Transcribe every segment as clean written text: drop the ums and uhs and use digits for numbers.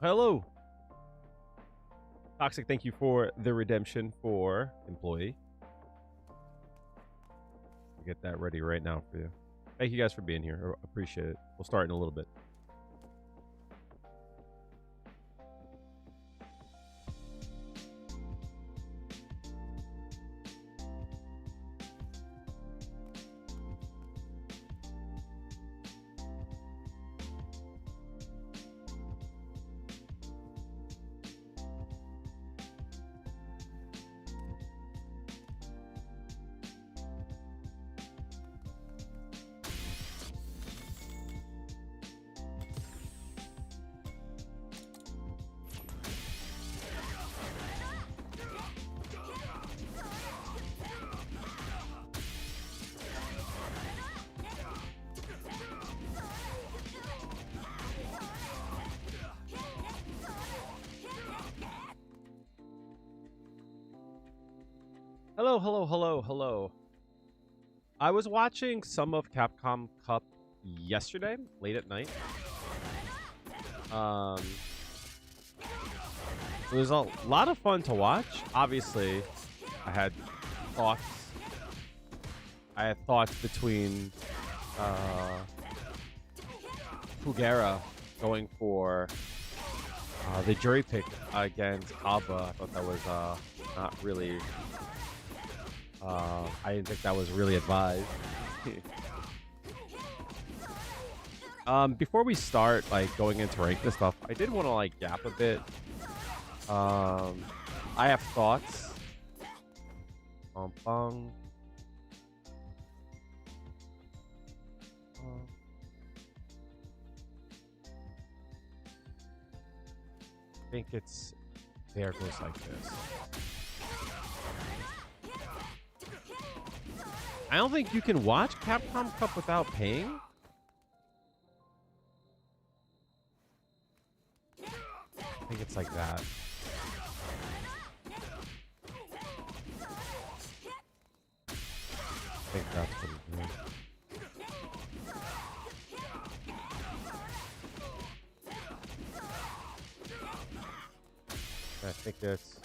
Hello. Toxic, thank you for the redemption for employee. I'll get that ready right now for you. Thank you guys for being here. I appreciate it. We'll start in a little bit. Hello. I was watching some of Capcom Cup yesterday, late at night. It was a lot of fun to watch. Obviously, I had thoughts. Between Fugera going for the Juri pick against Kaba. I thought that was not really... I didn't think that was really advised. Before we start, like, going into rank and stuff, I did want to, like, yap a bit. I have thoughts. I think it's... There it goes like this. I don't think you can watch Capcom Cup without paying. I think it's like that. I think that's what it is. I think it's...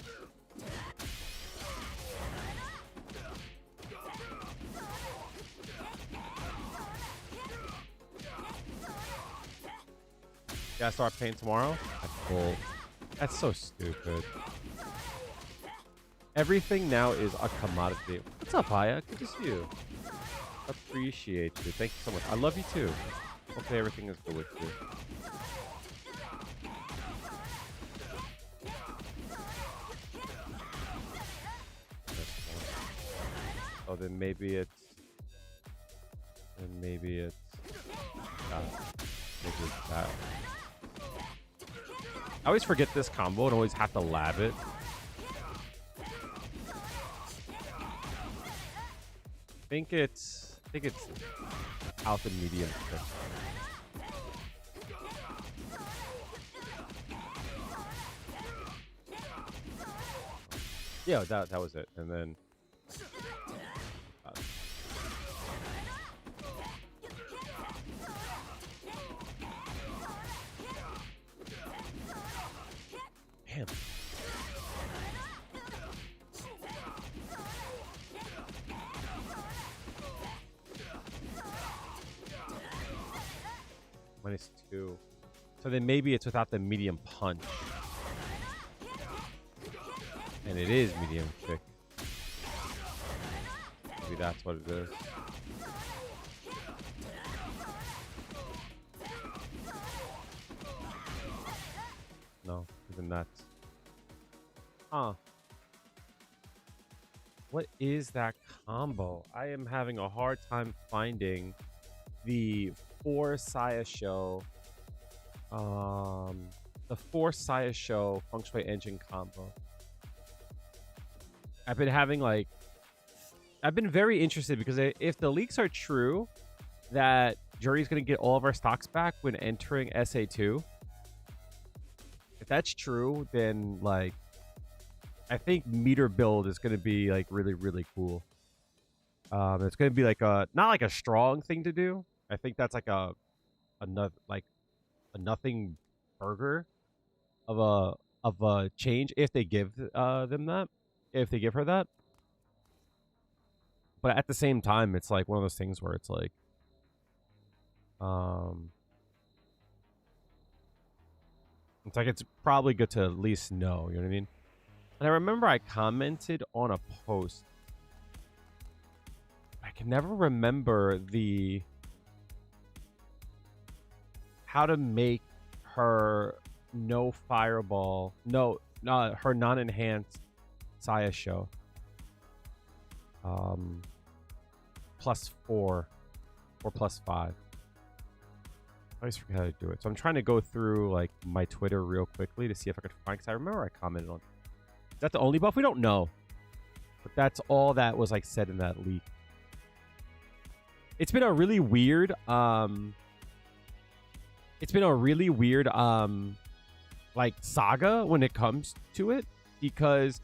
Gotta start paying tomorrow? That's cool. That's so stupid. Everything now is a commodity. What's up, Aya? Good to see you. Appreciate you. Thank you so much. I love you too. Hopefully everything is good with you. Oh, then maybe it's... Maybe it's that. I always forget this combo and always have to lab it. I think it's out the medium pick. Yeah, that was it. And then damn. -2. So then maybe it's without the medium punch. And it is medium thick. Maybe that's what it is. No, even that. Huh. What is that combo? I am having a hard time finding the 4 Saya Show. The 4 Saya Show Feng Shui Engine combo. I've been very interested because if the leaks are true that Juri's going to get all of our stocks back when entering SA2, if that's true, then like I think meter build is going to be like really, really cool. It's going to be like not like a strong thing to do. I think that's like a nothing burger. of a change if they give them that, if they give her that. But at the same time, it's like one of those things where it's like, it's probably good to at least know. You know what I mean? And I remember I commented on a post. I can never remember how to make her no fireball, her non-enhanced Saya show. +4 or +5. I always forget how to do it. So I'm trying to go through like my Twitter real quickly to see if I could find, because I remember I commented on. Is that the only buff? We don't know. But that's all that was like said in that leak. It's been a really weird like saga when it comes to it, because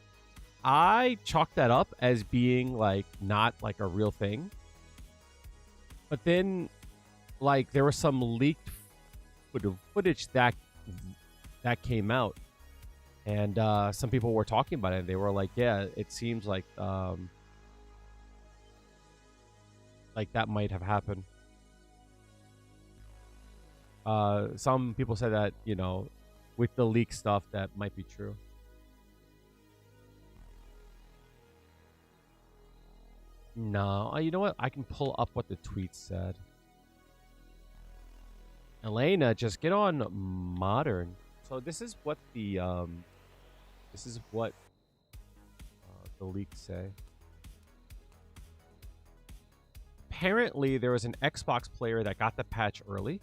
I chalked that up as being like not like a real thing. But then like there was some leaked footage that came out, and some people were talking about it. They were like, yeah, it seems like that might have happened. Some people said that, you know, with the leak stuff, that might be true. No, you know what? I can pull up what the tweet said. Elena, just get on modern. So this is what the leaks say. Apparently, there was an Xbox player that got the patch early.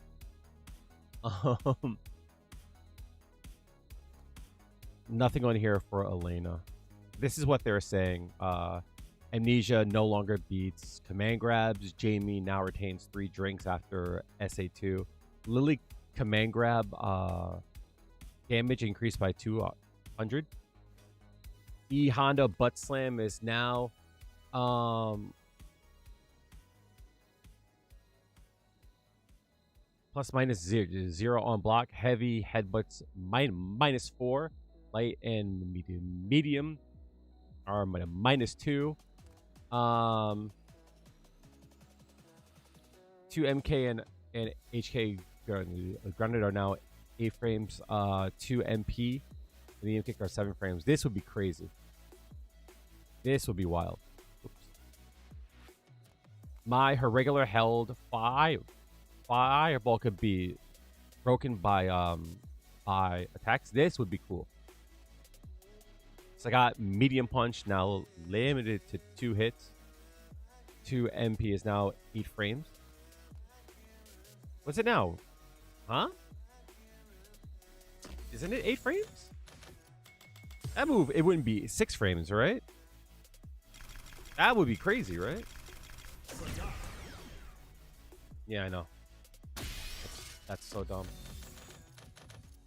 Nothing on here for Elena. This is what they're saying. Amnesia no longer beats command grabs. Jamie now retains 3 drinks after SA2. Lily command grab damage increased by 200. E Honda butt slam is now +/-0 on block. Heavy headbutts -4. Light and medium are -2. 2 MK and HK grounded are now 8 frames. 2 MP and the MK are 7 frames. This would be crazy. This would be wild. Oops. Her regular held fireball could be broken by attacks. This would be cool. So I got medium punch now limited to 2 hits. 2 MP is now 8 frames. What's it now? Huh? Isn't it 8 frames? That move, it wouldn't be 6 frames, right? That would be crazy, right? Yeah, I know. That's so dumb.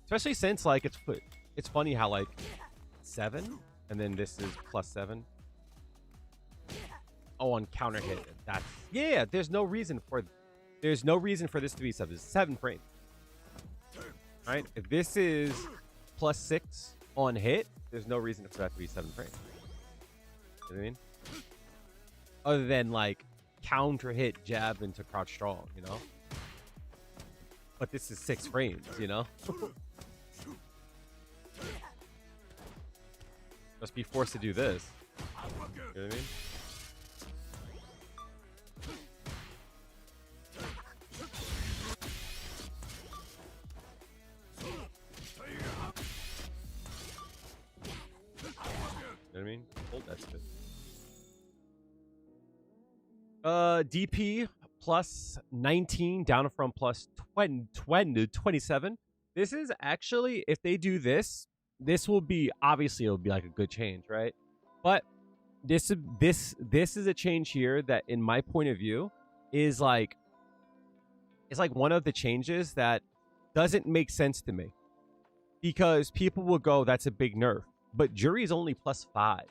Especially since like it's funny how like 7 and then this is +7. Oh, on counter hit. That's there's no reason for this to be 7 frames. Right? If this is +6 on hit, there's no reason for that to be 7 frames. You know what I mean? Other than like counter hit jab into crouch strong, you know? But this is 6 frames, you know? Must be forced to do this. You know what I mean? You know what I mean? Hold that shit. DP +19 down from +27. This is actually, if they do this will be, obviously it'll be like a good change, right? But this is a change here that, in my point of view, is like, it's like one of the changes that doesn't make sense to me, because people will go, that's a big nerf, but Juri is only +5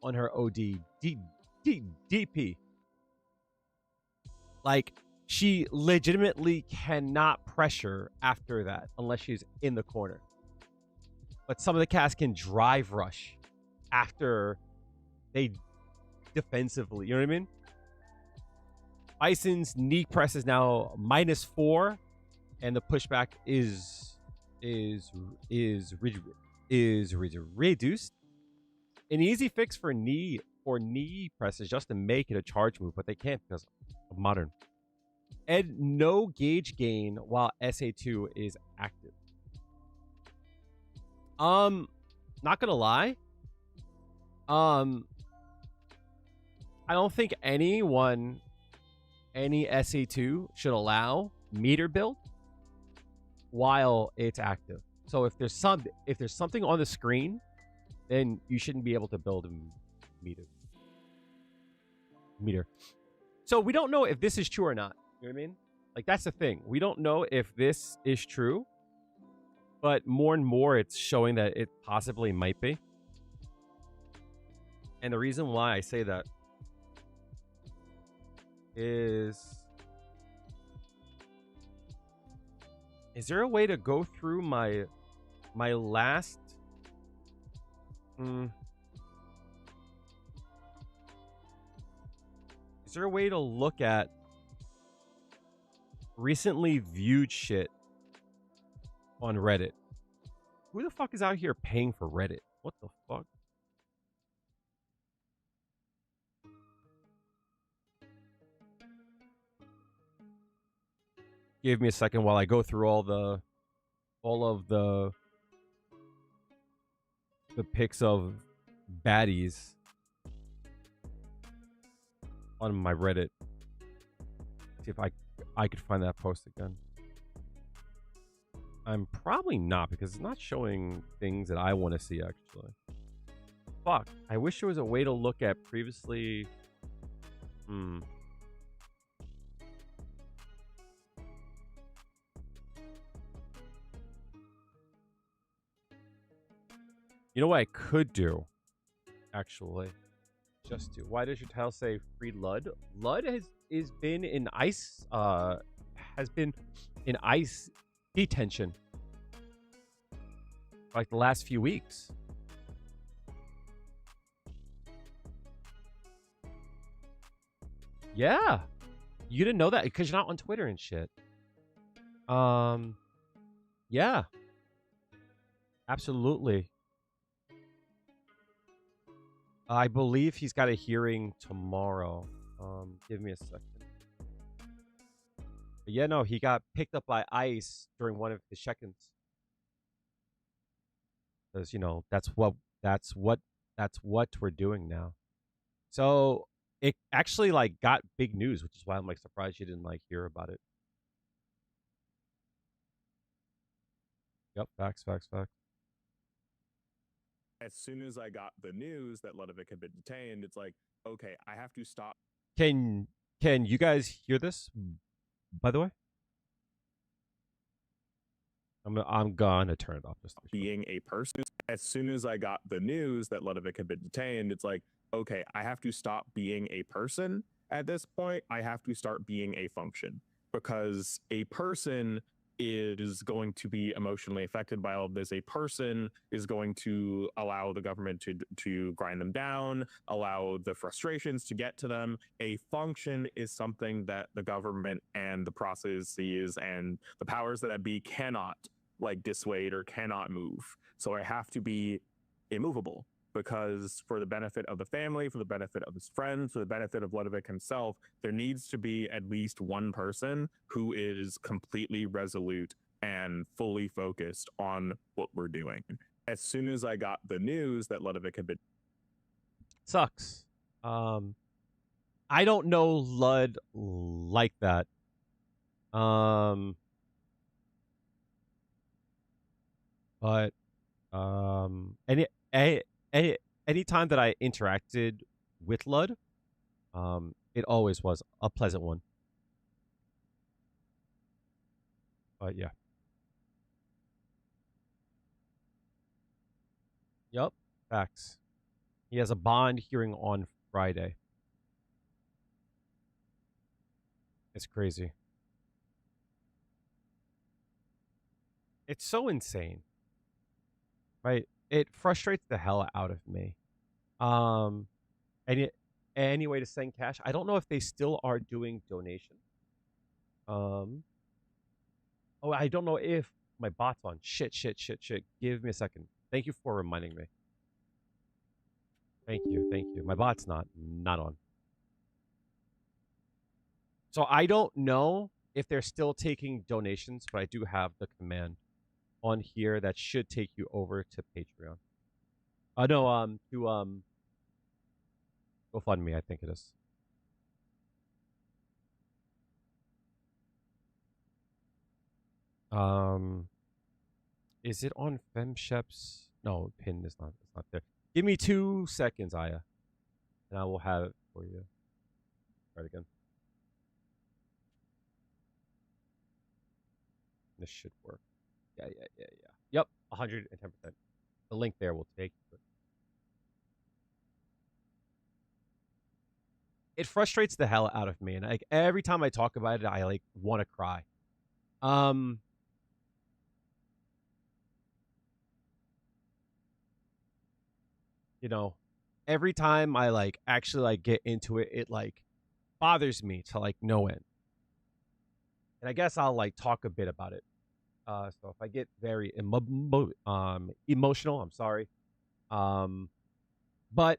on her OD DP. Like, she legitimately cannot pressure after that unless she's in the corner. but some of the cast can drive rush after they defensively. You know what I mean? Bison's knee press is now -4, and the pushback is reduced. An easy fix for knee press is just to make it a charge move, but they can't because of modern. And no gauge gain while SA2 is active. Not gonna lie. I don't think any SA2 should allow meter build while it's active. So if there's something on the screen, then you shouldn't be able to build a meter. So we don't know if this is true or not. You know what I mean? Like, that's the thing. We don't know if this is true, but more and more it's showing that it possibly might be. And the reason why I say that is there a way to go through my last is there a way to look at recently viewed shit on Reddit? Who the fuck is out here paying for Reddit? What the fuck? Give me a second while I go through all of the pics of baddies on my Reddit. See if I could find that post again. I'm probably not, because it's not showing things that I want to see, actually. Fuck. I wish there was a way to look at previously. You know what I could do, actually? Just do. Why does your title say free Lud? Lud has been in ICE detention like the last few weeks. Yeah. You didn't know that because you're not on Twitter and shit. Yeah. Absolutely. I believe he's got a hearing tomorrow. Give me a second. But yeah, no, he got picked up by ICE during one of his check-ins. Because, you know, that's what we're doing now. So it actually like got big news, which is why I'm like surprised you didn't like hear about it. Yep, facts. As soon as I got the news that Ludovic had been detained, it's like, okay, I have to stop. Can you guys hear this, by the way? I'm gonna turn it off. Being a person. As soon as I got the news that Ludovic had been detained, it's like, okay, I have to stop being a person at this point. I have to start being a function, because a person is going to be emotionally affected by all of this. A person is going to allow the government to grind them down, allow the frustrations to get to them. A function is something that the government and the processes and the powers that be cannot like dissuade or cannot move. So I have to be immovable, because for the benefit of the family, for the benefit of his friends, for the benefit of Ludovic himself, there needs to be at least one person who is completely resolute and fully focused on what we're doing. As soon as I got the news that Ludovic had been... Sucks. I don't know Lud like that. But any time that I interacted with Lud, it always was a pleasant one. But yeah. Yup, facts. He has a bond hearing on Friday. It's crazy. It's so insane. right? It frustrates the hell out of me. Um, any way to send cash? I don't know if they still are doing donation. Oh, I don't know if my bot's on. Shit. Give me a second. Thank you for reminding me. Thank you. My bot's not on. So I don't know if they're still taking donations, but I do have the command on here that should take you over to Patreon. No, to GoFundMe, I think it is. Is it on FemSheps? No, pin is not. It's not there. Give me 2 seconds, Aya, and I will have it for you. Try it again. This should work. Yeah. Yep, 110%. The link there will take you. It frustrates the hell out of me, and like every time I talk about it, I like want to cry. You know, every time I like actually like get into it, it like bothers me to like no end. And I guess I'll like talk a bit about it. So if I get very emotional, I'm sorry. But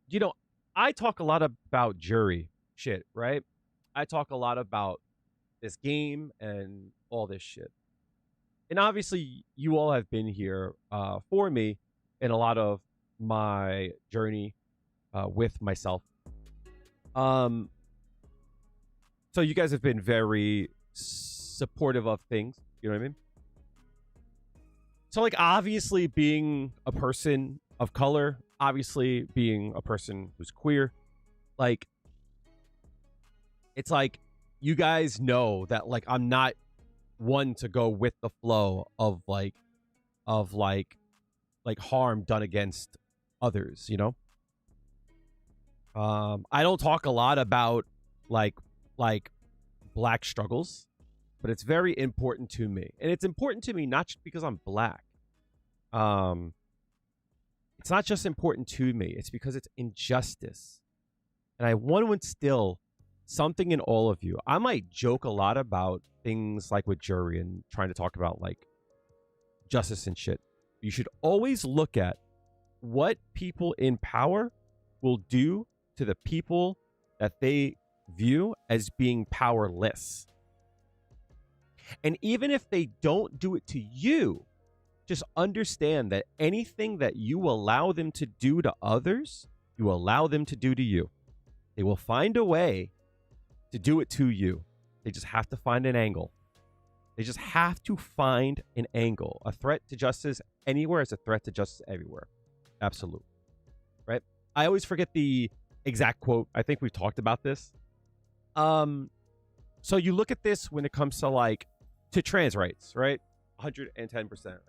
you know, I talk a lot about Juri shit, right? I talk a lot about this game and all this shit. And obviously, you all have been here for me in a lot of my journey with myself. So you guys have been very supportive of things. You know what I mean? So like obviously being a person of color, obviously being a person who's queer, like it's like you guys know that like I'm not one to go with the flow of harm done against others, you know? I don't talk a lot about like black struggles, but it's very important to me. And it's important to me not just because I'm black. It's not just important to me, it's because it's injustice. And I want to instill something in all of you. I might joke a lot about things like with Juri and trying to talk about like justice and shit. You should always look at what people in power will do to the people that they view as being powerless. And even if they don't do it to you, just understand that anything that you allow them to do to others, you allow them to do to you. They will find a way to do it to you. They just have to find an angle. They just have to find an angle. A threat to justice anywhere is a threat to justice everywhere. Absolute. Right? I always forget the exact quote. I think we've talked about this. So you look at this when it comes to like to trans rights, right? 110%, right?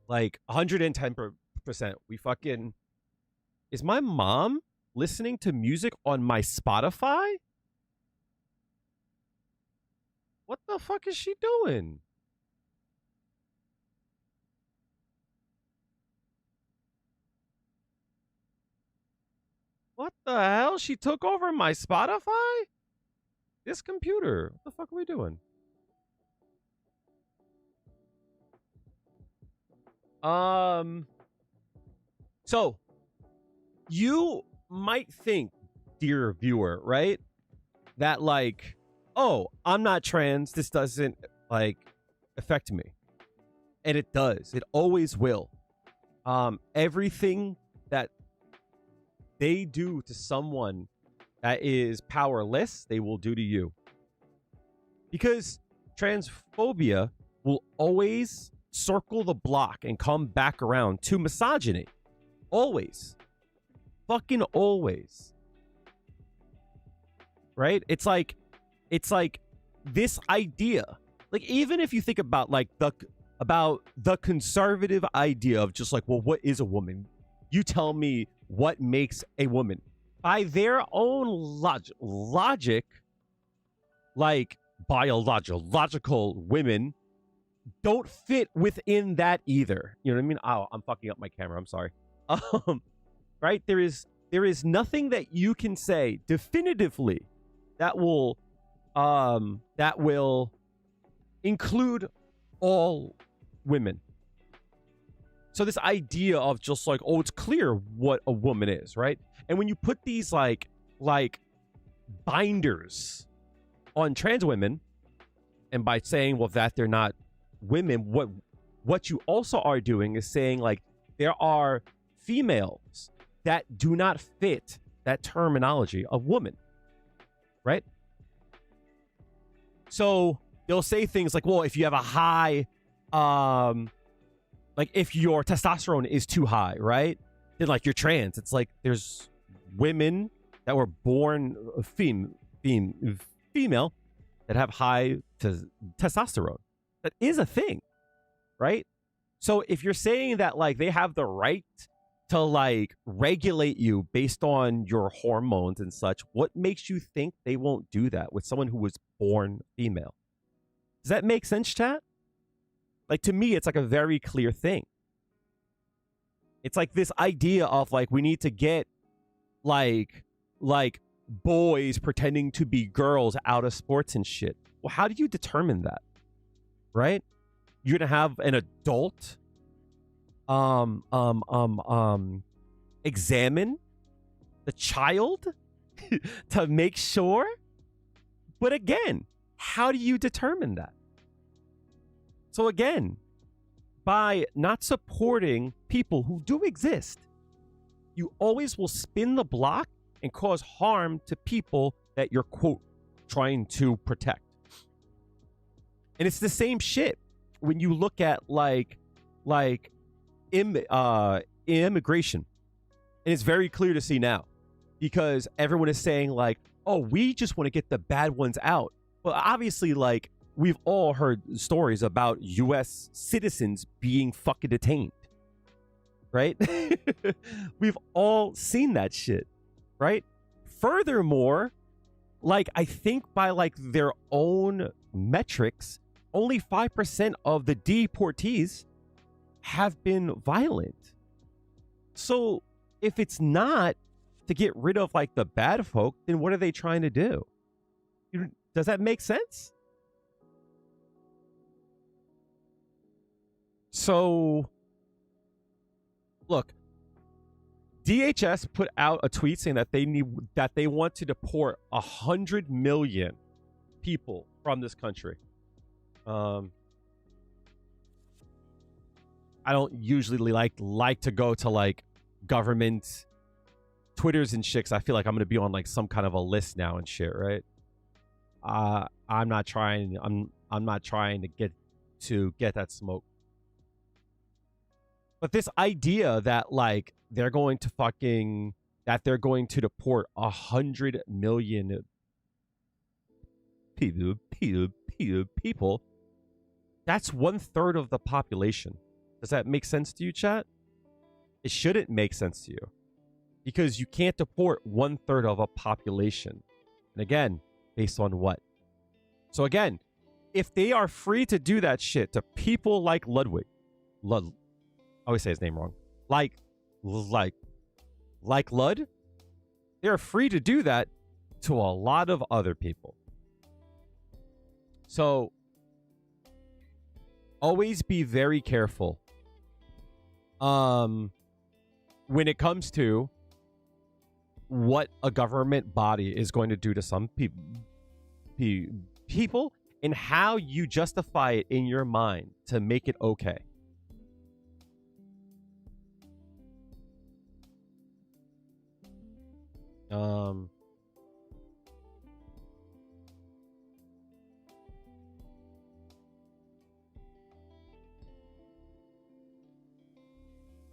Like 110%. We fucking... Is my mom listening to music on my Spotify? What the fuck is she doing? What the hell? She took over my Spotify? This computer. What the fuck are we doing? So you might think, dear viewer, right, that like, oh, I'm not trans, this doesn't like affect me. And it does. It always will. Everything that they do to someone that is powerless, they will do to you. Because transphobia will always circle the block and come back around to misogyny. Always. Fucking always. Right? It's like this idea. Like, even if you think about like the conservative idea of just like, well, what is a woman? You tell me what makes a woman. By their own logic, like biological women don't fit within that either. You know what I mean? Oh, I'm fucking up my camera. I'm sorry. Right? There is nothing that you can say definitively that will include all women. So this idea of just like, oh, it's clear what a woman is, right? And when you put these like binders on trans women, and by saying, well, that they're not women, what you also are doing is saying like there are females that do not fit that terminology of woman, right? So they'll say things like, well, if you have a high, like if your testosterone is too high, right? Then like you're trans. It's like there's women that were born female that have high testosterone. That is a thing, right? So if you're saying that like they have the right to like regulate you based on your hormones and such, what makes you think they won't do that with someone who was born female? Does that make sense, chat? Like, to me, it's like a very clear thing. It's like this idea of like we need to get like boys pretending to be girls out of sports and shit. Well, how do you determine that? Right? You're gonna have an adult examine the child to make sure. But again, how do you determine that? So again, by not supporting people who do exist, you always will spin the block and cause harm to people that you're, quote, trying to protect. And it's the same shit when you look at like immigration. And it's very clear to see now because everyone is saying like, oh, we just want to get the bad ones out. Well, obviously, like, we've all heard stories about U.S. citizens being fucking detained, right? We've all seen that shit, right? Furthermore, like, I think by like their own metrics, only 5% of the deportees have been violent. So if it's not to get rid of like the bad folk, then what are they trying to do? Does that make sense? So, look, DHS put out a tweet saying that they want to deport 100 million people from this country. I don't usually like to go to like government Twitters and shit, 'cause I feel like I'm gonna be on like some kind of a list now and shit, right? I'm not trying to get that smoke. But this idea that like they're going to deport 100 million people, that's 1/3 of the population. Does that make sense to you, chat? It shouldn't make sense to you because you can't deport 1/3 of a population. And again, based on what? So again, if they are free to do that shit to people like Ludwig, I always say his name wrong. Like Lud, they're free to do that to a lot of other people. So always be very careful when it comes to what a government body is going to do to some people and how you justify it in your mind to make it okay.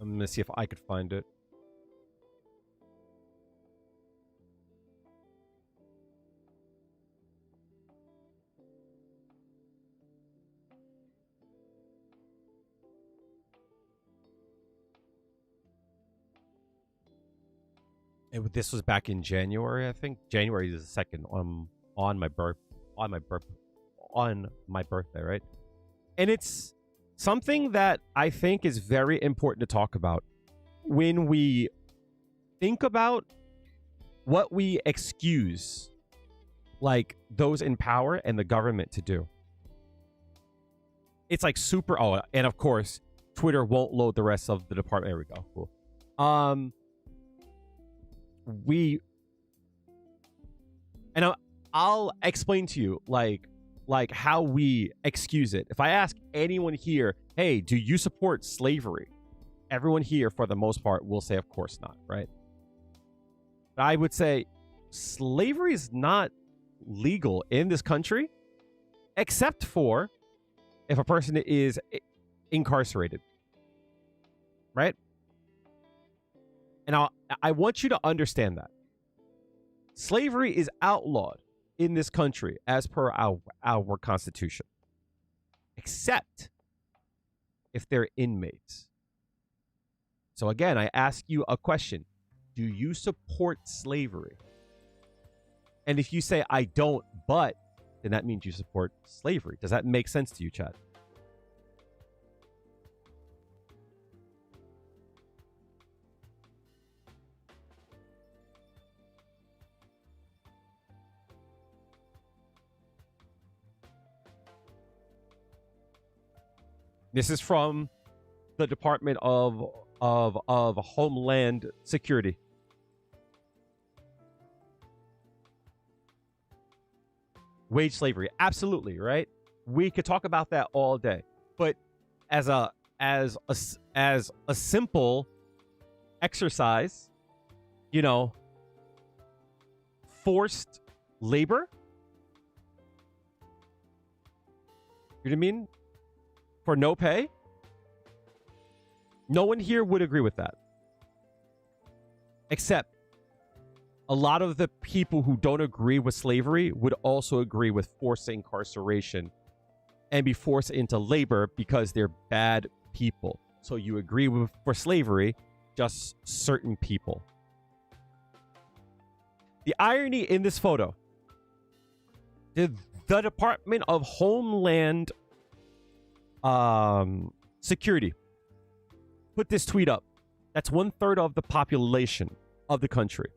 I'm gonna see if I could find it. This was back in January, I think. January is the 2nd on my birthday. on my birthday, right? And it's something that I think is very important to talk about when we think about what we excuse like those in power and the government to do. It's like super. Oh, and of course, Twitter won't load the rest of the department. There we go. Cool. I'll explain to you like how we excuse it. If I ask anyone here, hey, do you support slavery? Everyone here, for the most part, will say, of course not, right? But I would say slavery is not legal in this country, except for if a person is incarcerated, right? And I want you to understand that slavery is outlawed in this country as per our Constitution, except if they're inmates. So again, I ask you a question. Do you support slavery? And if you say, I don't, but, then that means you support slavery. Does that make sense to you, Chad? This is from the Department of Homeland Security. Wage slavery, absolutely, right? We could talk about that all day, but as a simple exercise, you know, forced labor. You know what I mean? For no pay? No one here would agree with that. Except a lot of the people who don't agree with slavery would also agree with forced incarceration and be forced into labor because they're bad people. So you agree with for slavery, just certain people. The irony in this photo, the Department of Homeland Security put this tweet up. That's 1/3 of the population of the country.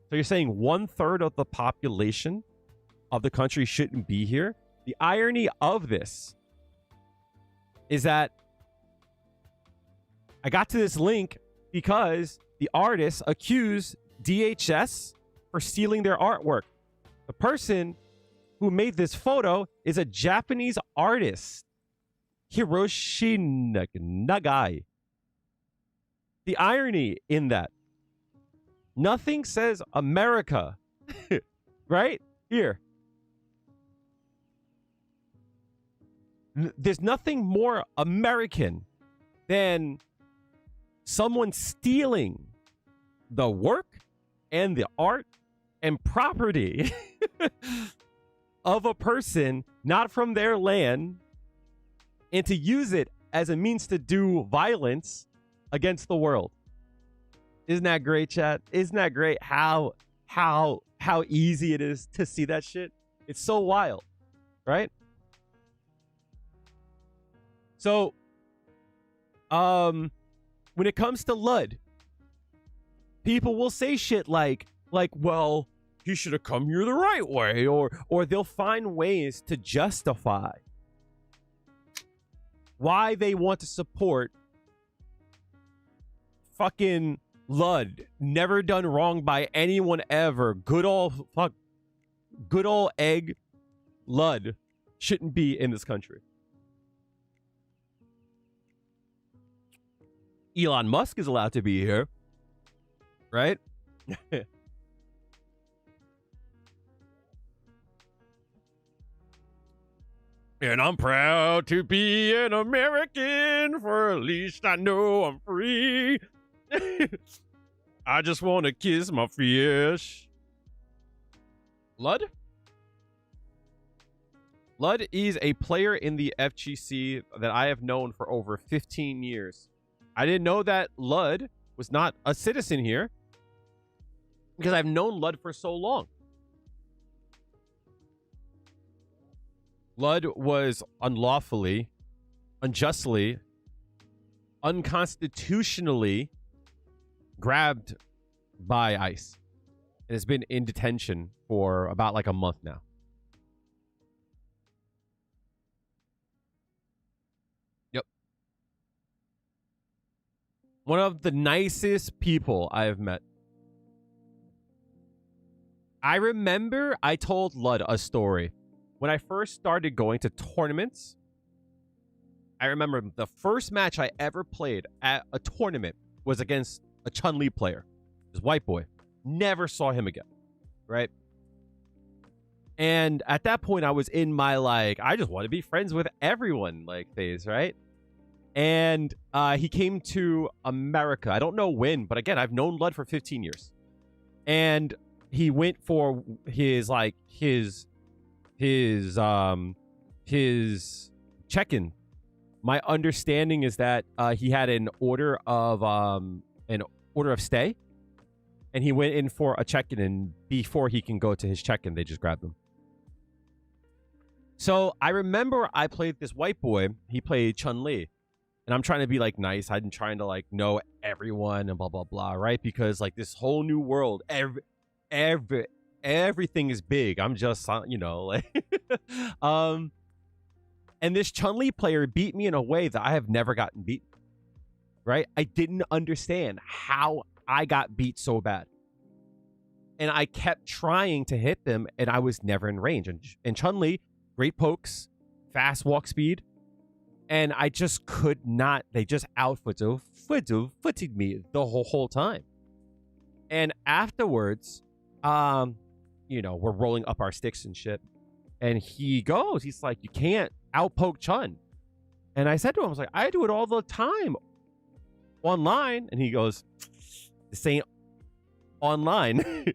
So you're saying 1/3 of the population of the country shouldn't be here? The irony of this is that I got to this link because the artists accused DHS for stealing their artwork. The person who made this photo is a Japanese artist, Hiroshi Nagai. The irony in that, nothing says America, right? Here. There's nothing more American than someone stealing the work and the art and property of a person not from their land and to use it as a means to do violence against the world. Isn't that great, chat? Isn't that great how easy it is to see that shit? It's so wild, right? So, when it comes to Lud, people will say shit like, well, he should have come here the right way, or they'll find ways to justify why they want to support fucking Lud. Never done wrong by anyone ever. Good old egg Lud shouldn't be in this country. Elon Musk is allowed to be here, right? And I'm proud to be an American, for at least I know I'm free. I just want to kiss my fish. Lud? Lud is a player in the FGC that I have known for over 15 years. I didn't know that Lud was not a citizen here because I've known Lud for so long. Lud was unlawfully, unjustly, unconstitutionally grabbed by ICE. And has been in detention for about like a month now. Yep. One of the nicest people I have met. I remember I told Lud a story. When I first started going to tournaments, I remember the first match I ever played at a tournament was against a Chun-Li player. This white boy. Never saw him again. Right? And at that point, I was in my, like, I just want to be friends with everyone, like, phase, right? And he came to America. I don't know when, but again, I've known Lud for 15 years. And he went for his check-in. My understanding is that he had an order of stay, and he went in for a check-in, and before he can go to his check-in, they just grabbed him. So I remember I played this white boy. He played Chun-Li, and I'm trying to be like nice. I'm trying to like know everyone and blah blah blah, right? Because like this whole new world, everything is big. I'm just, you know, like and this Chun-Li player beat me in a way that I have never gotten beaten. Right? I didn't understand how I got beat so bad. And I kept trying to hit them, and I was never in range. And Chun-Li, great pokes, fast walk speed, and I just could not. They just footed me the whole time. And afterwards, you know, we're rolling up our sticks and shit. And he's like, you can't outpoke Chun. And I said to him, I was like, I do it all the time online. And he goes, this ain't online. And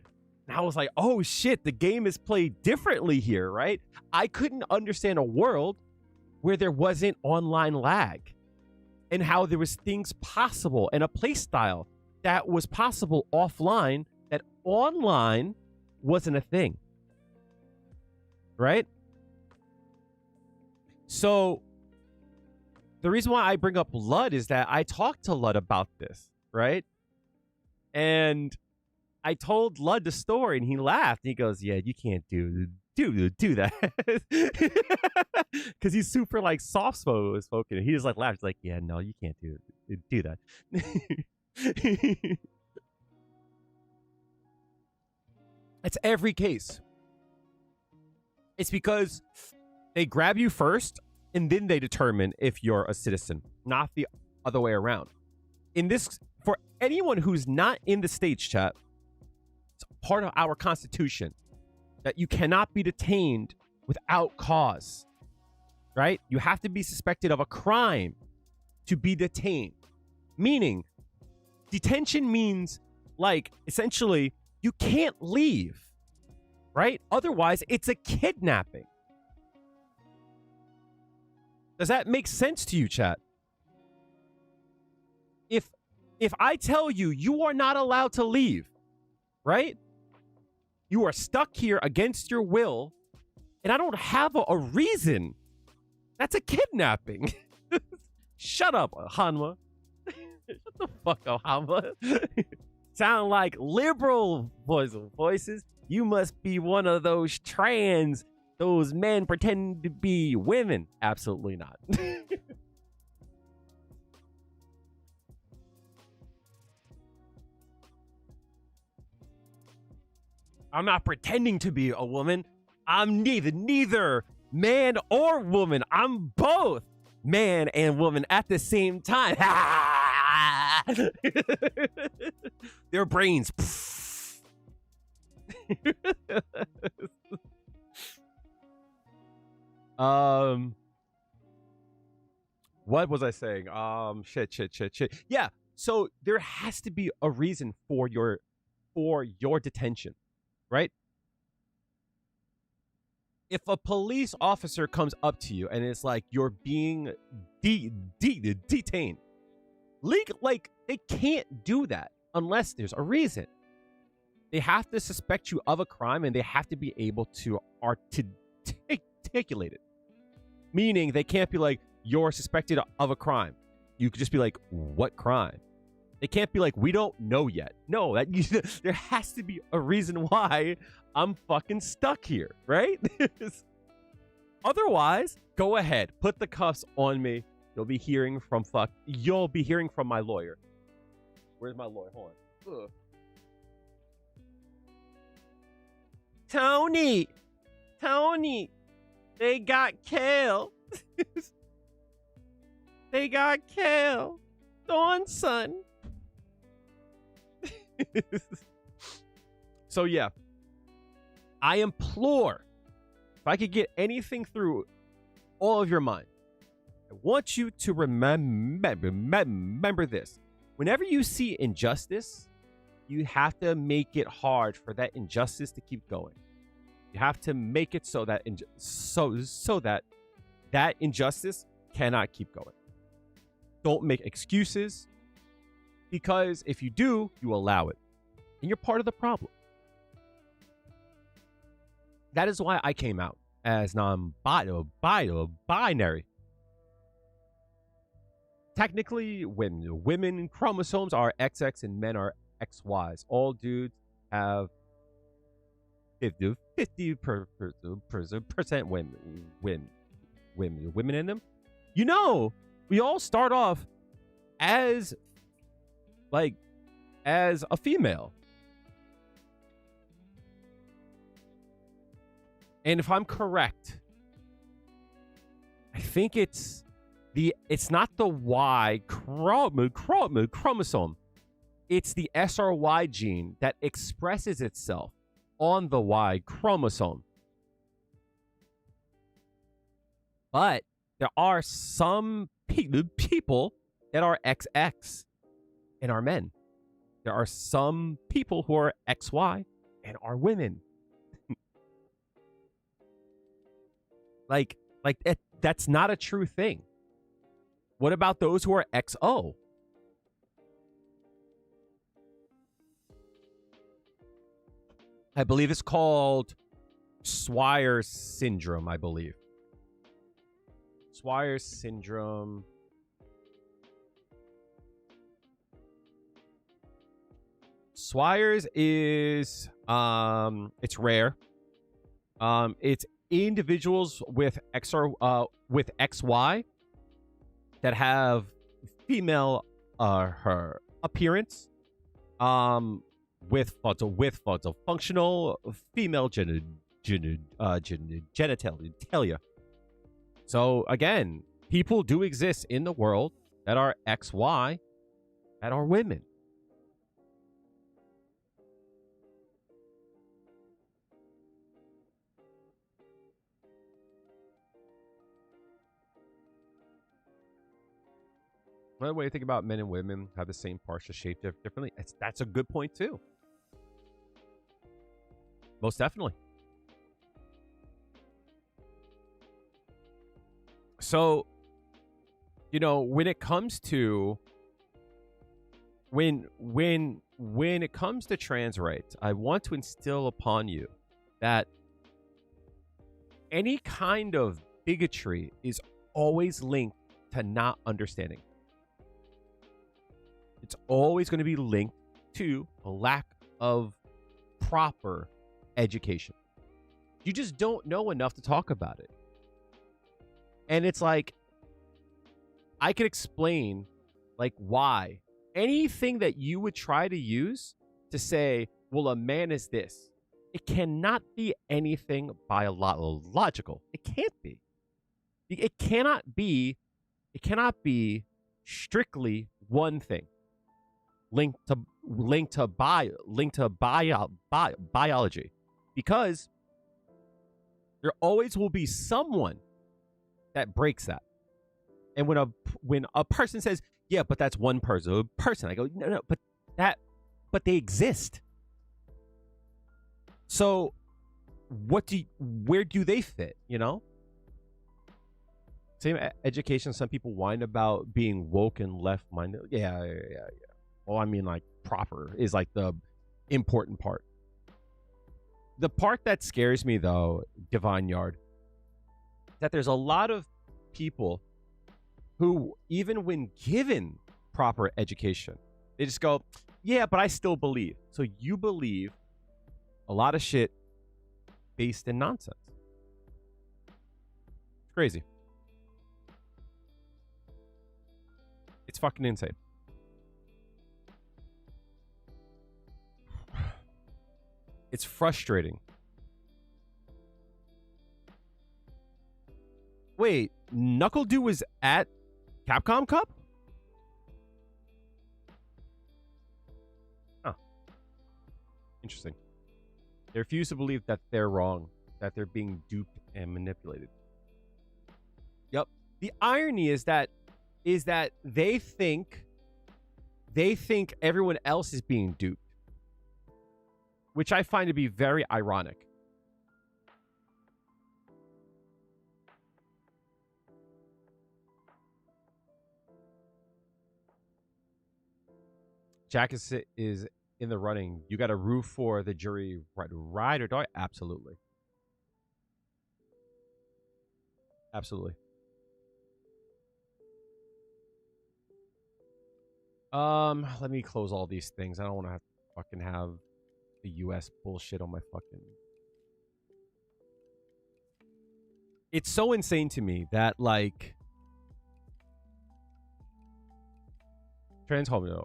I was like, oh shit, the game is played differently here, right? I couldn't understand a world where there wasn't online lag and how there was things possible and a play style that was possible offline that online wasn't a thing. Right? So the reason why I bring up Lud is that I talked to Lud about this, right? And I told Lud the story, and he laughed. And he goes, "Yeah, you can't do that," because he's super like soft spoken. He just like laughed. He's like, "Yeah, no, you can't do that." It's every case. It's because they grab you first, and then they determine if you're a citizen, not the other way around. In this, for anyone who's not in the stage chat, it's part of our Constitution that you cannot be detained without cause, right? You have to be suspected of a crime to be detained. Meaning, detention means, like, essentially, you can't leave, right? Otherwise, it's a kidnapping. Does that make sense to you, chat? If I tell you you are not allowed to leave, right? You are stuck here against your will, and I don't have a reason. That's a kidnapping. Shut up, Hanma. Shut the fuck up, Hanma. Sound like liberal voices. You must be one of those trans, those men pretending to be women. Absolutely not. I'm not pretending to be a woman. I'm neither man or woman. I'm both man and woman at the same time. Their brains. What was I saying? Shit. Yeah. So there has to be a reason for your detention, right? If a police officer comes up to you and it's like you're being detained, like they can't do that unless there's a reason. They have to suspect you of a crime, and they have to be able to articulate it. Meaning they can't be like, you're suspected of a crime. You could just be like, what crime? It can't be like, we don't know yet. No, there has to be a reason why I'm fucking stuck here, right? Otherwise, go ahead, put the cuffs on me. You'll be hearing from my lawyer. Where's my lawyer? Hold on. Ugh. Tony, they got killed. They got killed. Dawn's son. So yeah, I implore, if I could get anything through all of your mind, I want you to remember this. Whenever you see injustice, you have to make it hard for that injustice to keep going. You have to make it so that that injustice cannot keep going. Don't make excuses, because if you do, you allow it, and you're part of the problem. That is why I came out as non-binary. Technically, when women chromosomes are XX and men are XYs, all dudes have 50% women in them. You know, we all start off as a female. And if I'm correct, I think it's not the Y chromosome. It's the SRY gene that expresses itself on the Y chromosome. But there are some people that are XX and are men. There are some people who are XY and are women. That's not a true thing. What about those who are XO? I believe it's called Swyer syndrome, I believe. Swyer syndrome. Swyer's is it's rare. It's individuals with XY that have female her appearance, with functional female genitalia. So again, people do exist in the world that are XY that are women. Another way to think about men and women have the same parts just shaped differently. That's a good point too. Most definitely. So, you know, when it comes to when it comes to trans rights, I want to instill upon you that any kind of bigotry is always linked to not understanding. It's always going to be linked to a lack of proper education. You just don't know enough to talk about it. And it's like, I could explain like why anything that you would try to use to say, well, a man is this. It cannot be anything biological. It can't be. It cannot be strictly one thing linked to biology, because there always will be someone that breaks that. And when a person says, yeah, but that's one person, I go, no, but they exist. So where do they fit, you know? Same education. Some people whine about being woke and left-minded. Yeah. Well, I mean, like, proper is like the important part. The part that scares me, though, Divine Yard, that there's a lot of people who, even when given proper education, they just go, yeah, but I still believe. So you believe a lot of shit based in nonsense. It's crazy. It's fucking insane. It's frustrating. Wait, Knuckle Dew was at Capcom Cup? Huh. Interesting. They refuse to believe that they're wrong, that they're being duped and manipulated. Yep. The irony is that they think everyone else is being duped, which I find to be very ironic. Jack is in the running. You got to root for the Juri ride or die? Absolutely. Absolutely. Let me close all these things. I don't want to have to fucking have the US bullshit on my fucking... It's so insane to me that, like, homies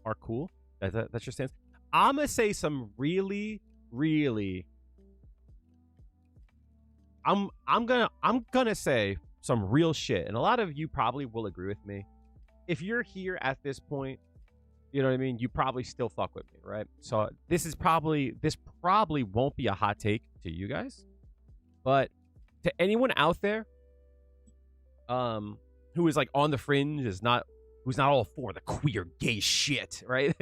are cool. That's your stance. I'm gonna say some really I'm gonna say some real shit, and a lot of you probably will agree with me. If you're here at this point, you know what I mean, you probably still fuck with me, right? So this probably won't be a hot take to you guys, but to anyone out there who is like on the fringe, who's not all for the queer gay shit, right?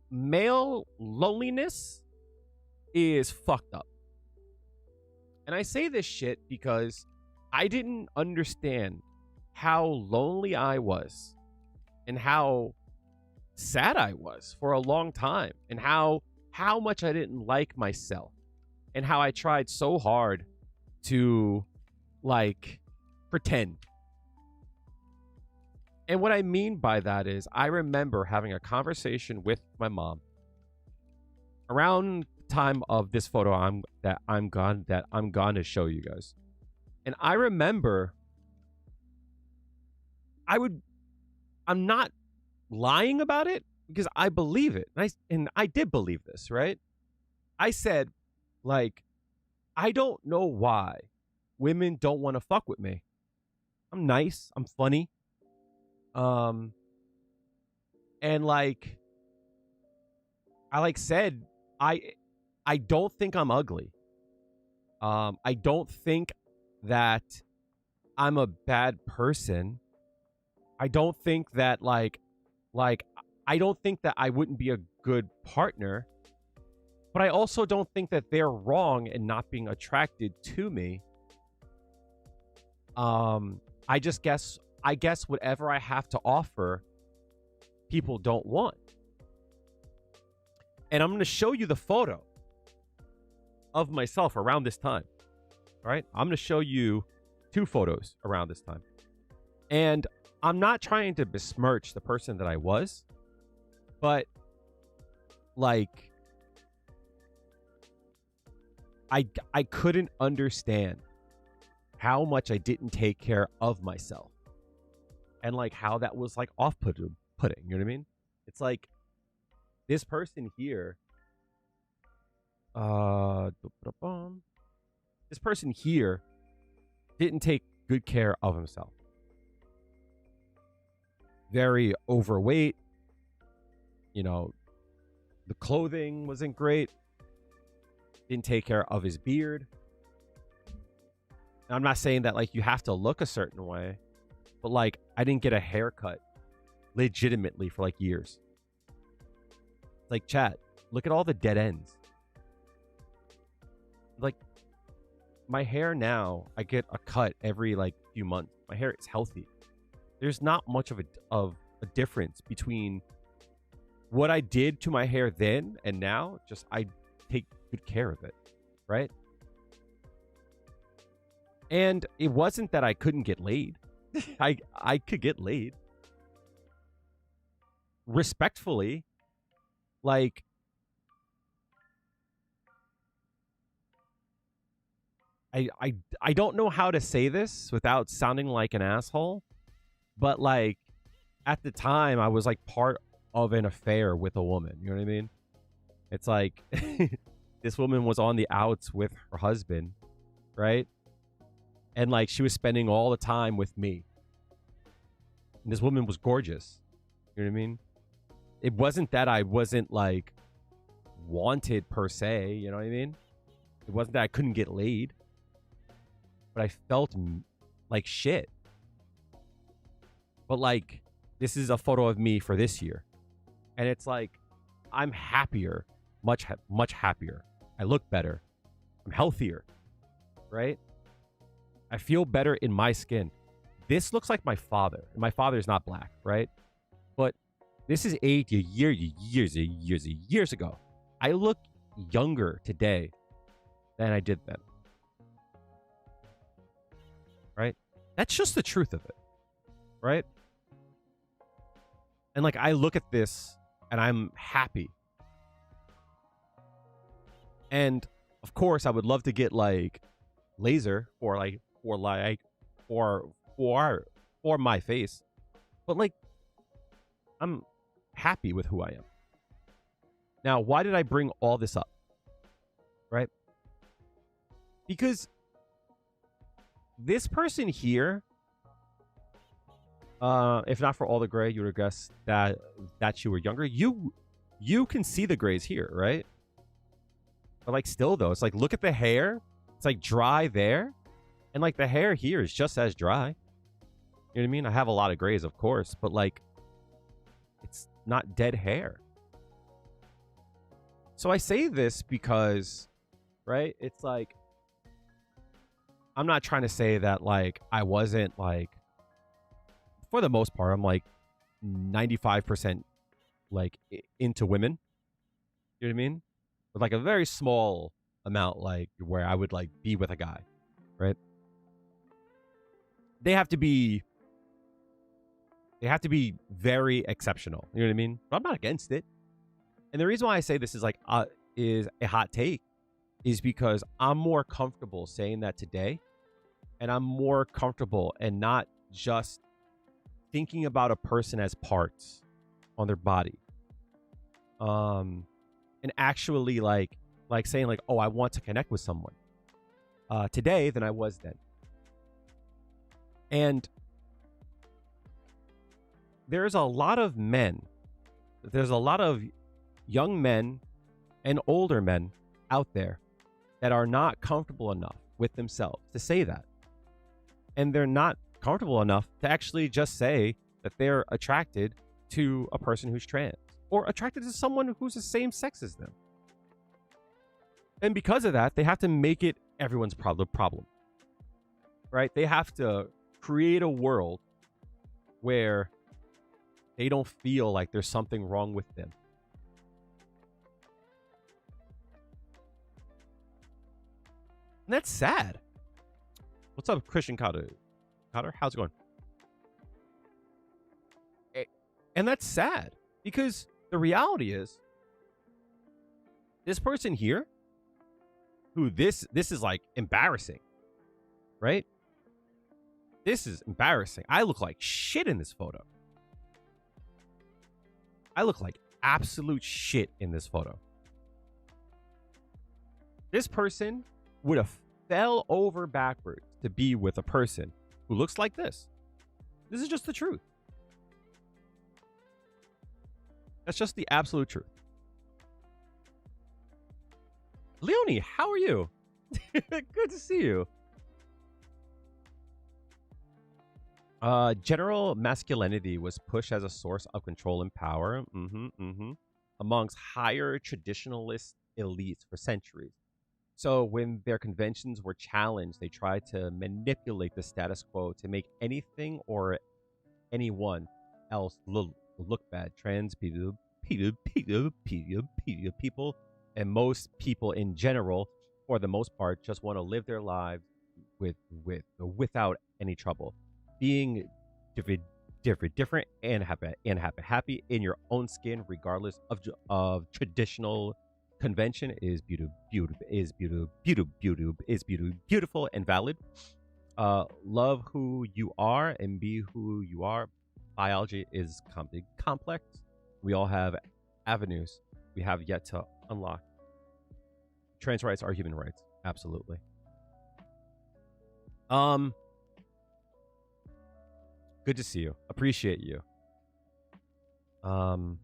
Male loneliness is fucked up. And I say this shit because I didn't understand how lonely I was and how sad I was for a long time, and how much I didn't like myself, and how I tried so hard to, like, pretend. And what I mean by that is, I remember having a conversation with my mom around the time of this photo I'm gone to show you guys. And I remember I'm not lying about it, because I believe it. And I did believe this, right? I said, like, I don't know why women don't want to fuck with me. I'm nice. I'm funny. And like, I said, I don't think I'm ugly. I don't think that I'm a bad person. I don't think that like I don't think that I wouldn't be a good partner, but I also don't think that they're wrong in not being attracted to me. I guess whatever I have to offer, people don't want. And I'm going to show you the photo of myself around this time. All right? I'm going to show you 2 photos around this time. And I'm not trying to besmirch the person that I was, but, like, I couldn't understand how much I didn't take care of myself, and, like, how that was, like, off-putting, you know what I mean? It's like, this person here, this person here didn't take good care of himself. Very overweight, you know, the clothing wasn't great, didn't take care of his beard. Now, I'm not saying that, like, you have to look a certain way, but, like, I didn't get a haircut legitimately for, like, years. Like, chat, look at all the dead ends. Like, my hair now, I get a cut every, like, few months. My hair is healthy. There's not much of a difference between what I did to my hair then and now. Just, I take good care of it, right? And it wasn't that I couldn't get laid. I could get laid. Respectfully, like, I don't know how to say this without sounding like an asshole, but like at the time I was like part of an affair with a woman. You know what I mean? It's like this woman was on the outs with her husband, right? And like she was spending all the time with me. And this woman was gorgeous. You know what I mean? It wasn't that I wasn't like wanted per se, you know what I mean? It wasn't that I couldn't get laid, but I felt like shit. But like, this is a photo of me for this year. And it's like, I'm happier, much happier. I look better. I'm healthier, right? I feel better in my skin. This looks like my father. My father is not black, right? But this is years ago. I look younger today than I did then. Right? That's just the truth of it. Right? And like, I look at this and I'm happy. And of course, I would love to get like laser for my face. But like, I'm happy with who I am. Now, why did I bring all this up? Right? Because this person here, if not for all the gray, you would have guessed that you were younger. You can see the grays here, right? But like still though, it's like, look at the hair. It's like dry there. And like the hair here is just as dry. You know what I mean? I have a lot of grays, of course, but like it's not dead hair. So I say this because, right? It's like, I'm not trying to say that like I wasn't like, for the most part, I'm like 95% like into women. You know what I mean? With like a very small amount, like where I would like be with a guy, right? They have to be very exceptional. You know what I mean? But I'm not against it. And the reason why I say this is like is a hot take is because I'm more comfortable saying that today, and I'm more comfortable and not just thinking about a person as parts on their body. And actually like saying like, oh, I want to connect with someone today than I was then. And there's a lot of men, there's a lot of young men and older men out there that are not comfortable enough with themselves to say that. And they're not comfortable enough to actually just say that they're attracted to a person who's trans or attracted to someone who's the same sex as them. And because of that, they have to make it everyone's problem, right? They have to create a world where they don't feel like there's something wrong with them. And that's sad. What's up, Christian Cotter? How's it going? And that's sad because the reality is this person here, who this is like embarrassing, right? This is embarrassing. I look like shit in this photo. I look like absolute shit in this photo. This person would have fell over backwards to be with a person who looks like this. This is just the truth. That's just the absolute truth. Leonie, how are you? Good to see you. General masculinity was pushed as a source of control and power amongst higher traditionalist elites for centuries. So when their conventions were challenged, they tried to manipulate the status quo to make anything or anyone else look bad. Trans people, and most people in general, for the most part, just want to live their lives without any trouble. Being different and happy in your own skin, regardless of traditional convention, is beautiful and valid. Love who you are and be who you are. Biology is complex. We all have avenues we have yet to unlock. Trans rights are human rights, absolutely. Good to see you. Appreciate you. No,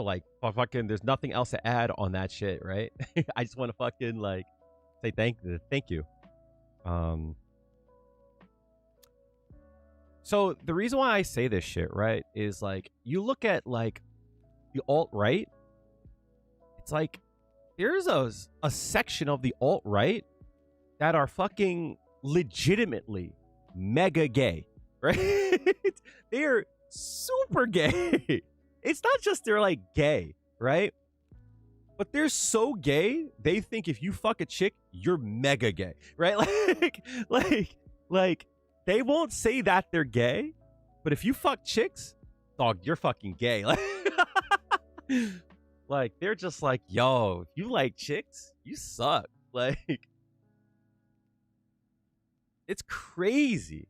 like fucking there's nothing else to add on that shit, right? I just want to fucking like say thank you. So the reason why I say this shit, right, is like you look at like the alt-right, it's like there's a section of the alt-right that are fucking legitimately mega gay, right? They're super gay. It's not just they're like gay, right? But they're so gay, they think if you fuck a chick, you're mega gay, right? Like they won't say that they're gay, but if you fuck chicks, dog, you're fucking gay. Like they're just like, yo, if you like chicks, you suck. Like it's crazy.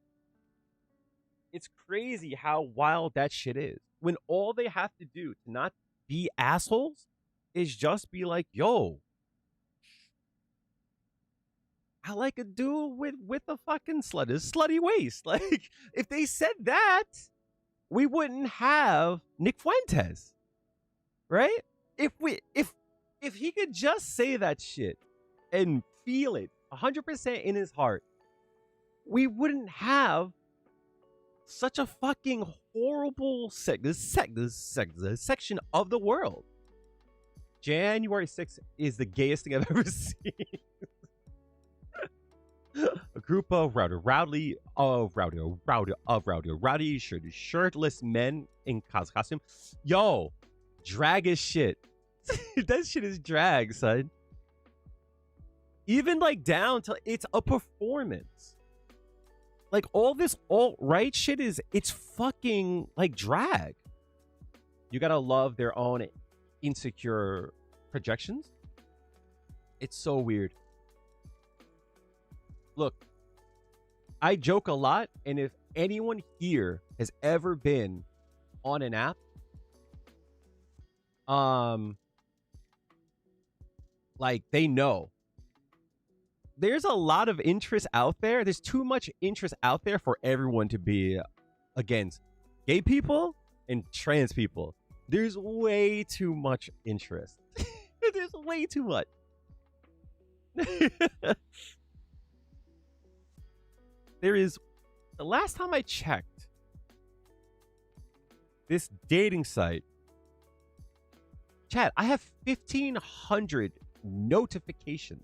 It's crazy how wild that shit is. When all they have to do to not be assholes is just be like, yo, I like a dude with a fucking slutty waist. Like, if they said that, we wouldn't have Nick Fuentes, right? If he could just say that shit and feel it 100% in his heart, we wouldn't have such a fucking horrible section of the world. January 6th is the gayest thing I've ever seen. A group of rowdy shirtless men in costume. Yo, drag is shit. That shit is drag, son. Even like down to it's a performance. Like all this alt-right shit it's fucking like drag. You gotta love their own insecure projections. It's so weird. Look, I joke a lot, and if anyone here has ever been on an app, like they know. There's a lot of interest out there. There's too much interest out there for everyone to be against gay people and trans people. There's way too much interest. There's way too much. There is, the last time I checked, this dating site, chat, I have 1,500 notifications.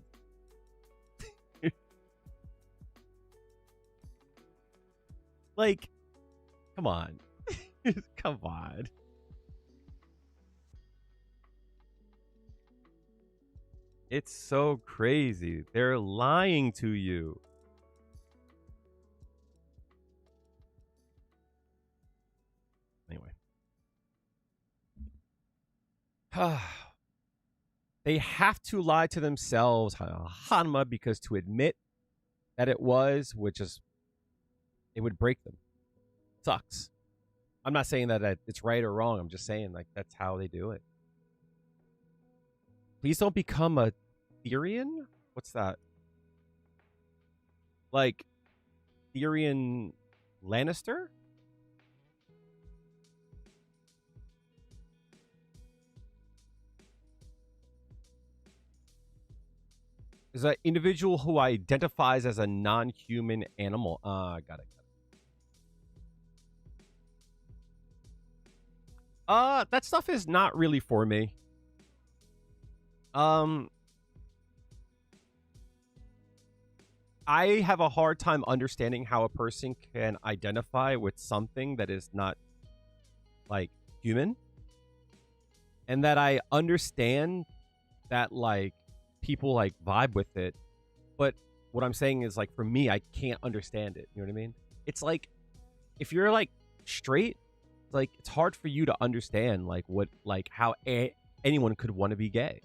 Like, come on. Come on. It's so crazy. They're lying to you. Anyway. They have to lie to themselves, Hanma, because to admit that it would just, it would break them. Sucks. I'm not saying that it's right or wrong. I'm just saying like that's how they do it. Please don't become a Tyrion? What's that? Like Tyrion Lannister? Is an individual who identifies as a non-human animal. Got it. That stuff is not really for me. I have a hard time understanding how a person can identify with something that is not like human. And that I understand that like people like vibe with it, but what I'm saying is like for me, I can't understand it. You know what I mean? It's like if you're like straight, like it's hard for you to understand like what like how anyone could want to be gay,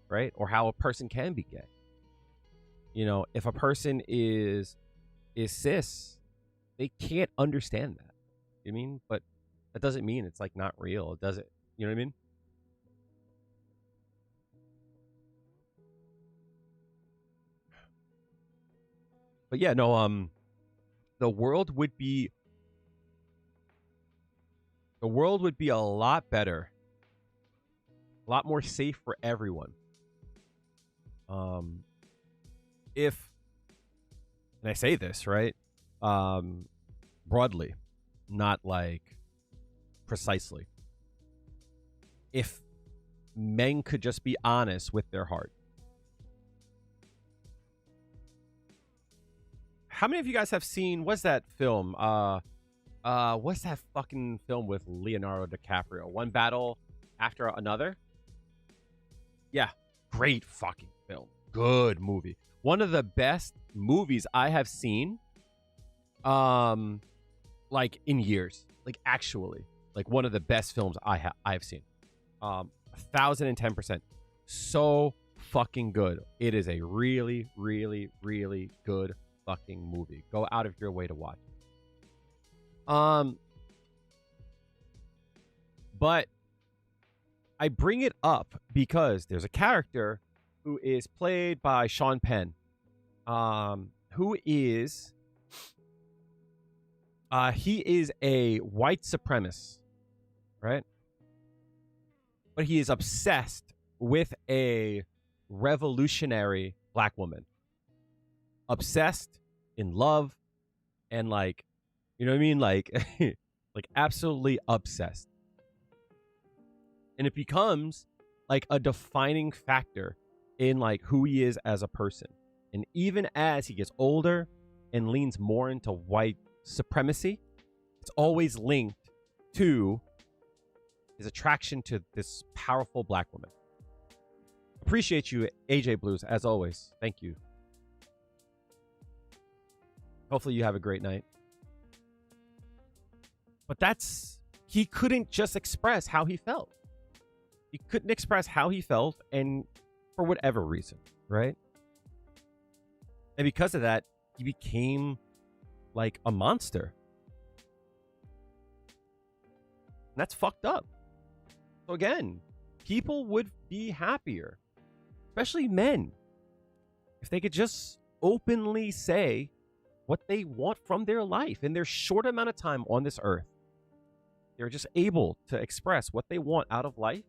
right? Or how a person can be gay. You know, if a person is cis, they can't understand that. You know what I mean? But that doesn't mean it's like not real. It doesn't. You know what I mean? But yeah, no. The world would be a lot better, a lot more safe for everyone. If, and I say this right, broadly, not like precisely. If men could just be honest with their heart. How many of you guys have seen, what's that film? What's that fucking film with Leonardo DiCaprio? One Battle After Another? Yeah, great fucking film. Good movie. One of the best movies I have seen, like in years. Like actually, like one of the best films I've seen. 1010%. So fucking good. It is a really, really, really good fucking movie. Go out of your way to watch it. But I bring it up because there's a character who is played by Sean Penn, who is he is a white supremacist, right? But he is obsessed with a revolutionary black woman. Obsessed, in love, and like, you know what I mean? Like, like absolutely obsessed. And it becomes like a defining factor in like who he is as a person. And even as he gets older and leans more into white supremacy, it's always linked to his attraction to this powerful black woman. Appreciate you, AJ Blues, as always. Thank you. Hopefully you have a great night. But he couldn't just express how he felt. He couldn't express how he felt, and for whatever reason, right? And because of that, he became like a monster. And that's fucked up. So again, people would be happier, especially men, if they could just openly say what they want from their life in their short amount of time on this earth. They're just able to express what they want out of life.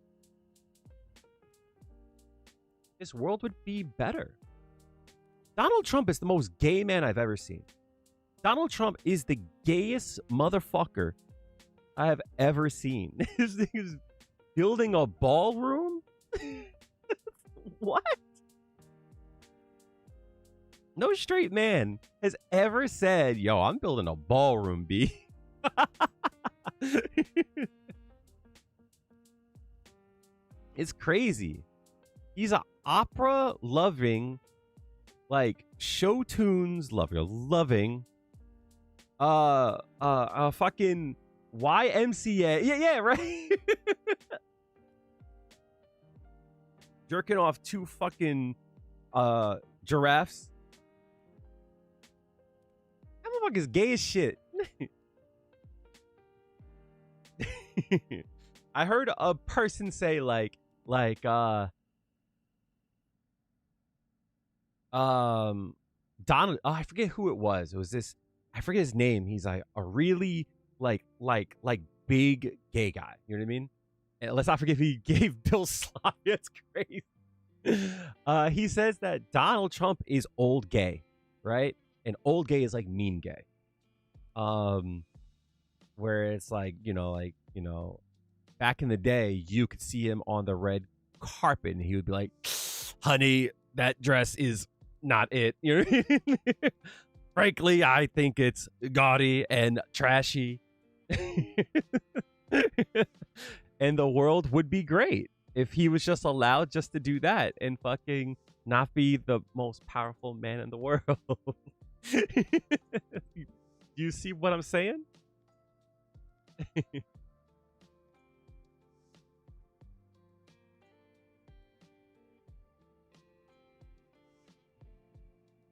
This world would be better. Donald Trump is the most gay man I've ever seen. Donald Trump is the gayest motherfucker I have ever seen. This thing is building a ballroom? What? No straight man has ever said, yo, I'm building a ballroom, B. It's crazy. He's an opera-loving, like, show tunes loving, fucking YMCA. Yeah, right? Jerking off two fucking, giraffes. That motherfucker's gay as shit. I heard a person say Donald, I forget who it was. It was this, I forget his name. He's like a really like big gay guy. You know what I mean? And let's not forget if he gave Bill Sloppy. That's crazy. He says that Donald Trump is old gay, right? And old gay is like mean gay. Where it's like, back in the day, you could see him on the red carpet and he would be like, honey, that dress is not it. You know what I mean? Frankly, I think it's gaudy and trashy. And the world would be great if he was just allowed just to do that and fucking not be the most powerful man in the world. You see what I'm saying?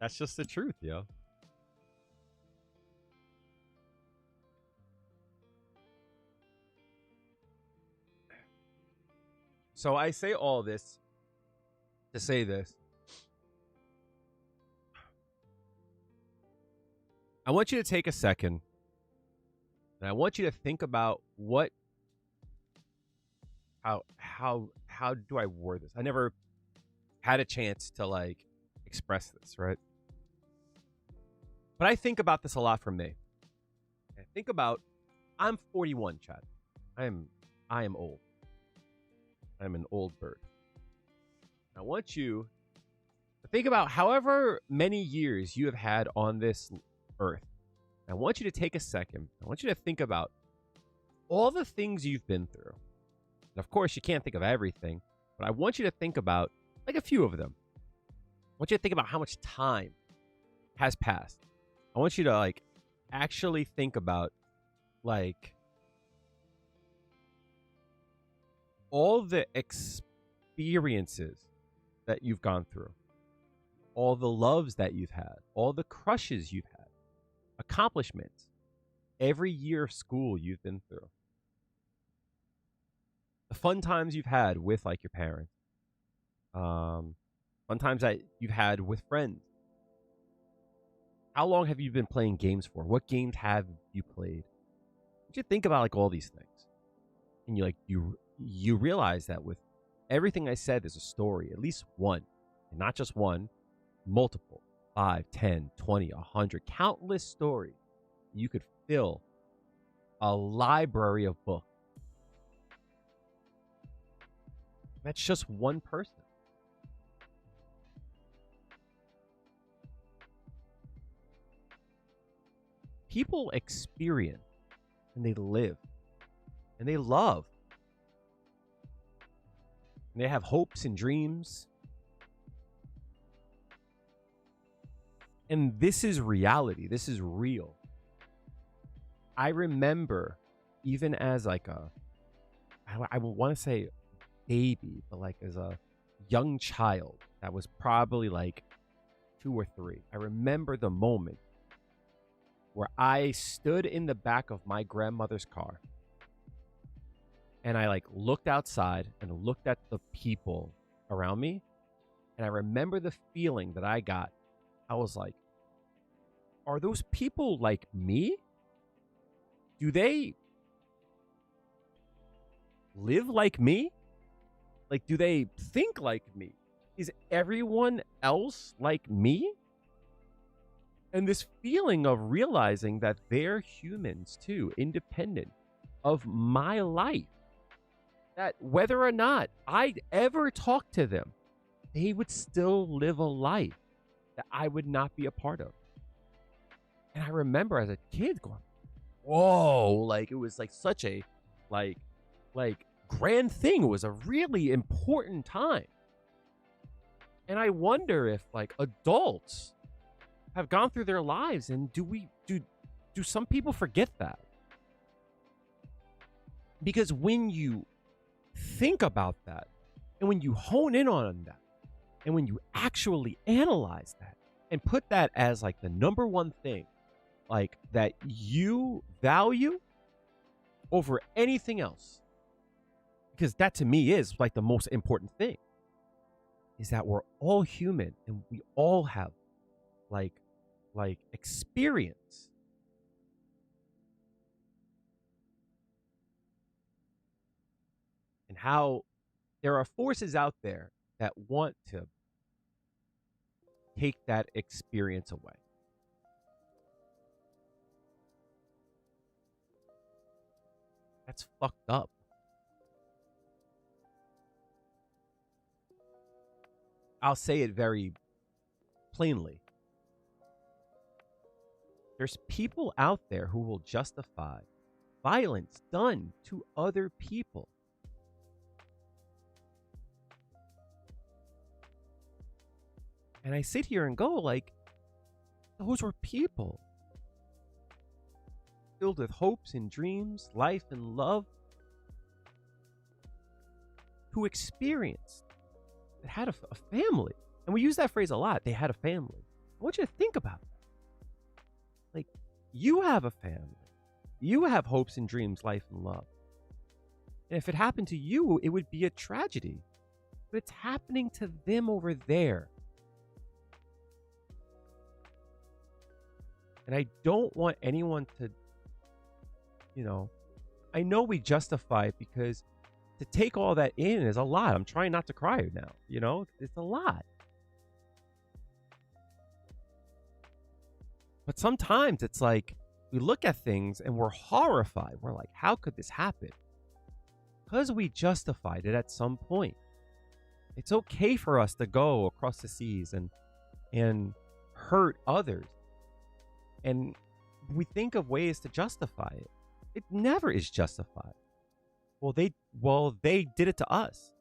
That's just the truth, yo. So I say all this to say this. I want you to take a second and I want you to think about how do I word this? I never had a chance to like express this, right? But I think about this a lot for me. I think about I'm 41, Chad. I am old. I'm an old bird. I want you to think about however many years you have had on this earth. I want you to take a second. I want you to think about all the things you've been through. And of course, you can't think of everything, but I want you to think about like a few of them. I want you to think about how much time has passed. I want you to like actually think about like all the experiences that you've gone through, all the loves that you've had, all the crushes you've had, accomplishments, every year of school you've been through, the fun times you've had with like your parents, fun times that you've had with friends. How long have you been playing games for? What games have you played? You think about like all these things, and you realize that with everything I said, there's a story, at least one, and not just one, multiple, 5, 10, 20, 100, countless stories. You could fill a library of books. That's just one person. People experience and they live and they love. And they have hopes and dreams. And this is reality. This is real. I remember even as like I would want to say baby, but like as a young child that was probably like 2 or 3. I remember the moment where I stood in the back of my grandmother's car and I like looked outside and looked at the people around me. And I remember the feeling that I got. I was like, are those people like me? Do they live like me? Like, do they think like me? Is everyone else like me? And this feeling of realizing that they're humans too, independent of my life, that whether or not I'd ever talk to them, they would still live a life that I would not be a part of. And I remember as a kid going, whoa, like it was like such a like grand thing. It was a really important time. And I wonder if like adults have gone through their lives and do some people forget that? Because when you think about that and when you hone in on that and when you actually analyze that and put that as like the number one thing like that you value over anything else, because that to me is like the most important thing, is that we're all human and we all have like experience. And how there are forces out there that want to take that experience away. That's fucked up. I'll say it very plainly. There's people out there who will justify violence done to other people. And I sit here and go, like, those were people filled with hopes and dreams, life and love, who experienced, that had a family. And we use that phrase a lot. They had a family. I want you to think about that. Like, you have a family. You have hopes and dreams, life and love. And if it happened to you, it would be a tragedy. But it's happening to them over there. And I don't want anyone to, I know we justify it because to take all that in is a lot. I'm trying not to cry now, it's a lot. But sometimes it's like we look at things and we're horrified. We're like, how could this happen? Because we justified it at some point. It's okay for us to go across the seas and hurt others. And we think of ways to justify it. It never is justified. Well, they did it to us.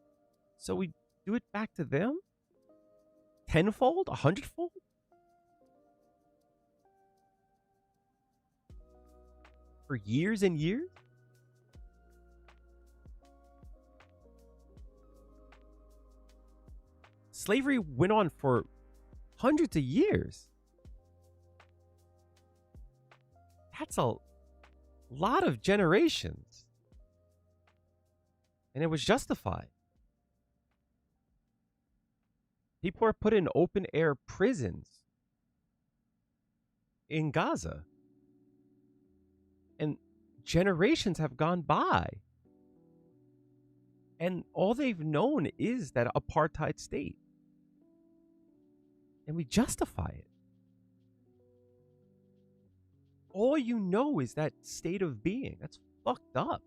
So we do it back to them? Tenfold? 100-fold? For years and years? Slavery went on for hundreds of years. That's a lot of generations. And it was justified. People are put in open air prisons in Gaza. And generations have gone by. And all they've known is that apartheid state. And we justify it. All you know is that state of being. That's fucked up.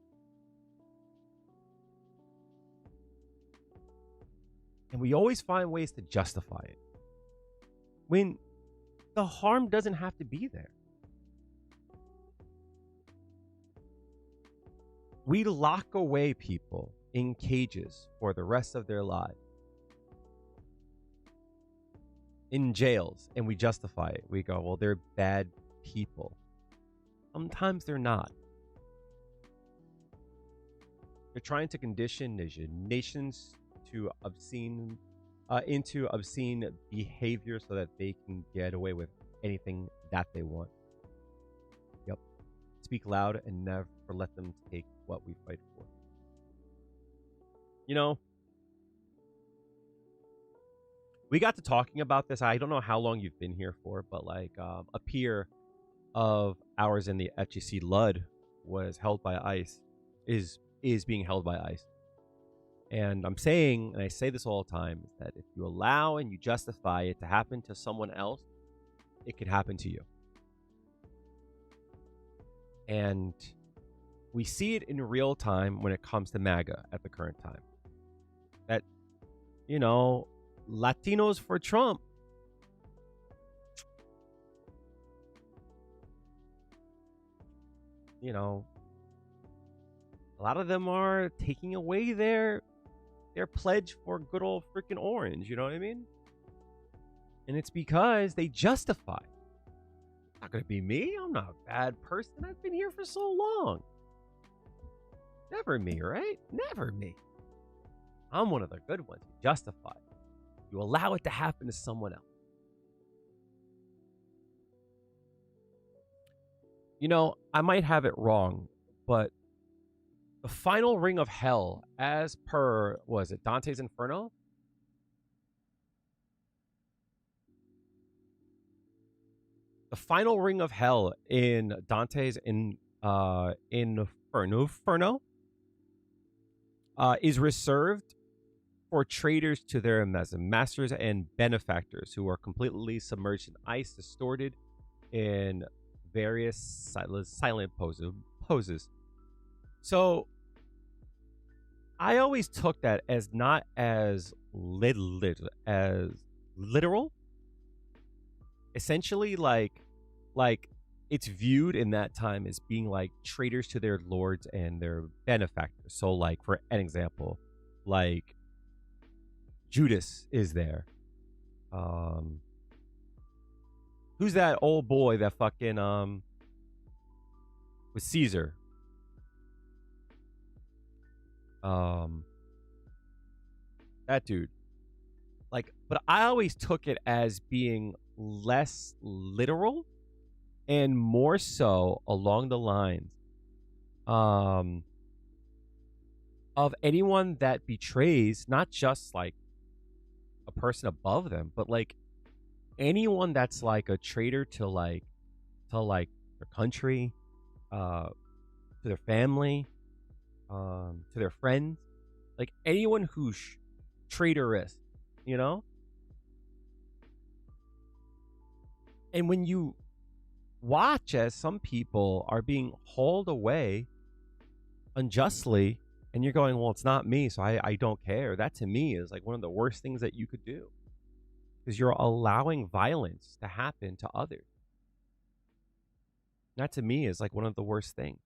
And we always find ways to justify it when the harm doesn't have to be there. We lock away people in cages for the rest of their lives, in jails, and we justify it. We go, well, they're bad people. Sometimes they're not. They're trying to condition nations to into obscene behavior so that they can get away with anything that they want. Yep. Speak loud and never let them take what we fight for. We got to talking about this. I don't know how long you've been here for, but a peer of ours in the FGC, Lud, was held by ICE, is being held by ICE. And I'm saying, and I say this all the time, is that if you allow and you justify it to happen to someone else, it could happen to you. And we see it in real time when it comes to MAGA at the current time. That, Latinos for Trump. A lot of them are taking away their pledge for good old freaking orange. You know what I mean? And it's because they justify. It's not going to be me. I'm not a bad person. I've been here for so long. Never me, right? Never me. I'm one of the good ones. You justify. You allow it to happen to someone else. I might have it wrong, but the final ring of hell, as per, was it Dante's Inferno? The final ring of hell in Dante's Inferno is reserved for traitors to their masters and benefactors who are completely submerged in ice, distorted in various silent poses. So I always took that as not as literal. Essentially, like it's viewed in that time as being like traitors to their lords and their benefactors. So, like, for an example, like Judas is there. Who's that old boy that fucking with Caesar? That dude. Like, but I always took it as being less literal and more so along the lines of anyone that betrays not just like a person above them, but like anyone that's like a traitor to their country, to their family, to their friends, like anyone who's traitorous, you know? And when you watch as some people are being hauled away unjustly, and you're going, well, it's not me, so I don't care. That to me is like one of the worst things that you could do, because you're allowing violence to happen to others. That to me is like one of the worst things.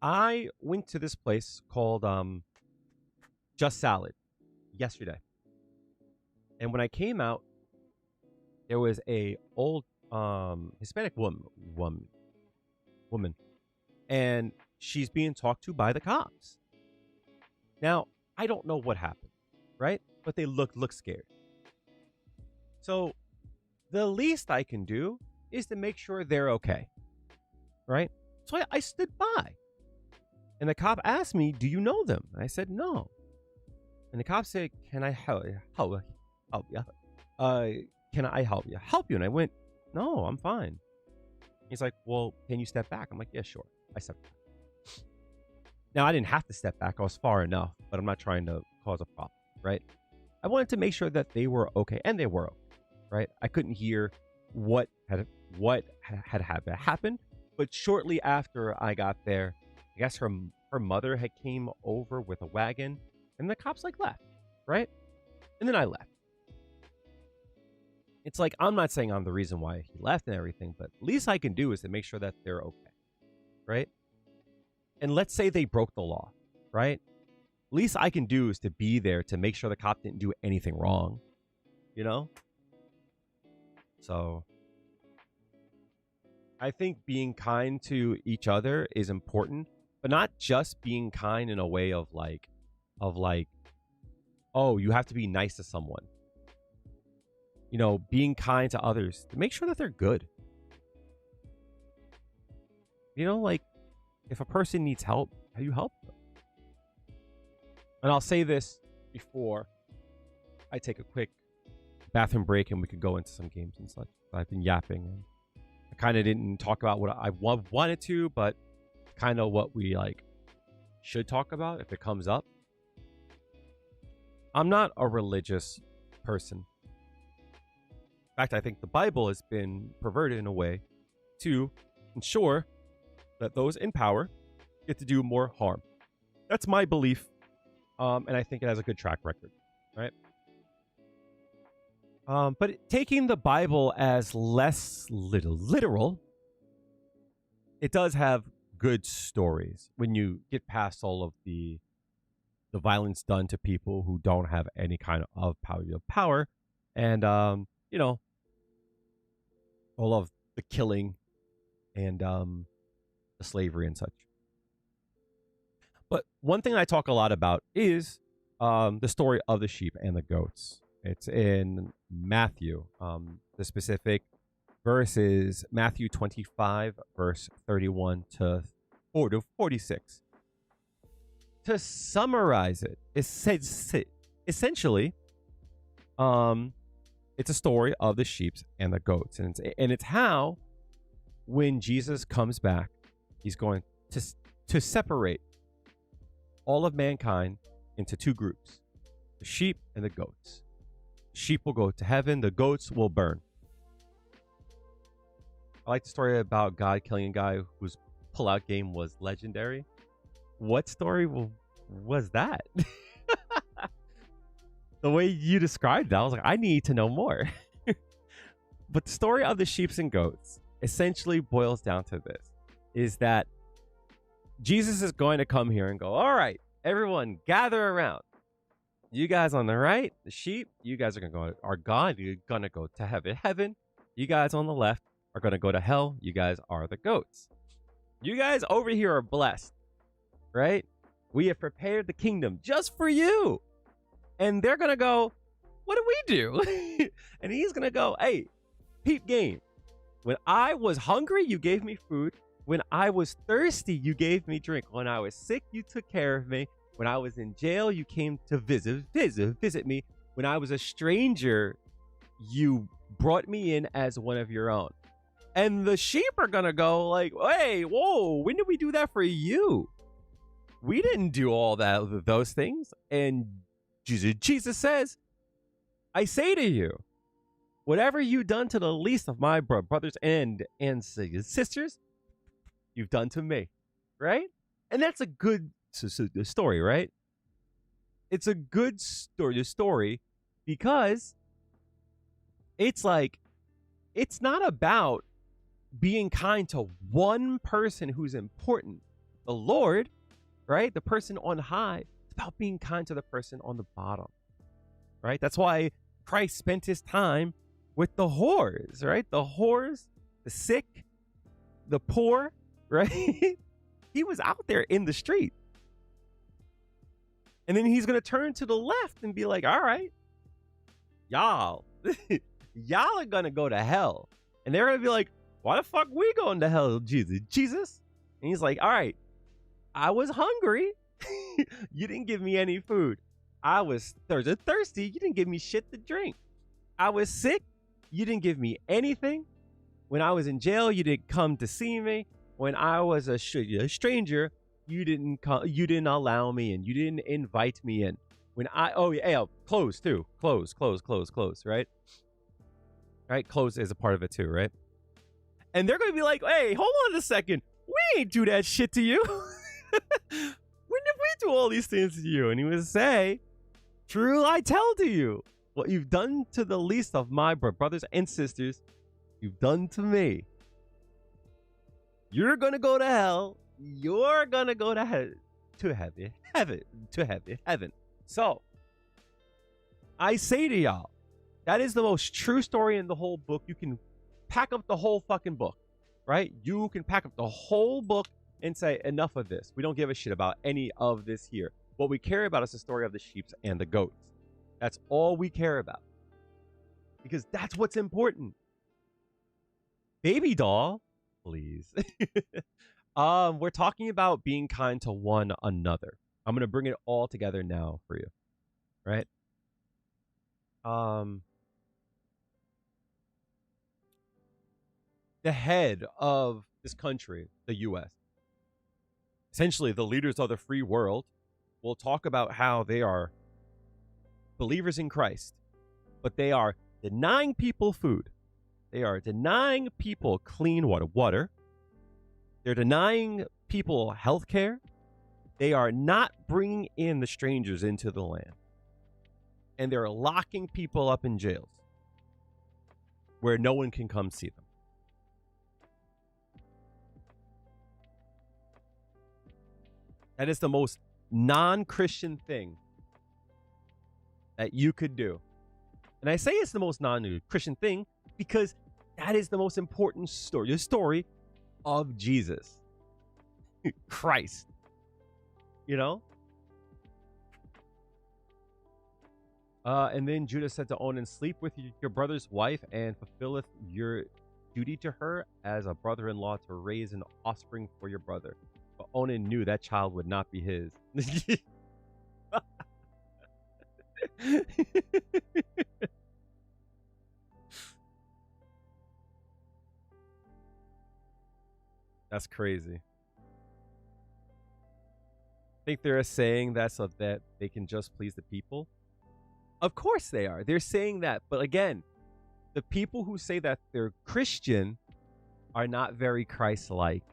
I went to this place called Just Salad yesterday. And when I came out, there was a old Hispanic woman, and she's being talked to by the cops. Now, I don't know what happened, right? But they look scared. So the least I can do is to make sure they're okay, right? So I stood by. And the cop asked me, do you know them? And I said, no. And the cop said, can I help you? Can I help you? And I went, no, I'm fine. He's like, well, can you step back? I'm like, yeah, sure. I stepped back. Now, I didn't have to step back. I was far enough, but I'm not trying to cause a problem, right? I wanted to make sure that they were okay, and they were okay, right? I couldn't hear what had happened, but shortly after I got there, I guess her mother had came over with a wagon, and the cops like left, right? And then I left. It's like, I'm not saying I'm the reason why he left and everything, but least I can do is to make sure that they're okay, right? And let's say they broke the law, right? Least I can do is to be there to make sure the cop didn't do anything wrong, you know? So I think being kind to each other is important, but not just being kind in a way of like, oh, you have to be nice to someone. You know, being kind to others to make sure that they're good. You know, like if a person needs help, how you help them. And I'll say this before I take a quick bathroom break and we could go into some games and such. I've been yapping and I kind of didn't talk about what I wanted to, but kind of what we like should talk about if it comes up. I'm not a religious person. In fact, I think the Bible has been perverted in a way to ensure that those in power get to do more harm. That's my belief, and I think it has a good track record, right? But taking the Bible as less literal, it does have good stories when you get past all of the violence done to people who don't have any kind of power, and you know, all of the killing and the slavery and such. But one thing I talk a lot about is the story of the sheep and the goats. It's in Matthew. The specific verse is Matthew 25, verse 31 to 46. To summarize it, essentially, it's a story of the sheep and the goats, and it's how when Jesus comes back, he's going to separate all of mankind into two groups: the sheep and the goats. The sheep will go to heaven; the goats will burn. I like the story about God killing a guy whose pullout game was legendary. What story was that? The way you described that, I was like, I need to know more. But the story of the sheep and goats essentially boils down to this, is that Jesus is going to come here and go, all right, everyone gather around. You guys on the right, the sheep, you guys are gone. You're gonna go to heaven. You guys on the left are gonna go to hell. You guys are the goats. You guys over here are blessed, right? We have prepared the kingdom just for you. And they're gonna go, what do we do? And he's gonna go, hey, peep game. When I was hungry, you gave me food. When I was thirsty, you gave me drink. When I was sick, you took care of me. When I was in jail, you came to visit me. When I was a stranger, you brought me in as one of your own. And the sheep are gonna go like, hey, whoa, when did we do that for you? We didn't do all those things. And Jesus says, I say to you, whatever you've done to the least of my brothers and sisters, you've done to me, right? And that's a good story, right? It's a good story because it's like, it's not about being kind to one person who's important, the Lord, right? The person on high. It's about being kind to the person on the bottom, right? That's why Christ spent his time with the whores, right? The whores, the sick, the poor, right? He was out there in the street. And then he's going to turn to the left and be like, all right, y'all are going to go to hell. And they're going to be like, why the fuck we going to hell, Jesus? And he's like, all right, I was hungry. You didn't give me any food. I was thirsty. You didn't give me shit to drink. I was sick. You didn't give me anything. When I was in jail, you didn't come to see me. When I was a stranger, you didn't allow me in. You didn't invite me in. When clothes too. Clothes, right? Right? Clothes is a part of it too, right? And they're going to be like, hey, hold on a second. We ain't do that shit to you. When did we do all these things to you? And he would say, true, I tell to you, what you've done to the least of my brothers and sisters, you've done to me. You're going to go to hell. You're going to go to heaven. So, I say to y'all, that is the most true story in the whole book. You can pack up the whole fucking book, right? You can pack up the whole book and say, enough of this. We don't give a shit about any of this here. What we care about is the story of the sheep and the goats. That's all we care about. Because that's what's important. Baby doll, please. We're talking about being kind to one another. I'm going to bring it all together now for you. Right? The head of this country, the U.S., essentially the leaders of the free world, will talk about how they are believers in Christ, but they are denying people food. They are denying people clean water. They're denying people health care. They are not bringing in the strangers into the land. And they're locking people up in jails where no one can come see them. That is the most non-Christian thing that you could do. And I say it's the most non-Christian thing because that is the most important story, the story of Jesus. Christ. You know? And then Judah said to Onan, sleep with your brother's wife and fulfilleth your duty to her as a brother-in-law to raise an offspring for your brother. But Onan knew that child would not be his. That's crazy. Think they're saying that so that they can just please the people? Of course they are. They're saying that. But again, the people who say that they're Christian are not very Christ-like.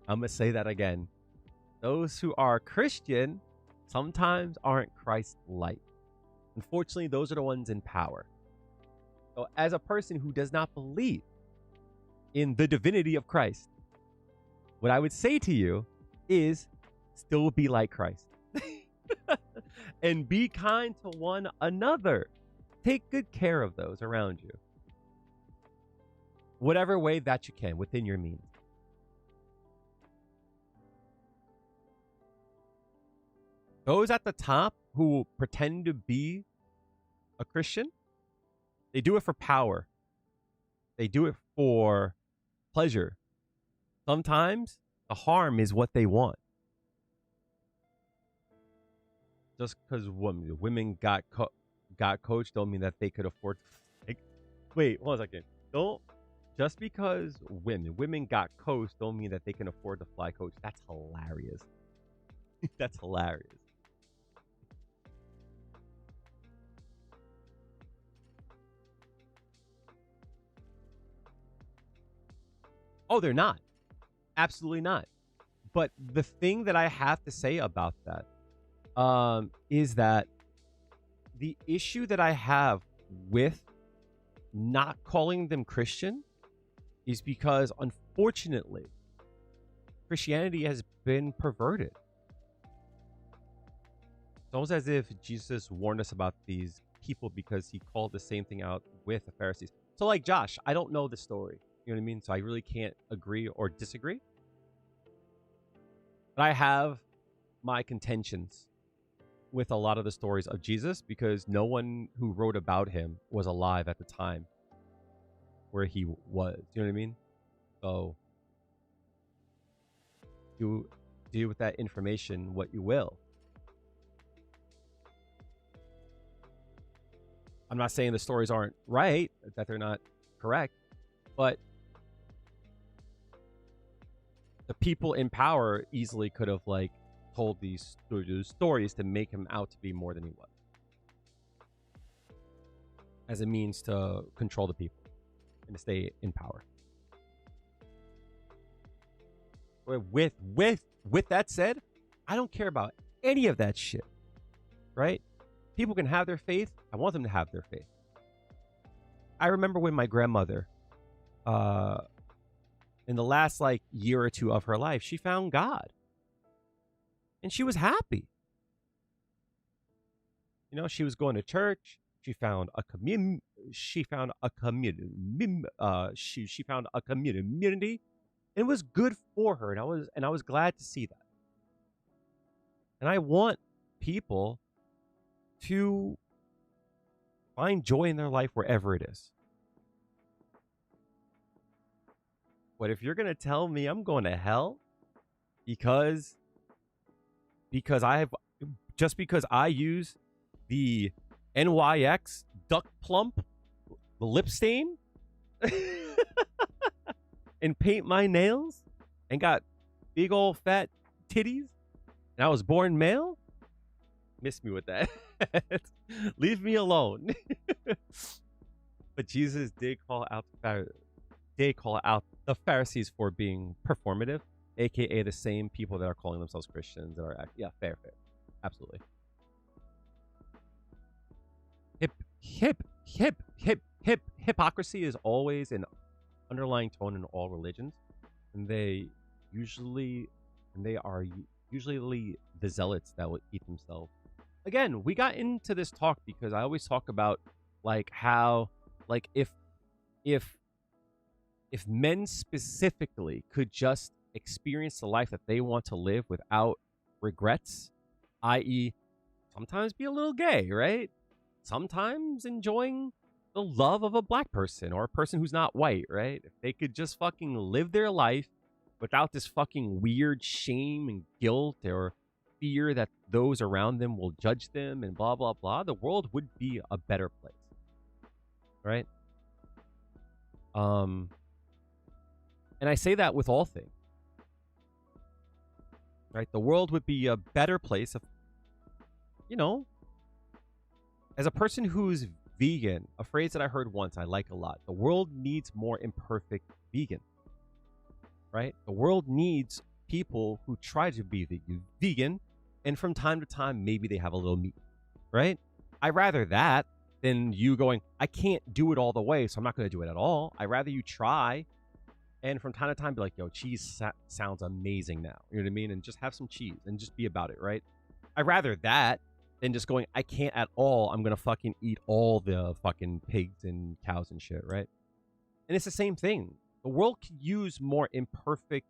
I'm going to say that again. Those who are Christian sometimes aren't Christ-like. Unfortunately, those are the ones in power. So as a person who does not believe in the divinity of Christ, what I would say to you is still be like Christ. and be kind to one another. Take good care of those around you. Whatever way that you can within your means. Those at the top who pretend to be a Christian, they do it for power. They do it for pleasure. Sometimes the harm is what they want. Just because women got coached don't mean that they could afford. Wait, hold on a second. Just because women got coached don't mean that they can afford to fly coach. That's hilarious. That's hilarious. Oh, they're not. Absolutely not. But the thing that I have to say about that is that the issue that I have with not calling them Christian is because, unfortunately, Christianity has been perverted. It's almost as if Jesus warned us about these people because he called the same thing out with the Pharisees. So, like Josh, I don't know the story. You know what I mean? So I really can't agree or disagree. But I have my contentions with a lot of the stories of Jesus because no one who wrote about him was alive at the time where he was. You know what I mean? So do with that information what you will. I'm not saying the stories aren't right, that they're not correct, but the people in power easily could have like told these stories to make him out to be more than he was, as a means to control the people and to stay in power. With that said, I don't care about any of that shit, right? People can have their faith. I want them to have their faith. I remember when my grandmother, in the last like year or two of her life, she found God. And she was happy. You know, she was going to church. She found a community. She found a community. She found a community. And it was good for her. And I was glad to see that. And I want people to find joy in their life wherever it is. But if you're going to tell me I'm going to hell because I use the NYX Duck Plump lip stain and paint my nails and got big old fat titties and I was born male, miss me with that. Leave me alone. But Jesus did call out the Pharisees for being performative, aka the same people that are calling themselves Christians that are fair, absolutely. Hypocrisy is always an underlying tone in all religions, and they are usually the zealots that will eat themselves. Again, we got into this talk because I always talk about like how like if men specifically could just experience the life that they want to live without regrets, i.e., sometimes be a little gay, right? Sometimes enjoying the love of a black person or a person who's not white, right? If they could just fucking live their life without this fucking weird shame and guilt or fear that those around them will judge them and blah, blah, blah, the world would be a better place, right? And I say that with all things, right? The world would be a better place if, you know, as a person who's vegan, a phrase that I heard once I like a lot, the world needs more imperfect vegan, right? The world needs people who try to be vegan, and from time to time, maybe they have a little meat, right? I'd rather that than you going, I can't do it all the way, so I'm not going to do it at all. I'd rather you try, and from time to time, be like, yo, cheese sounds amazing now. You know what I mean? And just have some cheese and just be about it, right? I'd rather that than just going, I can't at all. I'm gonna fucking eat all the fucking pigs and cows and shit, right? And it's the same thing. The world could use more imperfect,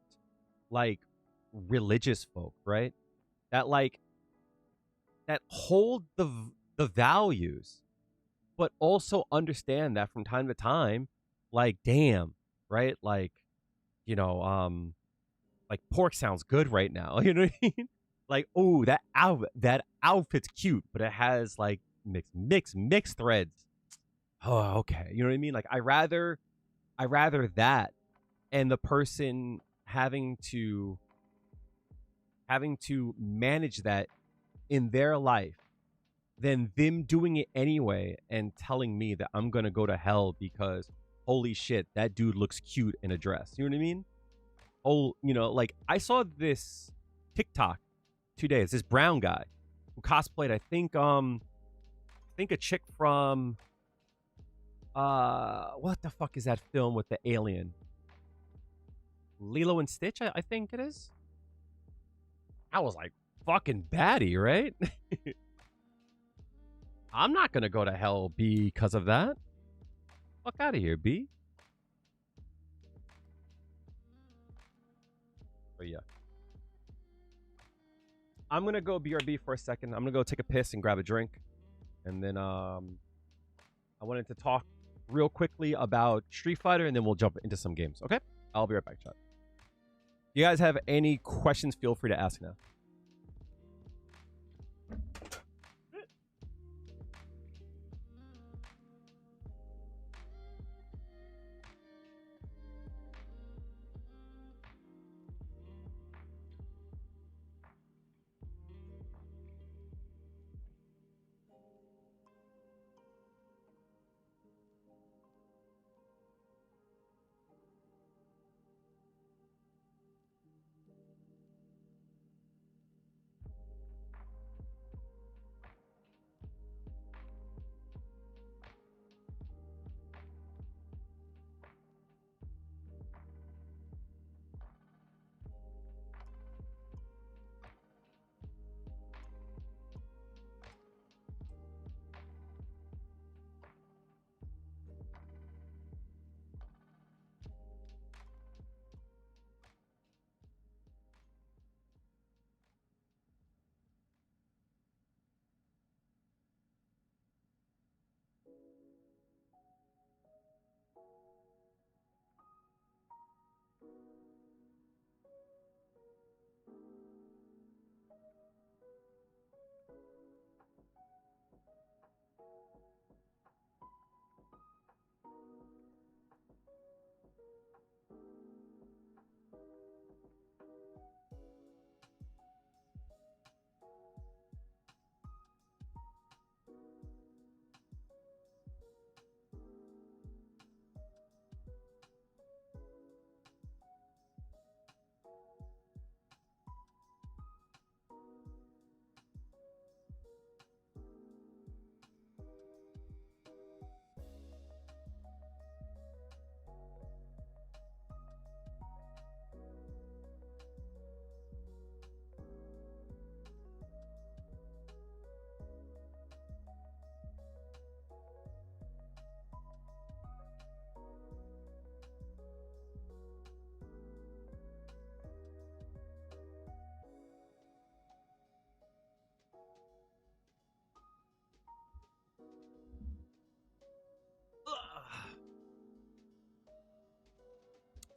like, religious folk, right? That like that hold the values, but also understand that from time to time, like, damn, right? Like, like pork sounds good right now. You know what I mean? Like, oh, that outfit's cute, but it has like mixed threads. Oh, okay. You know what I mean? Like, I rather that, and the person having to manage that in their life than them doing it anyway and telling me that I'm gonna go to hell because holy shit, that dude looks cute in a dress. You know what I mean? Oh, like I saw this TikTok 2 days. This brown guy who cosplayed, I think a chick from what the fuck is that film with the alien? Lilo and Stitch, I think it is. I was like, fucking baddie, right? I'm not gonna go to hell because of that. Fuck out of here, B. But yeah. I'm gonna go BRB for a second. I'm gonna go take a piss and grab a drink. And then I wanted to talk real quickly about Street Fighter, and then we'll jump into some games. Okay? I'll be right back, chat. You guys have any questions, feel free to ask now.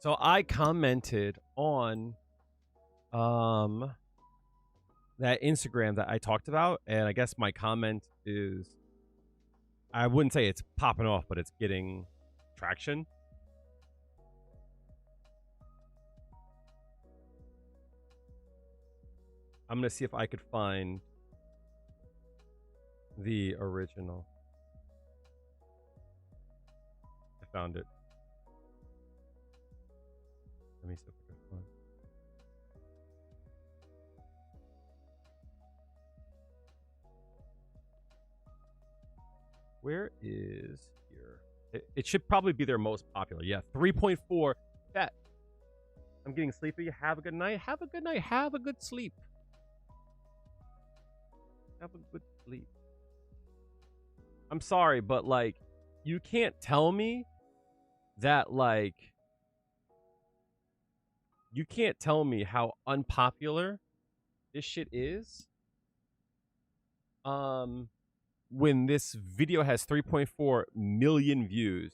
So I commented on that Instagram that I talked about, and I guess my comment is, I wouldn't say it's popping off, but it's getting traction. I'm gonna see if I could find the original. I found it. Let me see if I can find. Where is here? It should probably be their most popular. Yeah, 3.4. That. I'm getting sleepy. Have a good night. Have a good night. Have a good sleep. Have a good sleep. I'm sorry, but like, you can't tell me that like, you can't tell me how unpopular this shit is. When this video has 3.4 million views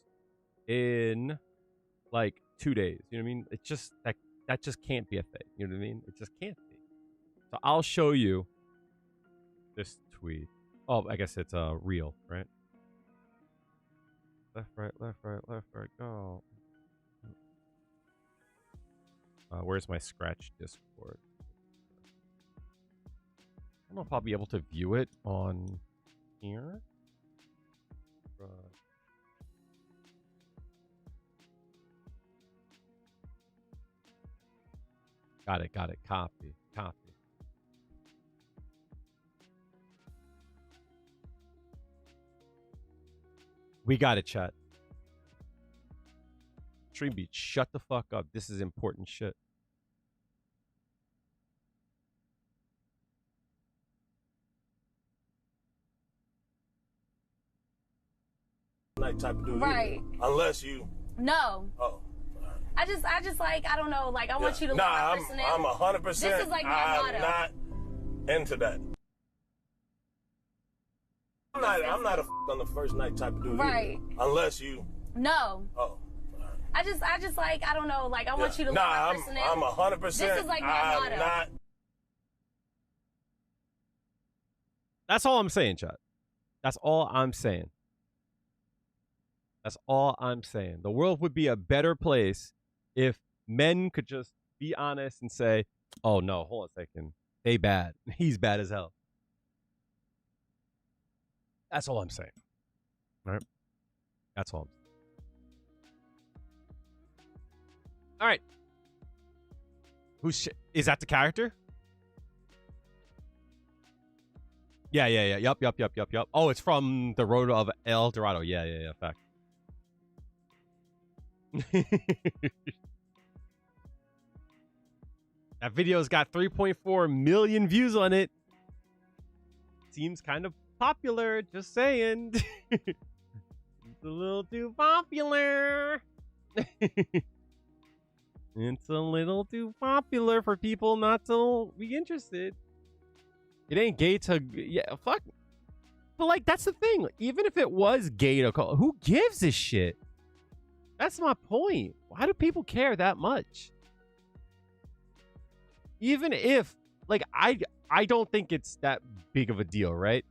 in like 2 days. You know what I mean? It just that just can't be a thing. You know what I mean? It just can't be. So I'll show you this tweet. Oh, I guess it's real, right? Left, right, left, right, left, right, go. Where's my Scratch Discord? I don't know if I'll be able to view it on here. Got it. Copy. We got it, chat. Stream Beach, shut the fuck up. This is important shit. Night type of dude. Right. Unless you. No. Oh. I just like, I don't know, like I want you to look Nah, my personnel. I'm 100%. This is like my I'm motto. not into that. I'm not a on the first night type of dude. Right. Either. Unless you. No. Oh. I just like, I don't know, like I want you to look my personnel. I'm 100%. This is like my motto. Not. That's all I'm saying, chat. That's all I'm saying. That's all I'm saying. The world would be a better place if men could just be honest and say, oh no, hold on a second. They bad. He's bad as hell. That's all I'm saying. All right? That's all I'm saying. All right. Is that the character? Yeah. Yup. Oh, it's from the Road of El Dorado. Yeah. Fact. That video's got 3.4 million views on it. Seems kind of popular, just saying. It's a little too popular. It's a little too popular for people not to be interested. It ain't gay to... Yeah, fuck. But, like, that's the thing. Even if it was gay to call... Who gives a shit? That's my point. Why do people care that much? Even if... Like, I don't think it's that big of a deal, right?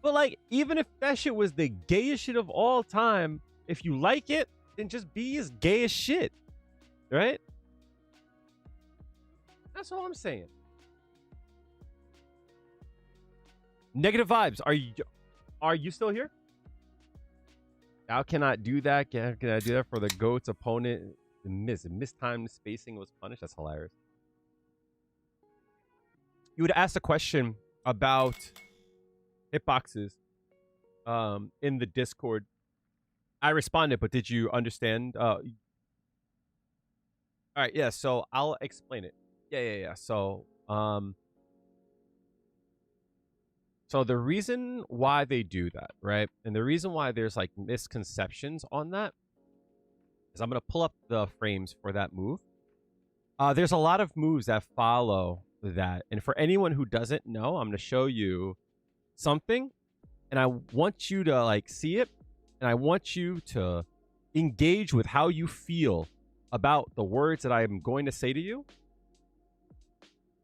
But, like, even if that shit was the gayest shit of all time, if you like it, then just be as gay as shit. Right? That's all I'm saying. Negative vibes. Are you still here? Thou cannot do that. Can I do that for the GOAT's opponent? Mistimed spacing was punished. That's hilarious. You would ask a question about hitboxes in the Discord. I responded, but did you understand? All right, yeah, so I'll explain it. Yeah. So the reason why they do that, right? And the reason why there's like misconceptions on that is I'm going to pull up the frames for that move. There's a lot of moves that follow that. And for anyone who doesn't know, I'm going to show you something. And I want you to like see it. And I want you to engage with how you feel about the words that I'm going to say to you.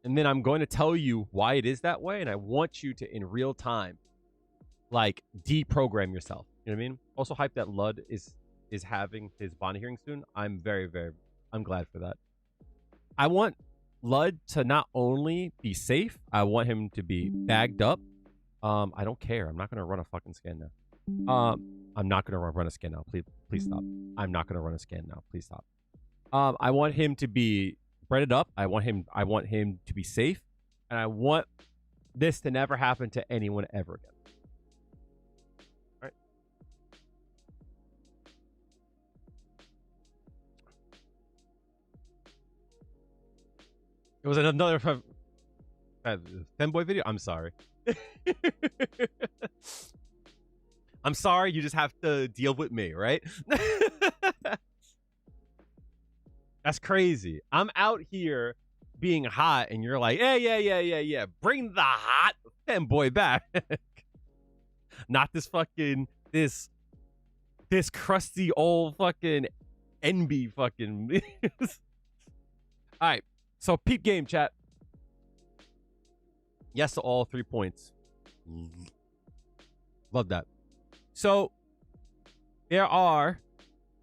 And then I'm going to tell you why it is that way. And I want you to, in real time, like, deprogram yourself. You know what I mean? Also hype that Lud is having his bond hearing soon. I'm I'm glad for that. I want Lud to not only be safe, I want him to be bagged up. I don't care. I'm not going to run a fucking scan now. I'm not going to run a scan now. Please stop. I'm not going to run a scan now. Please stop. I want him to be breaded up. I want him to be safe. And I want this to never happen to anyone ever again. All right. It was another... That femboy video? I'm sorry. I'm sorry, you just have to deal with me, right? That's crazy. I'm out here being hot and you're like, yeah. Bring the hot femboy back. Not this fucking, this crusty old fucking NB fucking. All right. So peep game, chat. Yes to all 3 points. Love that. So there are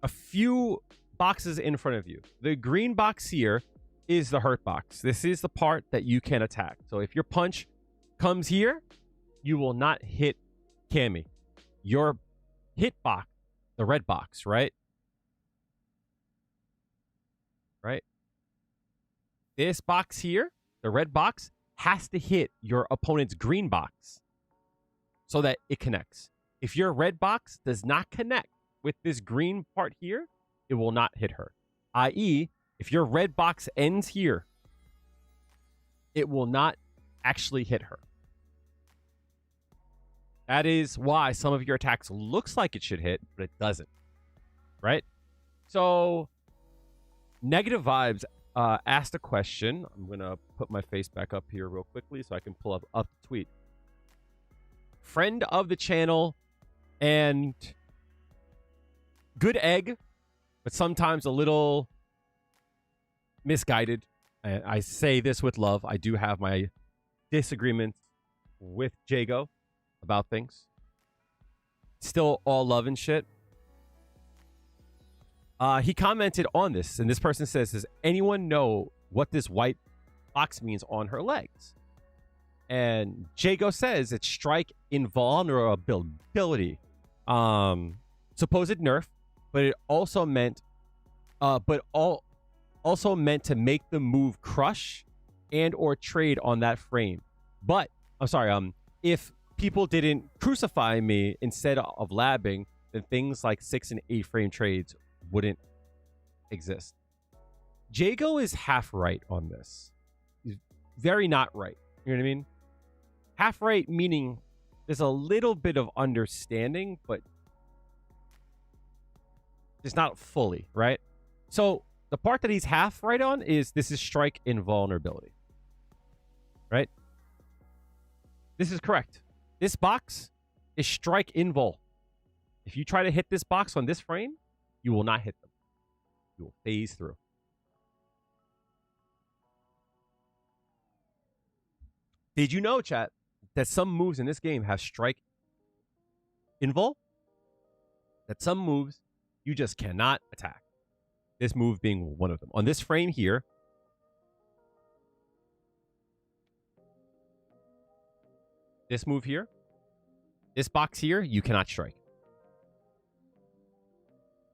a few boxes in front of you. The green box here is the hurt box. This is the part that you can attack. So if your punch comes here, you will not hit Cammy. Your hit box, the red box, right? Right? This box here, the red box, has to hit your opponent's green box so that it connects. If your red box does not connect with this green part here, it will not hit her. I.e., if your red box ends here, it will not actually hit her. That is why some of your attacks looks like it should hit, but it doesn't. Right? So, Negative Vibes asked a question. I'm going to put my face back up here real quickly so I can pull up the tweet. Friend of the channel and good egg, but sometimes a little misguided. And I say this with love. I do have my disagreements with Jago about things. Still all love and shit. He commented on this, and this person says, does anyone know what this white box means on her legs? And Jago says it's strike invulnerability. Supposed nerf, but it also meant also meant to make the move crush and or trade on that frame. But I'm sorry, if people didn't crucify me instead of labbing, then things like 6 and 8 frame trades wouldn't exist. Jago is half right on this. He's very not right. You know what I mean? Half right meaning there's a little bit of understanding, but it's not fully, right? So the part that he's half right on is this is strike invulnerability. Right? This is correct. This box is strike invul. If you try to hit this box on this frame, you will not hit them. You will phase through. Did you know, chat, that some moves in this game have strike invul? That some moves you just cannot attack. This move being one of them. On this frame here, this move here, this box here, you cannot strike.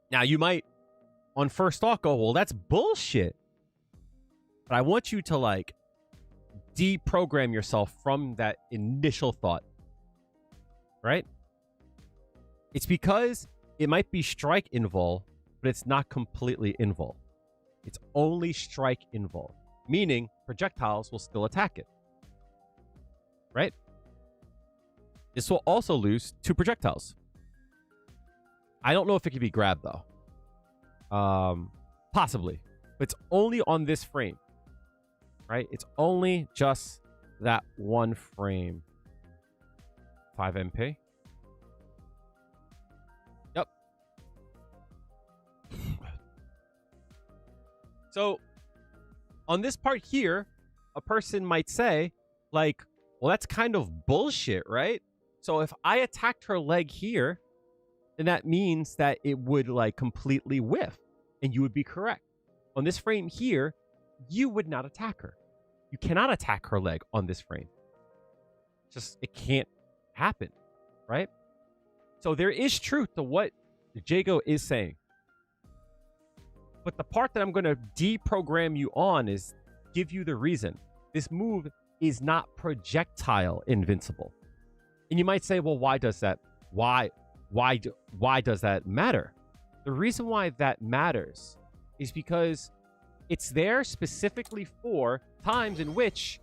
Now, you might, on first thought, go, well, that's bullshit. But I want you to, like, deprogram yourself from that initial thought. Right? It's because it might be strike invul, but it's not completely invul. It's only strike invul, meaning projectiles will still attack it. Right? This will also lose 2 projectiles. I don't know if it can be grabbed, though. Possibly. But it's only on this frame. Right? It's only just that one frame. 5 MP. Yep. So, on this part here, a person might say, like, well, that's kind of bullshit, right? So if I attacked her leg here, then that means that it would, like, completely whiff. And you would be correct. On this frame here, you would not attack her. You cannot attack her leg on this frame. Just, it can't happen, right? So there is truth to what Jago is saying. But the part that I'm going to deprogram you on is give you the reason. This move is not projectile invincible. And you might say, well, why does that? Why does that matter? The reason why that matters is because it's there specifically for times in which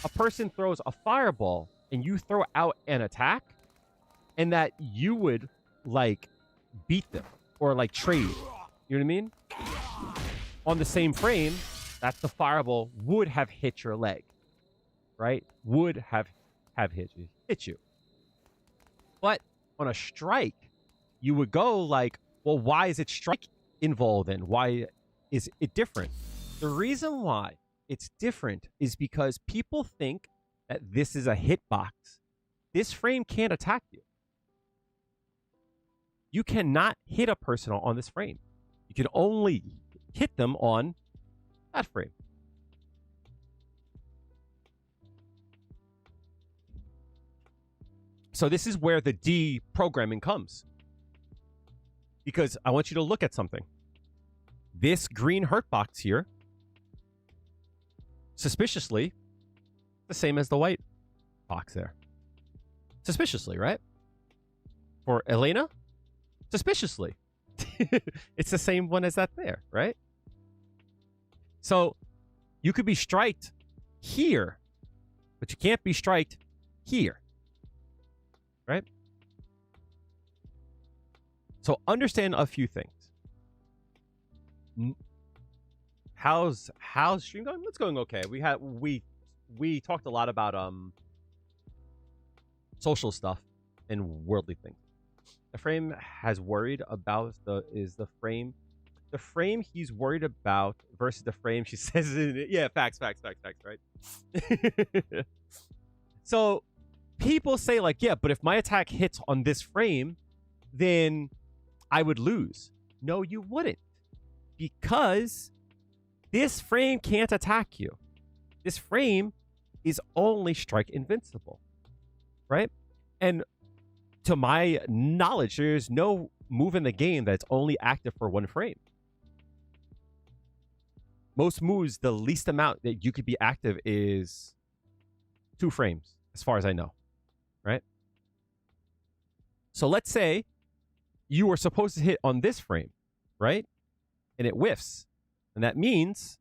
a person throws a fireball and you throw out an attack, and that you would like beat them or like trade. You know what I mean? On the same frame, that the fireball would have hit your leg, right? Would have hit you. But on a strike, you would go like, well, why is it strike involved then? Why is it different? The reason why it's different is because people think that this is a hitbox. This frame can't attack you. You cannot hit a person on this frame. You can only hit them on that frame. So this is where the deprogramming comes. Because I want you to look at something. This green hurt box here, suspiciously, the same as the white box there. Suspiciously, right? For Elena, suspiciously. It's the same one as that there, right? So you could be striked here, but you can't be striked here, right? So understand a few things. How's stream going? It's going okay. We talked a lot about social stuff and worldly things. The frame has worried about the frame he's worried about versus the frame she says in it. Yeah, facts, right? So people say like, yeah, but if my attack hits on this frame, then I would lose. No, you wouldn't. Because this frame can't attack you. This frame is only strike invincible, right? And to my knowledge, there's no move in the game that's only active for one frame. Most moves, the least amount that you could be active is 2 frames, as far as I know, right? So let's say you were supposed to hit on this frame, right? And it whiffs. And that means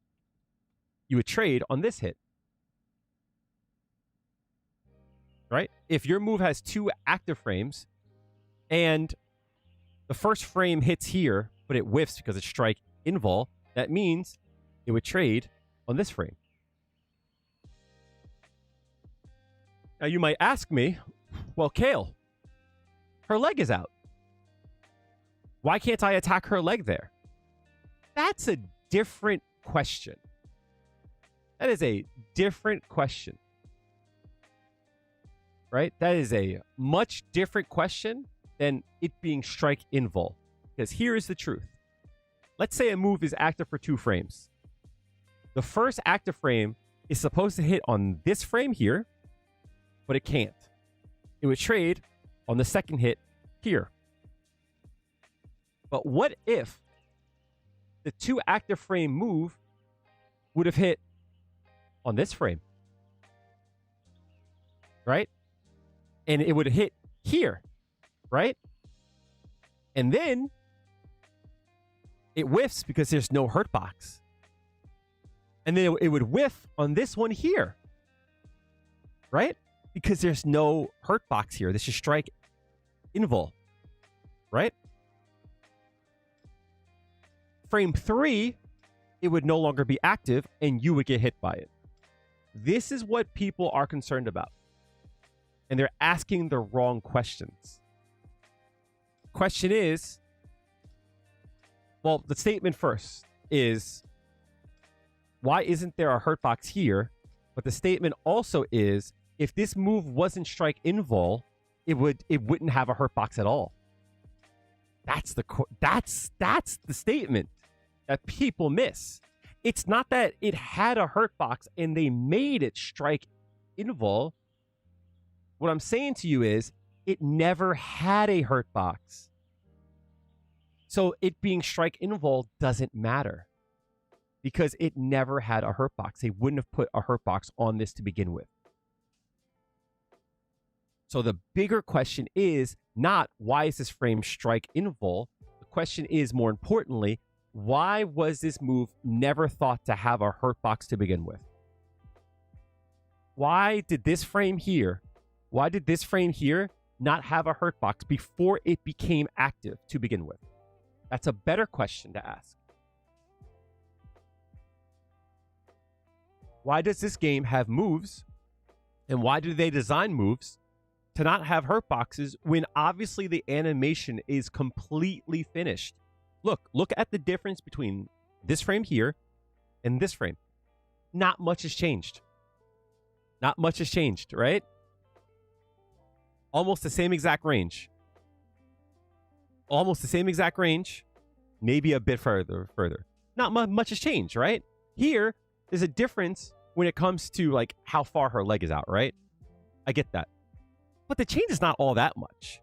you would trade on this hit. Right? If your move has 2 active frames and the first frame hits here, but it whiffs because it's strike invul, that means it would trade on this frame. Now you might ask me, well, Kale, her leg is out. Why can't I attack her leg there? That's a different question. That is a different question. Right? That is a much different question than it being strike invul. Because here is the truth. Let's say a move is active for 2 frames. The first active frame is supposed to hit on this frame here, but it can't. It would trade on the second hit here. But what if the 2 active frame move would have hit on this frame? Right? And it would hit here, right? And then it whiffs because there's no hurt box. And then it would whiff on this one here, right? Because there's no hurt box here. This is strike invul, right? Frame 3, it would no longer be active and you would get hit by it. This is what people are concerned about. And they're asking the wrong questions. Question is, well, the statement first is, why isn't there a hurt box here? But the statement also is, if this move wasn't strike invul, it wouldn't have a hurt box at all. That's the statement that people miss. It's not that it had a hurt box and they made it strike invul. What I'm saying to you is it never had a hurt box. So it being strike invul doesn't matter because it never had a hurt box. They wouldn't have put a hurt box on this to begin with. So the bigger question is not why is this frame strike invul? The question is, more importantly, why was this move never thought to have a hurt box to begin with? Why did this frame here not have a hurt box before it became active to begin with? That's a better question to ask. Why does this game have moves, and why do they design moves to not have hurt boxes when obviously the animation is completely finished? Look at the difference between this frame here and this frame. Not much has changed. Not much has changed, right? Almost the same exact range. Almost the same exact range. Maybe a bit further. Not much has changed, right? Here, there's a difference when it comes to like how far her leg is out, right? I get that. But the change is not all that much,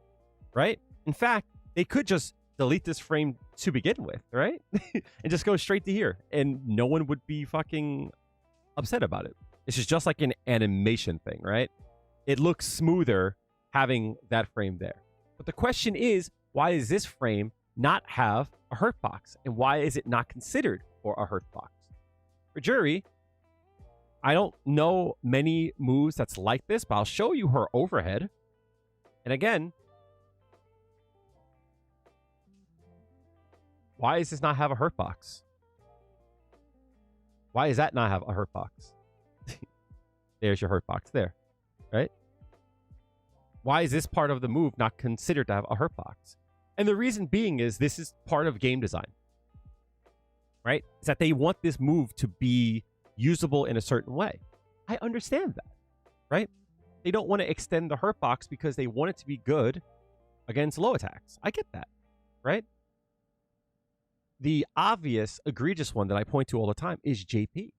right? In fact, they could just delete this frame to begin with, right? And just go straight to here. And no one would be fucking upset about it. This is just like an animation thing, right? It looks smoother having that frame there. But the question is, why does this frame not have a hurt box? And why is it not considered for a hurt box? For Juri, I don't know many moves that's like this, but I'll show you her overhead. And again, why does this not have a hurt box? Why does that not have a hurt box? There's your hurt box there, right? Why is this part of the move not considered to have a hurt box? And the reason being is this is part of game design, right? Is that they want this move to be usable in a certain way. I understand that, right? They don't want to extend the hurt box because they want it to be good against low attacks. I get that, right? The obvious, egregious one that I point to all the time is JP,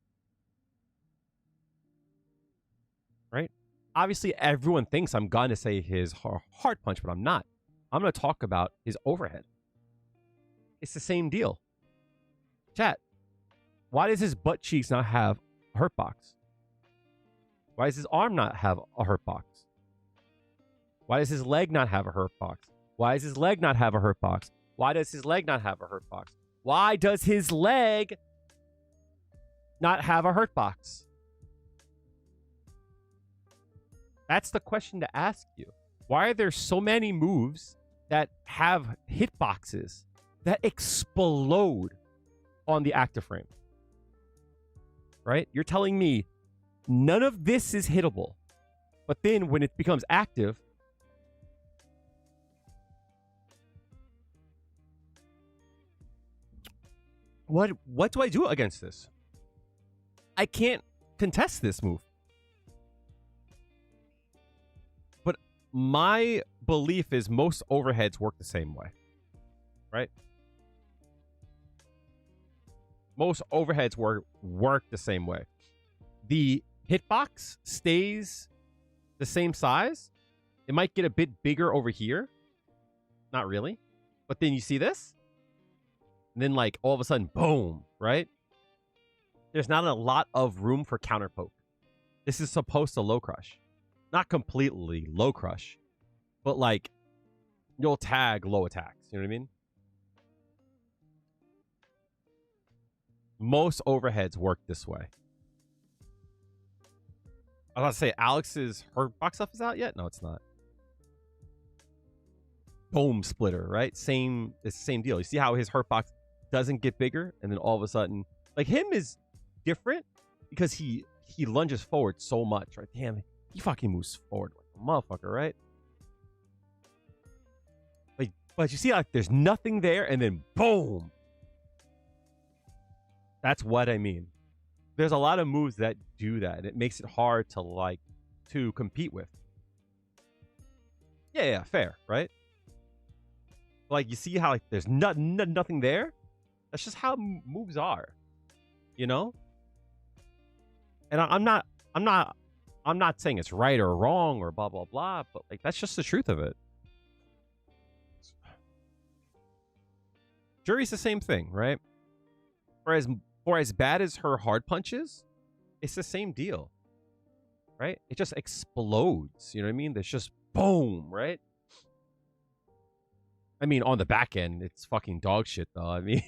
right? Obviously, everyone thinks I'm going to say his hard punch, but I'm not. I'm going to talk about his overhead. It's the same deal. Chat, why does his butt cheeks not have a hurt box? Why does his arm not have a hurt box? Why does his leg not have a hurt box? Why does his leg not have a hurt box? Why does his leg not have a hurt box? Why does his leg not have a hurt box? That's the question to ask you. Why are there so many moves that have hitboxes that explode on the active frame? Right? You're telling me none of this is hittable, but then when it becomes active, what do I do against this? I can't contest this move. But my belief is most overheads work the same way, right? Most overheads work the same way. The hitbox stays the same size. It might get a bit bigger over here. Not really. But then you see this? And then like all of a sudden, boom, right? There's not a lot of room for counter poke. This is supposed to low crush. Not completely low crush, but like you'll tag low attacks. You know what I mean? Most overheads work this way. I was about to say, Alex's hurt box stuff is out yet? No, it's not. Boom splitter, right? It's the same deal. You see how his hurt box doesn't get bigger, and then all of a sudden, like him is different because he lunges forward so much, right? Damn, he fucking moves forward like a motherfucker, right? But you see, like there's nothing there, and then boom. That's what I mean. There's a lot of moves that do that, and it makes it hard to compete with. Yeah, fair, right? Like you see how like there's nothing there. That's just how moves are, you know. And I'm not saying it's right or wrong or blah blah blah, but like that's just the truth of it. Juri's the same thing, right? For as bad as her hard punches, it's the same deal, right? It just explodes. You know what I mean? There's just boom, right? I mean, on the back end, it's fucking dog shit, though. I mean,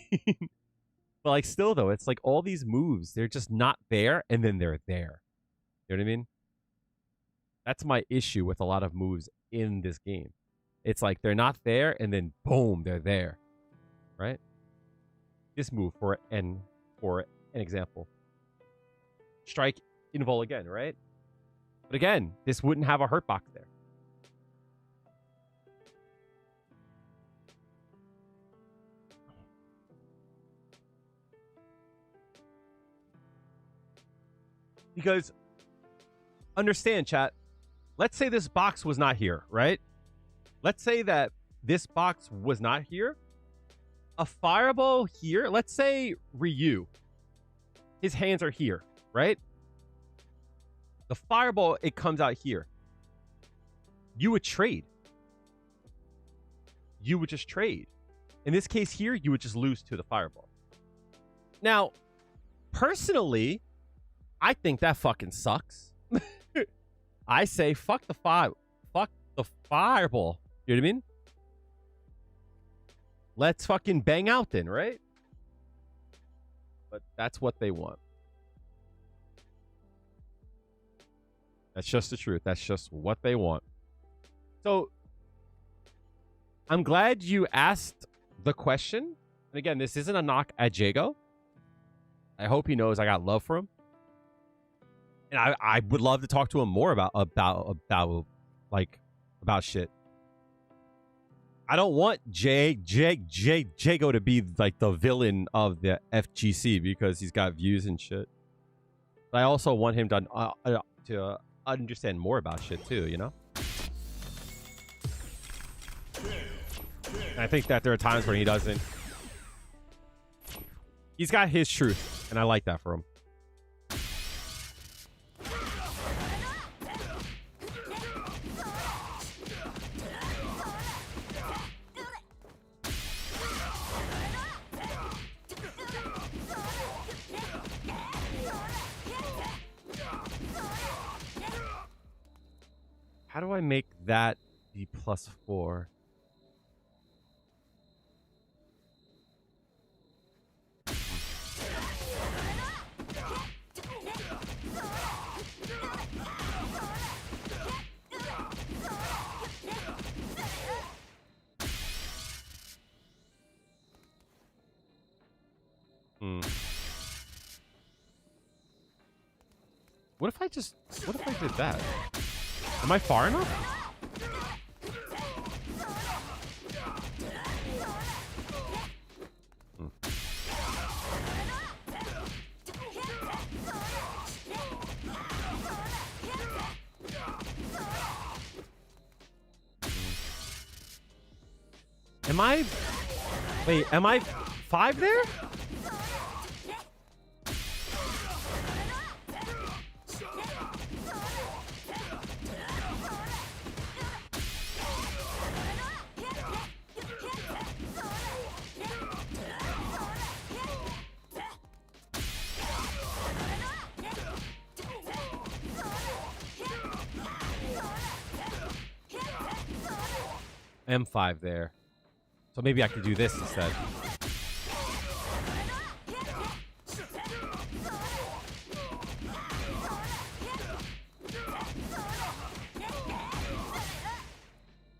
but like, still though, it's like all these moves, they're just not there, and then they're there. You know what I mean? That's my issue with a lot of moves in this game. It's like they're not there, and then boom, they're there, right? This move for an example, strike invul again, right? But again, this wouldn't have a hurt box there. Because, understand, chat, let's say this box was not here, right? Let's say that this box was not here. A fireball here, let's say Ryu. His hands are here, right? The fireball, it comes out here. You would trade. You would just trade. In this case here, you would just lose to the fireball. Now, personally, I think that fucking sucks. I say fuck the fireball. You know what I mean? Let's fucking bang out then, right? But that's what they want. That's just the truth. That's just what they want. So, I'm glad you asked the question. And again, this isn't a knock at Jago. I hope he knows I got love for him. And I would love to talk to him more about shit. I don't want Jago to be like the villain of the FGC because he's got views and shit. But I also want him to understand more about shit too, you know? And I think that there are times where he doesn't. He's got his truth, and I like that for him. How do I make that be +4? What if I did that? Am I far enough? Am I 5 there? M5 there. So maybe I could do this instead.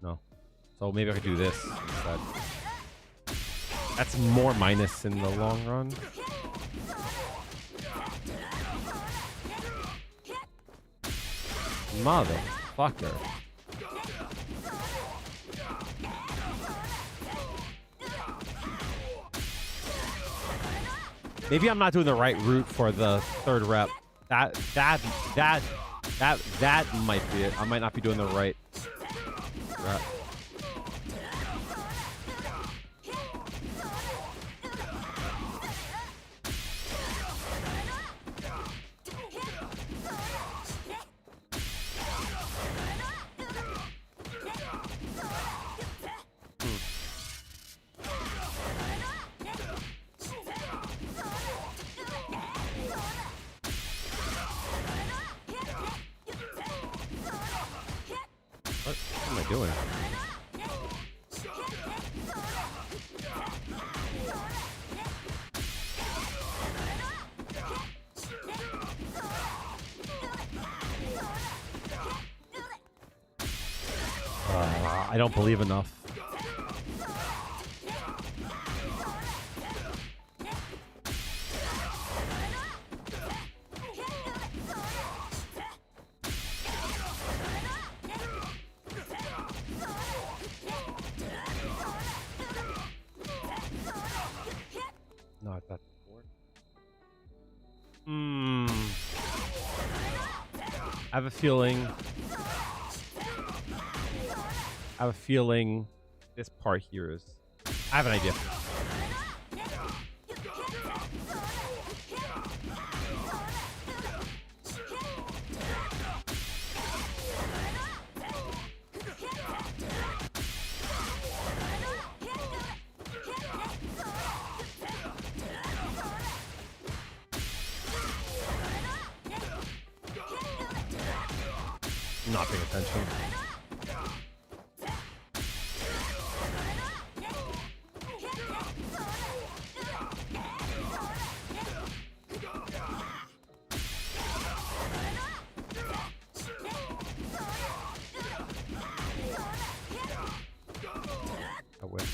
No. So maybe I could do this instead. That's more minus in the long run. Motherfucker. Maybe I'm not doing the right route for the third rep. That might be it. I might not be doing the right rep. What am I doing? I don't believe enough. Not that board. I have a feeling. I have a feeling this part here is. I have an idea. Not paying attention. I win.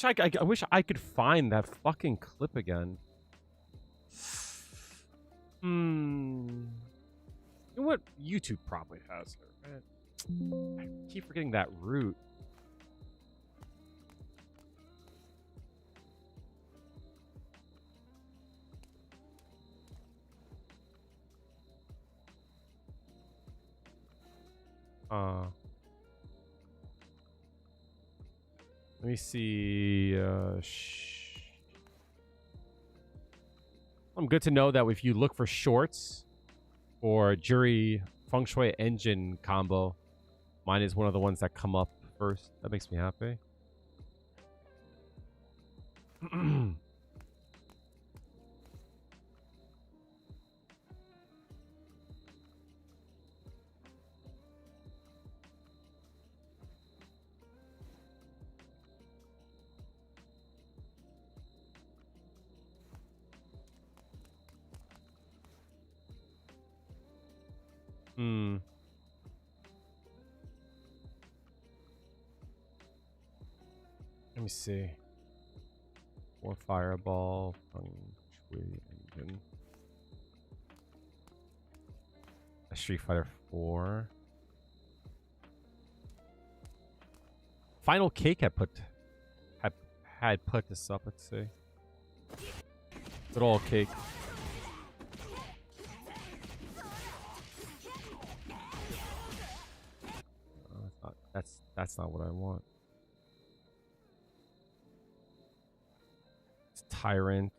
I wish I could find that fucking clip again. You know what? YouTube probably has her. I keep forgetting that route. Let me see. I'm good to know that if you look for shorts or Juri Feng Shui engine combo, mine is one of the ones that come up first. That makes me happy. Let me see. More fireball. Feng Shui engine. A Street Fighter 4. Final Cake had put this up. Let's see. Good old Cake. That's not what I want. It's Tyrant.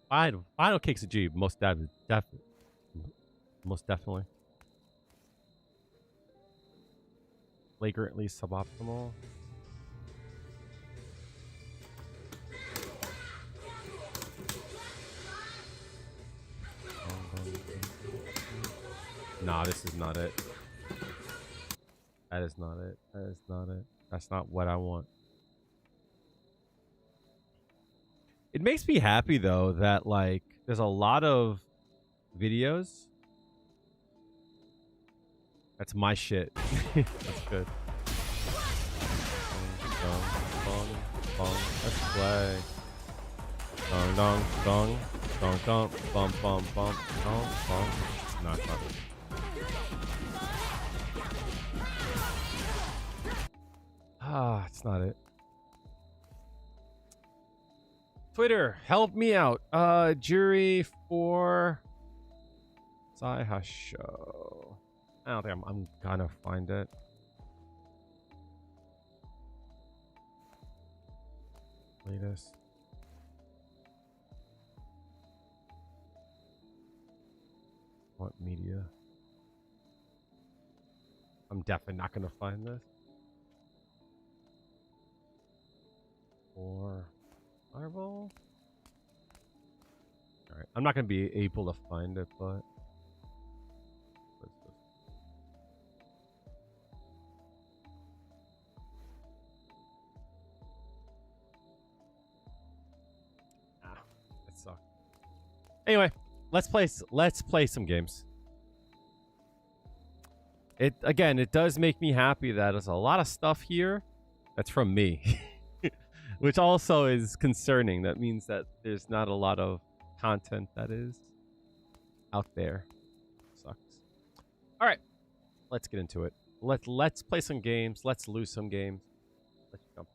Final Cake's a G. Most definitely. Flagrantly suboptimal. Nah, this is not it. That is not it. That is not it. That's not what I want. It makes me happy though that like there's a lot of videos. That's my shit. That's good. Let's play. Dong dong dong dong dong bum bum bum dong bum. Not funny. Ah, it's not it. Twitter, help me out. Juri for Saiha show. I don't think I'm gonna find it. Latest. What media? I'm definitely not gonna find this. Or Marvel. All right, I'm not gonna be able to find it, but what's this? That sucks. Anyway, let's play some games. It does make me happy that there's a lot of stuff here that's from me. Which also is concerning. That means that there's not a lot of content that is out there. Sucks. All right, let's get into it. Let's play some games. Let's lose some games. Let's jump.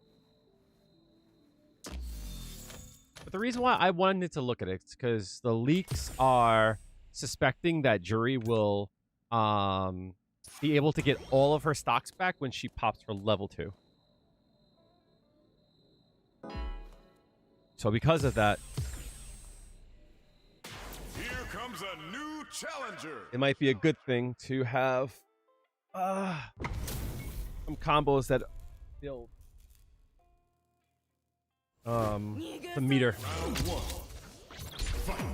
But the reason why I wanted to look at it is because the leaks are suspecting that Juri will be able to get all of her stocks back when she pops for level 2. So because of that, here comes a new challenger. It might be a good thing to have some combos that build the meter. Round 1. Fight.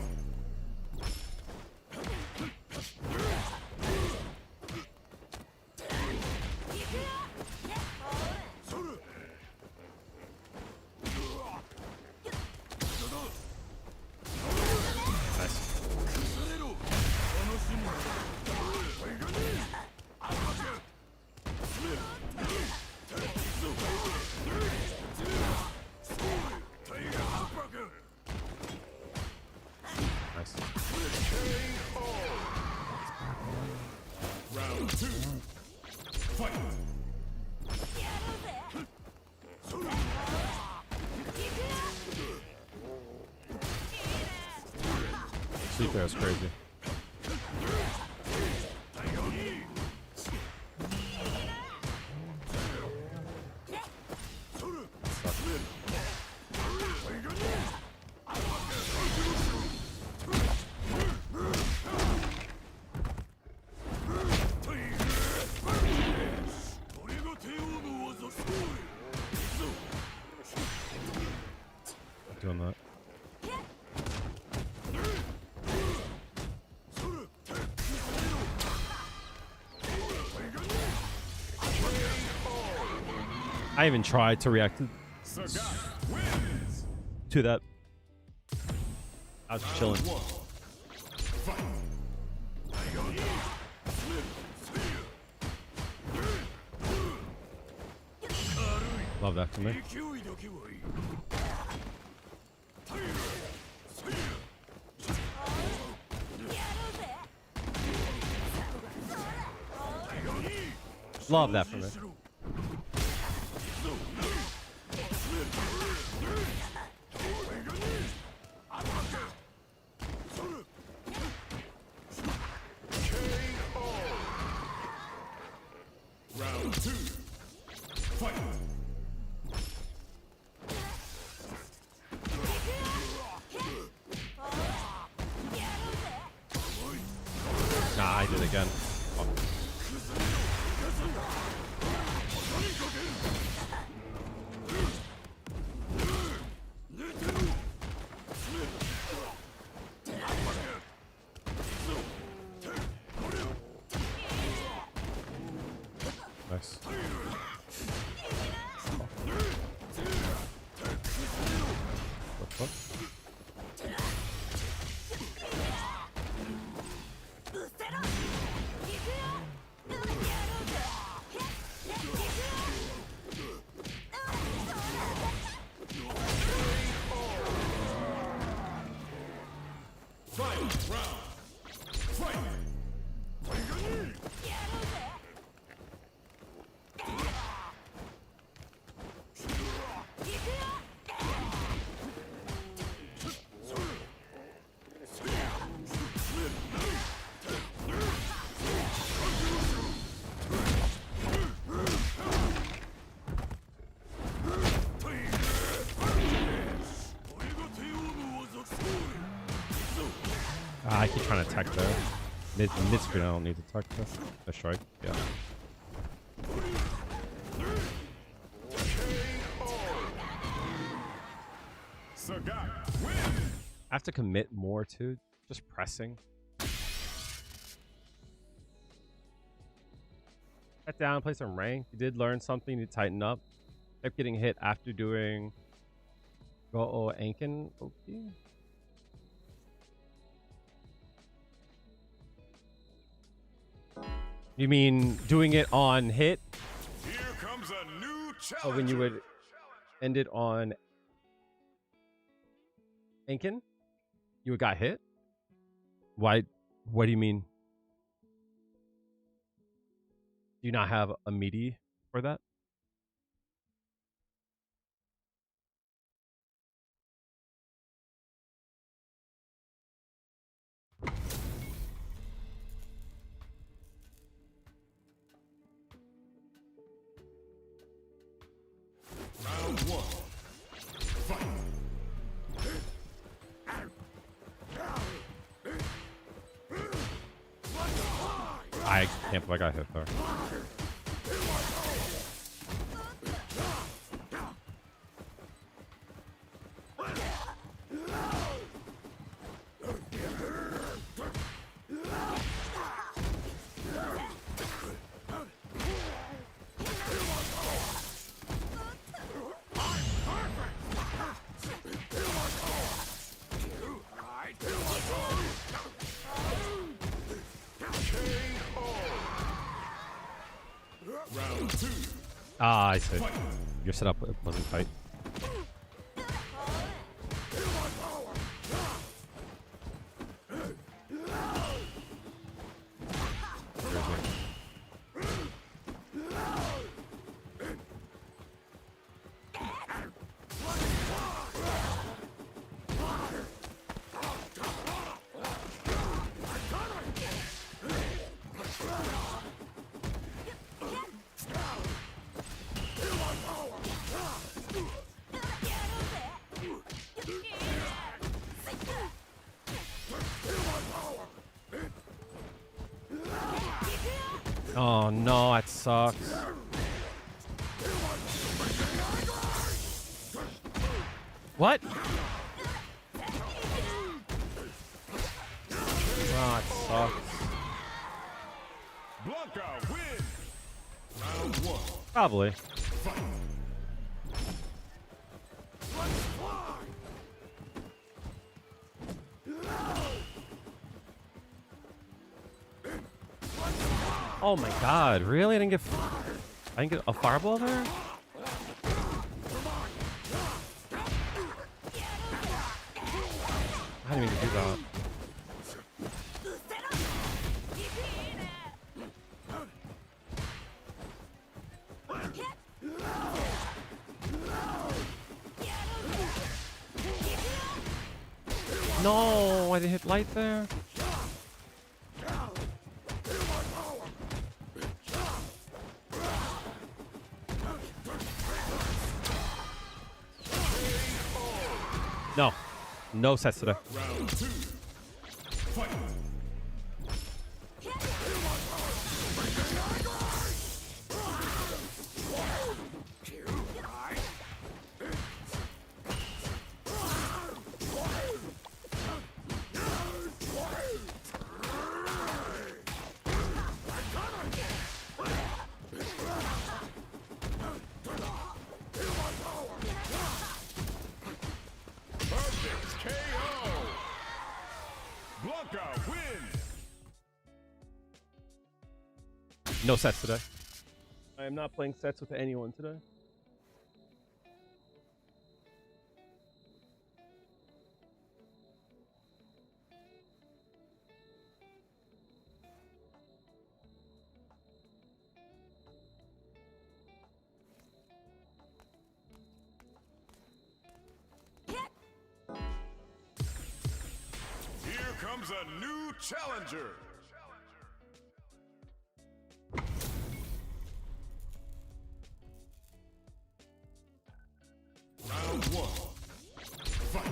Round 2. Fight. Sleeper is crazy. Doing that. I even tried to react to that. I was just chilling. Love that for me. Love that for me. Round 2. Fight. Nah, I did it again. Oh. Nice. What the fuck? I keep trying to tech there. Mid screen, I don't need to tech there. A strike, yeah. I have to commit more to just pressing. Get down, play some rank. You did learn something to tighten up. Kept getting hit after doing Go Ankin. Okay. You mean doing it on hit? Here comes a new challenger. Or when you would end it on Ankin? You would got hit? Why? What do you mean? Do you not have a meaty for that? Round one. Fight. I can't believe I got hit there. Round two. Ah, I see. Your setup wasn't tight. Oh no, that sucks. What? Oh, it sucks. Blanca win. Round one. Probably. Fight. Oh my god, really? I didn't get a fireball there? I didn't mean to do that. No, I didn't hit light there. No. No sets today. Round two. Fight. Blanca win. No sets today. I am not playing sets with anyone today. Here comes a new challenger. Round one. Fight.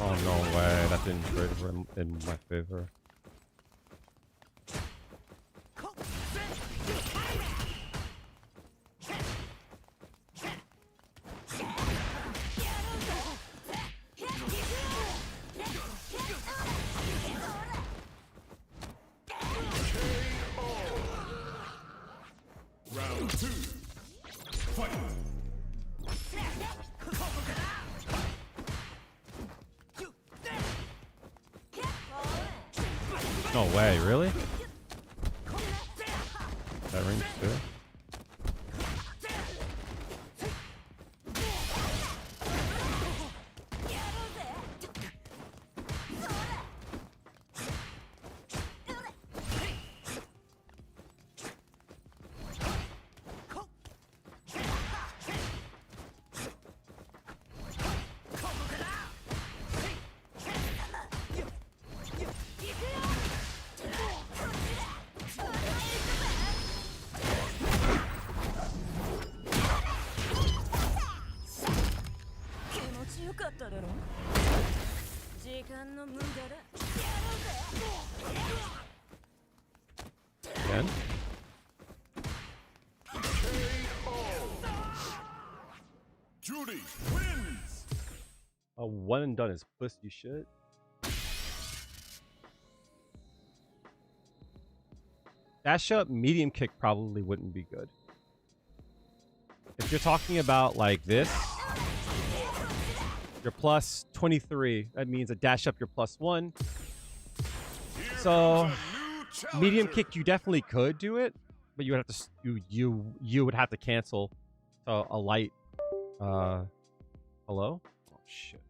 Oh, no way. That didn't trade in my favor. Round 2. Fight. No way, really? That rings too? Again? Juri wins. A one and done is pussy shit. Dash up, medium kick probably wouldn't be good. If you're talking about like this, you're plus 23. That means a dash up, you're plus 1. So medium kick, you definitely could do it, but you would have to you would have to cancel a light. Hello? Oh shit.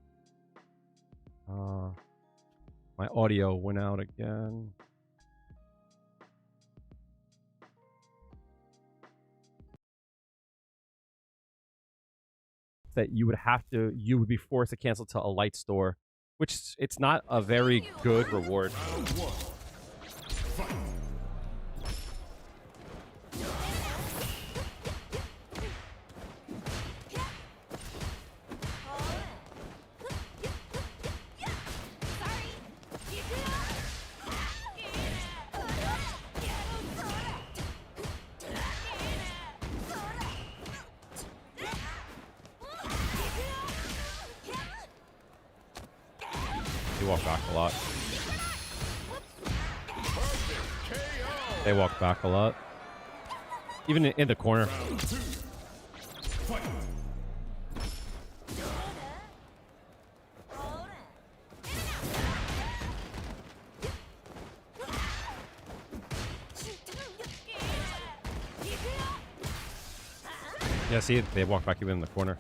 My audio went out again. That you would be forced to cancel to a light store, which it's not a very good reward. They walk back a lot. They walk back a lot. Even in the corner. Yeah, see, they walk back even in the corner.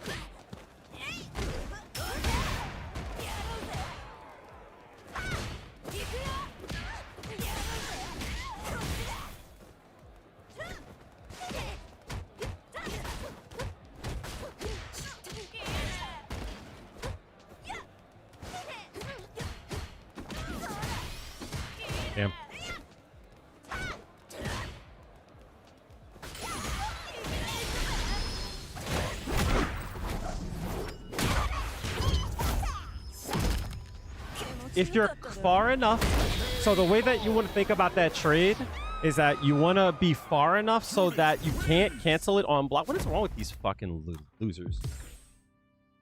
Damn. If you're far enough, so the way that you want to think about that trade is that you want to be far enough so that you can't cancel it on block. What is wrong with these fucking losers?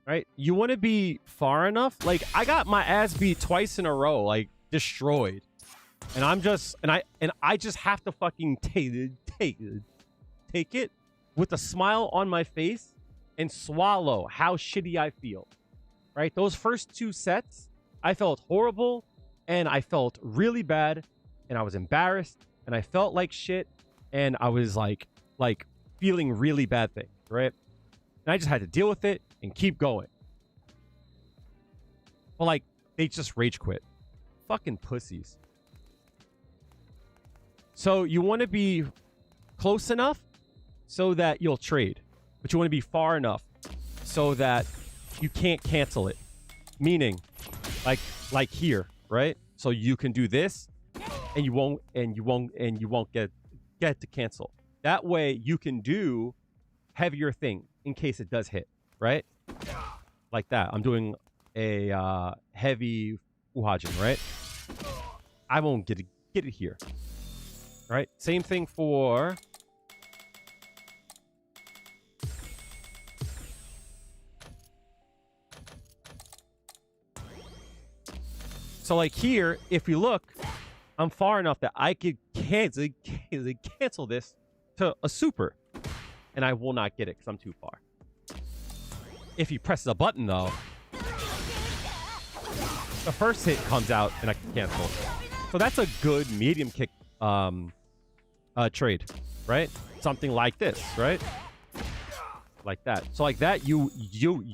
Right? You want to be far enough. Like, I got my ass beat twice in a row, like destroyed. And I'm just, and I just have to fucking take it with a smile on my face and swallow how shitty I feel. Right? Those first 2 sets, I felt horrible and I felt really bad and I was embarrassed and I felt like shit and I was like feeling really bad things, right? And I just had to deal with it and keep going. But like, they just rage quit. Fucking pussies. So you want to be close enough so that you'll trade, but you want to be far enough so that you can't cancel it. Meaning, like here, right? So you can do this, and you won't get to cancel. That way you can do heavier thing in case it does hit, right? Like that. I'm doing a heavy Fuhajin, right? I won't get it here. Right? Same thing for so like here, if you look, I'm far enough that I could cancel this to a super. And I will not get it because I'm too far. If he presses a button though, the first hit comes out and I can cancel. So that's a good medium kick trade, right? Something like this, right? Like that. So like that, you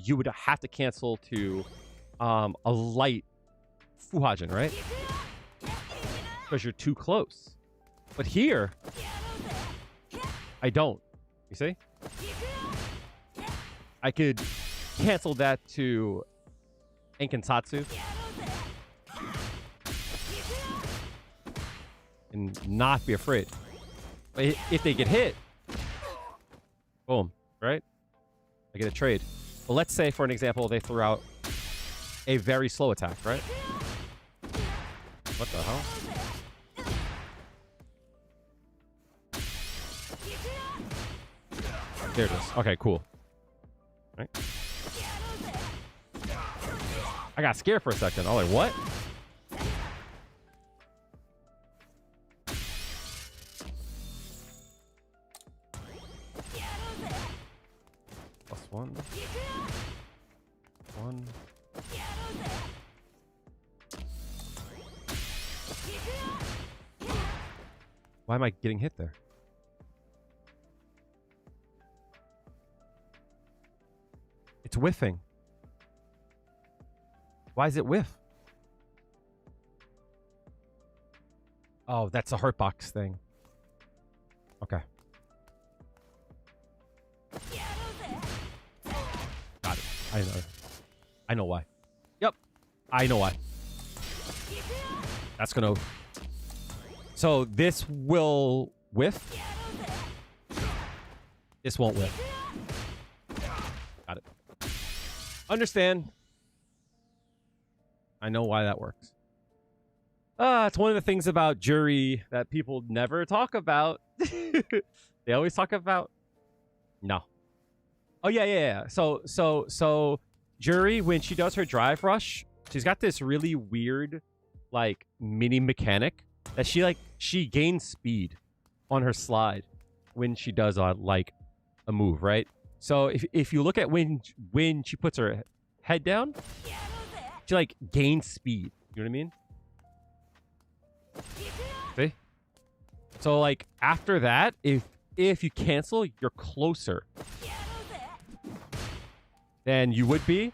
would have to cancel to a light Fuhajin, right? Because you're too close. But here, I don't. You see? I could cancel that to Enkansatsu. And not be afraid. But if they get hit, boom, right? I get a trade. But let's say, for an example, they threw out a very slow attack, right? What the hell? There it is. Okay, cool. Right. I got scared for a second. I was like, what? +1. 1. Why am I getting hit there? It's whiffing. Why is it whiff? Oh, that's a hurt box thing. Okay. Got it. I know why. Yep. I know why. That's gonna... So this will whiff. This won't whiff. Got it. Understand. I know why that works. It's one of the things about Juri that people never talk about. They always talk about... No. Oh, yeah. So Juri, when she does her drive rush, she's got this really weird, like, mini mechanic that she gains speed on her slide when she does, like, a move, right? So if you look at when she puts her head down, she, like, gains speed. You know what I mean? See? So, like, after that, if you cancel, you're closer than you would be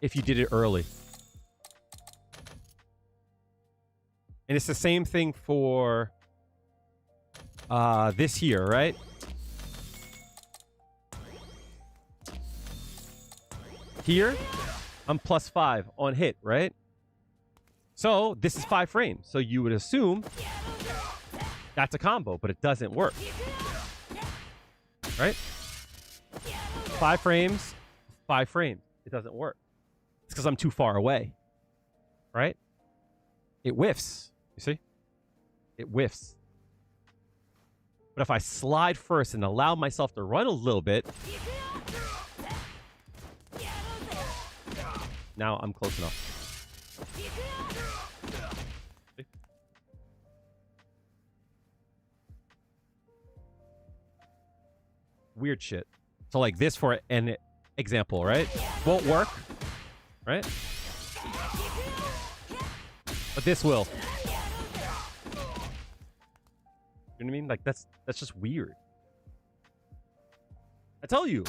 if you did it early. And it's the same thing for this here, right? Here, I'm +5 on hit, right? So this is 5 frames. So you would assume that's a combo, but it doesn't work. Right? 5 frames, 5 frames. It doesn't work. It's because I'm too far away. Right? It whiffs. You see? It whiffs. But if I slide first and allow myself to run a little bit, now I'm close enough. See? Weird shit. So like this for an example, right? Won't work, right? But this will. You know what I mean? Like that's just weird. I tell you.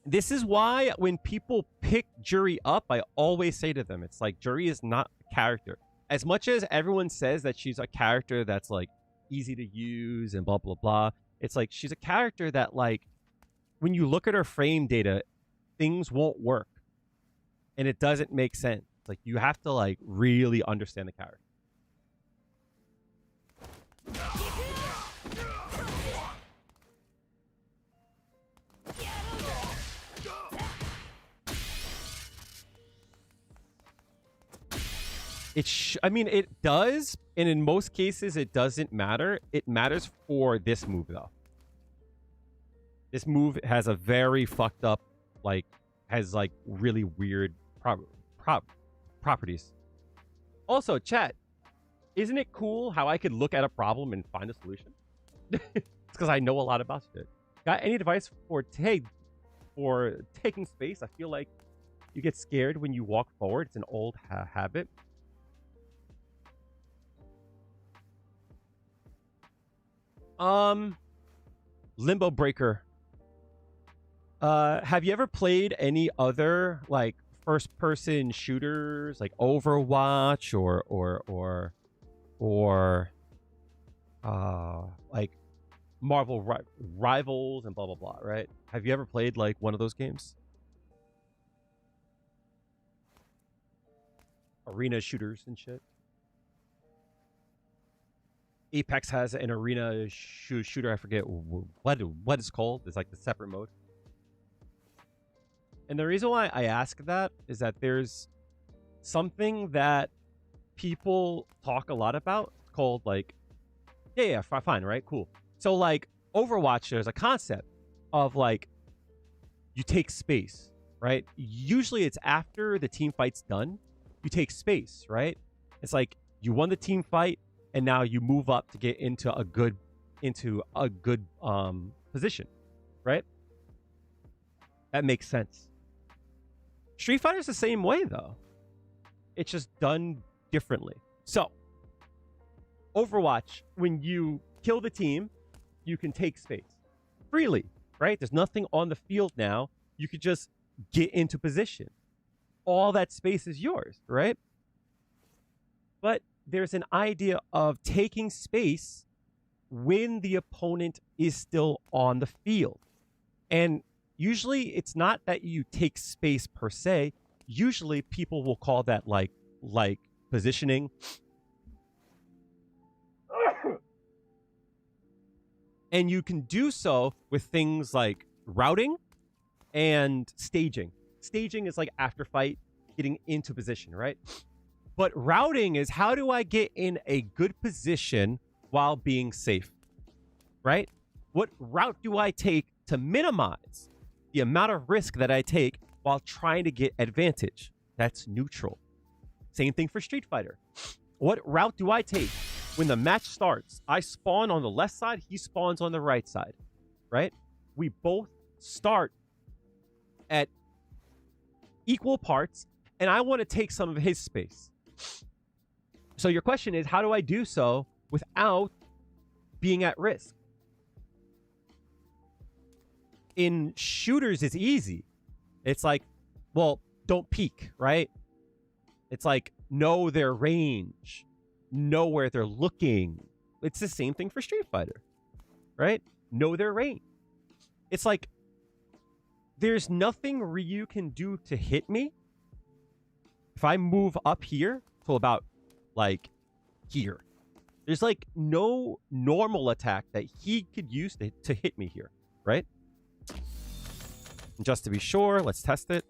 This is why when people pick Juri up, I always say to them, it's like Juri is not a character. As much as everyone says that she's a character that's like easy to use and blah, blah, blah. It's like she's a character that like when you look at her frame data, things won't work. And it doesn't make sense. Like you have to like really understand the character. I mean, it does, and in most cases, it doesn't matter. It matters for this move, though. This move has a very fucked up, like, has, like, really weird properties. Also, chat, isn't it cool how I could look at a problem and find a solution? It's because I know a lot about it. Got any advice for taking space? I feel like you get scared when you walk forward. It's an old habit. Limbo Breaker. Have you ever played any other like first-person shooters, like Overwatch or like Marvel Rivals and blah blah blah? Right? Have you ever played like one of those games? Arena shooters and shit. Apex has an arena shooter. I forget what it's called. It's like the separate mode. And the reason why I ask that is that there's something that people talk a lot about called like, yeah, fine, right? Cool. So like Overwatch, there's a concept of like, you take space, right? Usually it's after the team fight's done, you take space, right? It's like you won the team fight, and now you move up to get into a good position, right? That makes sense. Street Fighter's the same way though. It's just done differently. So, Overwatch, when you kill the team, you can take space freely, right? There's nothing on the field now. You could just get into position. All that space is yours, right? But there's an idea of taking space when the opponent is still on the field. And usually it's not that you take space per se. Usually people will call that like positioning. And you can do so with things like routing and staging. Staging is like after fight, getting into position, right? But routing is how do I get in a good position while being safe, right? What route do I take to minimize the amount of risk that I take while trying to get advantage? That's neutral. Same thing for Street Fighter. What route do I take when the match starts? I spawn on the left side, he spawns on the right side, right? We both start at equal parts, and I want to take some of his space. So your question is, how do I do so without being at risk? In shooters, it's easy. It's like, well, don't peek, right? It's like, know their range, know where they're looking. It's the same thing for Street Fighter, right? Know their range. It's like, there's nothing Ryu can do to hit me. If I move up here to about like here, there's like no normal attack that he could use to hit me here, right? And just to be sure, let's test it.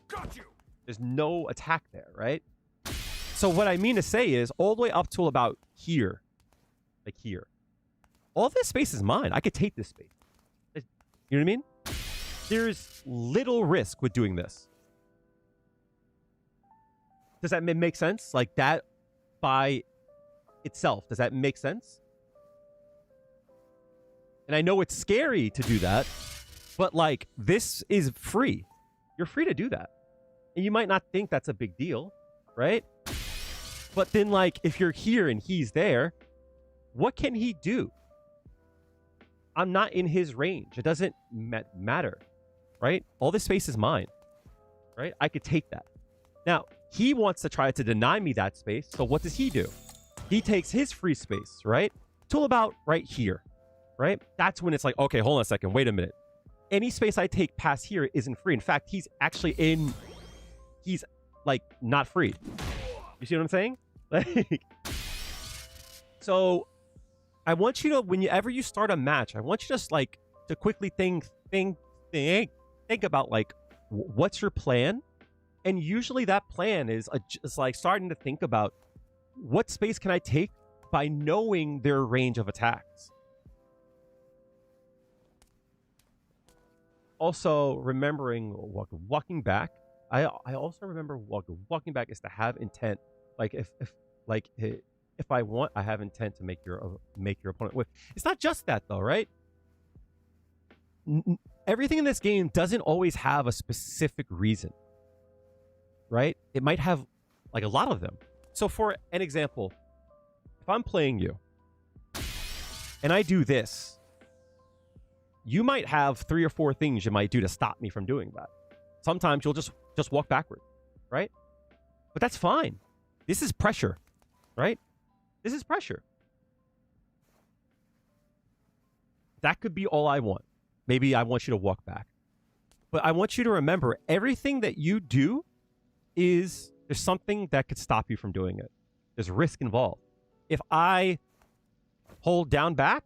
Got you. There's no attack there, right? So what I mean to say is all the way up to about here, like here. All this space is mine. I could take this space. You know what I mean? There's little risk with doing this. Does that make sense? Like that by itself. Does that make sense? And I know it's scary to do that, but like this is free. You're free to do that. And you might not think that's a big deal, right? But then like if you're here and he's there, what can he do? I'm not in his range. It doesn't matter, right? All this space is mine, right? I could take that. Now, he wants to try to deny me that space. So what does he do? He takes his free space, right? Till about right here, right? That's when it's like, okay, hold on a second. Wait a minute. Any space I take past here isn't free. In fact, he's actually he's like not free. You see what I'm saying? Like, so I want you to, whenever you start a match, I want you just like to quickly think think about like what's your plan, and usually that plan is like starting to think about what space can I take by knowing their range of attacks. Also remembering walking back. I also remember walking back is to have intent. Like if I want, I have intent to make your opponent win. It's not just that though, right? Everything in this game doesn't always have a specific reason, right? It might have like a lot of them. So for an example, if I'm playing you and I do this, you might have 3 or 4 things you might do to stop me from doing that. Sometimes you'll just walk backward, right? But that's fine. This is pressure, right? This is pressure. That could be all I want. Maybe I want you to walk back. But I want you to remember everything that you do is there's something that could stop you from doing it. There's risk involved. If I hold down back,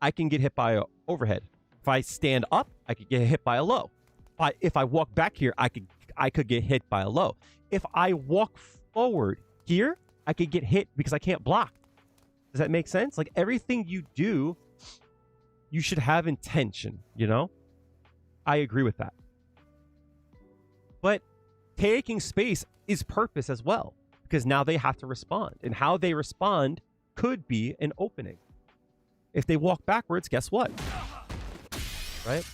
I can get hit by an overhead. If I stand up, I could get hit by a low. If I walk back here, I could get hit by a low. If I walk forward here, I could get hit because I can't block. Does that make sense? Like everything you do, you should have intention, you know? I agree with that. But taking space is purpose as well, because now they have to respond. And how they respond could be an opening. If they walk backwards, guess what? Right?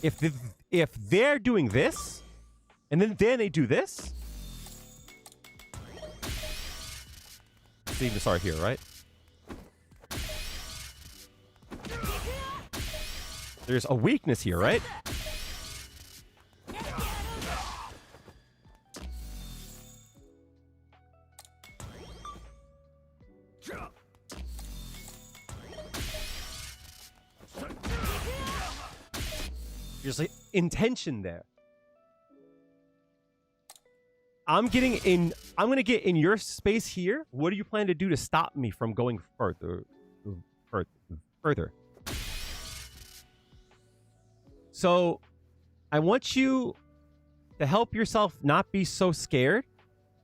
If they're doing this, and then they do this, let's even start here, right? There's a weakness here, right? There's like intention there. I'm going to get in your space here. What do you plan to do to stop me from going further? So I want you to help yourself not be so scared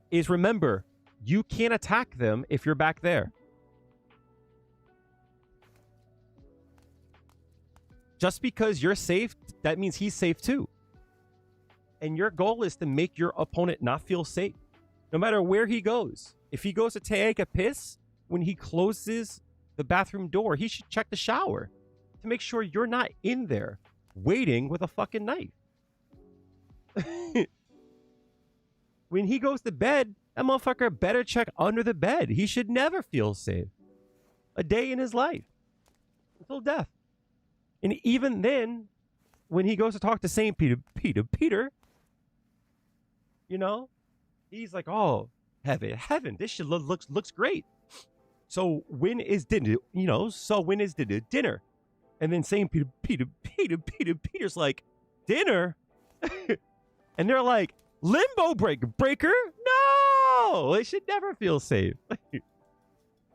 is remember, you can't attack them if you're back there. Just because you're safe, that means he's safe too. And your goal is to make your opponent not feel safe, no matter where he goes. If he goes to take a piss, when he closes the bathroom door, he should check the shower to make sure you're not in there waiting with a fucking knife. When he goes to bed, that motherfucker better check under the bed. He should never feel safe a day in his life until death. And even then, when he goes to talk to St. Peter, you know, he's like, oh, heaven, this shit looks great. So when is dinner? You know, so when is dinner? And then St. Peter's like, dinner? And they're like, limbo breaker? No! It should never feel safe.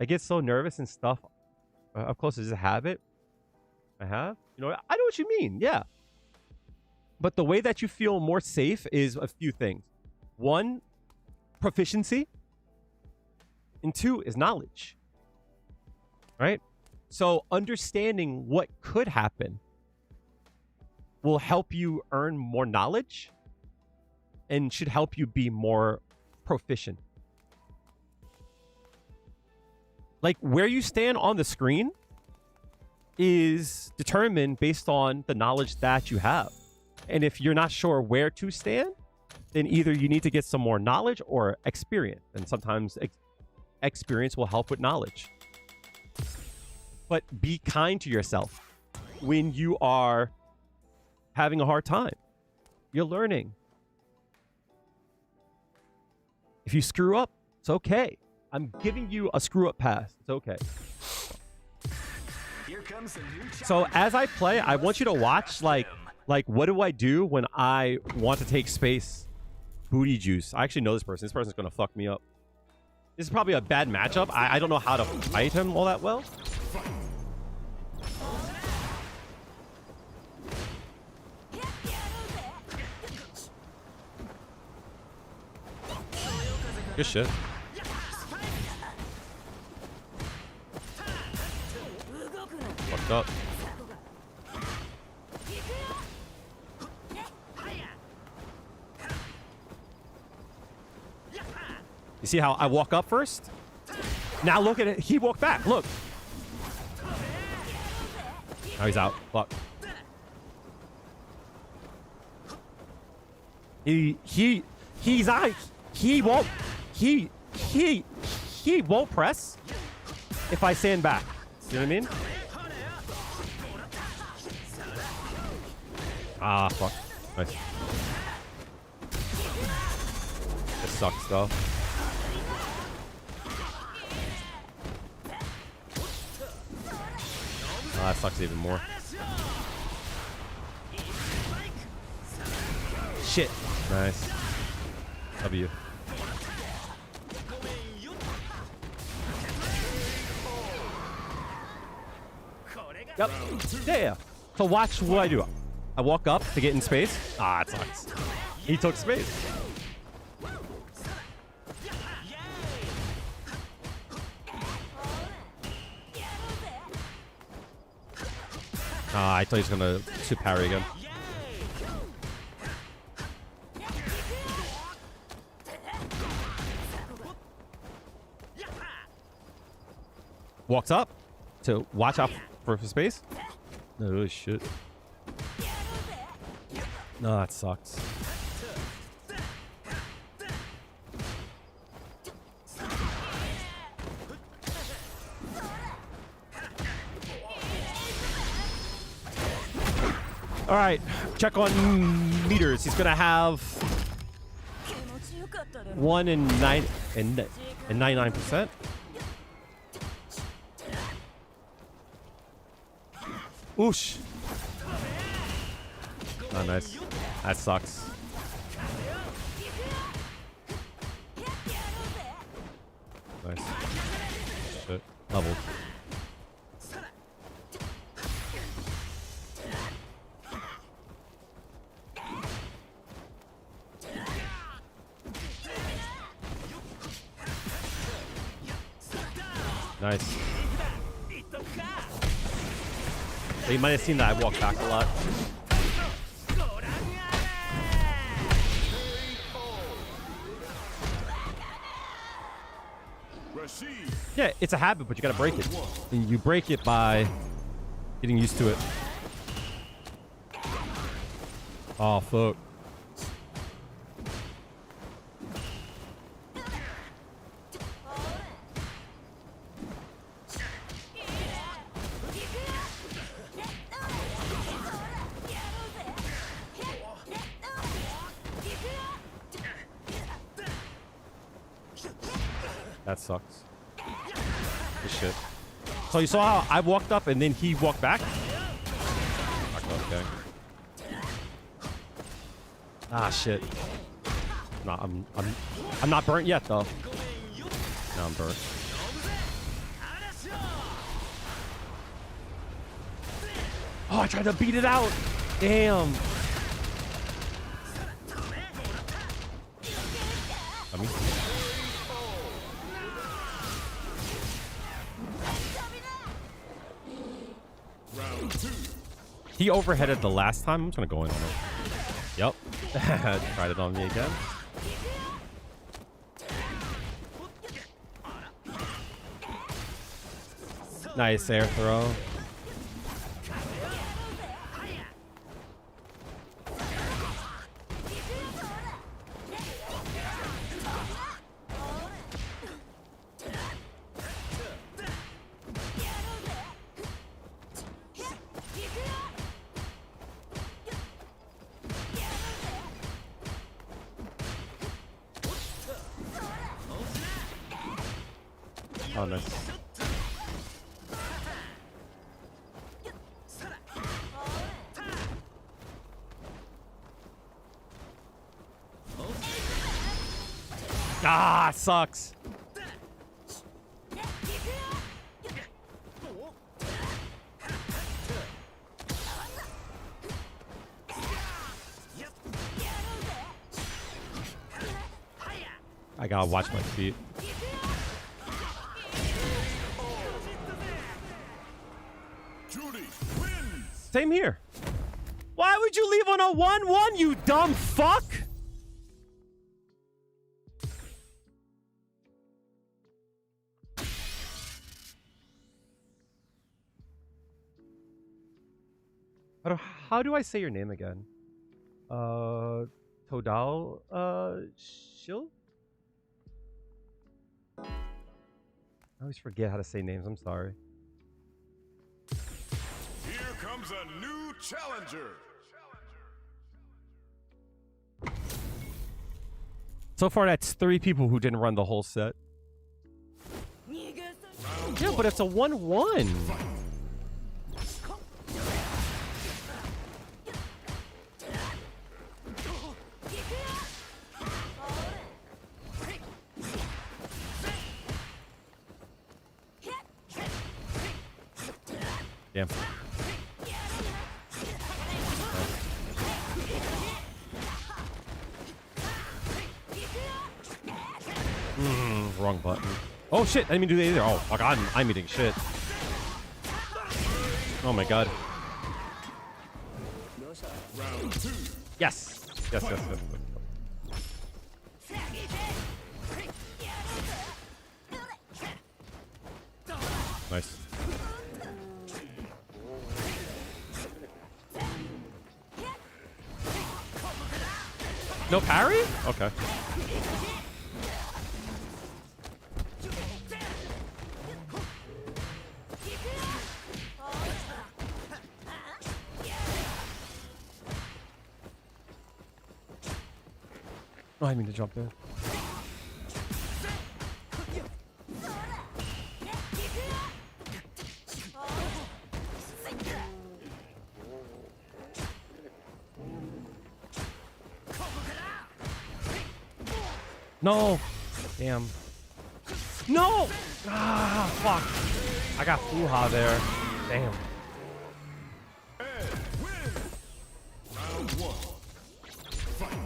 I get so nervous and stuff. Up close as a habit. I know what you mean. Yeah. But the way that you feel more safe is a few things. 1, proficiency. And 2 is knowledge. Right? So understanding what could happen will help you earn more knowledge and should help you be more proficient. Like where you stand on the screen is determined based on the knowledge that you have. And if you're not sure where to stand, then either you need to get some more knowledge or experience. And sometimes experience will help with knowledge. But be kind to yourself when you are having a hard time. You're learning. If you screw up, it's okay. I'm giving you a screw up pass. It's okay. Here comes a new So as I play, I want you to watch like what do I do when I want to take space? Booty juice. I actually know this person. This person's gonna fuck me up. This is probably a bad matchup. I don't know how to fight him all that well. Good shit. Fucked up. You see how I walk up first? Now look at it. He walked back. Look. Now he's out. Fuck. He's out. He won't press if I stand back. You know what I mean? Ah, fuck. Nice. This sucks though. Oh, that sucks even more. Shit. Nice. W. Yep. Yeah. So watch what I do. I walk up to get in space. Ah, it sucks. He took space. Ah, I thought he was gonna super parry again. Walks up to watch out for space. Oh shit. No, that sucks. All right, check on meters. He's gonna have 1 and 9 and 99%. Oosh. Oh, nice. That sucks. Nice. Shit. Leveled. Nice. So you might have seen that I walked back a lot. Yeah, it's a habit, but you gotta break it. And you break it by getting used to it. Oh, fuck. That sucks. Good shit. So you saw how I walked up and then he walked back? Okay. Ah, shit. No, I'm not burnt yet though. No, I'm burnt. Oh, I tried to beat it out. Damn. I mean, he overheaded the last time. I'm just gonna go in on it. Yep. Tried it on me again. Nice air throw. Oh, nice. Ah, sucks. I gotta watch my feet. Juri wins. Same here. Why would you leave on a 1-1, you dumb fuck? How do I say your name again? Todal, Shil? I always forget how to say names, I'm sorry. Here comes a new challenger. So far, that's 3 people who didn't run the whole set. Yeah, but it's a 1-1. Damn. Wrong button. Oh shit, I didn't mean to do that either. Oh fuck, I'm eating shit. Oh my god. Round 2. Yes. Yes, yes, yes. Nice. No parry? Okay. Oh, I mean to jump there. No! Damn. No! Ah, fuck. I got Fuha there. Damn. Round 1. Fight.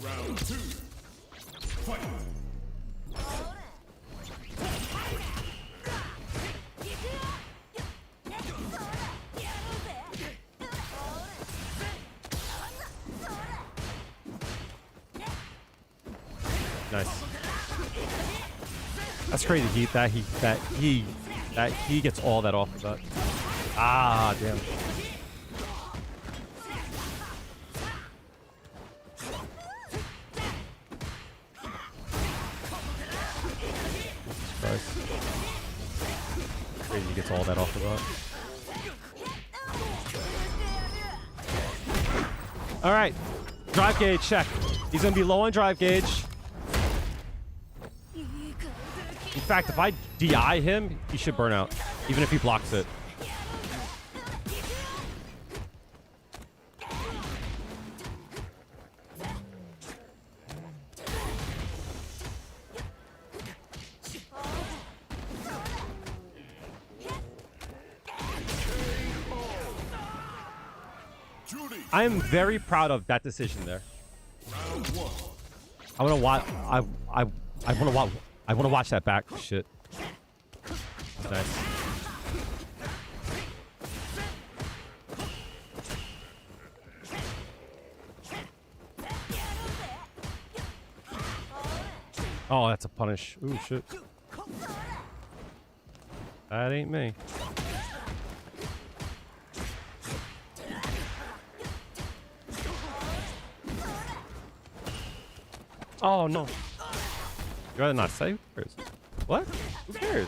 Round 2. Fight. Nice. That's crazy. He gets all that off of that. Ah, damn. Christ. Crazy. He gets all that off of that. All right. Drive gauge check. He's gonna be low on drive gauge. In fact, if I DI him, he should burn out, even if he blocks it. I am very proud of that decision there. I want to watch. I want to watch that back. Shit. Nice. Oh, that's a punish. Ooh, shit. That ain't me. Oh, no. You'd rather not say? What? Who cares?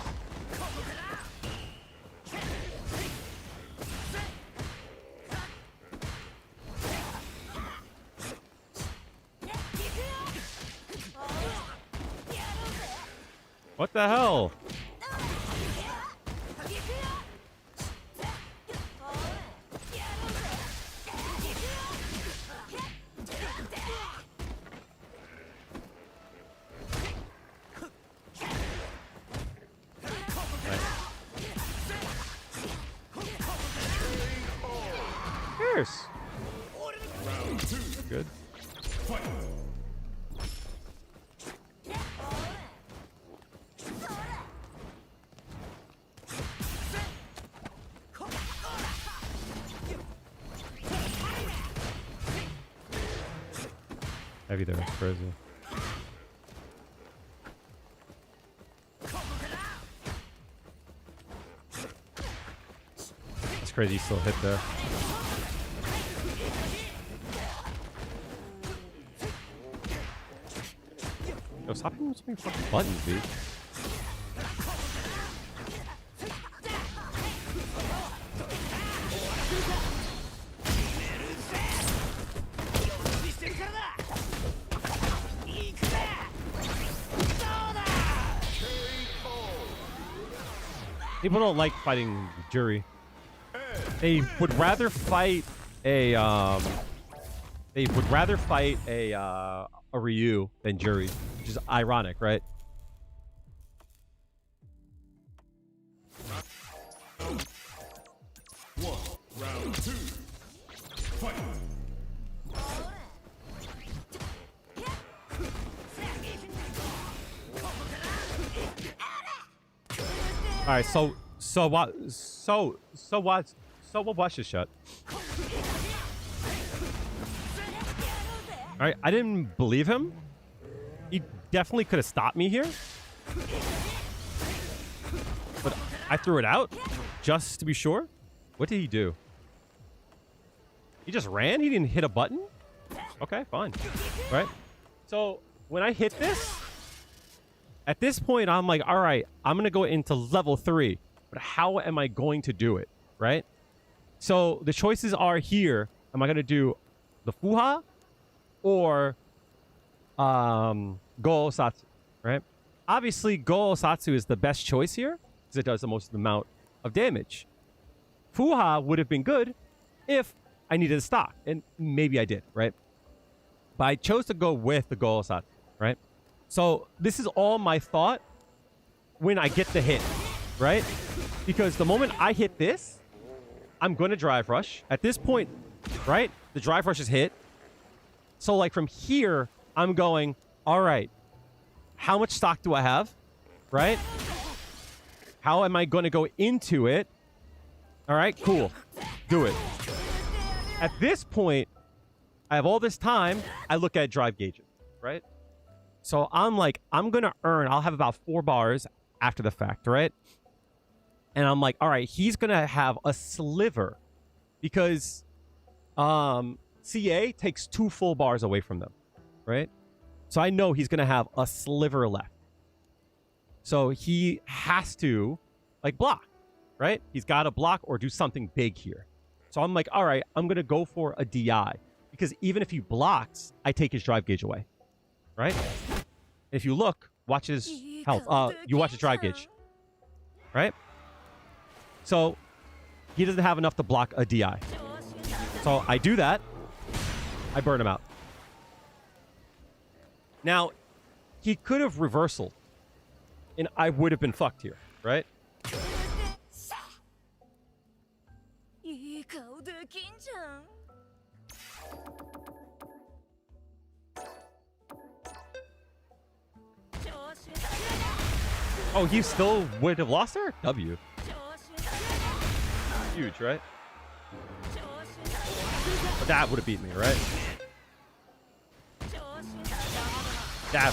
What the hell? Cheers. Round 2. Good. Fight. Heavy there. It's crazy. It's crazy. He still hit there. Yo, stop hitting so many fucking buttons, dude. People don't like fighting Juri. They would rather fight a Ryu than Juri, which is ironic, right? Round 2. Fight. All right, watch this shot. All right, I didn't believe him. He definitely could have stopped me here, but I threw it out just to be sure. What did he do? He just ran? He didn't hit a button? Okay, fine. All right. So when I hit this, at this point, I'm like, all right, I'm going to go into level 3. But how am I going to do it? Right? So the choices are here. Am I going to do the Fuha or Go Satsu? Right? Obviously, Go Satsu is the best choice here because it does the most amount of damage. Fuha would have been good if I needed a stock, and maybe I did, right? But I chose to go with the Go Satsu, right? So this is all my thought when I get the hit, right? Because the moment I hit this, I'm going to drive rush. At this point, right, the drive rush is hit. So like from here, I'm going, all right, how much stock do I have, right? How am I going to go into it? All right, cool. Do it. At this point, I have all this time. I look at drive gauges, right? So I'm like, I'm going to earn, I'll have about 4 bars after the fact, right? And I'm like, all right, he's going to have a sliver because CA takes 2 full bars away from them, right? So I know he's going to have a sliver left. So he has to like block, right? He's got to block or do something big here. So I'm like, all right, I'm going to go for a DI because even if he blocks, I take his drive gauge away, right? If you look, watch his health. You watch his drive gauge, right? So he doesn't have enough to block a DI. So I do that. I burn him out. Now, he could have reversaled, and I would have been fucked here, right? Oh, he still would have lost her? W. Huge, right? But that would have beat me, right? That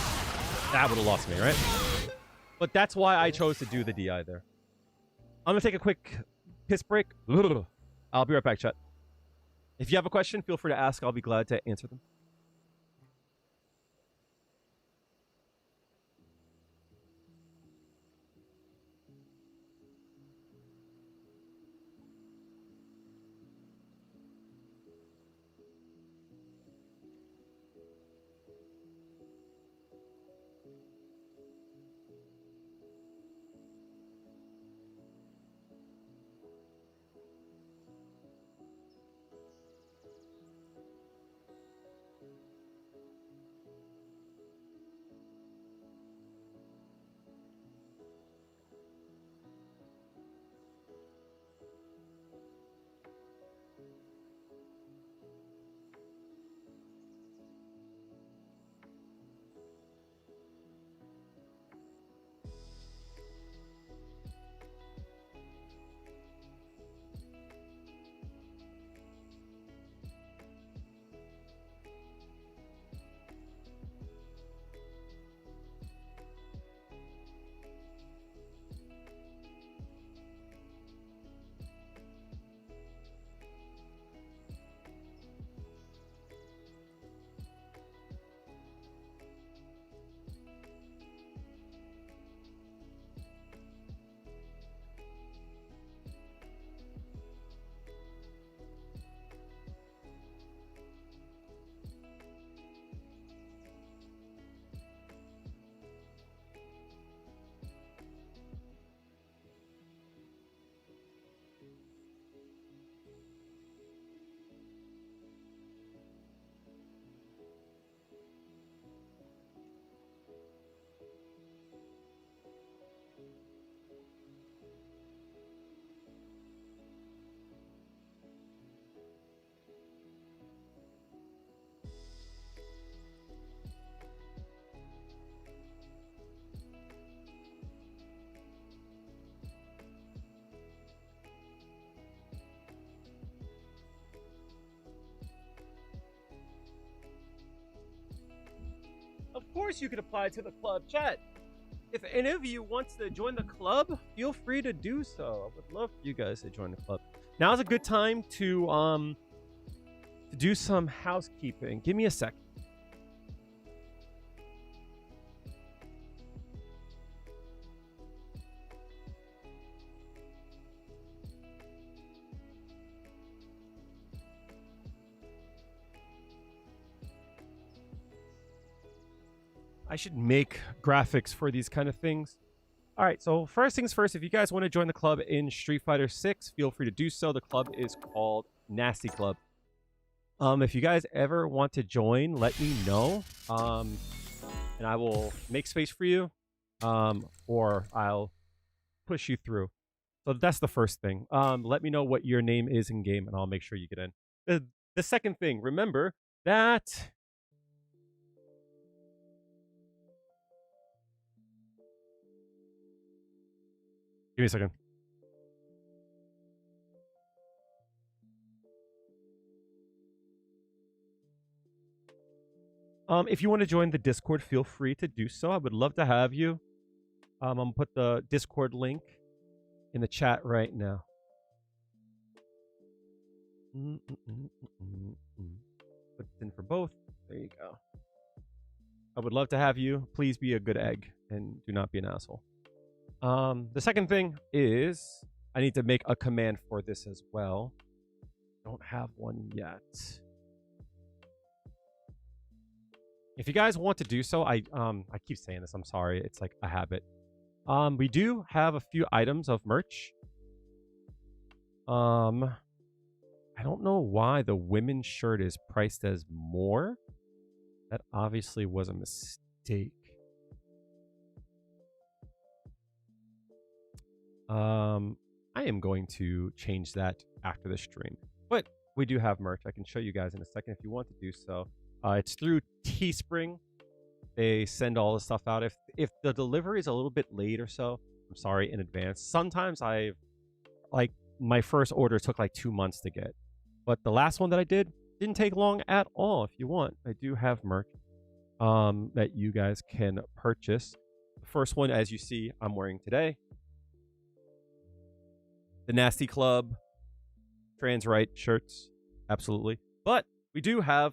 would have lost me, right? But that's why I chose to do the DI there. I'm going to take a quick piss break. I'll be right back, chat. If you have a question, feel free to ask. I'll be glad to answer them. Of course you can apply to the club. Chat, if any of you wants to join the club, feel free to do so. I would love for you guys to join the club. Now's a good time to do some housekeeping. Give me a second. I should make graphics for these kind of things. All right, so first things first, if you guys want to join the club in Street Fighter 6, feel free to do so. The club is called Nasty Club. If you guys ever want to join, let me know. And I will make space for you. Or I'll push you through. So that's the first thing. Let me know what your name is in game and I'll make sure you get in. The second thing, remember that give me a second. If you want to join the Discord, feel free to do so. I would love to have you. I'm going to put the Discord link in the chat right now. Put it in for both. There you go. I would love to have you. Please be a good egg and do not be an asshole. The second thing is I need to make a command for this as well. Don't have one yet. If you guys want to do so, I keep saying this, I'm sorry. It's like a habit. We do have a few items of merch. I don't know why the women's shirt is priced as more. That obviously was a mistake. I am going to change that after the stream. But we do have merch. I can show you guys in a second if you want to do so. It's through Teespring. They send all the stuff out. If the delivery is a little bit late or so, I'm sorry in advance. Sometimes my first order took like 2 months to get. But the last one that I did didn't take long at all. If you want, I do have merch that you guys can purchase. The first one, as you see, I'm wearing today. The Nasty Club trans right shirts, absolutely. But we do have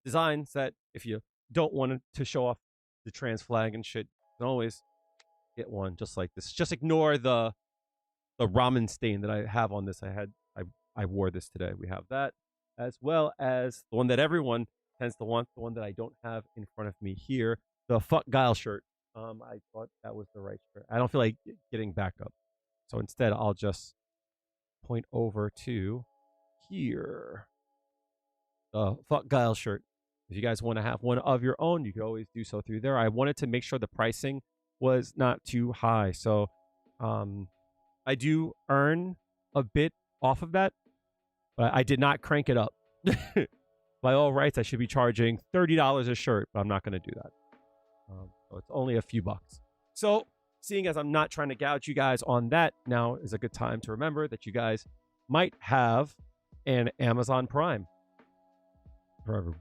designs that if you don't want to show off the trans flag and shit, you can always get one just like this. Just ignore the ramen stain that I have on this. I wore this today. We have that, as well as the one that everyone tends to want, the one that I don't have in front of me here, the Fuck Guile shirt. I thought that was the right shirt. I don't feel like getting back up. So instead, I'll just point over to here. The Fuck Guile shirt. If you guys want to have one of your own, you can always do so through there. I wanted to make sure the pricing was not too high. So I do earn a bit off of that, but I did not crank it up. By all rights, I should be charging $30 a shirt, but I'm not going to do that. So it's only a few bucks. So seeing as I'm not trying to gouge you guys on that, now is a good time to remember that you guys might have an Amazon Prime. Ramen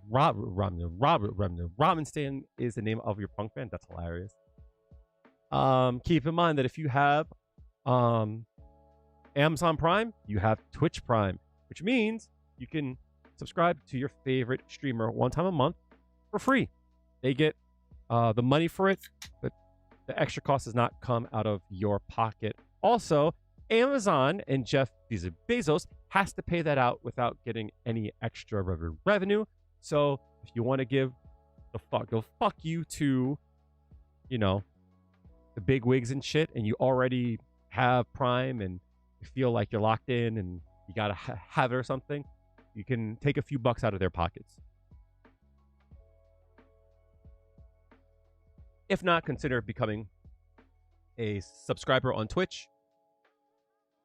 Stand is the name of your punk band. That's hilarious. Keep in mind that if you have Amazon Prime, you have Twitch Prime, which means you can subscribe to your favorite streamer one time a month for free. They get the money for it, but the extra cost does not come out of your pocket. Also, Amazon and Jeff Bezos has to pay that out without getting any extra revenue. So if you want to give the fuck you to, you know, the big wigs and shit, and you already have Prime and you feel like you're locked in and you gotta have it or something, you can take a few bucks out of their pockets. If not, consider becoming a subscriber on Twitch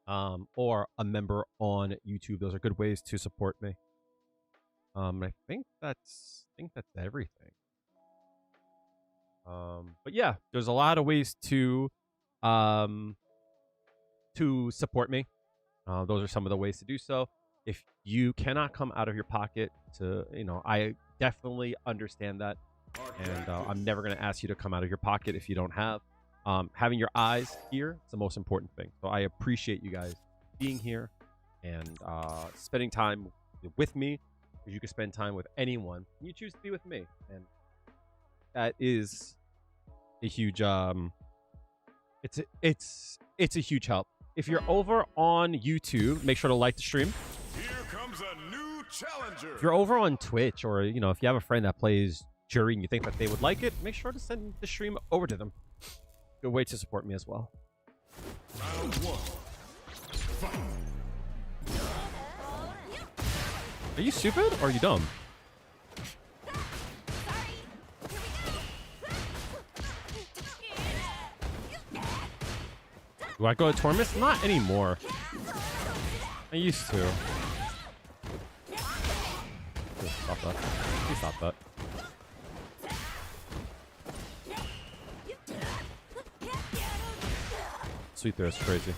or a member on YouTube. Those are good ways to support me. I think that's everything. But yeah, there's a lot of ways to support me. Those are some of the ways to do so. If you cannot come out of your pocket to, I definitely understand that. And I'm never going to ask you to come out of your pocket if you don't have. Having your eyes here is the most important thing. So I appreciate you guys being here and spending time with me, because you can spend time with anyone you choose to be with me, and that is a huge it's a huge help. If you're over on YouTube, make sure to like the stream. Here comes a new challenger. If you're over on Twitch, or if you have a friend that plays Juri and you think that they would like it, make sure to send the stream over to them. Good way to support me as well. Round 1. Fight. Are you stupid or are you dumb? Do I go to tournaments? Not anymore. I used to. Stop that. Please stop that. Sweet there is crazy.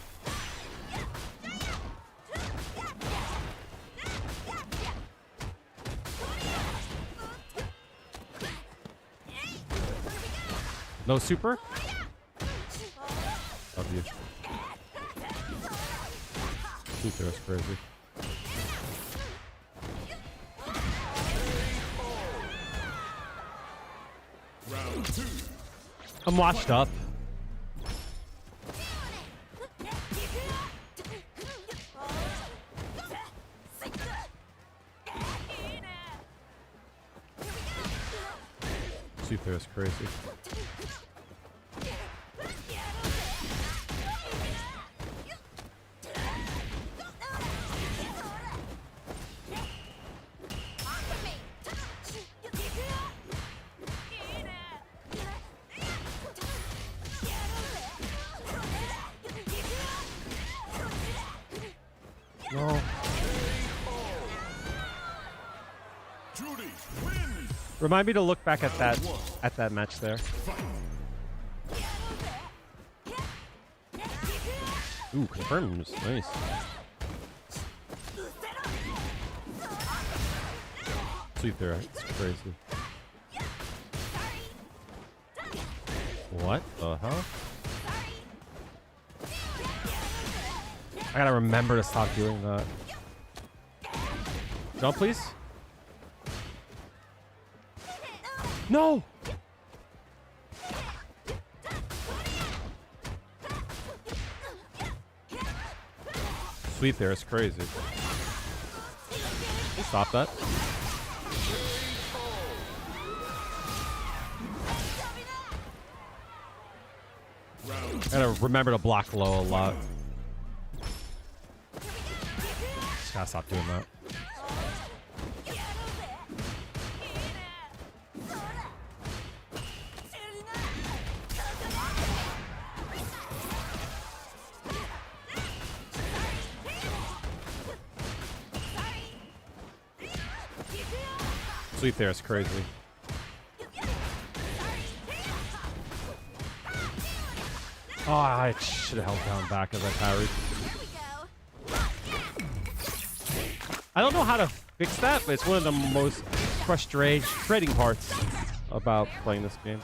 No super? Love you. Sweet there is crazy. Round 2. I'm washed up. Sweet there is crazy. No. Juri wins. Remind me to look back at that match there. Ooh, confirms. Nice. Sweet there. It's crazy. What the hell? I gotta remember to stop doing that. Jump, please. No! Sweet there, it's crazy. Stop that. I gotta remember to block low a lot. Just gotta stop doing that. Sweet there, it's crazy. Oh, I should have held down back as I parried. I don't know how to fix that, but it's one of the most frustrating parts about playing this game.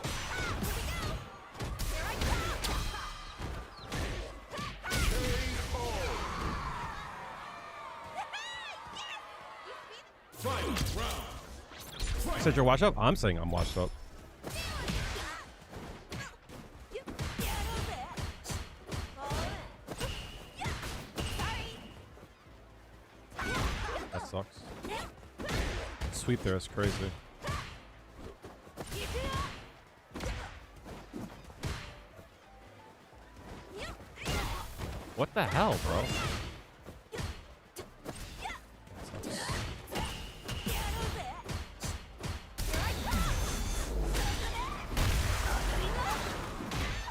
You said you're washed up? I'm saying I'm washed up. That sucks. Sweep there is crazy. What the hell, bro?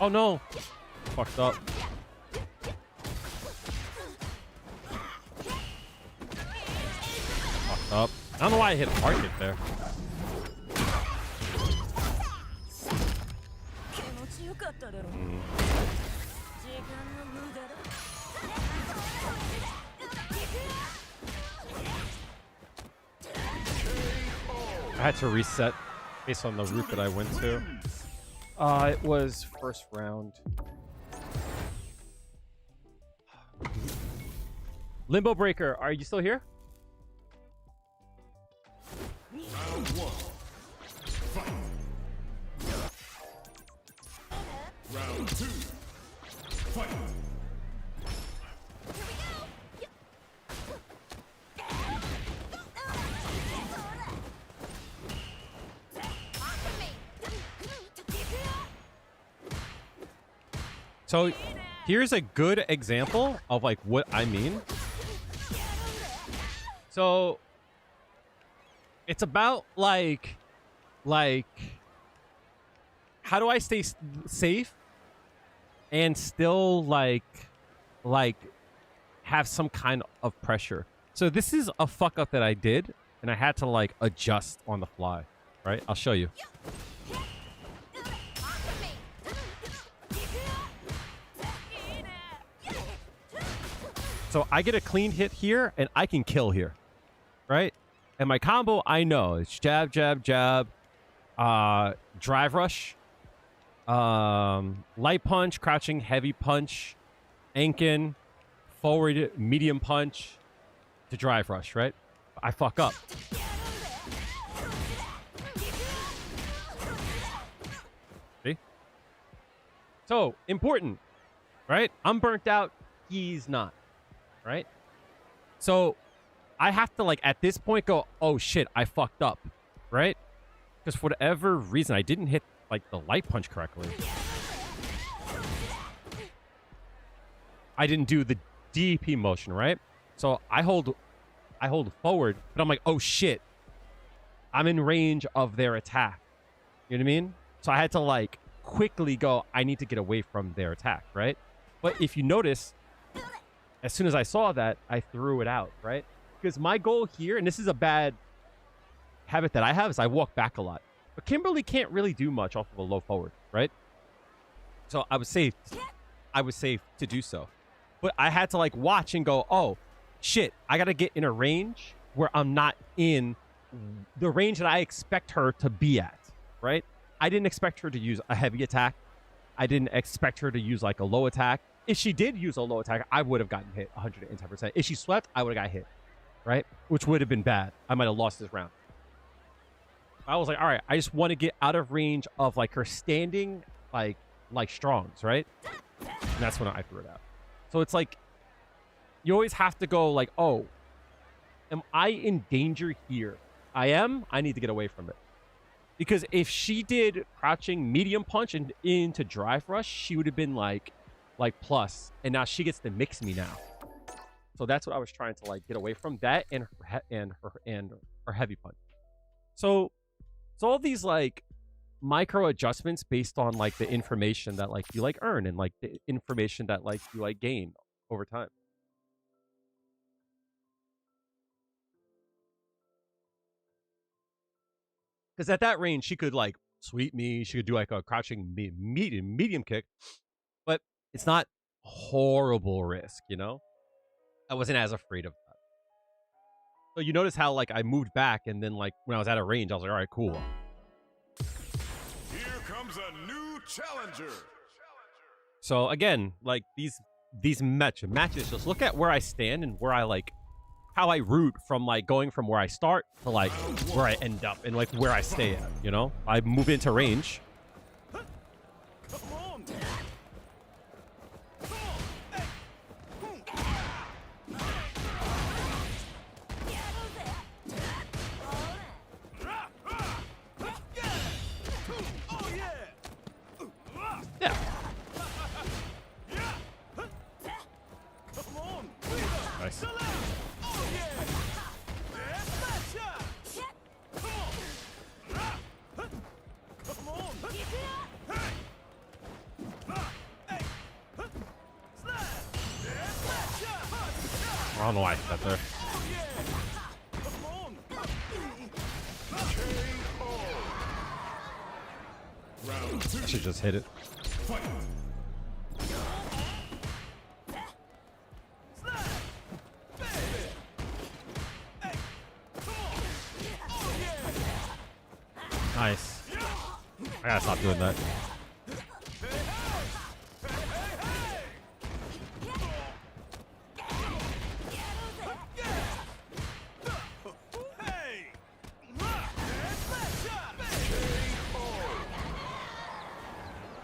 Oh no! Fucked up. Fucked up. I don't know why I hit target there. I had to reset based on the route that I went to. It was first round. Limbo Breaker, are you still here? Round 1. Fight. Round 2. Fight. So here's a good example of like what I mean. So it's about like how do I stay safe and still like have some kind of pressure. So this is a fuck up that I did and I had to like adjust on the fly, right? I'll show you. So I get a clean hit here, and I can kill here, right? And my combo, I know. It's jab, jab, jab, drive rush, light punch, crouching, heavy punch, Ankin, forward, medium punch, to drive rush, right? I fuck up. See? So, important, right? I'm burnt out. He's not. Right? So I have to like at this point go, oh shit, I fucked up, right? Because for whatever reason I didn't hit like the light punch correctly. I didn't do the DP motion, right? So I hold forward, but I'm like, oh shit, I'm in range of their attack. You know what I mean? So I had to like quickly go, I need to get away from their attack, right? But if you notice, as soon as I saw that, I threw it out, right? Because my goal here, and this is a bad habit that I have, is I walk back a lot. But Kimberly can't really do much off of a low forward, right? So I was safe. I was safe to do so. But I had to like watch and go, oh, shit, I got to get in a range where I'm not in the range that I expect her to be at, right? I didn't expect her to use a heavy attack. I didn't expect her to use like a low attack. If she did use a low attack, I would have gotten hit 110%. If she swept, I would have got hit, right? Which would have been bad. I might have lost this round. I was like, all right, I just want to get out of range of like her standing like strongs, right? And that's when I threw it out. So it's like, you always have to go like, oh, am I in danger here? I am. I need to get away from it. Because if she did crouching medium punch and into drive rush, she would have been like plus, and now she gets to mix me now. So that's what I was trying to like get away from, that and her heavy punch. So all these like micro adjustments based on like the information that like you like earn and like the information that like you like gain over time. Because at that range, she could like sweep me. She could do like a crouching medium kick, but it's not horrible risk, you know? I wasn't as afraid of that. So you notice how like I moved back, and then like when I was out of range, I was like, all right, cool. Here comes a new challenger. So again, like these matches, just look at where I stand and where I like, how I root from like going from where I start to like where I end up and like where I stay at, you know? I move into range. Come on. Yeah. Nice. I don't know why I said there. I should just hit it. Nice. gotta stop doing that.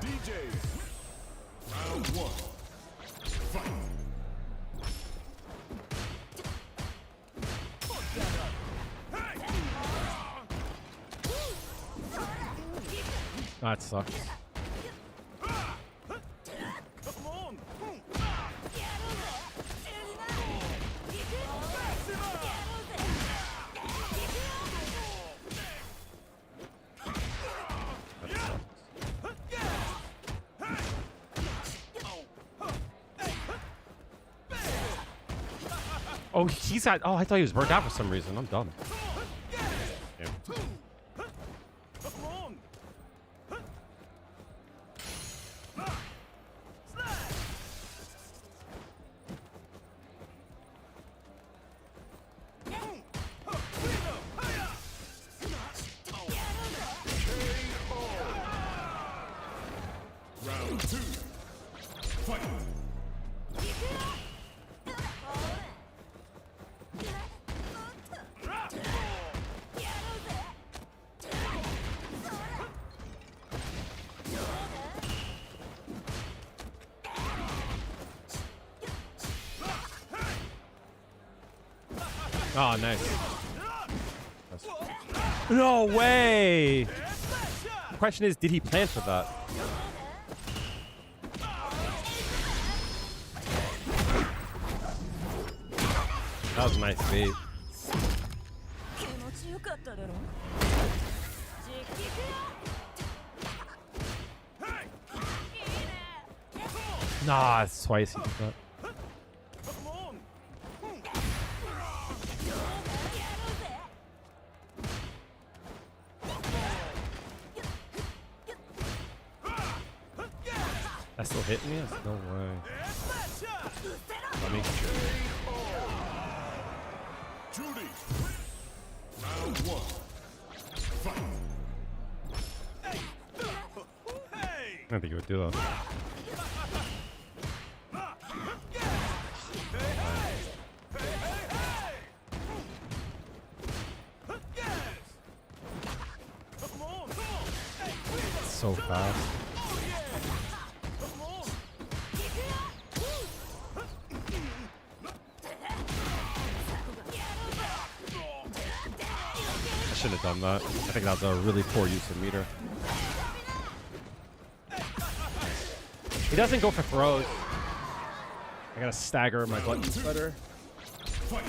DJ. Round 1. Fight. That sucks. Come on. Oh, he's at. Oh, I thought he was burnt out for some reason. I'm dumb. Damn. Come on. Round 2. Fight. Oh, nice. No way. The question is, did he plan for that? That was a nice bait. Nah, it's twice he did that. That's still hitting me? No way. Let me. Juri. Round 1. Fight. I don't think he would do that. It's so fast. I shouldn't have done that. I think that was a really poor use of meter. He doesn't go for throws. I gotta stagger my buttons better. Fight.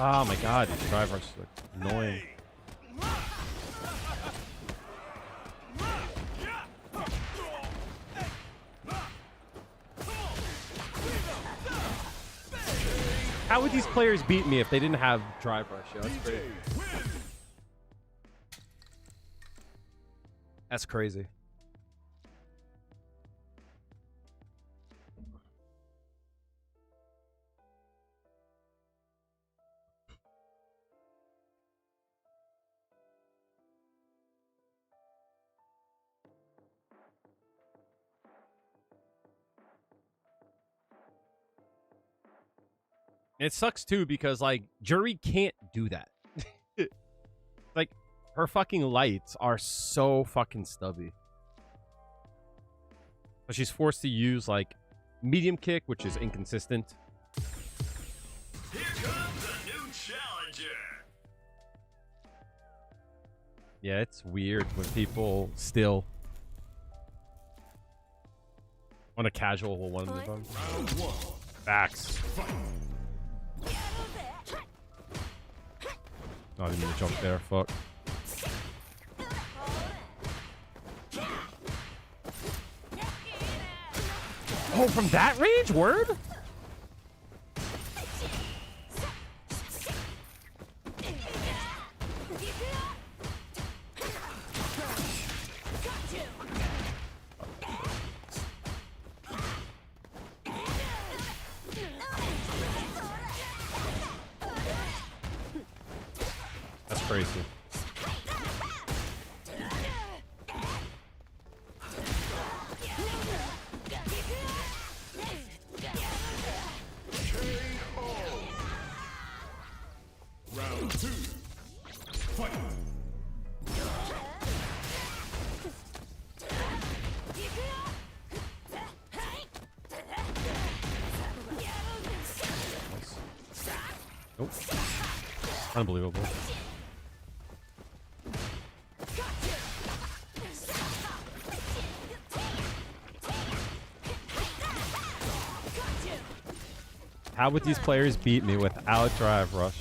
Oh my god, these drive rush are annoying. How would these players beat me if they didn't have drive rush? Yo, that's crazy. That's crazy. It sucks too because like Juri can't do that. Like her fucking lights are so fucking stubby. So she's forced to use like medium kick, which is inconsistent. Here comes a new challenger. Yeah, it's weird when people still on a casual one of them. Round 1. Facts. Fight. Oh, I didn't even jump there. Fuck. Oh, from that range? Word? That's crazy. Round 2. Fight. Nope. Unbelievable. How would these players beat me without drive rush?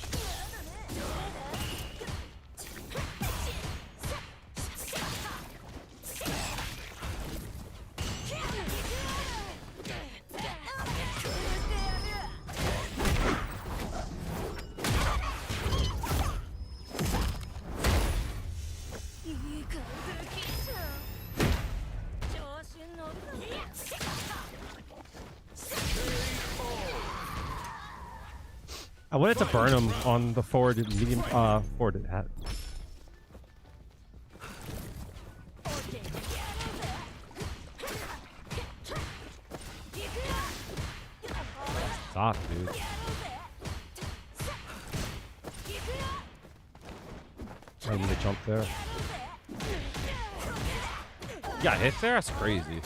I wanted to burn him on the forward medium forward hat. Stop, dude. I need to jump there. Yeah, hit there? That's crazy.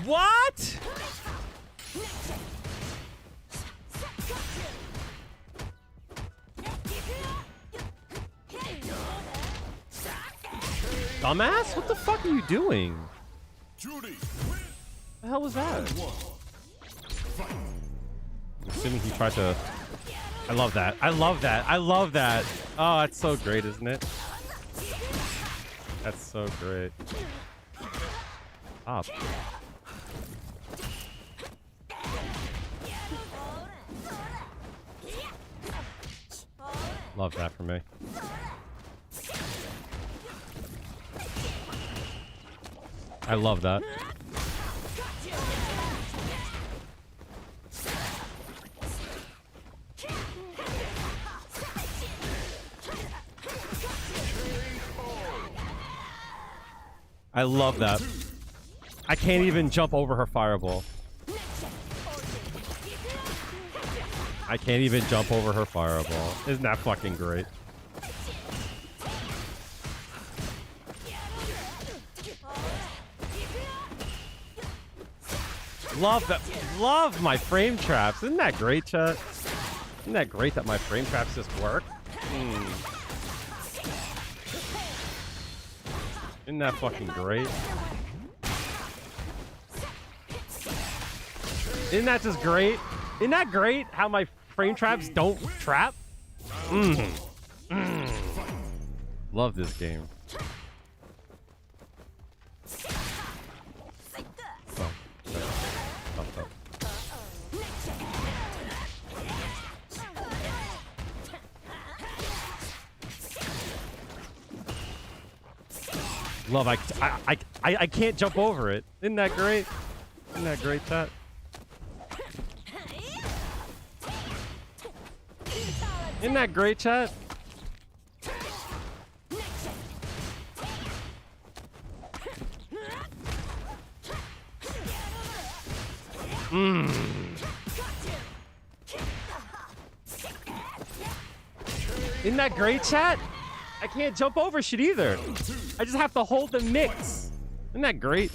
What? Dumbass? What the fuck are you doing? Juri. What the hell was that? Fight. Assuming he tried to... I love that. I love that. I love that. Oh, that's so great, isn't it? That's so great. Stop. Love that for me. I love that. I love that. I can't even jump over her fireball. I can't even jump over her fireball. Isn't that fucking great? Love that. Love my frame traps. Isn't that great, chat? Isn't that great that my frame traps just work? Isn't that fucking great? Isn't that just great? Isn't that great how my frame traps don't trap? Love this game. Oh. Oh. Love, I can't jump over it. Isn't that great? Isn't that great, chat? Isn't that great, chat? Isn't that great, chat? I can't jump over shit either. I just have to hold the mix. Isn't that great?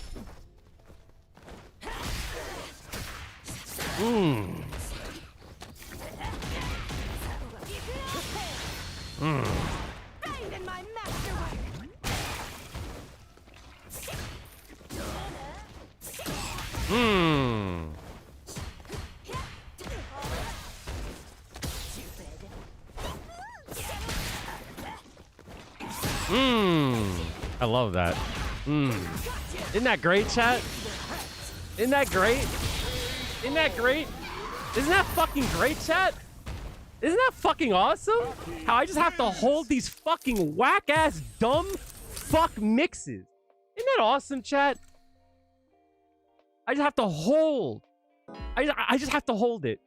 I love that. Isn't that great, chat? Isn't that great? Isn't that great? Isn't that fucking great, chat? Isn't that fucking awesome? How I just have to hold these fucking whack-ass, dumb fuck mixes. Isn't that awesome, chat? I just have to hold. I just have to hold it.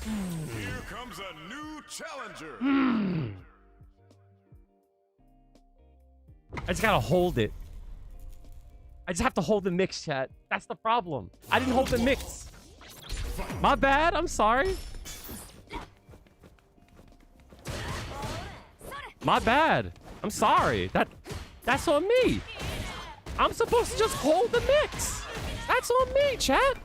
Here comes a new challenger. I just gotta hold it. I just have to hold the mix, chat. That's the problem. I didn't hold the mix. My bad. I'm sorry. My bad. I'm sorry. That's on me. I'm supposed to just hold the mix. That's on me, chat.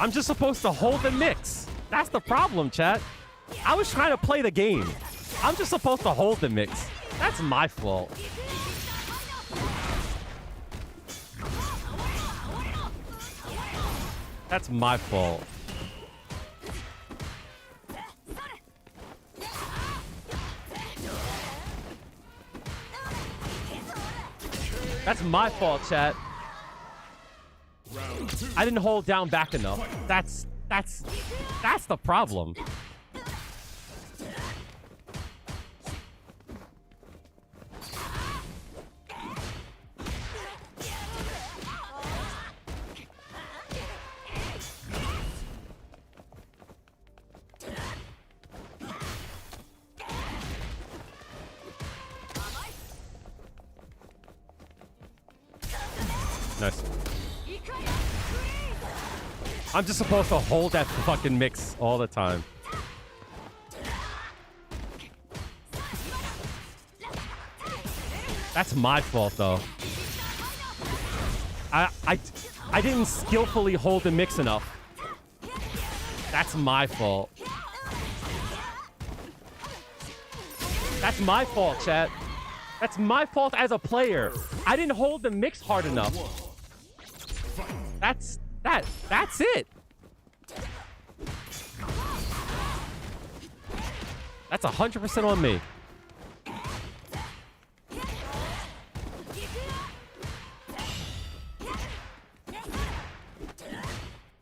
I'm just supposed to hold the mix. That's the problem, chat. I was trying to play the game. I'm just supposed to hold the mix. That's my fault. That's my fault. That's my fault, chat. I didn't hold down back enough. That's the problem. Nice. I'm just supposed to hold that fucking mix all the time. That's my fault, though. I didn't skillfully hold the mix enough. That's my fault. That's my fault, chat. That's my fault as a player. I didn't hold the mix hard enough. That's it. That's 100% on me.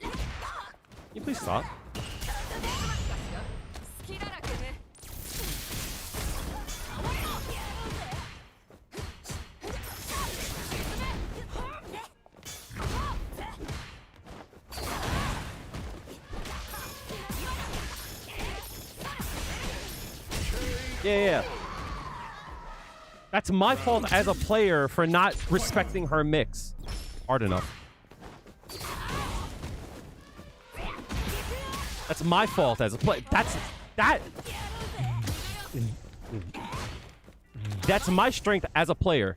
Can you please stop? Yeah. That's my fault as a player for not respecting her mix hard enough. That's my fault as a player. That's my strength as a player.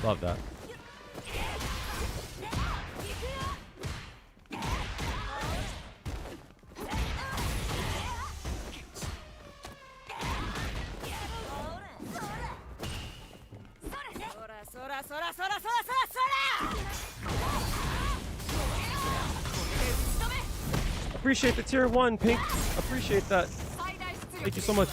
Love that. Appreciate the tier 1, Pink. Appreciate that. Thank you so much.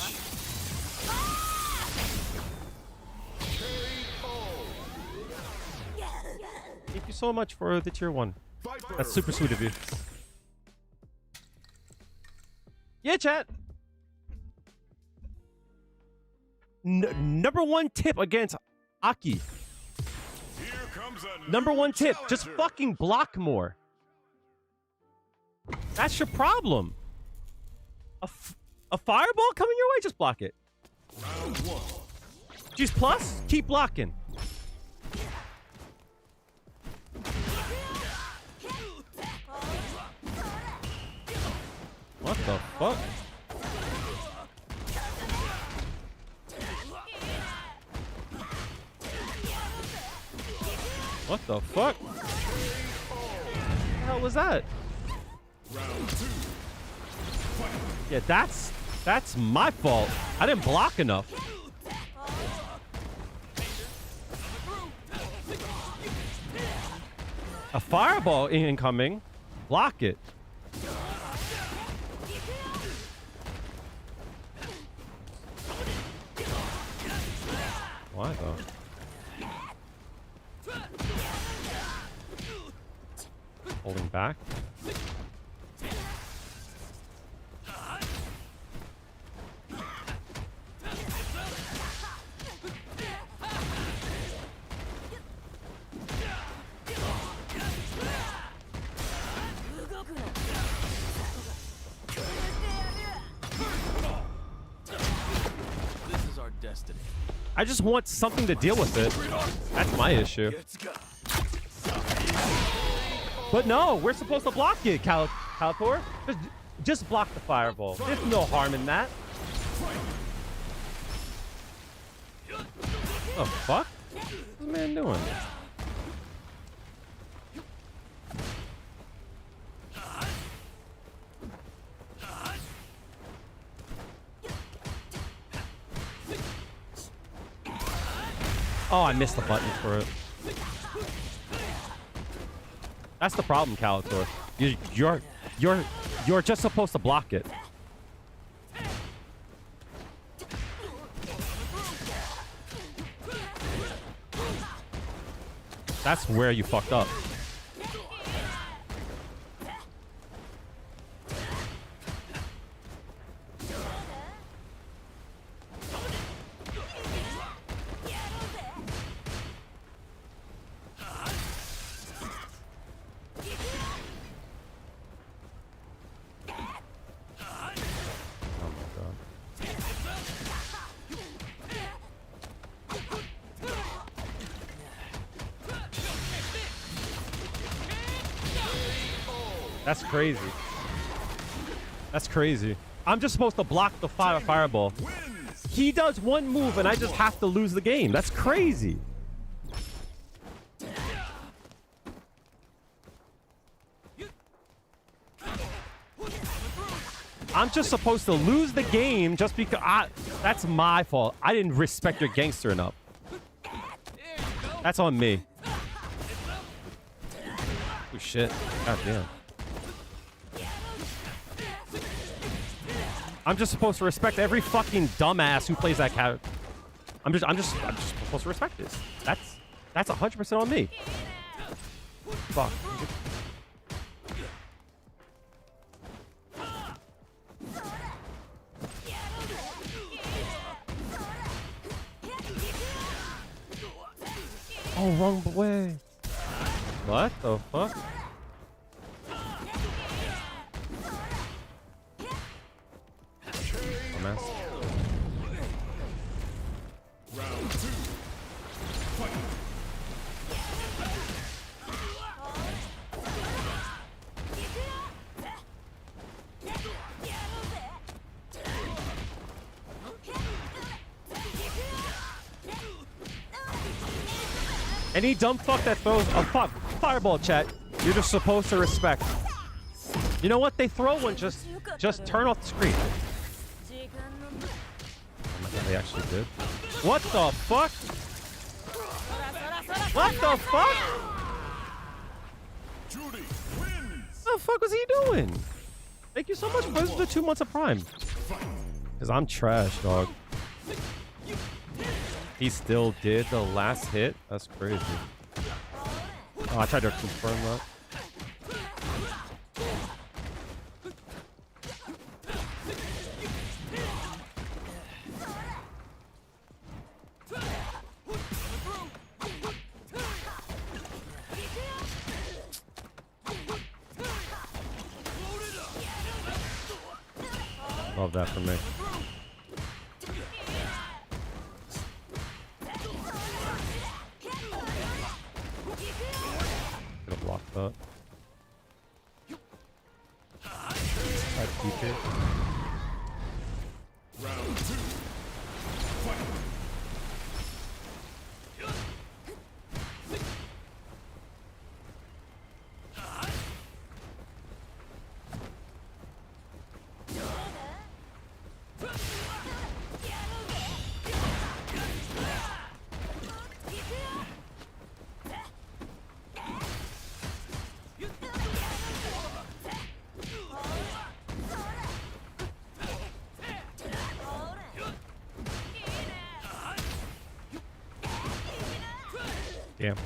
Thank you so much for the tier 1. That's super sweet of you. Yeah, chat. Number 1 tip against Aki. Number 1 tip. Just fucking block more. That's your problem. A fireball coming your way? Just block it. She's plus? Keep blocking. What the fuck? What the fuck? the hell was that? Yeah, that's my fault. I didn't block enough. A fireball incoming. Block it. Why though? Holding back. I just want something to deal with it. That's my issue. But no, we're supposed to block it, Calator. Just block the fireball. There's no harm in that. What the fuck? What's this man doing? Oh, I missed the button for it. That's the problem, Calator. You're just supposed to block it. That's where you fucked up. That's crazy. That's crazy. I'm just supposed to block the fireball. He does one move and I just have to lose the game. That's crazy. I'm just supposed to lose the game just because that's my fault. I didn't respect your gangster enough. That's on me. Oh shit. God damn. I'm just supposed to respect every fucking dumbass who plays that character. I'm just supposed to respect this. That's 100% on me. Fuck. Oh, wrong way. What the fuck? Round 2. Fight. Any dumb fuck that throws a fireball, chat, you're just supposed to respect. You know what? They throw one, just turn off the screen. Oh my God, they actually did. What the fuck? What the fuck? Juri wins. What the fuck was he doing? Thank you so much for the 2 months of Prime. Because I'm trash, dog. He still did the last hit? That's crazy. Oh, I tried to confirm that. Love that for me. Gonna block that. DK. Round 2. Fight. Damn.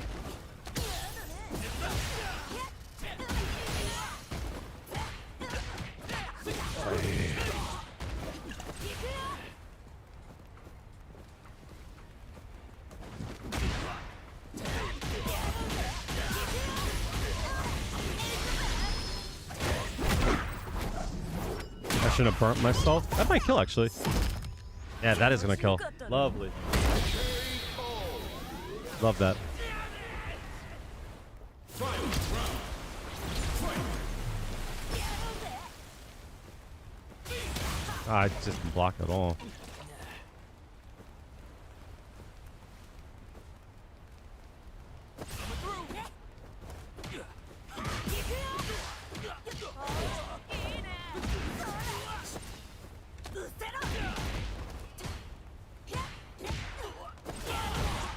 I shouldn't have burnt myself. That might kill, actually. Yeah, that is gonna kill. Lovely. Love that. I just didn't block at all.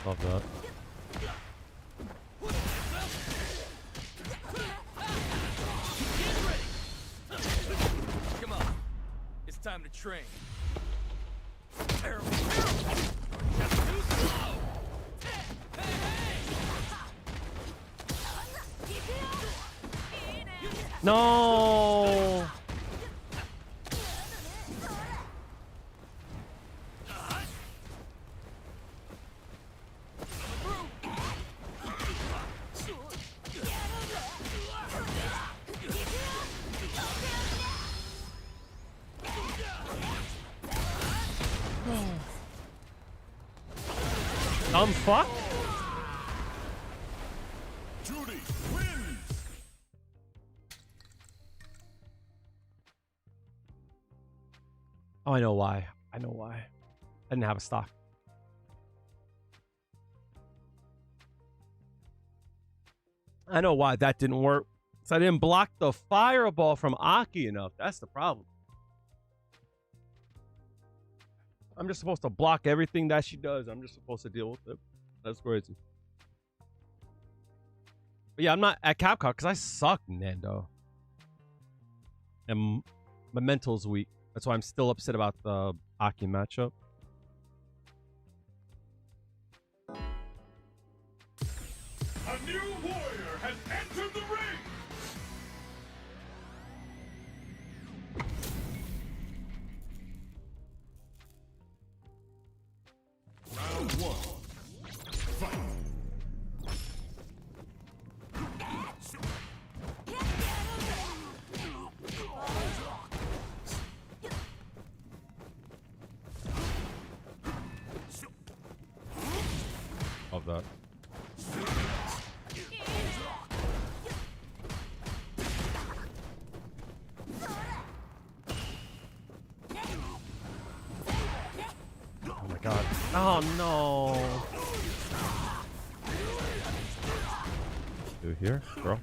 Love that. Come on. It's time to train. No. Fuck. Juri wins. Oh, I know why. I know why. I didn't have a stock. I know why that didn't work. So I didn't block the fireball from Aki enough. That's the problem. I'm just supposed to block everything that she does. I'm just supposed to deal with it. That's crazy. But yeah, I'm not at Capcom because I suck, Nando. And my mental's weak. That's why I'm still upset about the Aki matchup. A new warrior has entered the ring. Round one. Fight. Love that. Oh my god. Oh no. Do here, bro.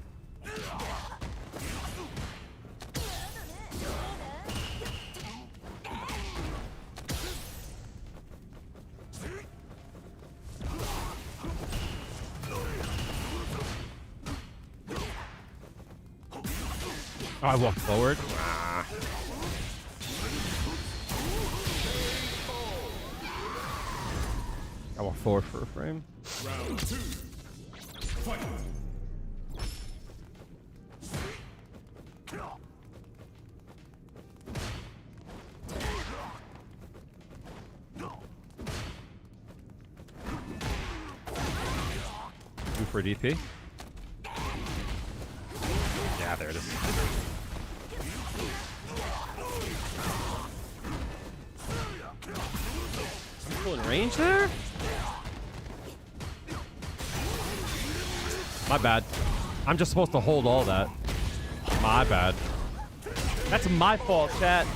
Oh, I walked forward. Ah. I walked forward for a frame. Round two. Fight. 2 for DP. Yeah, there it is. Still in range there? My bad. I'm just supposed to hold all that. My bad. That's my fault, chat.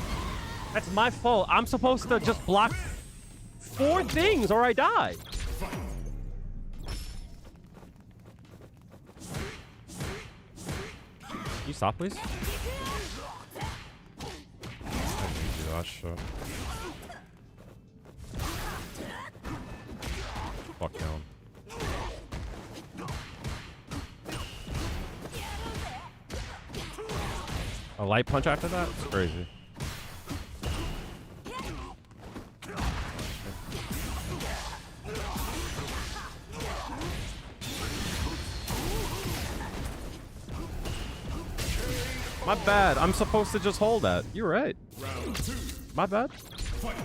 That's my fault. I'm supposed to just block 4 things or I die. Can you stop, please? That shit. Fuck down. A light punch after that? It's crazy. My bad. I'm supposed to just hold that. You're right. Round 2. My bad. Fight.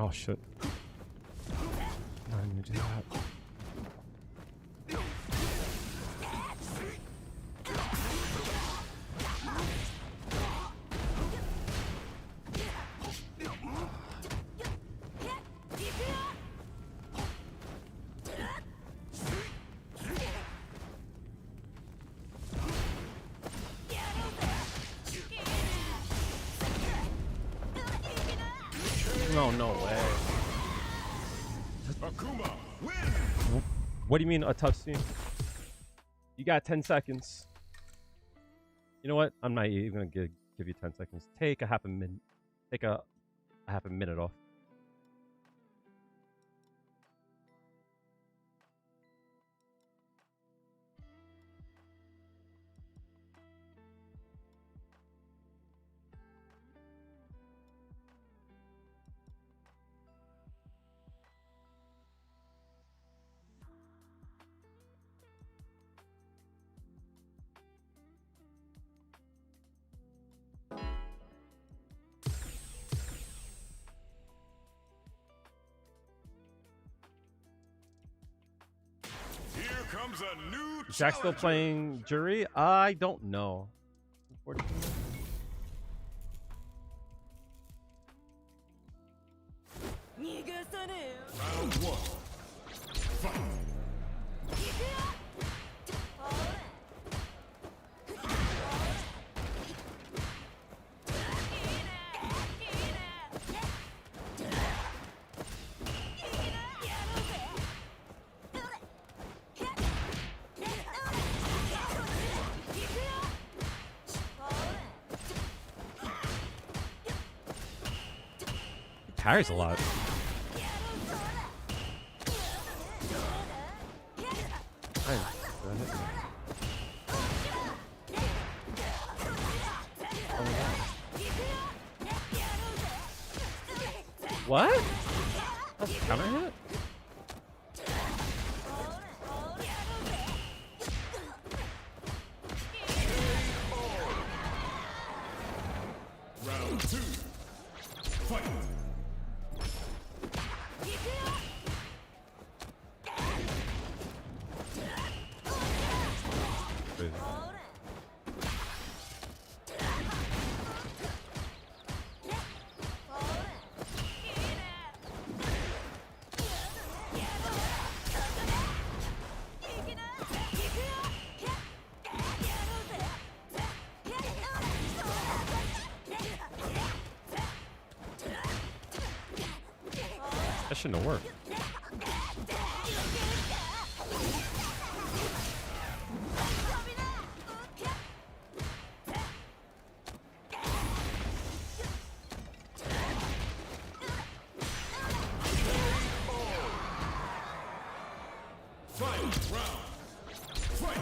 Oh shit. I need to do that. No, no way. Akuma, win. What do you mean a tough scene? You got 10 seconds. You know what? I'm not even gonna give you 10 seconds. Take a half a minute. Take a half a minute off. Here comes a new Is Jack still challenger. playing Juri? I don't know. Unfortunately. Round 1. Fight. Carries a lot. What? That's a counter hit? Round 2. Fight. Crazy. That shouldn't have worked. Fight. Round. Fight.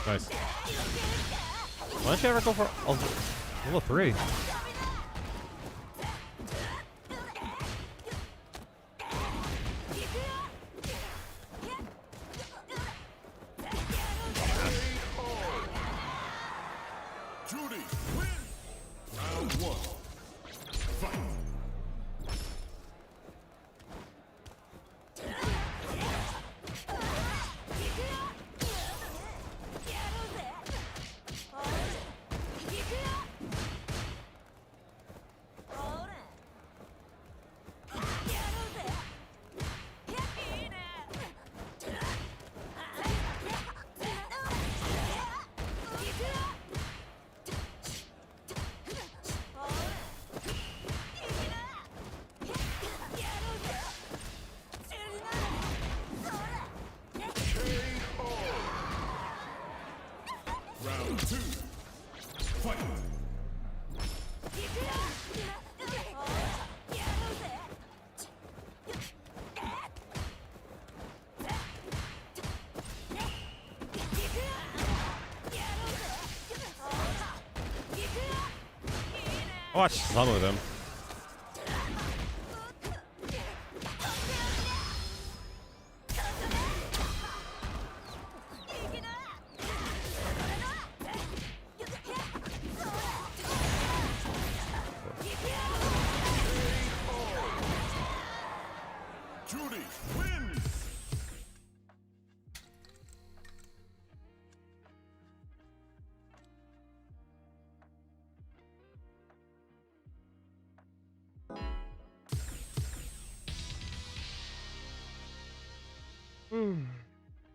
Nice. Why don't you ever go for level 3? Juri, win. Round 1. Fight. I watched some of them. Juri wins.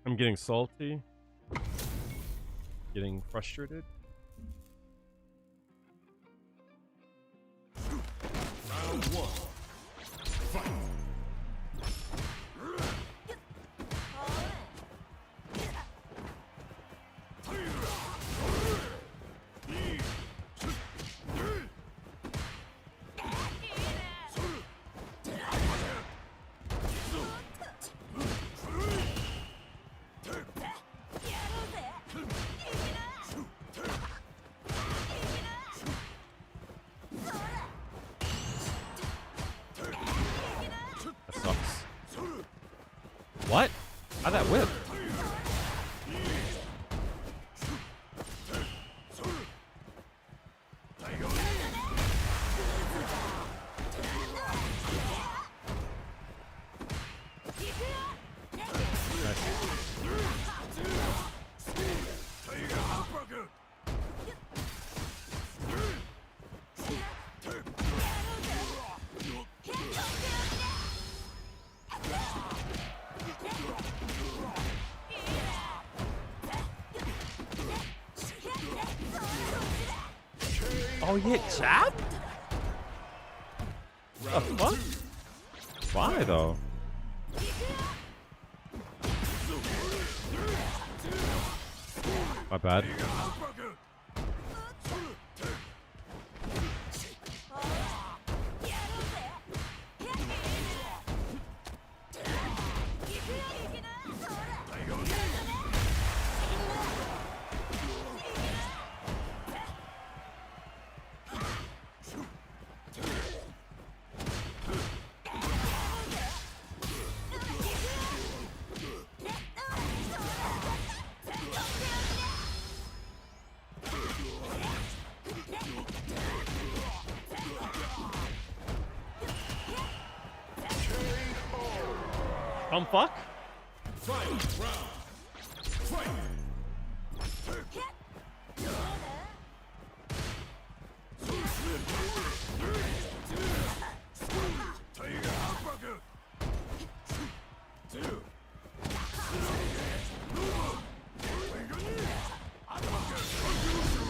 I'm getting salty. Getting frustrated. Round one. Fight. That sucks. What? How'd that whip? Oh, yeah, jab? The fuck? Why though? My bad. Fuck? Fight round. Fight.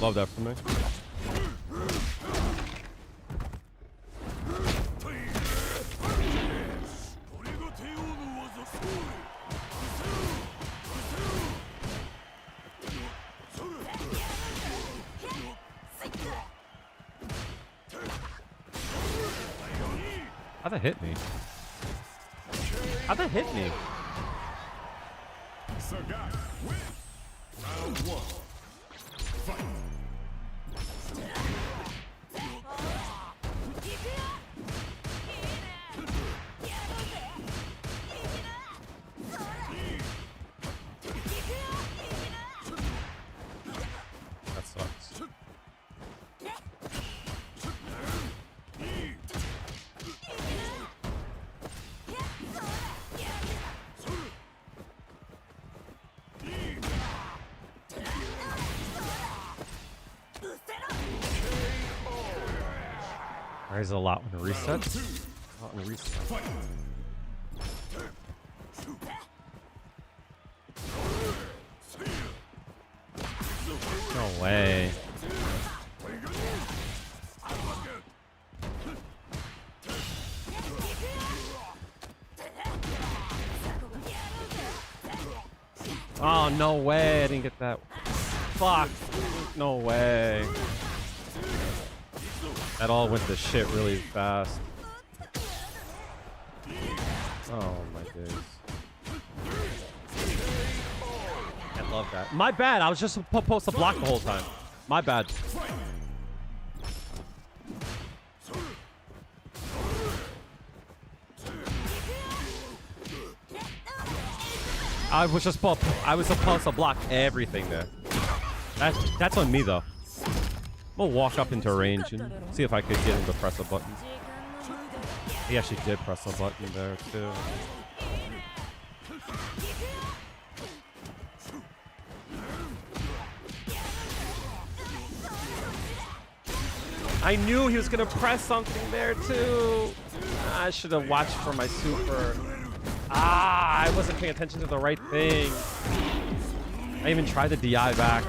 Love that for me. How'd that hit me? How'd that hit me? Sagat win. Round one. Fight. That sucks. There's a lot when it resets. A lot when it resets. No way. Oh, no way. I didn't get that. Fuck. No way. That all went to shit really fast. Oh my days. I love that. My bad. I was just supposed to block the whole time. My bad. I was supposed to block everything there. That's on me though. We'll walk up into range and see if I could get him to press a button. He actually did press a button there too. I knew he was gonna press something there too. I should have watched for my super. I wasn't paying attention to the right thing. I even tried the DI back.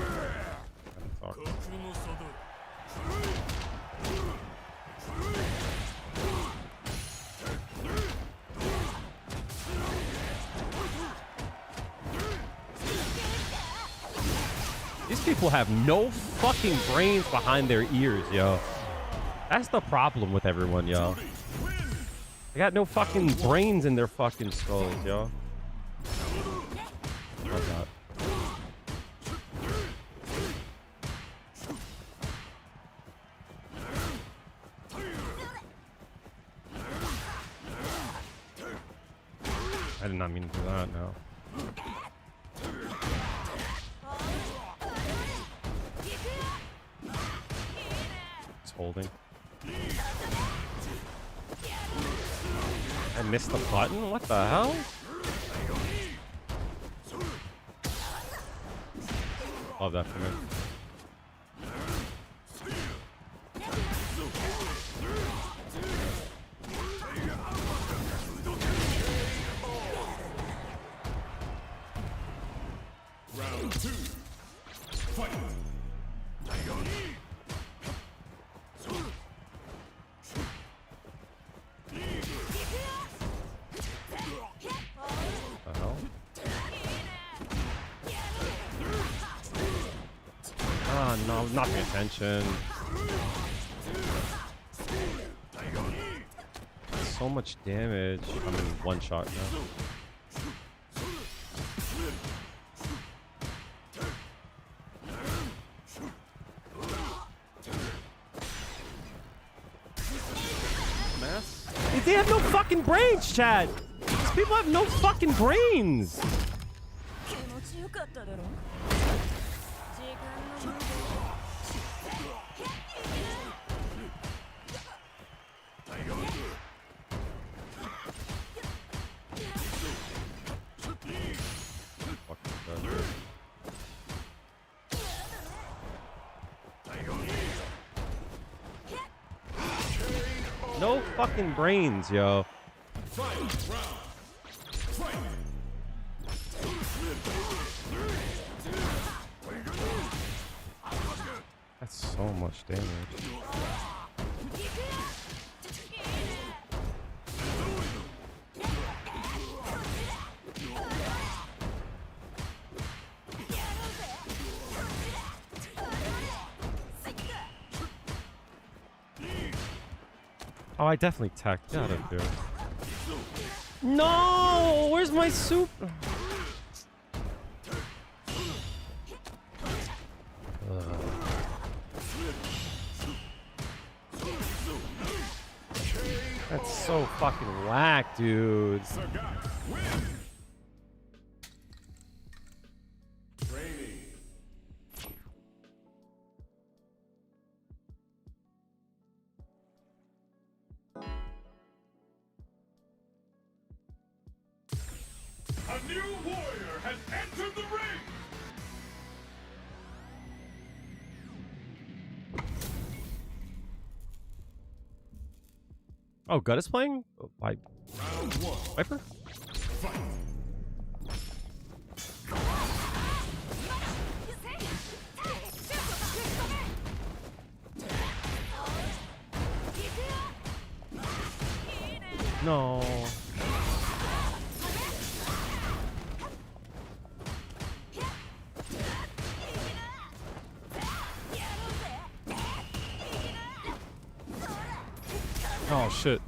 These people have no fucking brains behind their ears, yo. That's the problem with everyone, yo. They got no fucking brains in their fucking skulls, yo. Oh, God. I did not mean to do that, no. It's holding. I missed the button? What the hell? Love that for me. Round 2. Fight. Oh no, not paying attention. So much damage. I'm in one shot now. They have no fucking brains, Chad. These people have no fucking brains. No fucking brains, yo. That's so much damage. Oh, I definitely teched out of here. No! Where's my soup? That's so fucking whack, dude. A new warrior has entered the ring! Oh, Gut is playing? Oh, Round 1. Viper? Fight. No. Oh, shit.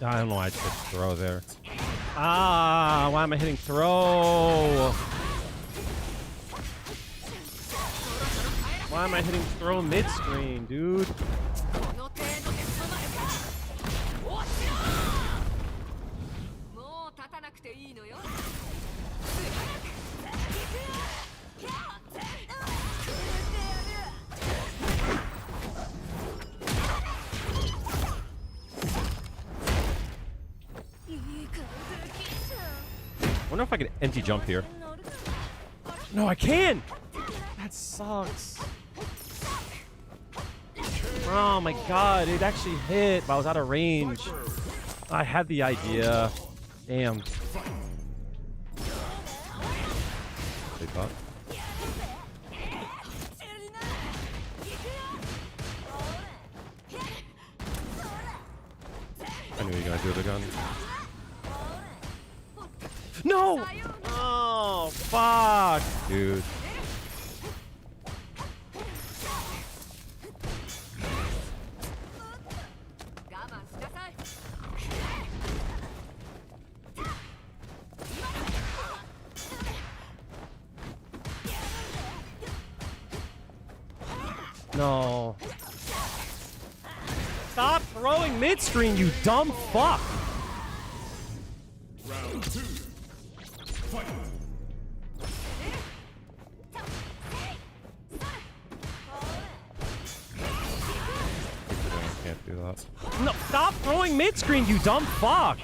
I don't know why I took throw there. Ah, why am I hitting throw? Why am I hitting throw mid-screen, dude? I wonder if I can empty jump here. No, I can! That sucks. Oh my god, it actually hit, but I was out of range. I had the idea. Damn. Big pop. I knew you were gonna do the gun. No! Oh, fuck, dude. No. Stop throwing mid-screen, you dumb fuck. Round 2. Fight. Can't do that. No, stop throwing mid-screen, you dumb fuck.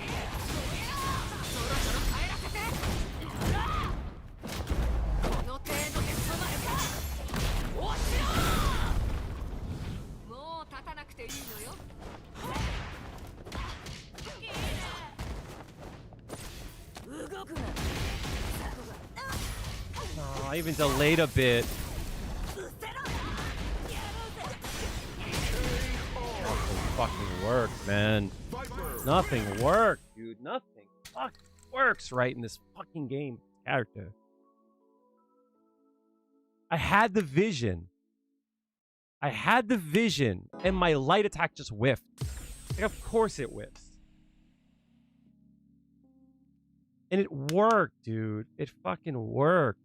Oh, I even delayed a bit. Nothing fucking worked, man. Nothing worked, dude. Nothing fucking works right in this fucking game character. I had the vision. I had the vision, and my light attack just whiffed. Like, of course it whiffs. And it worked, dude. It fucking worked.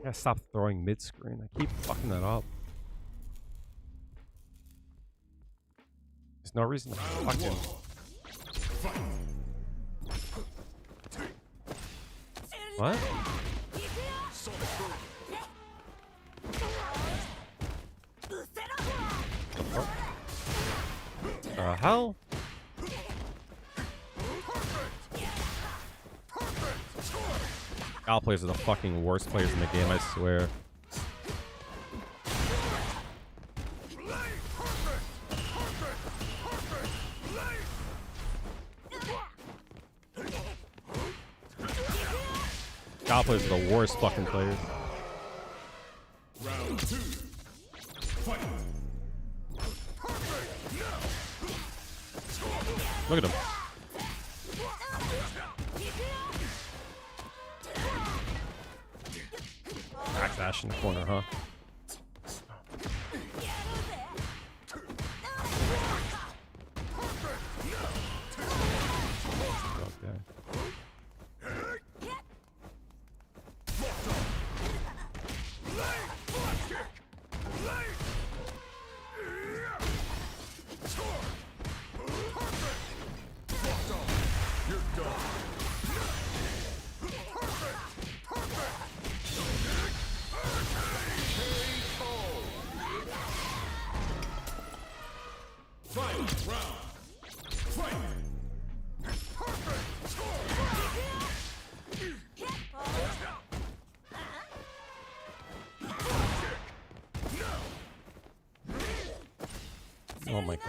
I gotta stop throwing mid-screen. I keep fucking that up. There's no reason to fucking... What? The hell? Gal players are the fucking worst players in the game, I swear. Gal players are the worst fucking players. Round 2. Fight. Look at him. Backdash in the corner, huh? Okay. Oh my god.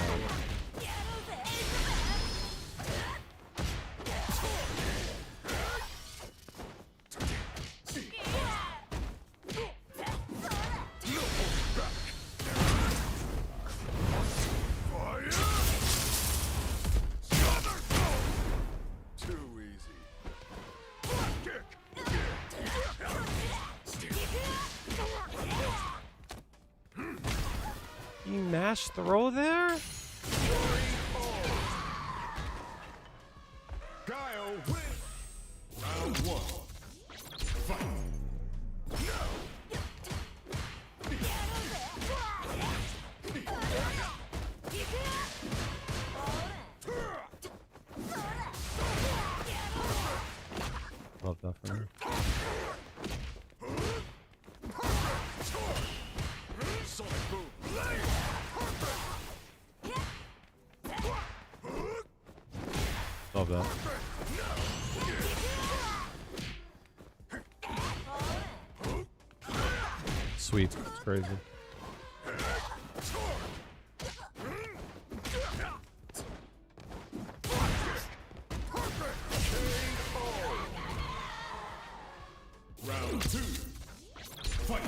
Too easy. fucking mash throw there? Guile wins. Round 1. Fight. Love that for her. Sonic boom. Love that. Sweet. It's crazy. Round 2. Fight.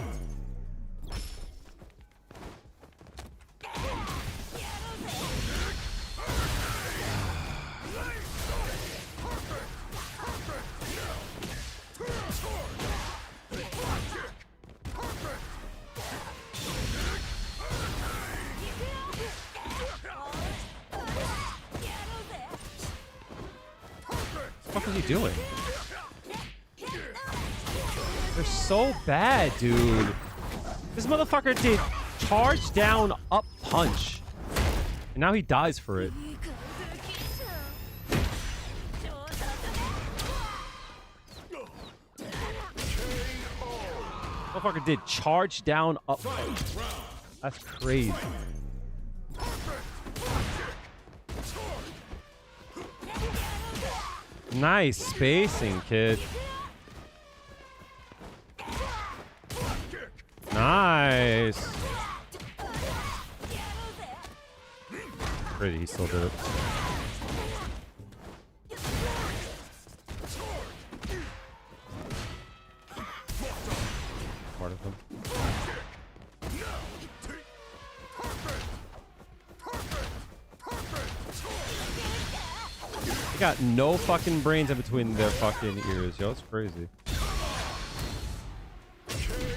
What the fuck is he doing? They're so bad, dude. This motherfucker did charge down up punch. And now he dies for it. Motherfucker did charge down up punch. That's crazy. Nice spacing, kid. Nice. Pretty, he still did it. Part of him. They got no fucking brains in between their fucking ears, yo. It's crazy.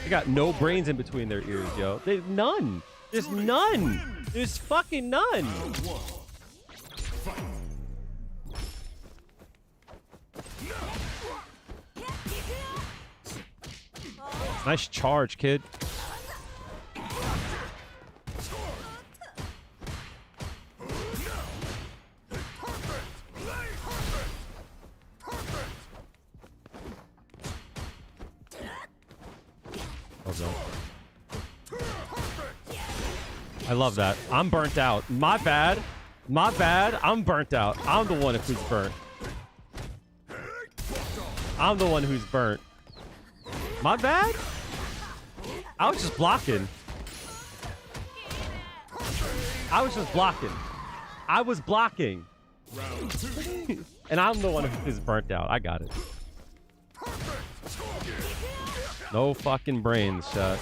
They got no brains in between their ears, yo. They've none. There's none. There's fucking none. Nice charge, kid. I love that. I'm burnt out. My bad. My bad. I'm burnt out. I'm the one who's burnt. I'm the one who's burnt. My bad? I was just blocking. I was just blocking. I was blocking. And I'm the one who's burnt out. I got it. No fucking brains, shot.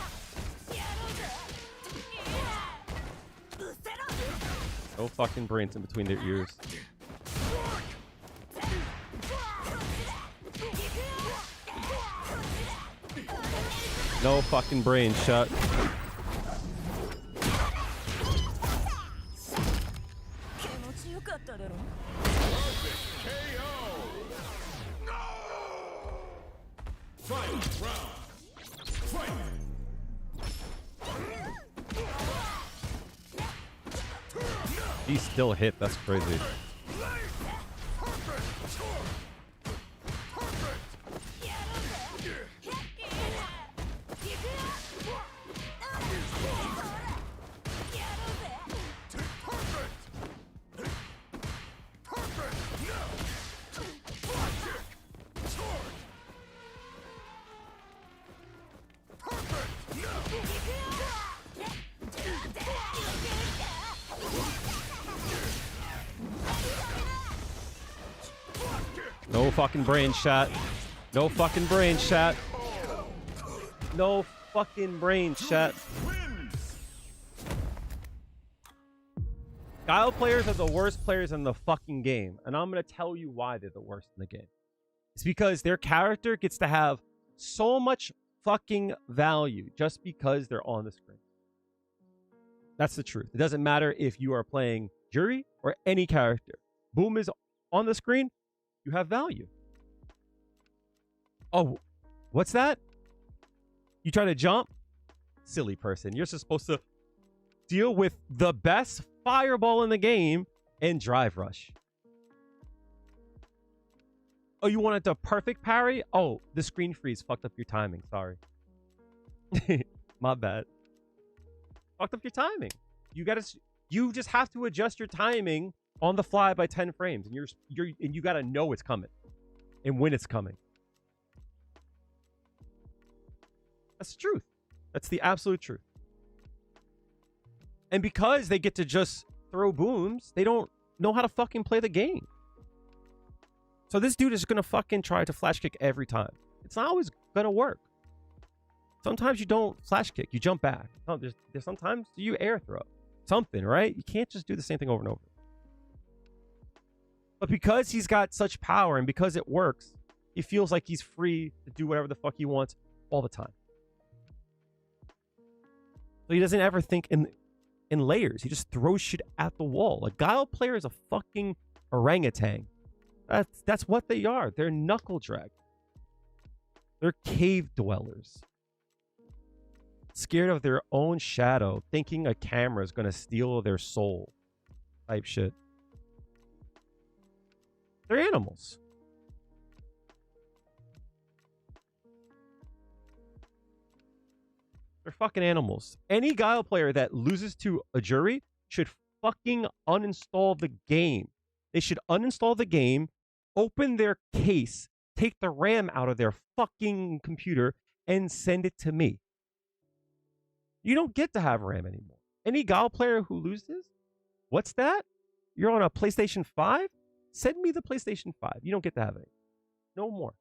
No fucking brains in between their ears. No fucking brains, shut. He still hit. That's crazy. No fucking brain shot. No fucking brain shot. No fucking brain shot. Guile players are the worst players in the fucking game. And I'm going to tell you why they're the worst in the game. It's because their character gets to have so much fucking value just because they're on the screen. That's the truth. It doesn't matter if you are playing Juri or any character. Boom is on the screen, you have value. Oh, what's that? You try to jump? Silly person. You're just supposed to deal with the best fireball in the game and drive rush. Oh, you wanted the perfect parry? Oh, the screen freeze fucked up your timing. Sorry. My bad. Fucked up your timing. You just have to adjust your timing on the fly by 10 frames, and you gotta know it's coming and when it's coming. That's the truth. That's the absolute truth. And because they get to just throw booms, they don't know how to fucking play the game. So this dude is gonna fucking try to flash kick every time. It's not always gonna work. Sometimes you don't flash kick, you jump back. No, there's sometimes you air throw. Something, right? You can't just do the same thing over and over. But because he's got such power and because it works, he feels like he's free to do whatever the fuck he wants all the time. So he doesn't ever think in layers. He just throws shit at the wall. A Guile player is a fucking orangutan. That's what they are. They're knuckle drag. They're cave dwellers. Scared of their own shadow, thinking a camera is going to steal their soul. Type shit. They're animals. They're fucking animals. Any Guile player that loses to a Juri should fucking uninstall the game. They should uninstall the game, open their case, take the RAM out of their fucking computer, and send it to me. You don't get to have RAM anymore. Any Guile player who loses, what's that? You're on a PlayStation 5? Send me the PlayStation 5. You don't get to have it. No more.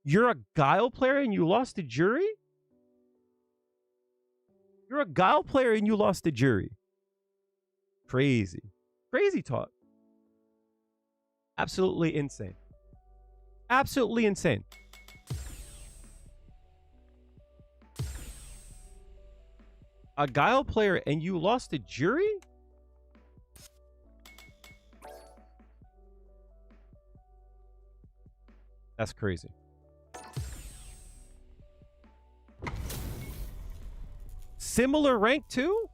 You're a Guile player and you lost to Juri? You're a Guile player and you lost to Juri. Crazy. Crazy talk. Absolutely insane. Absolutely insane. A Guile player and you lost to Juri? That's crazy. Similar rank too?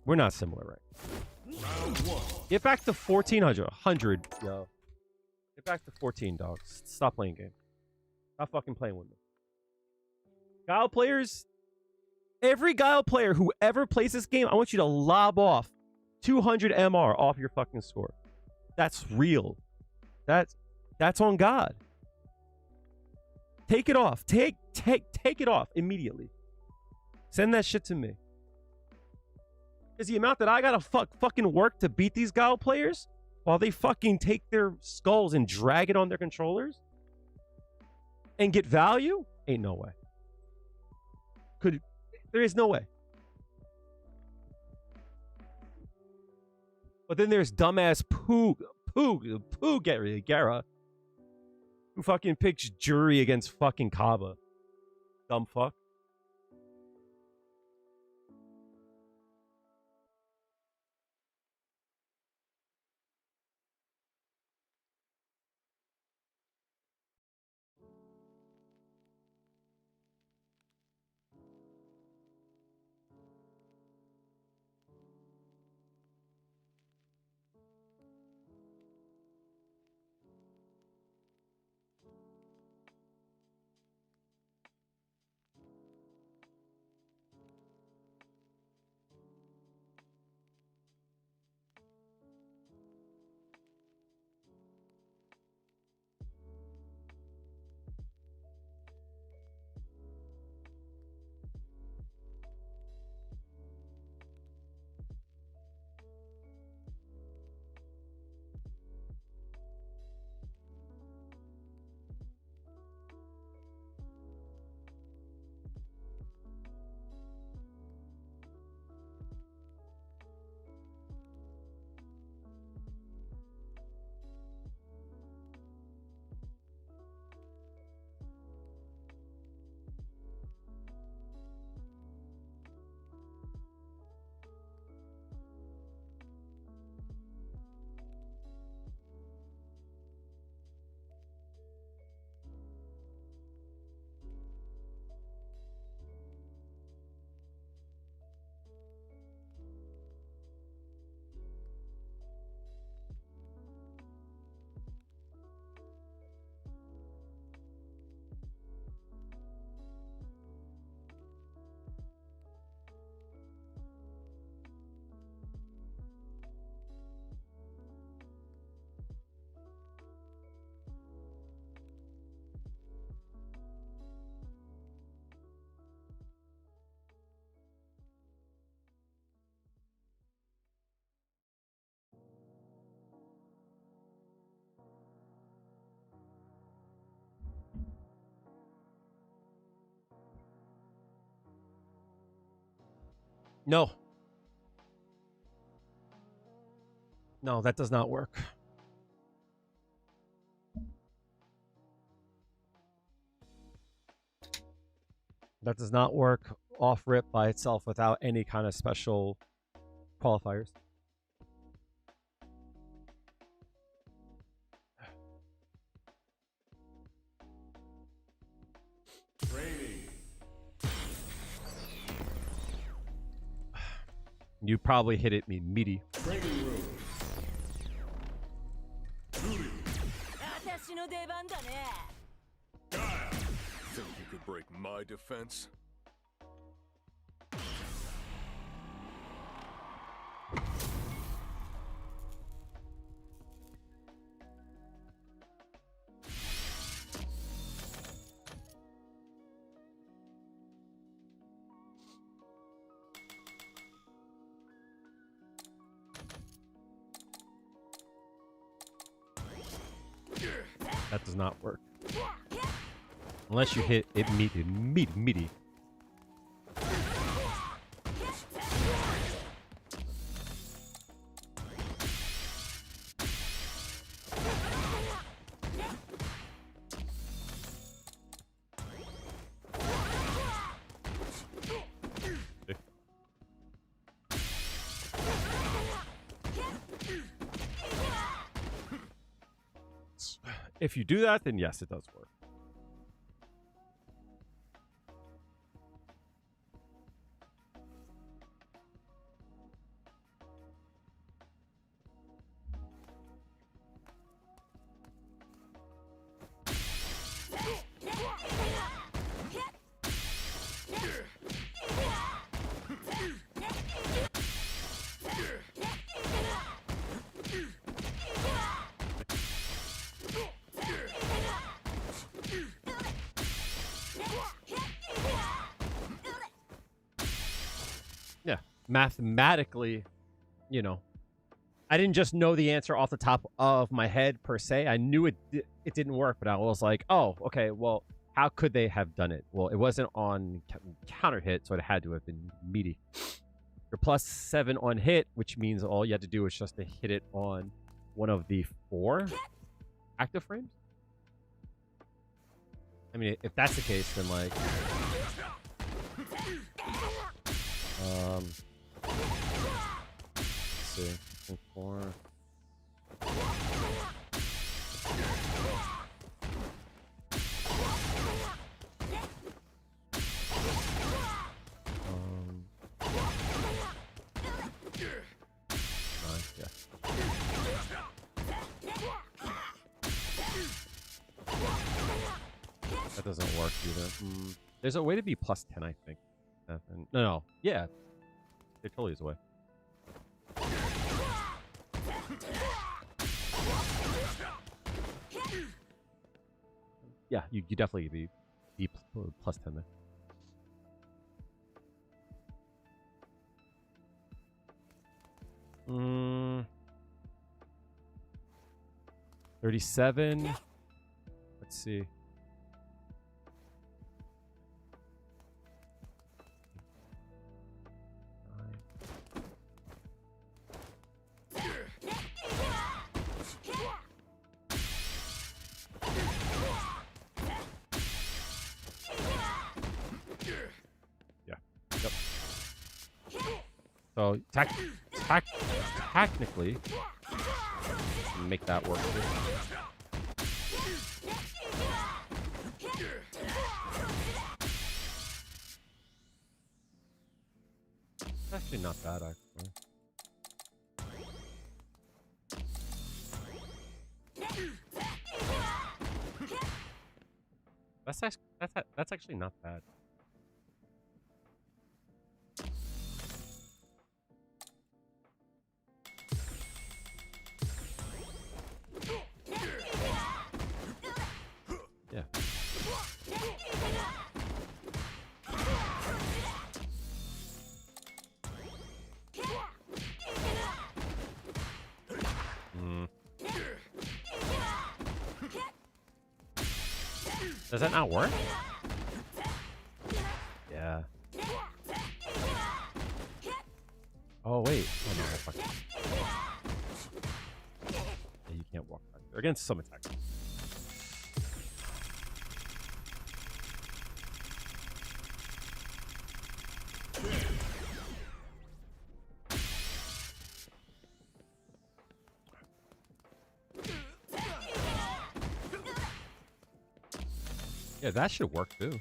We're not similar rank. Get back to 1400. 100, yo. Get back to 14, dogs. Stop playing game. Stop fucking playing with me. Guile players, every Guile player who ever plays this game, I want you to lob off 200 MR off your fucking score. That's real. That's on God. Take it off. Take it off immediately. Send that shit to me. Because the amount that I gotta fucking work to beat these Guile players while they fucking take their skulls and drag it on their controllers and get value, ain't no way. There is no way. But then there's dumbass Pooh Guerra who fucking picks Juri against fucking Kaba. Dumb fuck. No. No, that does not work. That does not work off rip by itself without any kind of special qualifiers. Training. You probably hit it meaty. Training room. Juri. Guile. Think you could break my defense? That does not work. Unless you hit it meaty. If you do that, then yes, it does work. Yeah, mathematically, you know, I didn't just know the answer off the top of my head per se. I knew it didn't work, but I was like, oh, okay, well, how could they have done it? Well, it wasn't on counter hit, so it had to have been meaty. You're +7 on hit, which means all you had to do is just to hit it on one of the 4 active frames. I mean, if that's the case, then like, let's see, 4. Yeah. That doesn't work either. There's a way to be +10, I think. No. Yeah. There totally is a way. Yeah, you definitely be +10 there. Mm. 37. Let's see. So technically, make that work too. It's actually not bad, actually. That's actually not bad. Yeah. Does that not work? Yeah. Yeah, you can't walk back there against some attacks. Yeah, that should work too.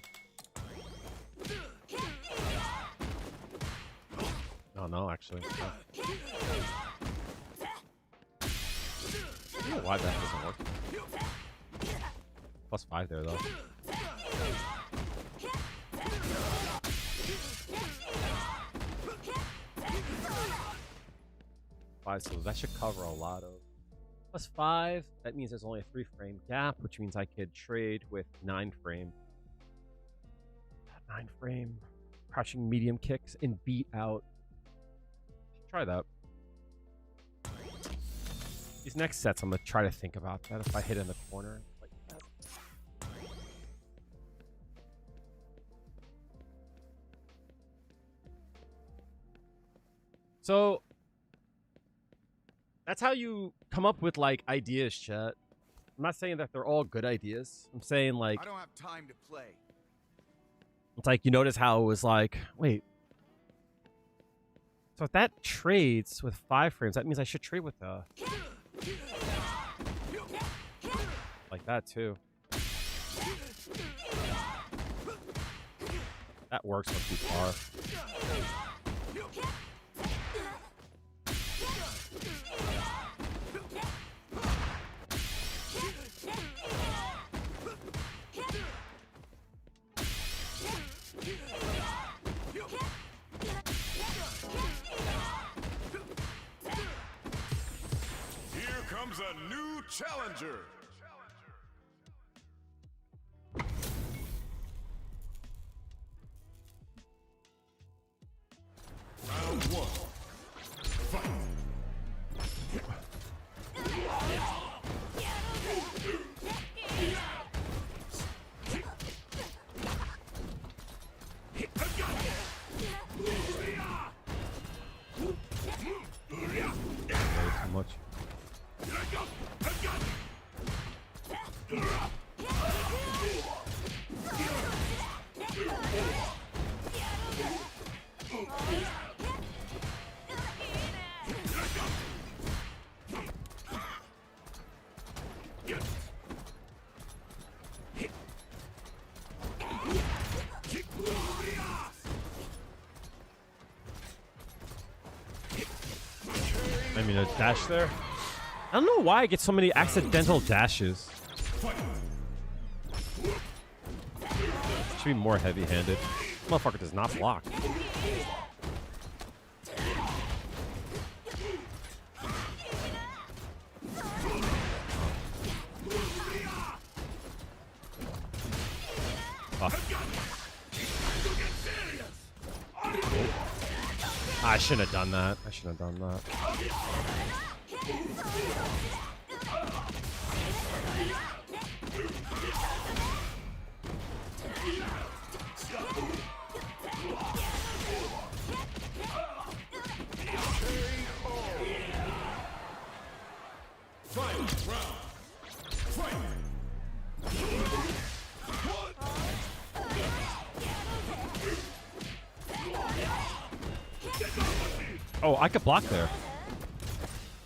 Oh no, actually. No. I don't know why that doesn't work. +5 there though. Five, so that should cover a lot of. +5. That means there's only a 3-frame gap, which means I could trade with 9-frame. 9-frame crouching medium kicks and beat out. Try that. These next sets, I'm gonna try to think about that if I hit in the corner like that. So that's how you come up with like ideas, chat. I'm not saying that they're all good ideas. I'm saying like I don't have time to play. it's like you notice how it was like, wait. So if that trades with 5 frames, that means I should trade with like that too. That works not too far. Here comes a new challenger. Round 1. Fight. Too much. I mean, a dash there. I don't know why I get so many accidental dashes. Should be more heavy-handed. Motherfucker does not block. Oh. I shouldn't have done that. I shouldn't have done that. Oh, I could block there.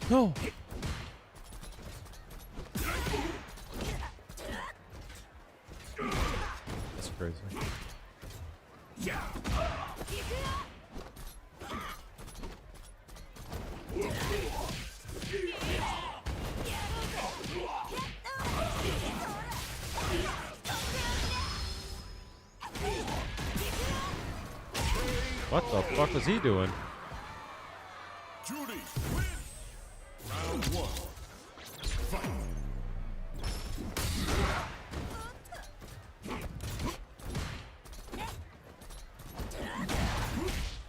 No. That's crazy. What the fuck was he doing? Juri, win. Round 1. Fight.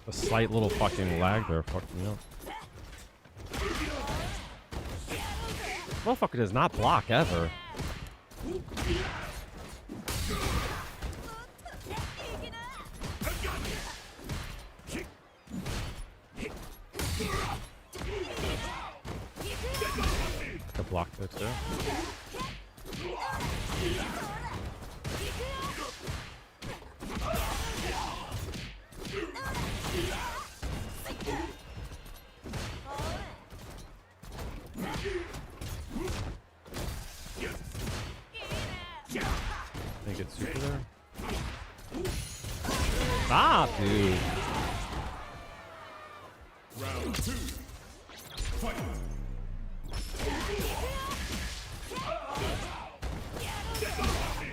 A slight little fucking lag there fucked me up. Motherfucker does not block ever. blocked it too. Think it's super there. Stop, dude. Round 2. Fight.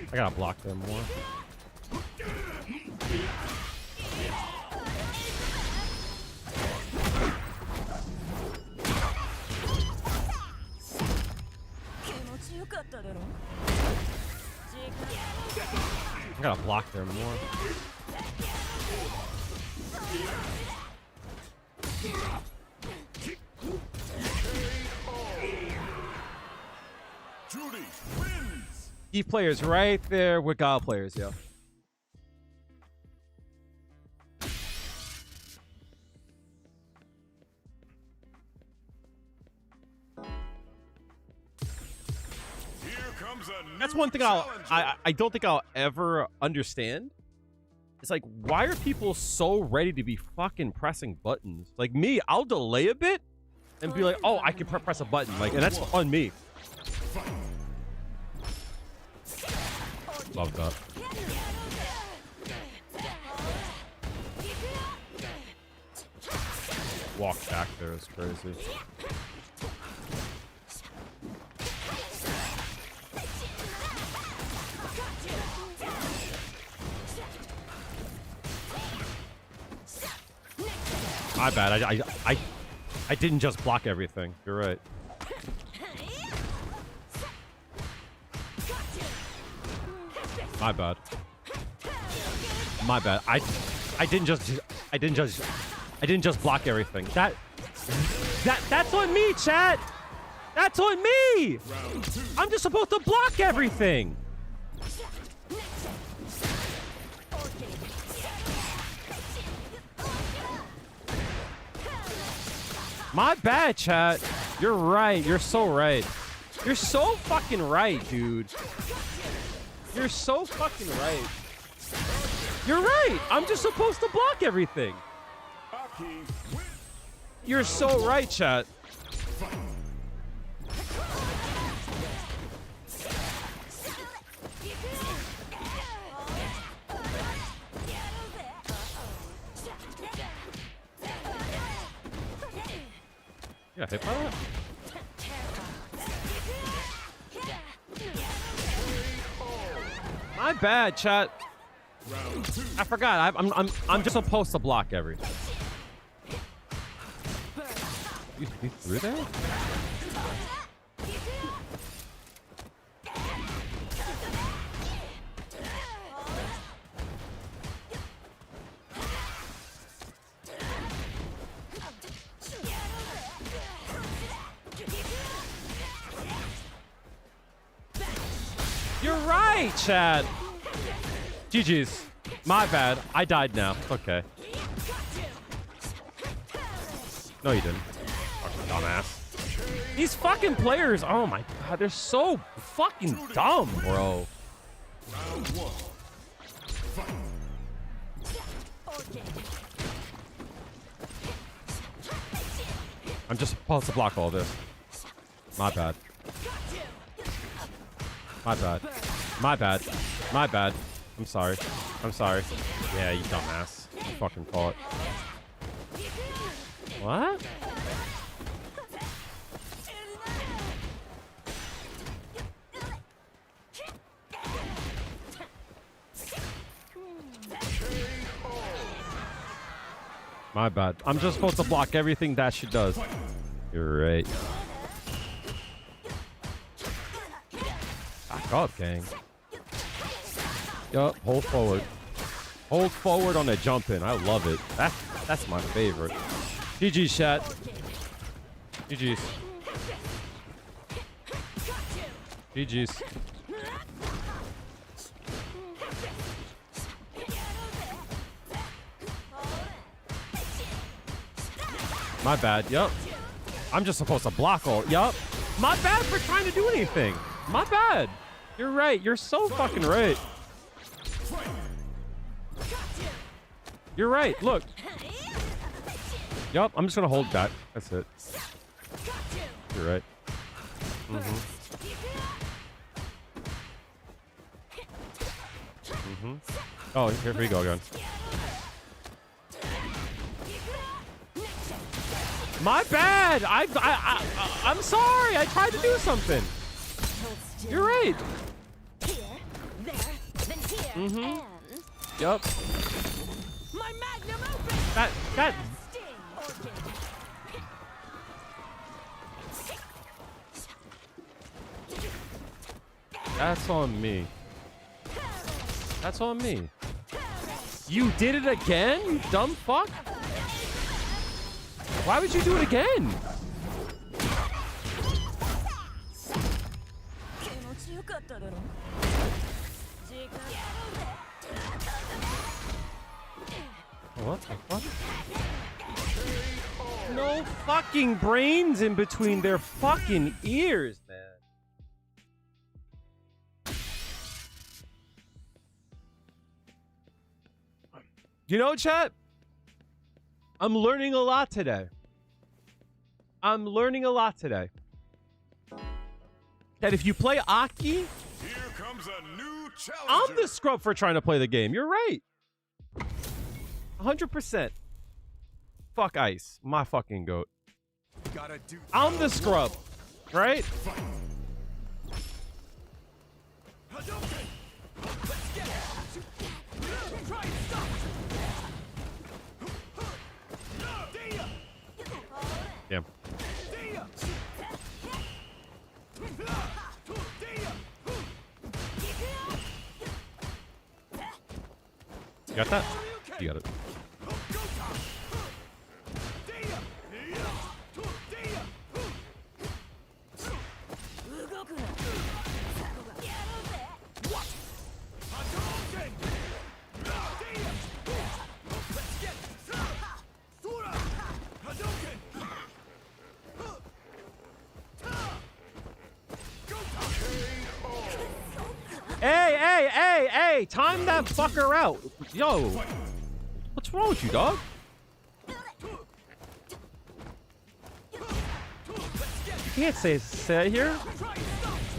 I gotta block them more. I gotta block them more. Juri wins. Key players right there with God players, yo. Here comes a new That's one thing I don't think I'll ever understand. It's like, why are people so ready to be fucking pressing buttons? Like me, I'll delay a bit and be like, oh, I can press a button. Like, and that's on me. Love that. Walk back there is crazy. My bad. I didn't just block everything. You're right. My bad. My bad. I didn't just block everything. That's on me, chat. That's on me. I'm just supposed to block everything. My bad, chat. You're right. You're so right. You're so fucking right, dude. You're so fucking right. You're right. I'm just supposed to block everything. You're so right, chat. Yeah, hit by that. My bad, chat. I forgot. I'm just supposed to block everything. You threw that? You're right, Chad. GG's. My bad. I died now. Okay. No, you didn't. Fucking dumbass. These fucking players. Oh my god, they're so fucking dumb, bro. I'm just supposed to block all this. My bad. My bad. My bad. My bad. I'm sorry. I'm sorry. Yeah, you dumbass. You fucking fought. What? My bad. I'm just supposed to block everything that shit does. You're right. Back up, gang. Yup, hold forward. Hold forward on the jump in. I love it. That's my favorite. GG's, chat. GG's. GG's. My bad. Yup. I'm just supposed to block all. Yup. My bad for trying to do anything. My bad. You're right. You're so fucking right. You're right. Look. Yup. I'm just gonna hold back. That's it. You're right. Oh, here we go again. My bad. I'm sorry. I tried to do something. You're right. Yup. That. That's on me. That's on me. You did it again, you dumb fuck? Why would you do it again? What the fuck? No fucking brains in between their fucking ears, man. You know, chat? I'm learning a lot today. I'm learning a lot today. That if you play Aki, Here comes a new challenger. I'm the scrub for trying to play the game. You're right. 100%. Fuck Ice. My fucking goat. I'm the scrub. Right? Damn. You got that? You got it. Hey, time that fucker out. Yo, what's wrong with you, dog? You can't say it here.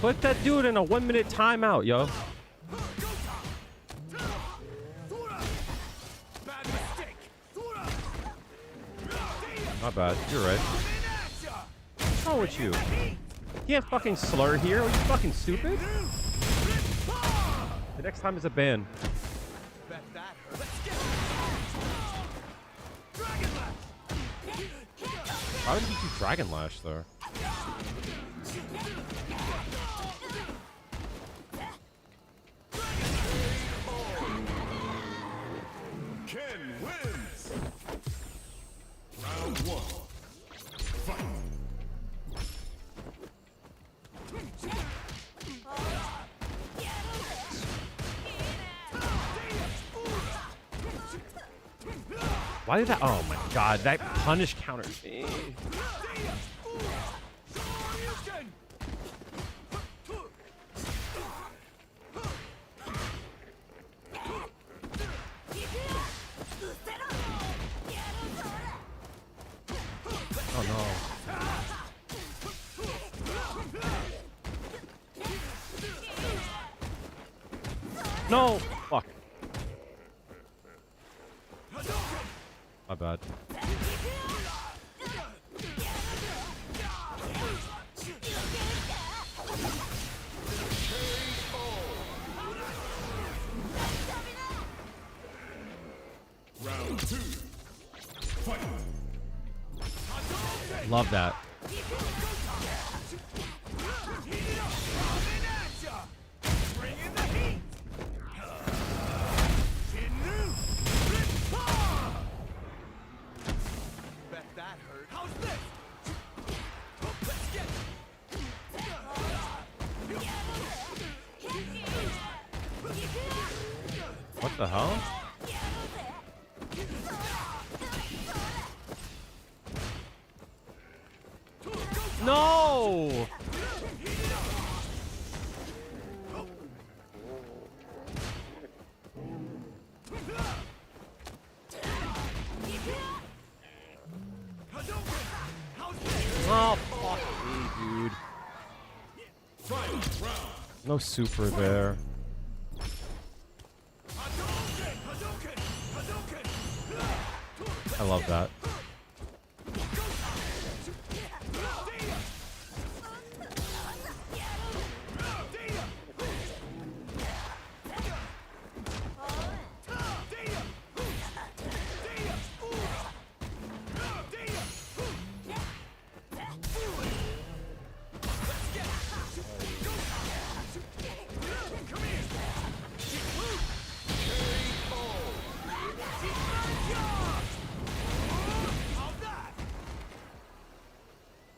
Put that dude in a 1-minute timeout, yo. Not bad. You're right. What's wrong with you? You can't fucking slur here. Are you fucking stupid? The next time is a ban. Why would he do Dragon Lash there? Ken wins. Round 1. Fight. Why did that? Oh my god, that punish counter. Oh no. No! Fuck. My bad. Round 2. Fight. Love that. What the hell? No! No super there. I love that.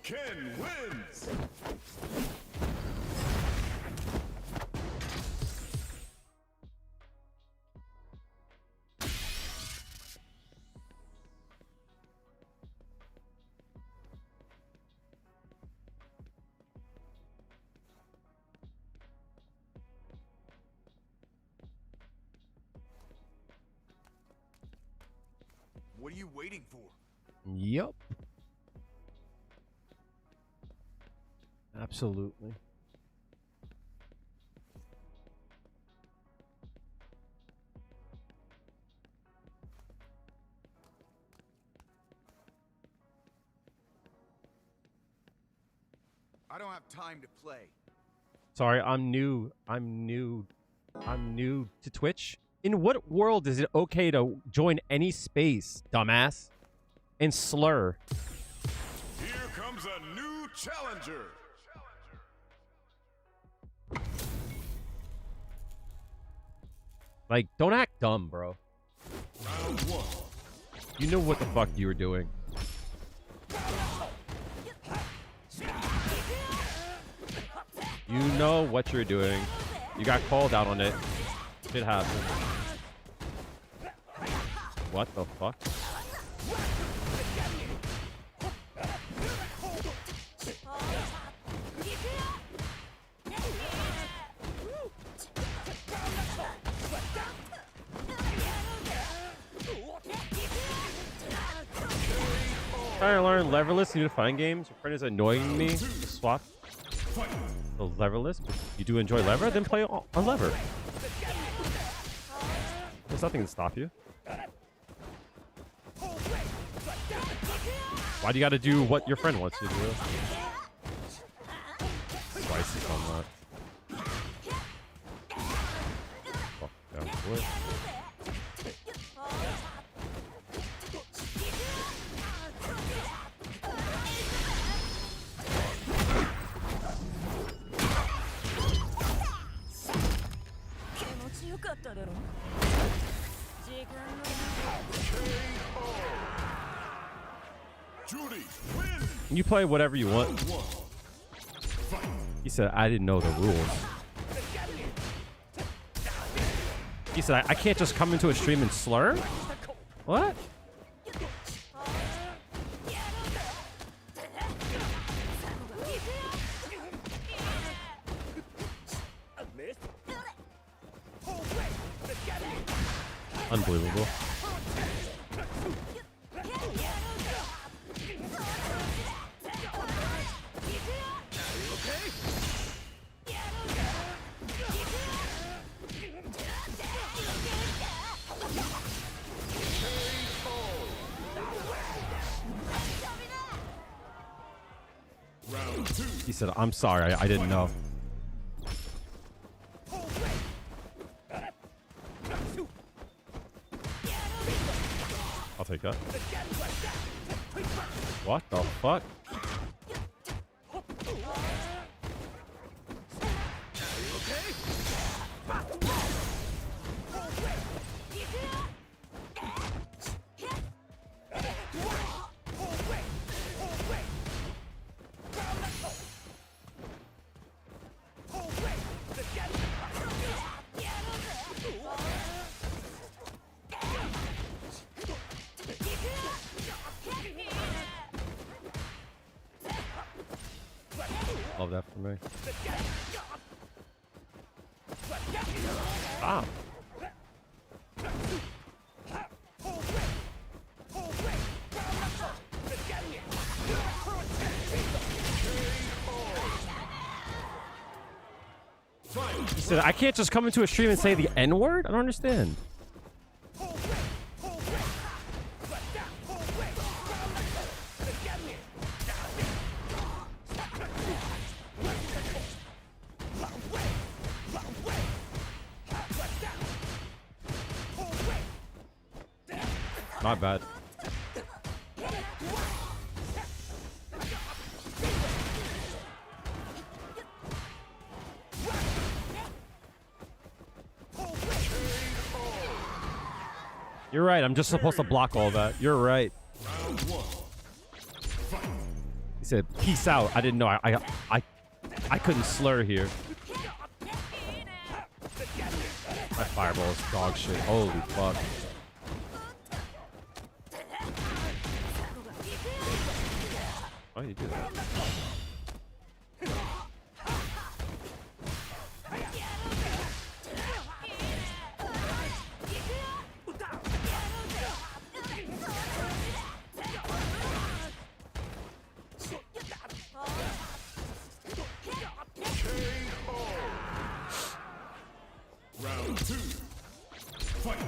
Ken wins. What are you waiting for? Yep. Absolutely. I don't have time to play. Sorry, I'm new to Twitch. In what world is it okay to join any space, dumbass? And slur. Here comes a new challenger. Like, don't act dumb, bro. Round 1. You know what the fuck you were doing. You know what you're doing. You got called out on it. It happened. What the fuck? Trying to learn leverless in fighting games. Your friend is annoying me to swap the leverless. But you do enjoy lever? Then play on lever. There's nothing to stop you. Why do you gotta do what your friend wants you to do? Spicy on that. Fuck down wood. Juri wins. You play whatever you want. He said, I didn't know the rules. He said, I can't just come into a stream and slur? What? Unbelievable. He said, I'm sorry, I didn't know. I'll take that. What the fuck? Love that for me. Stop. said, I can't just come into a stream and say the N-word? I don't understand. Not bad. You're right. I'm just supposed to block all that. You're right. He said, "Peace out." I didn't know. I couldn't slur here. My fireball is dog shit. Holy fuck. Why do you do that? Round 2. Fight.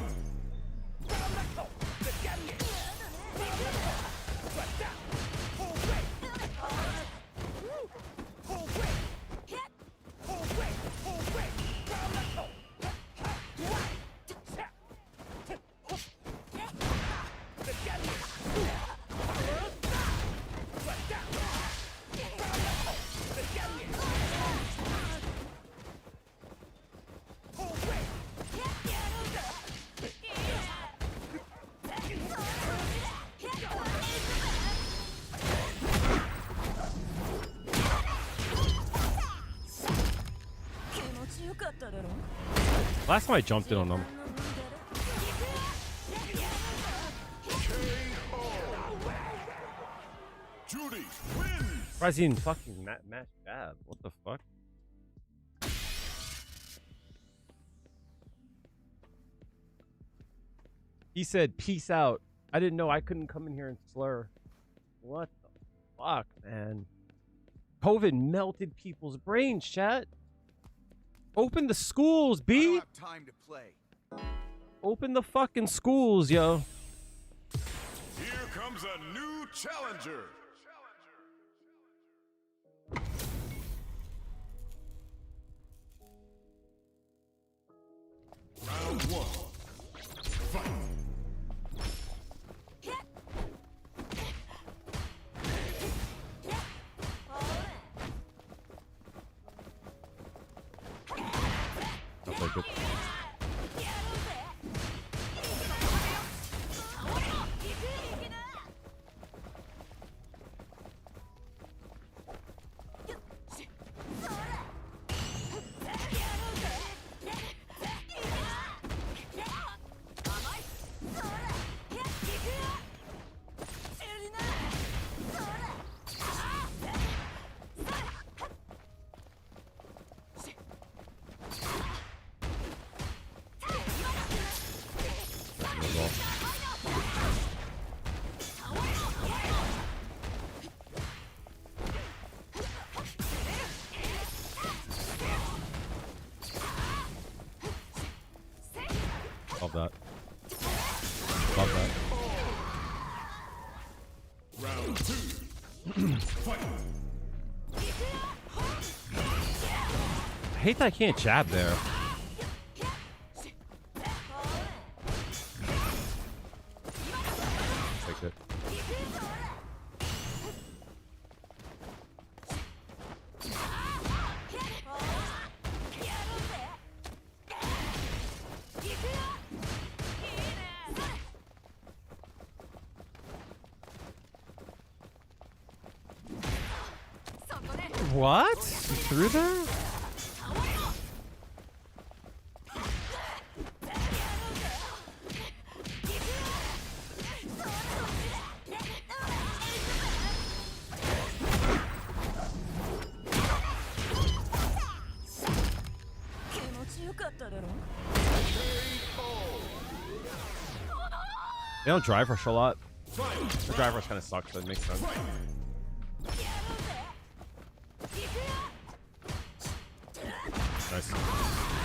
Last time I jumped in on them. Juri wins. Surprised he didn't fucking match jab. What the fuck? He said, "Peace out." I didn't know I couldn't come in here and slur. What the fuck, man? COVID melted people's brains, chat. Open the schools, B. I don't have time to play. Open the fucking schools, yo. Here comes a new challenger. Round 1. Fight. I'll take it. Love that. Love that. Round 2. Fight. I hate that I can't jab there. Take it. What? You threw that? They don't drive rush a lot. The drive rush kind of sucks, so it makes sense. Nice.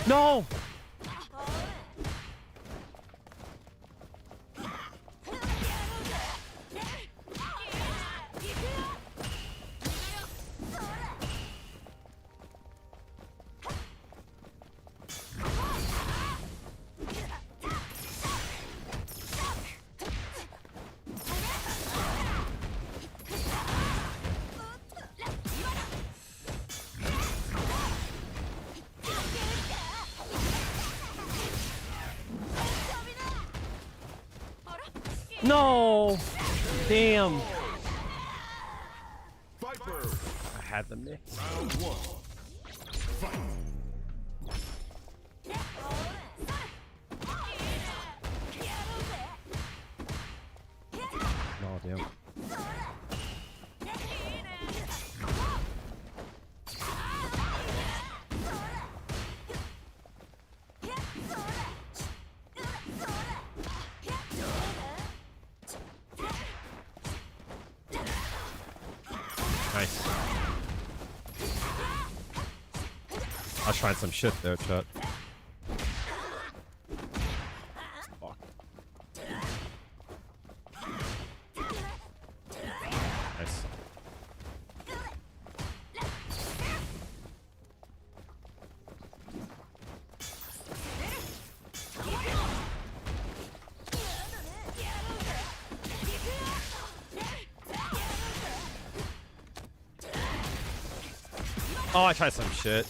No! No! Damn. Viper. I had the mix. Round one. Fight. No, damn. Nice. I was trying some shit there, chat. Fuck. Nice. Oh, I tried some shit.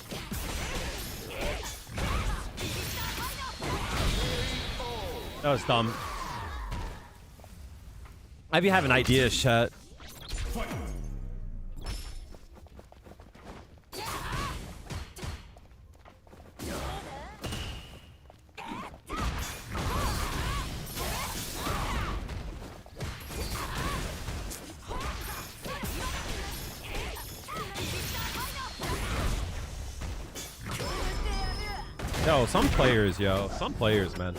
That was dumb. I be having ideas, chat. Yo, some players, man.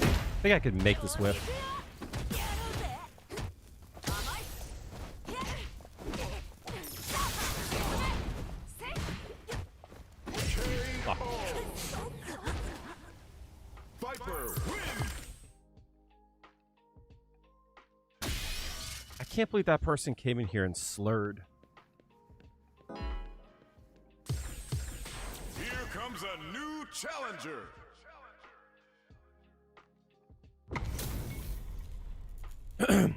I think I could make this whiff. Fuck. Viper win. I can't believe that person came in here and slurred. Here comes a new challenger. Round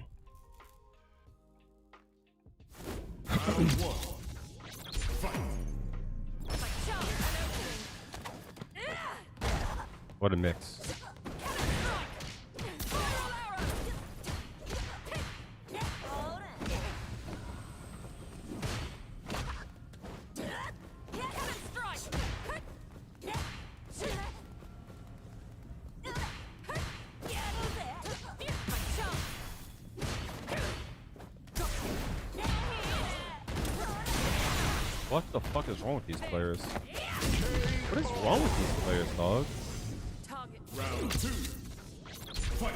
one. Fight. What a mix. What the fuck is wrong with these players? What is wrong with these players, dog? Round two. Fight.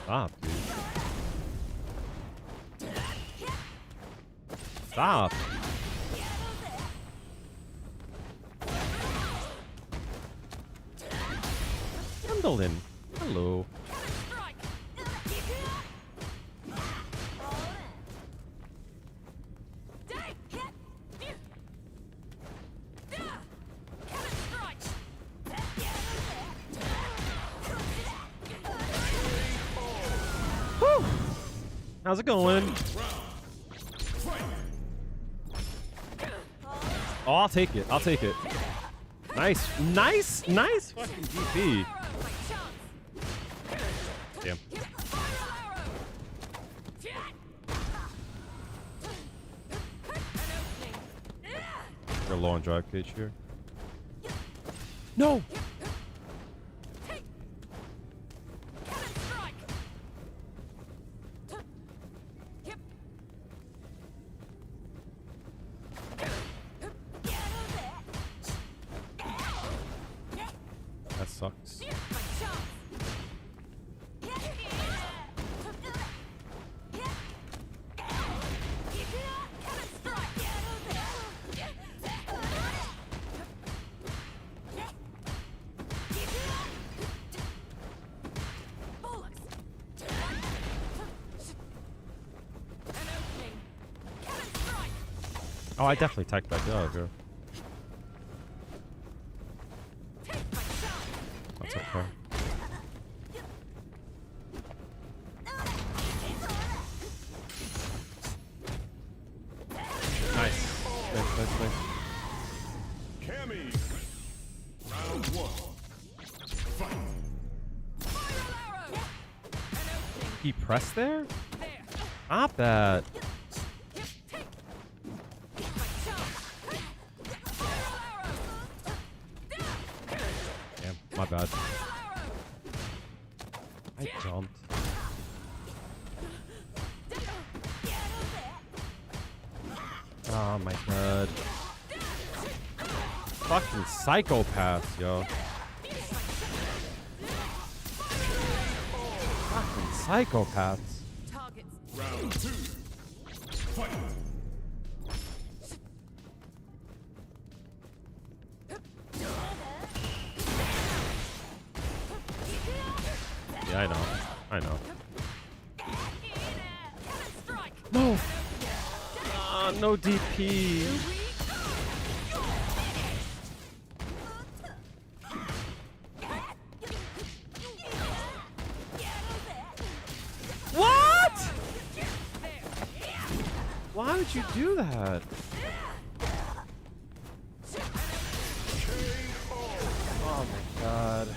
Stop, dude. Stop. Gwendolyn. Hello. Whew. How's it going? Oh, I'll take it. I'll take it. Nice. Nice. Nice fucking DP. Damn. We're low on drive cage here. No! Oh, I definitely typed that dog, bro. That's okay. Nice. Nice. Cammy. Round 1. Fight. He pressed there? Stop that. Damn, my bad. I jumped. Oh my god. Fucking psychopath, yo. Fucking psychopaths. Round 2. Fight. Yeah, I know. I know. No! No DP. What? Why would you do that? Oh my god.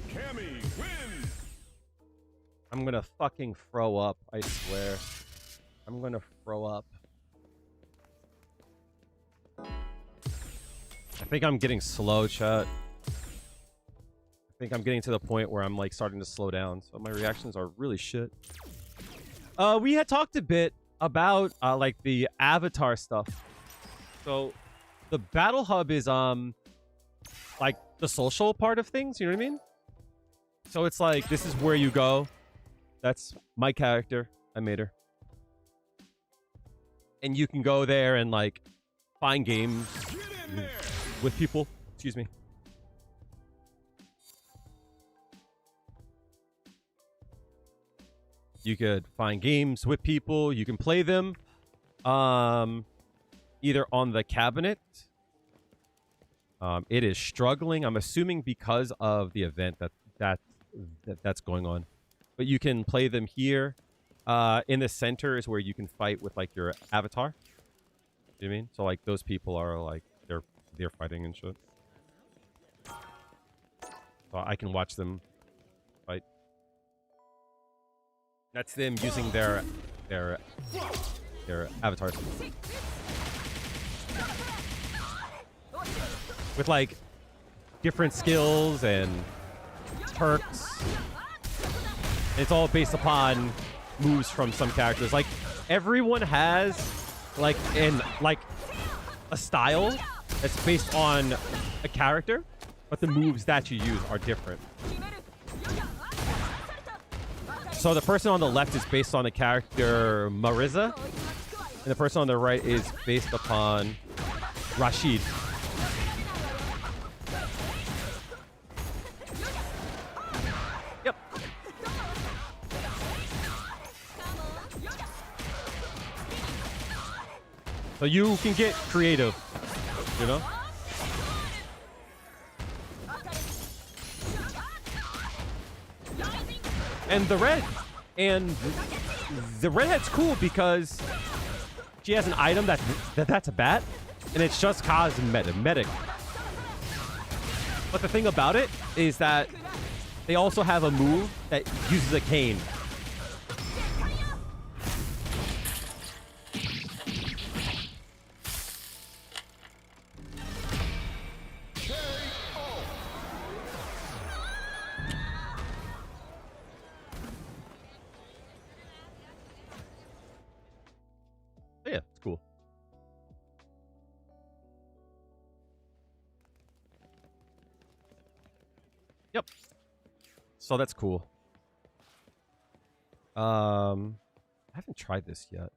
Cammy wins. I'm gonna fucking throw up, I swear. I'm gonna throw up. I think I'm getting slow, chat. I think I'm getting to the point where I'm like starting to slow down, so my reactions are really shit. We had talked a bit about like the avatar stuff. So the battle hub is like the social part of things, you know what I mean? So it's like this is where you go. That's my character. I made her. And you can go there and like find games with people. Excuse me. You could find games with people. You can play them either on the cabinet. It is struggling. I'm assuming because of the event that's going on. But you can play them here. In the center is where you can fight with like your avatar. You know what I mean? So like those people are like they're fighting and shit. So I can watch them fight. That's them using their avatars. With like different skills and perks. It's all based upon moves from some characters. Like everyone has like a style that's based on a character, but the moves that you use are different. So the person on the left is based on the character Marisa, and the person on the right is based upon Rashid. Yep. So you can get creative, you know? And the redhead's cool because she has an item that's a bat, and it's just cosmetic. But the thing about it is that they also have a move that uses a cane. Yeah, it's cool. Yep. So that's cool. I haven't tried this yet.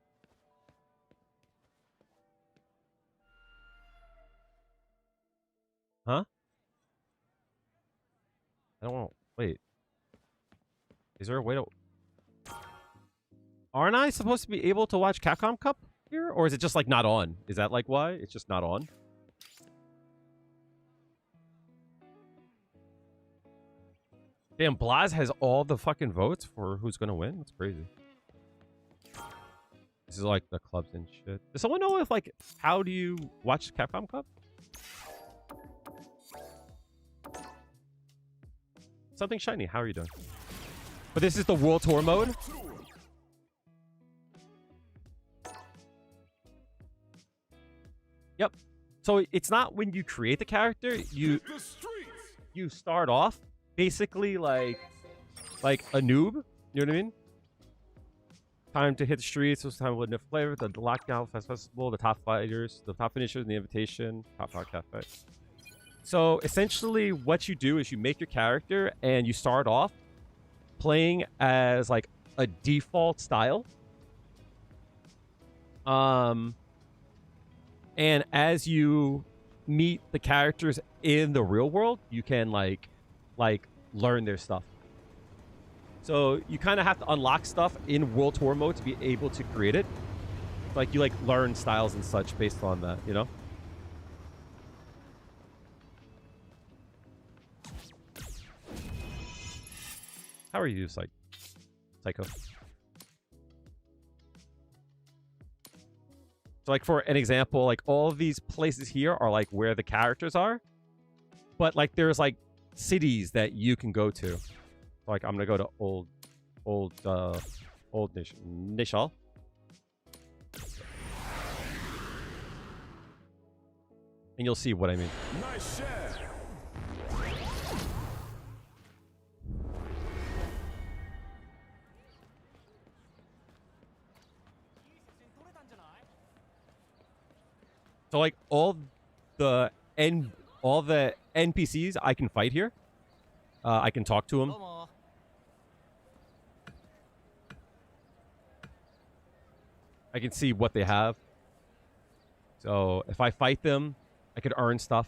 Huh? I don't want. Wait. Is there a way to? Aren't I supposed to be able to watch Capcom Cup? here? Or is it just like not on? Is that like why? It's just not on? Damn, Blaz has all the fucking votes for who's gonna win? That's crazy. This is like the clubs and shit. Does someone know if like, how do you watch Capcom Cup? Something shiny, how are you doing? But this is the World Tour mode? Yep. So it's not when you create the character, you start off basically like a noob. You know what I mean? Time to hit the streets. It was time with no flavor. The lockdown festival, the top fighters, the top finishers, the invitation, top cafe. So essentially, what you do is you make your character and you start off playing as like a default style. And as you meet the characters in the real world, you can like learn their stuff. So you kind of have to unlock stuff in World Tour mode to be able to create it. Like you like learn styles and such based on that, you know? How are you, Psycho? So like for an example, like all of these places here are like where the characters are. But like there's like cities that you can go to. So, like I'm gonna go to old Nishal. And you'll see what I mean. Nice shot. So like all the NPCs I can fight here. I can talk to them. I can see what they have. So if I fight them, I could earn stuff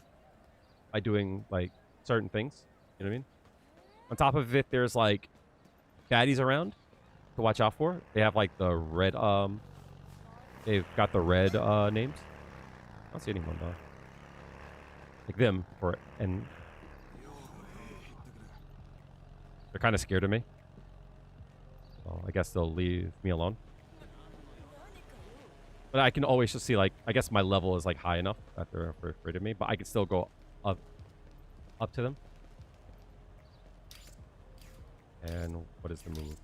by doing like certain things. You know what I mean? On top of it, there's like baddies around to watch out for. They have like the red they've got the red names. I don't see anyone though. Like them and they're kind of scared of me. So I guess they'll leave me alone. But I can always just see, like, I guess my level is, like, high enough that they're afraid of me. But I can still go up to them. And what is the move?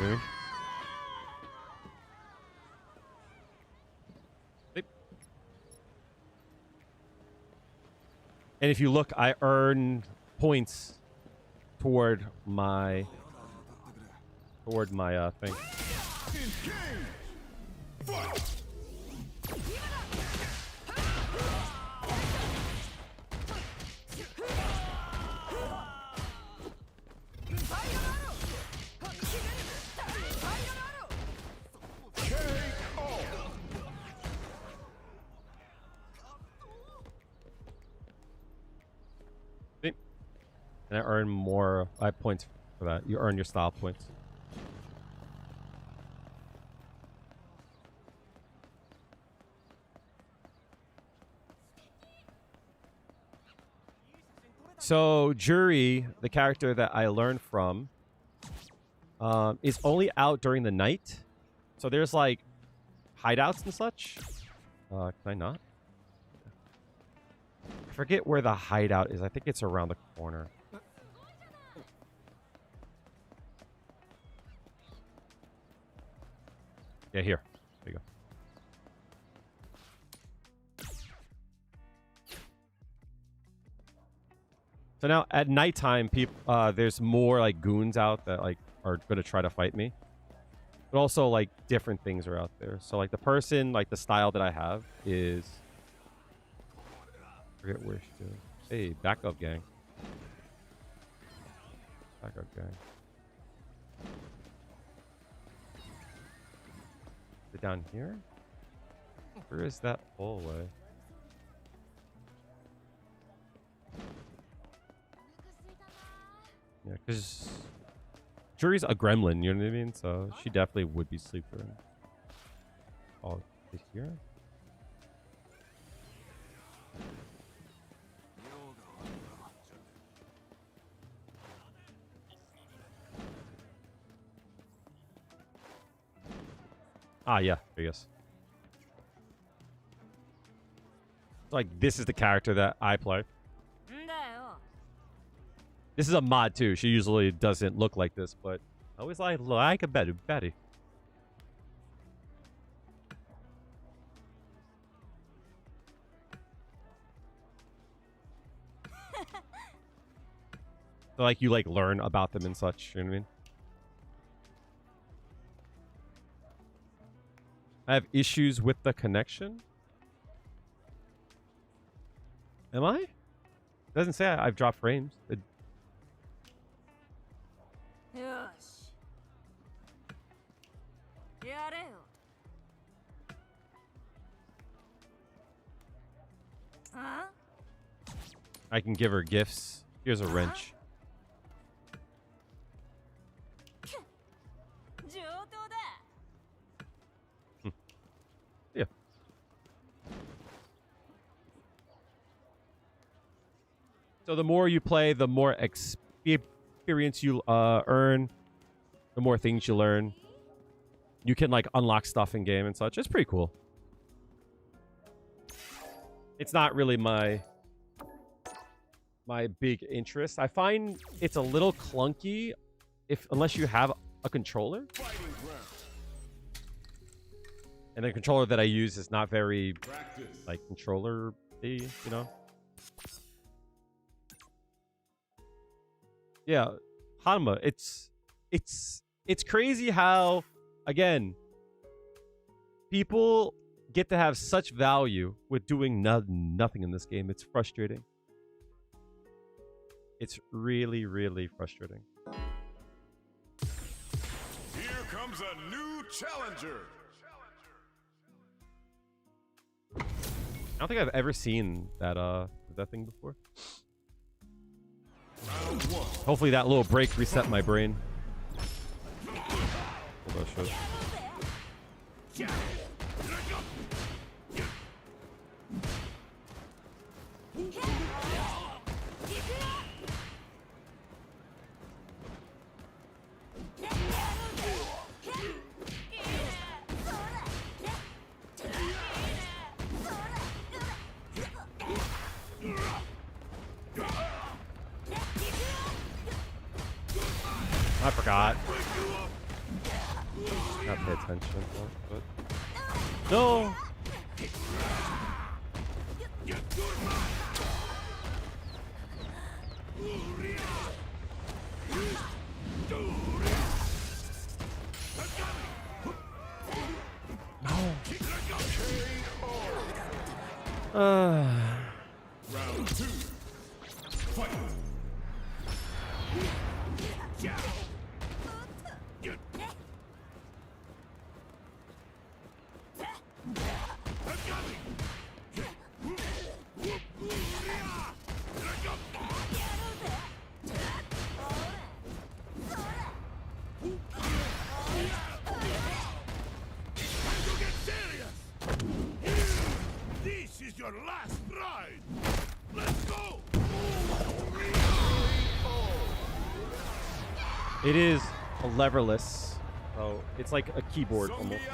Okay. And if you look, I earn points toward my thing. And I earn more points for that. You earn your style points. So Juri, the character that I learned from, is only out during the night. So there's like hideouts and such. Can I not? I forget where the hideout is. I think it's around the corner. Yeah, here. There you go. So now at nighttime, people, there's more like goons out that like are gonna try to fight me. But also like different things are out there. So like the person, like the style that I have is, I forget where she is. Hey, backup gang. Backup gang. Is it down here? Where is that hallway? Because Juri's a gremlin, you know what I mean? So she definitely would be sleeping. Oh, here? Ah, yeah, I guess. Like, this is the character that I play. This is a mod, too. She usually doesn't look like this, but I always like a Betty. So, like, you, like, learn about them and such, you know what I mean? I have issues with the connection. Am I? It doesn't say I've dropped frames. I can give her gifts. Here's a wrench. Yeah. So the more you play, the more experience you earn, the more things you learn. You can like unlock stuff in game and such. It's pretty cool. It's not really my big interest. I find it's a little clunky unless you have a controller. And the controller that I use is not very like controller-y, you know? Yeah, Hanma, it's crazy how, again, people get to have such value with doing nothing in this game. It's frustrating. It's really, really frustrating. Here comes a new challenger. I don't think I've ever seen that thing before. Hopefully that little break reset my brain. Hold on, shit. I forgot. Not pay attention, but no. Round 2. Fight. This is your last ride. Let's go. It is a leverless, so it's like a keyboard almost.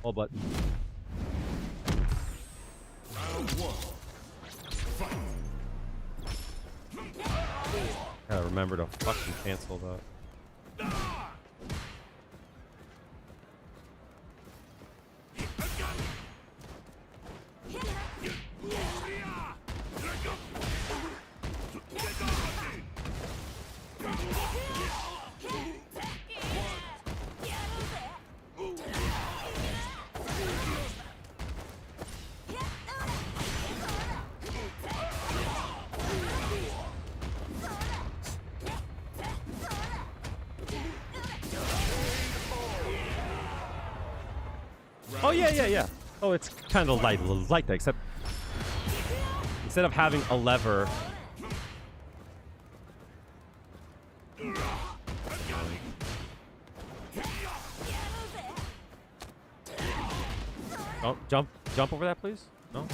All button. Round 1. Fight. Gotta remember to fucking cancel that. Oh yeah. Oh, it's kind of like that, except instead of having a lever, Jump over that, please. No.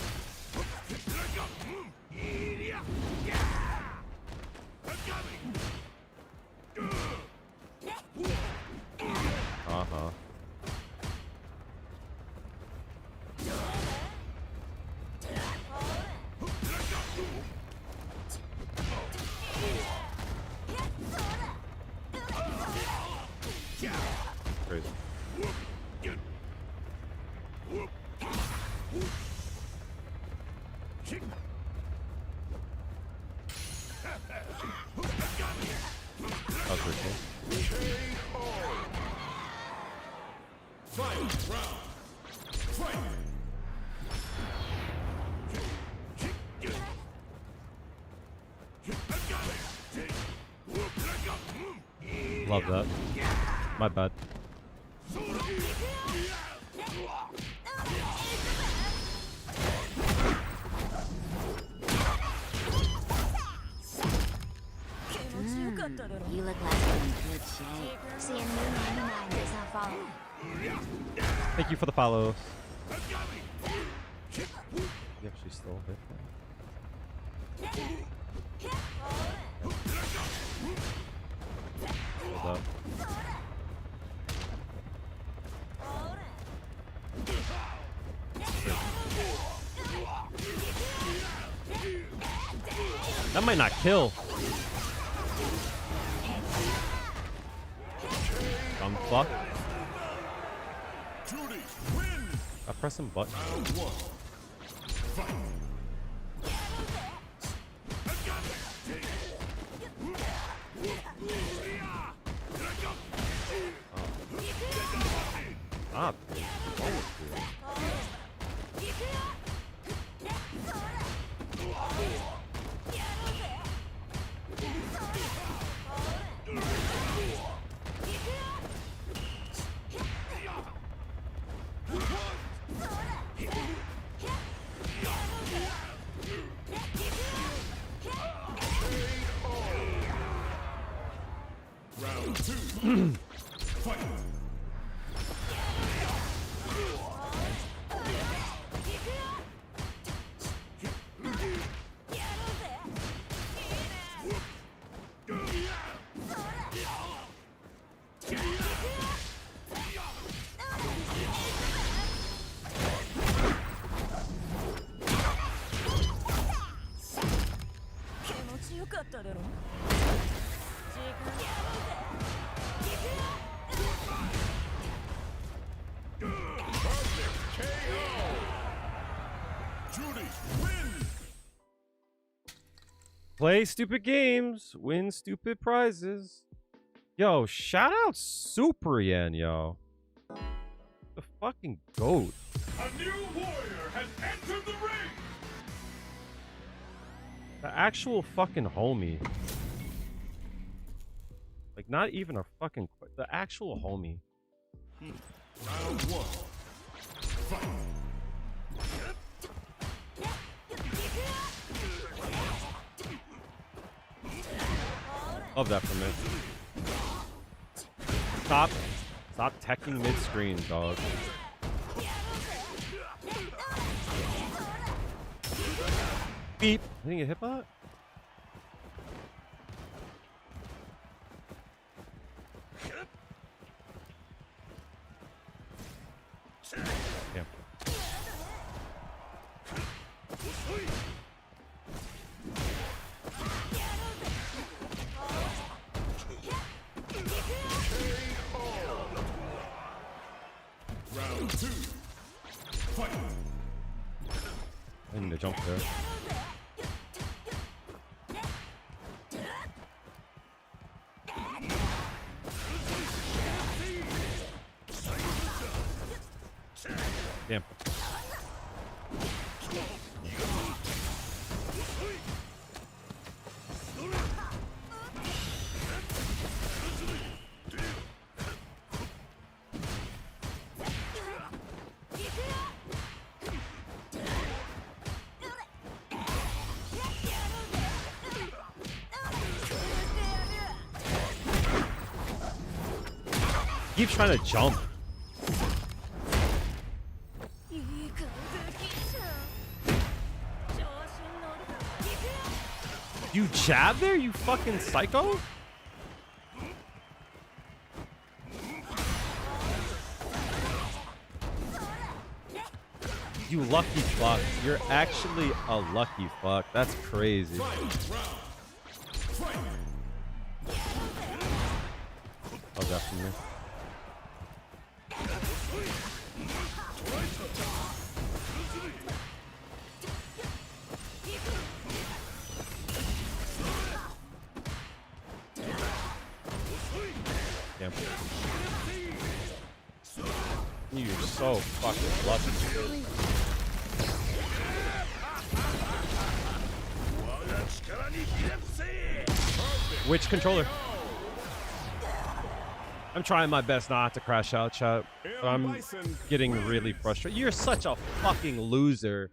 Uh-huh. Crazy. That was pretty cool. Fight round. Fight. Love that. My bad. You look like you're in good shape. Seeing new 99 does not follow. Thank you for the follows. Yep, she's still hit that. Hold up. That might not kill. I'm fucked. Juri win. I press some button. Round one. Fight. Ah. Round two. Fight. Juri win. Play stupid games, win stupid prizes. Yo, shout out Super Yen, yo. The fucking goat. A new warrior has entered the ring. The actual fucking homie. Like, not even a fucking... The actual homie. Round one. Fight. Love that from me. Stop teching mid-screen, dog. Beep. I didn't get hit by that? Damn. Round two. Fight. I need to jump there. Damn. Keep trying to jump. You jab there, you fucking psycho? You lucky fuck. You're actually a lucky fuck. That's crazy. Oh, definitely. Damn. You're so fucking lucky. Which controller? I'm trying my best not to crash out, chat. But I'm getting really frustrated. You're such a fucking loser.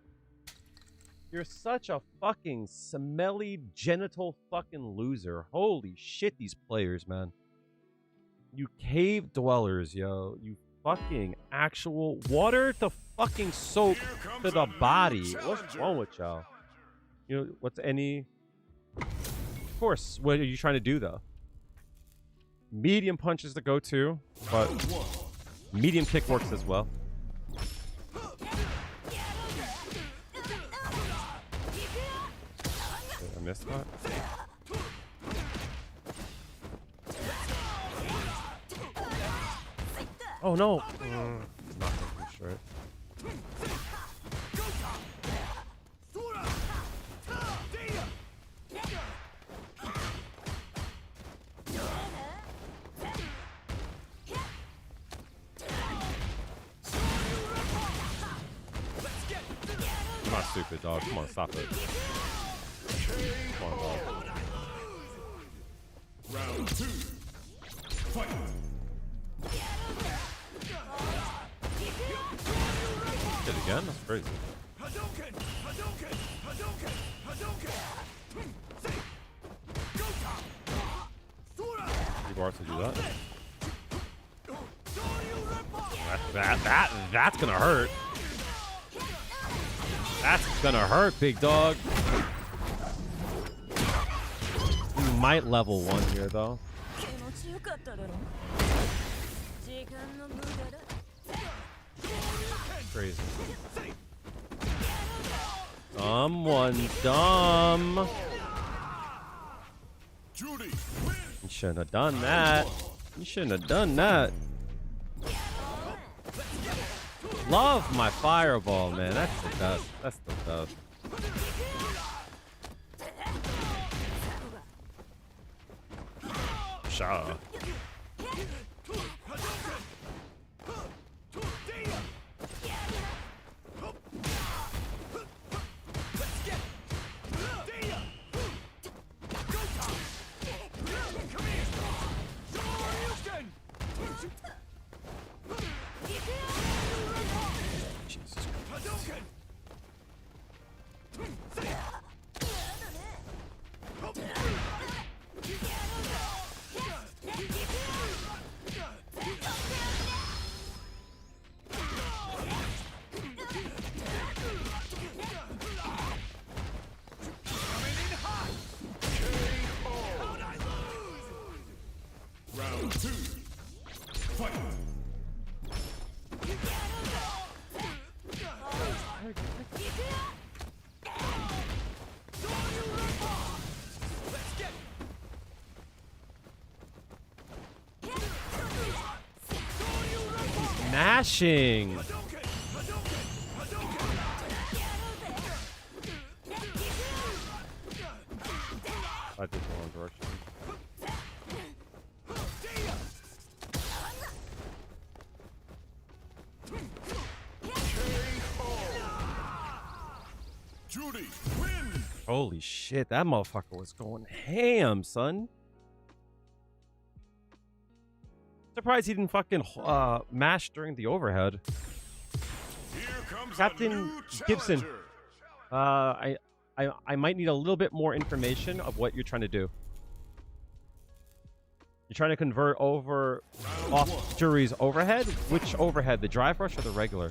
You're such a fucking smelly genital fucking loser. Holy shit, these players, man. You cave dwellers, yo. You fucking actual water to fucking soak to the body. What's wrong with y'all? You know, what's any... Of course, what are you trying to do, though? Medium punch is the go-to, but medium kick works as well. I missed that. Oh no! Not thinking straight. I'm not stupid, dog. Come on, stop it. Come on, dog. Round 2. Fight. Hit again? That's crazy. You bars to do that? That's gonna hurt. That's gonna hurt, big dog. You might level 1 here, though. Crazy. Someone dumb. Juri, You shouldn't have done that. You shouldn't have done that. Love my fireball, man. That's the best. That's the best. Sure. round 2. Fight. Mashing. I did the wrong direction. Juri, win. Holy shit, that motherfucker was going ham, son. Surprised he didn't fucking mash during the overhead. Here comes Captain Gibson, I might need a little bit more information of what you're trying to do. You're trying to convert over off Juri's overhead? Which overhead? The drive rush or the regular?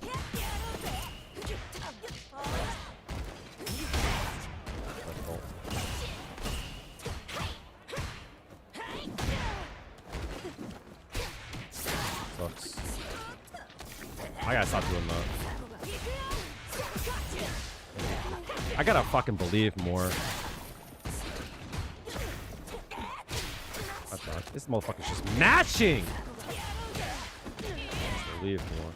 I gotta stop doing that. I gotta fucking believe more. That's not, this motherfucker's just mashing! Believe more.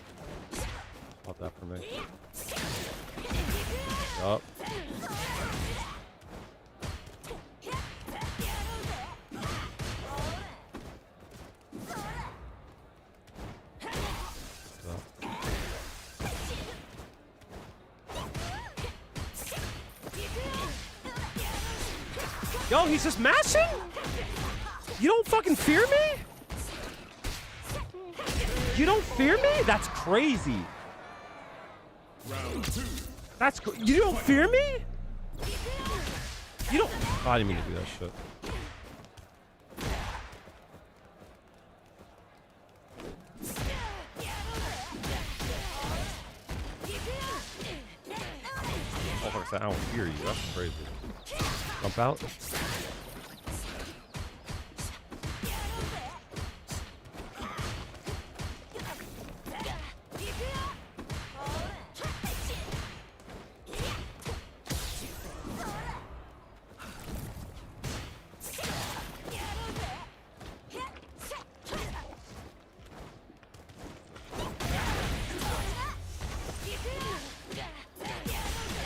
Love that for me. Yup. Yo, he's just mashing? You don't fucking fear me? You don't fear me? That's crazy. That's you don't fear me? You don't. Oh, I didn't mean to do that shit. Oh, I don't fear you. That's crazy. Jump out.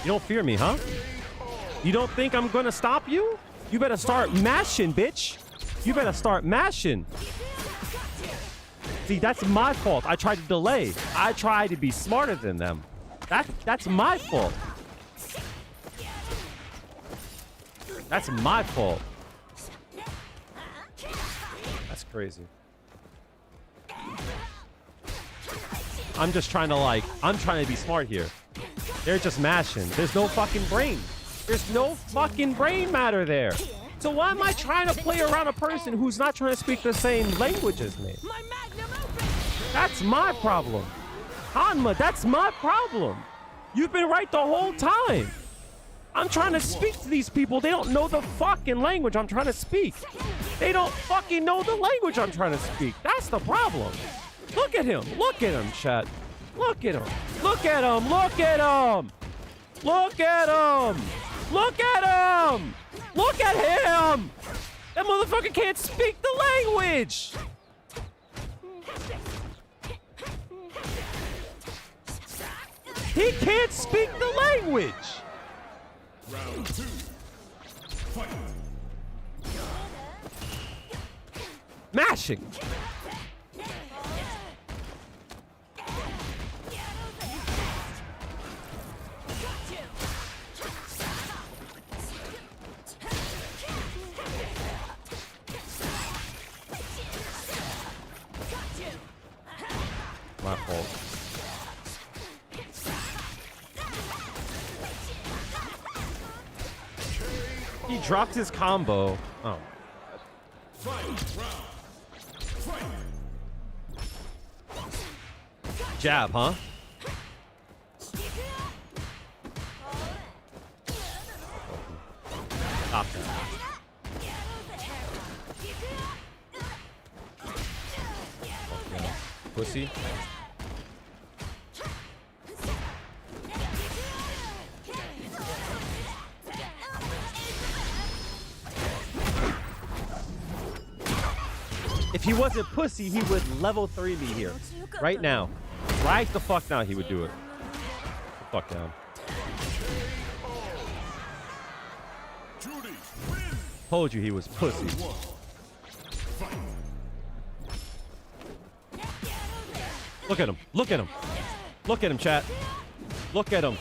You don't fear me, huh? You don't think I'm gonna stop you? You better start mashing, bitch. You better start mashing. See, that's my fault. I tried to delay. I tried to be smarter than them. That's my fault. That's my fault. That's crazy. I'm just trying to I'm trying to be smart here. They're just mashing. There's no fucking brain. There's no fucking brain matter there. So why am I trying to play around a person who's not trying to speak the same language as me? That's my problem. Hanma, that's my problem. You've been right the whole time. I'm trying to speak to these people. They don't know the fucking language I'm trying to speak. They don't fucking know the language I'm trying to speak. That's the problem. Look at him. Look at him, chat. Look at him. Look at him. Look at him. Look at him. Look at him. Look at him. That motherfucker can't speak the language. He can't speak the language. Round 2. Fight. Mashing. My fault. He dropped his combo. Oh. Jab, huh? Stop that. Pussy. If he wasn't pussy, he would level 3 me here. Right now. Right the fuck now he would do it. The fuck down. Told you he was pussy. Look at him. Look at him. Look at him, chat. Look at him.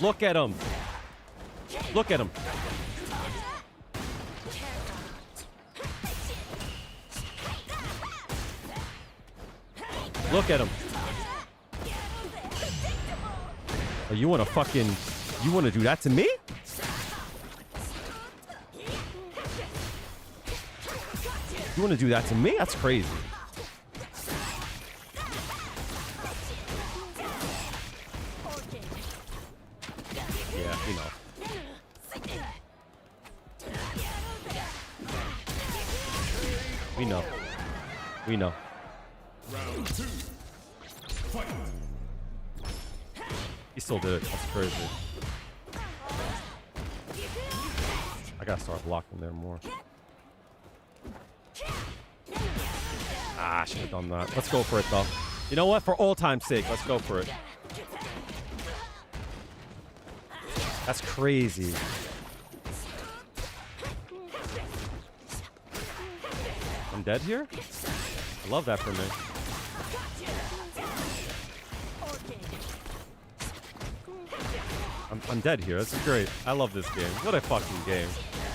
Look at him. Look at him. Look at him. Oh, you want to fucking... You want to do that to me? You want to do that to me? That's crazy. Yeah, we know. We know. We know. Round 2. Fight. He still did it. That's crazy. I gotta start blocking there more. Ah, I should have done that. Let's go for it, though. You know what? For old time's sake, let's go for it. That's crazy. I'm dead here? I love that for me. I'm dead here. This is great. I love this game. What a fucking game.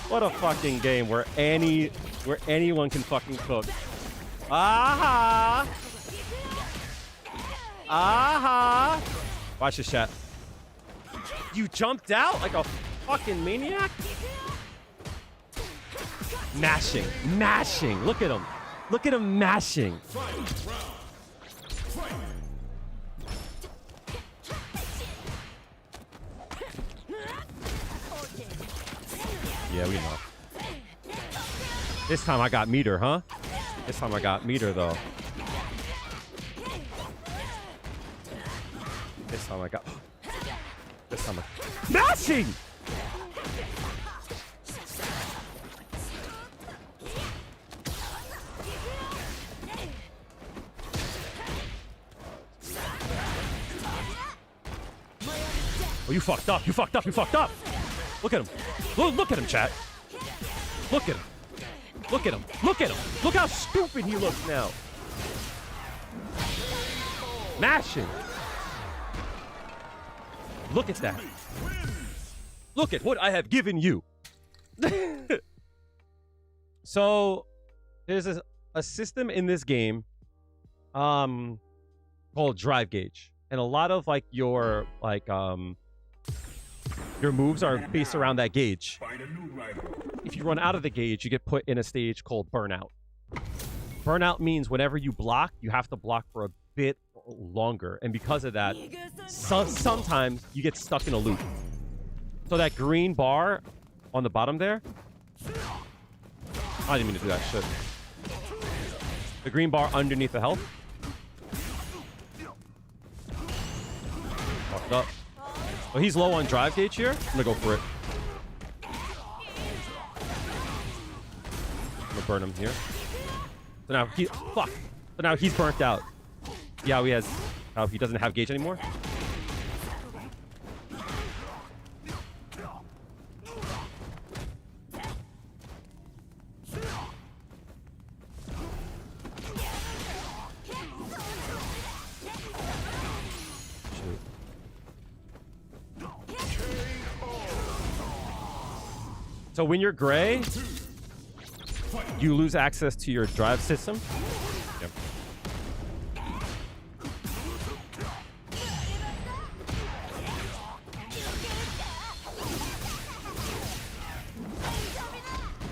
What a fucking game where anyone can fucking cook. Aha! Aha! Watch this, chat. You jumped out like a fucking maniac? Mashing. Mashing. Look at him. Look at him mashing. Yeah, we know. This time I got meter, huh? This time I got meter, though. This time I got... This time I... Mashing! Oh, you fucked up. You fucked up. You fucked up. Look at him. Look at him, chat. Look at him. Look at him. Look at him. Look how stupid he looks now. Mashing. Look at that. Look at what I have given you. So, there's a system in this game called drive gauge. And a lot of like your moves are based around that gauge. If you run out of the gauge, you get put in a stage called burnout. Burnout means whenever you block, you have to block for a bit longer. And because of that, sometimes you get stuck in a loop. So that green bar on the bottom there, I didn't mean to do that shit. The green bar underneath the health. Fucked up. Well, he's low on drive gauge here. I'm gonna go for it. I'm gonna burn him here. So now fuck. So now he's burnt out. Yeah, he has. He doesn't have gauge anymore. So when you're gray, you lose access to your drive system. Yep.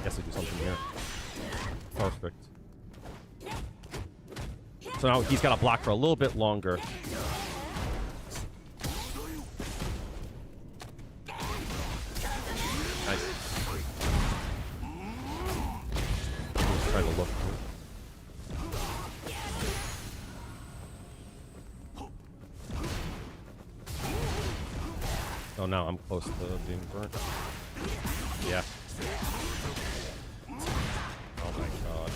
Guess I do something here. Perfect. So now he's got to block for a little bit longer. Nice. Trying to look. Oh, now I'm close to being burnt. Yeah. Oh my god.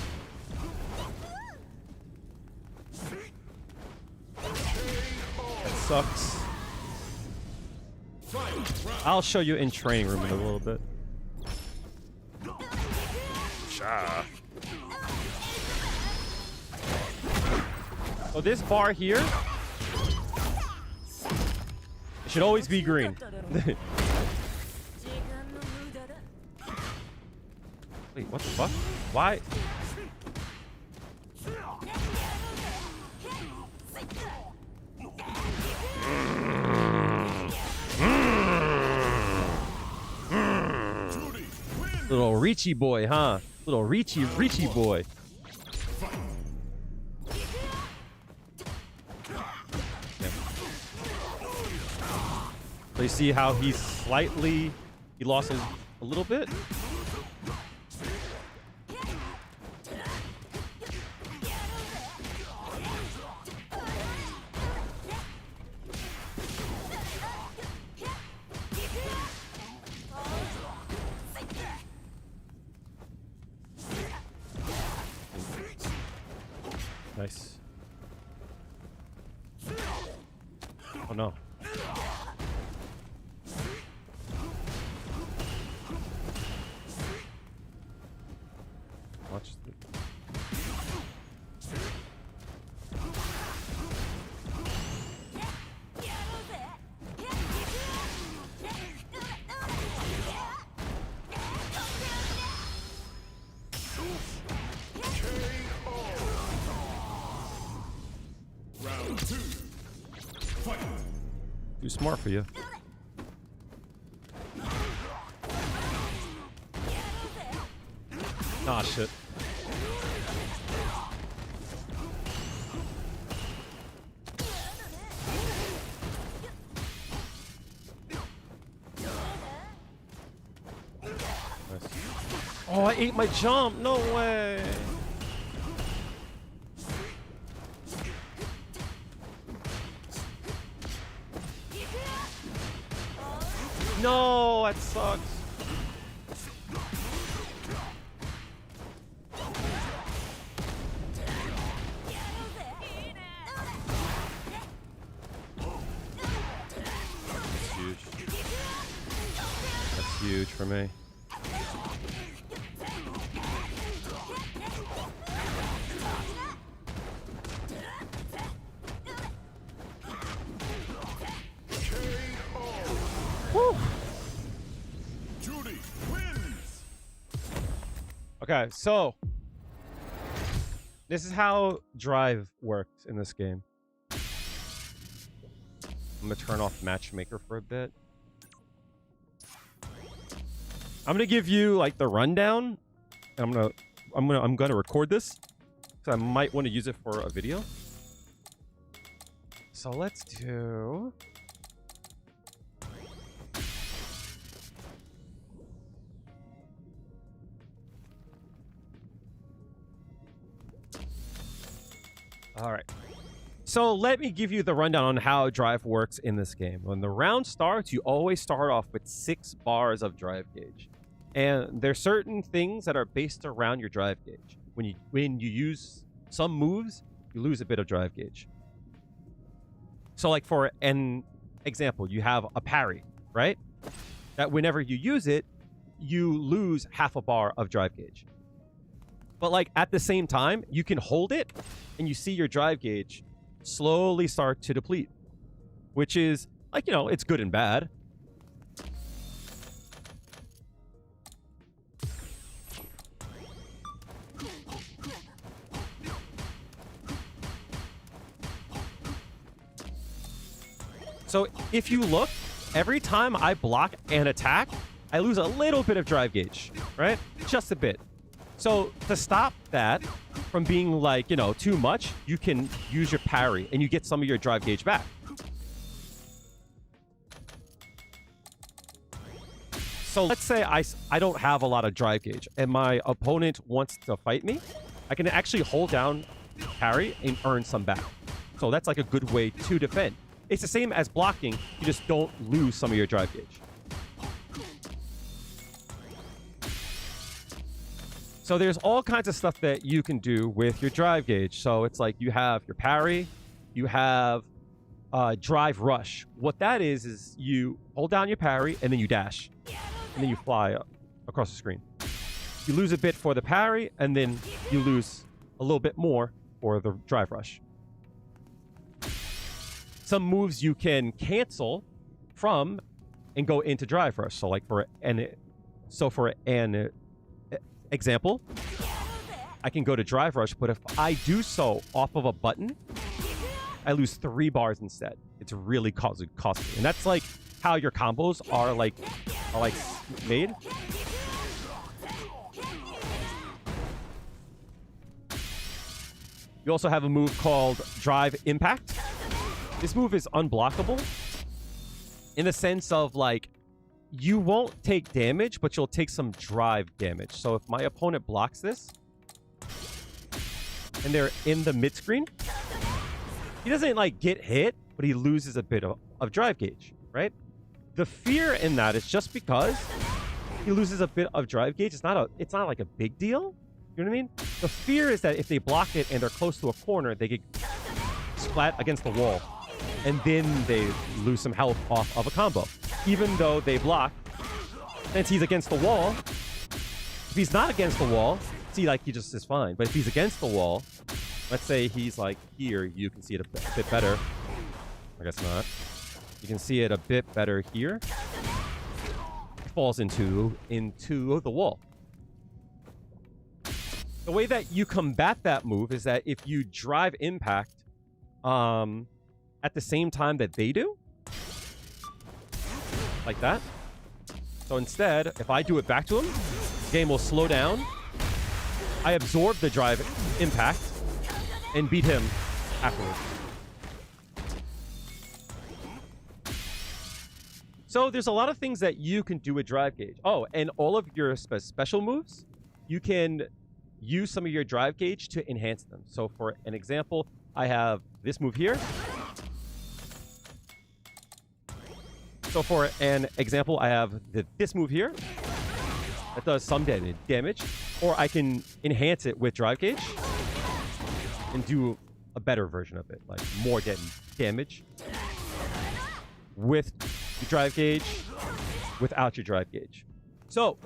That sucks. I'll show you in training room in a little bit. Sha. So this bar here, it should always be green. Wait, what the fuck? Why? Little Reachy boy, huh? Little Reachy boy. So you see how he lost a little bit? Nice. Oh no. Watch the... Round 2. Fight. Too smart for you. Ah, shit. Nice. Oh, I ate my jump. No way. No, that sucks. That's huge. That's huge for me. Woo. Juri wins. Okay, so this is how drive works in this game. I'm gonna turn off matchmaker for a bit. I'm gonna give you like the rundown. And I'm gonna record this because I might want to use it for a video. So let's do. All right. So let me give you the rundown on how drive works in this game. When the round starts, you always start off with 6 bars of drive gauge. And there's certain things that are based around your drive gauge. When you use some moves, you lose a bit of drive gauge. So like for an example, you have a parry, right? That whenever you use it, you lose half a bar of drive gauge. But like at the same time, you can hold it and you see your drive gauge slowly start to deplete, which is like, you know, it's good and bad. So if you look, every time I block and attack, I lose a little bit of drive gauge, right? Just a bit. So to stop that from being like, you know, too much, you can use your parry and you get some of your drive gauge back. So let's say I don't have a lot of drive gauge and my opponent wants to fight me. I can actually hold down parry and earn some back. So that's like a good way to defend. It's the same as blocking, you just don't lose some of your drive gauge. So there's all kinds of stuff that you can do with your drive gauge. So it's like you have your parry, you have drive rush. What that is you hold down your parry and then you dash. And then you fly across the screen. You lose a bit for the parry and then you lose a little bit more for the drive rush. Some moves you can cancel from and go into drive rush. So like for an example, I can go to drive rush, but if I do so off of a button, I lose 3 bars instead. It's really costly. And that's like how your combos are like made. You also have a move called drive impact. This move is unblockable in the sense of like you won't take damage, but you'll take some drive damage. So if my opponent blocks this and they're in the mid screen, he doesn't like get hit, but he loses a bit of drive gauge, right? The fear in that is just because he loses a bit of drive gauge. It's not like a big deal. You know what I mean? The fear is that if they block it and they're close to a corner, they get splat against the wall. And then they lose some health off of a combo. Even though they block, since he's against the wall, if he's not against the wall, see, like, he just is fine. But if he's against the wall, let's say he's, like, here, you can see it a bit better. I guess not. You can see it a bit better here. It falls into the wall. The way that you combat that move is that if you drive impact at the same time that they do, like that. So instead, if I do it back to him, the game will slow down. I absorb the drive impact and beat him afterwards. So there's a lot of things that you can do with drive gauge. Oh, and all of your special moves, you can use some of your drive gauge to enhance them. So for an example, I have this move here. So for an example, I have this move here that does some damage, or I can enhance it with drive gauge and do a better version of it, like more damage with your drive gauge, without your drive gauge. So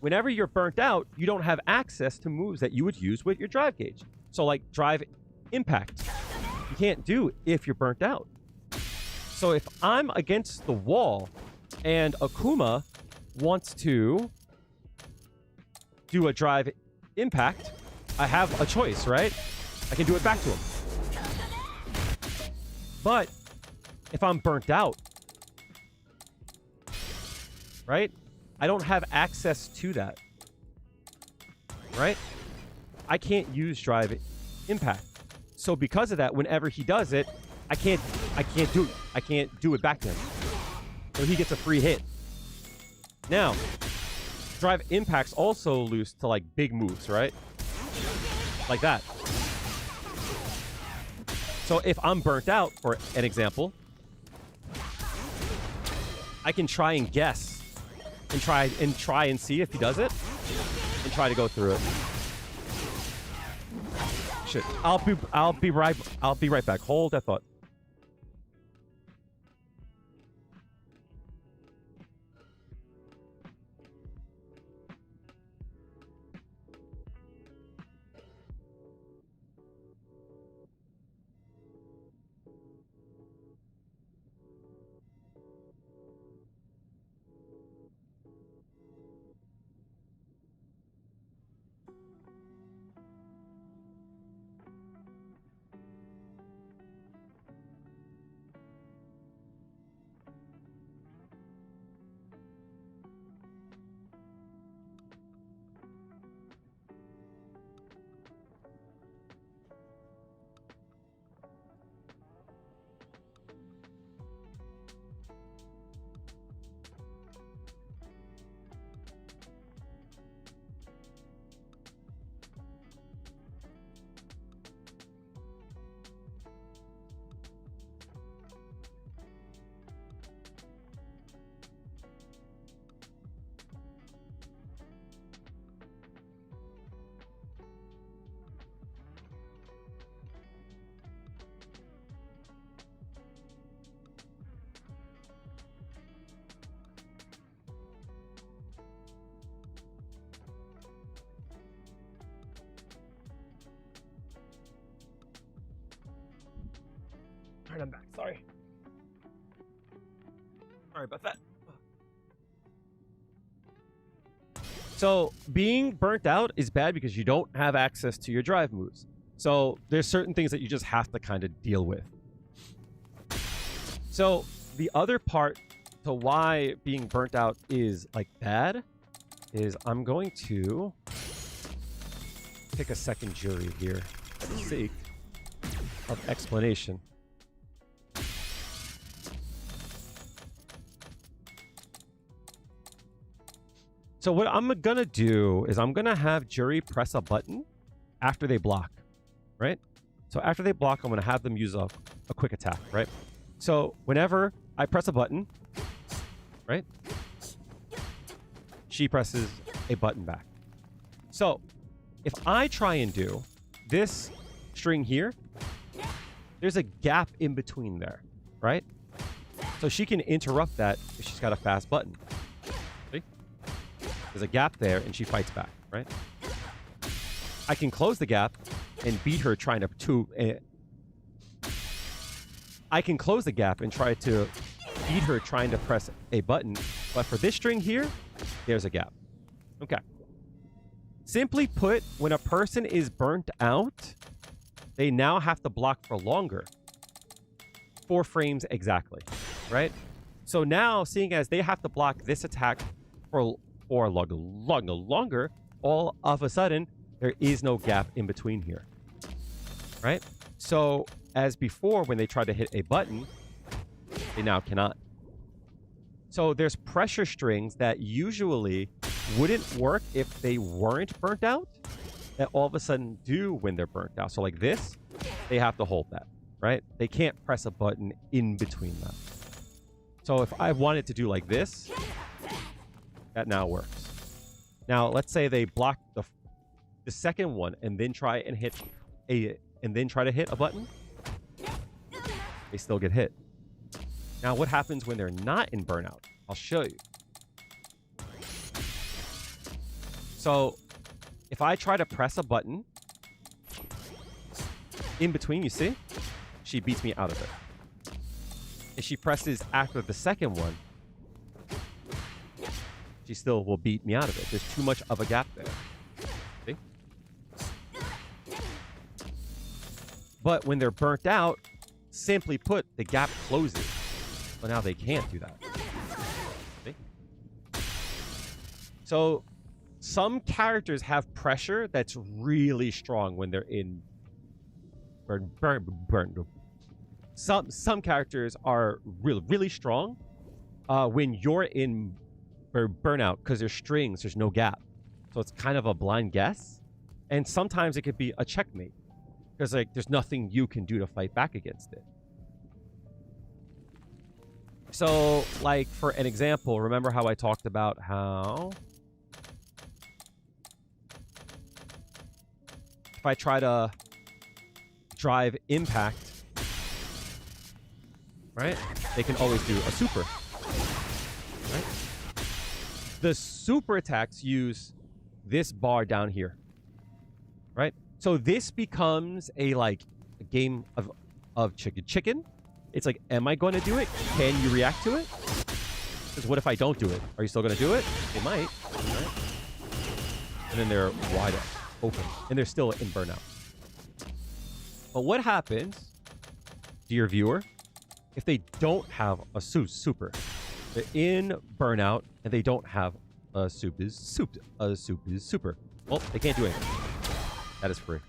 whenever you're burnt out, you don't have access to moves that you would use with your drive gauge. So like drive impact, you can't do if you're burnt out. So if I'm against the wall and Akuma wants to do a drive impact, I have a choice, right? I can do it back to him. But if I'm burnt out, right? I don't have access to that, right? I can't use drive impact. So because of that, whenever he does it, I can't do it back to him. So he gets a free hit. Now, drive impact's also loose to like big moves, right? Like that. So if I'm burnt out, for an example, I can try and guess and try and see if he does it and try to go through it. Shit. I'll be right back. Hold that thought. Alright, I'm back. Sorry about that. So being burnt out is bad because you don't have access to your drive moves. So there's certain things that you just have to kind of deal with. So the other part to why being burnt out is like bad is I'm going to pick a second Juri here for the sake of explanation. So what I'm gonna do is I'm gonna have Juri press a button after they block, right? So after they block, I'm gonna have them use a quick attack, right? So whenever I press a button, right? She presses a button back. So if I try and do this string here, there's a gap in between there, right? So she can interrupt that if she's got a fast button. See? There's a gap there and she fights back, right? I can close the gap and beat her trying I can close the gap and try to beat her trying to press a button. But for this string here, there's a gap. Okay. Simply put, when a person is burnt out, they now have to block for longer. 4 frames exactly, right? So now, seeing as they have to block this attack for longer, all of a sudden, there is no gap in between here, right? So as before, when they try to hit a button, they now cannot. So there's pressure strings that usually wouldn't work if they weren't burnt out, that all of a sudden do when they're burnt out. So like this, they have to hold that, right? They can't press a button in between them. So if I wanted to do like this, that now works. Now let's say they block the second one and then try and hit to hit a button. They still get hit. Now what happens when they're not in burnout? I'll show you. So if I try to press a button in between, you see, she beats me out of it. If she presses after the second one, she still will beat me out of it. There's too much of a gap there. See? But when they're burnt out, simply put, the gap closes. But now they can't do that. See? So some characters have pressure that's really strong when they're in burn. Some characters are really strong when you're in burnout because there's strings, there's no gap. So it's kind of a blind guess. And sometimes it could be a checkmate because like there's nothing you can do to fight back against it. So like for an example, remember how I talked about how if I try to drive impact, right? They can always do a super, right? The super attacks use this bar down here, right? So this becomes a game of chicken. It's like, am I going to do it? Can you react to it? Because what if I don't do it? Are you still going to do it? They might, right? And then they're wide open, and they're still in burnout. But what happens to your viewer if they don't have a super? They're in burnout and they don't have a super. Well, they can't do anything. That is free.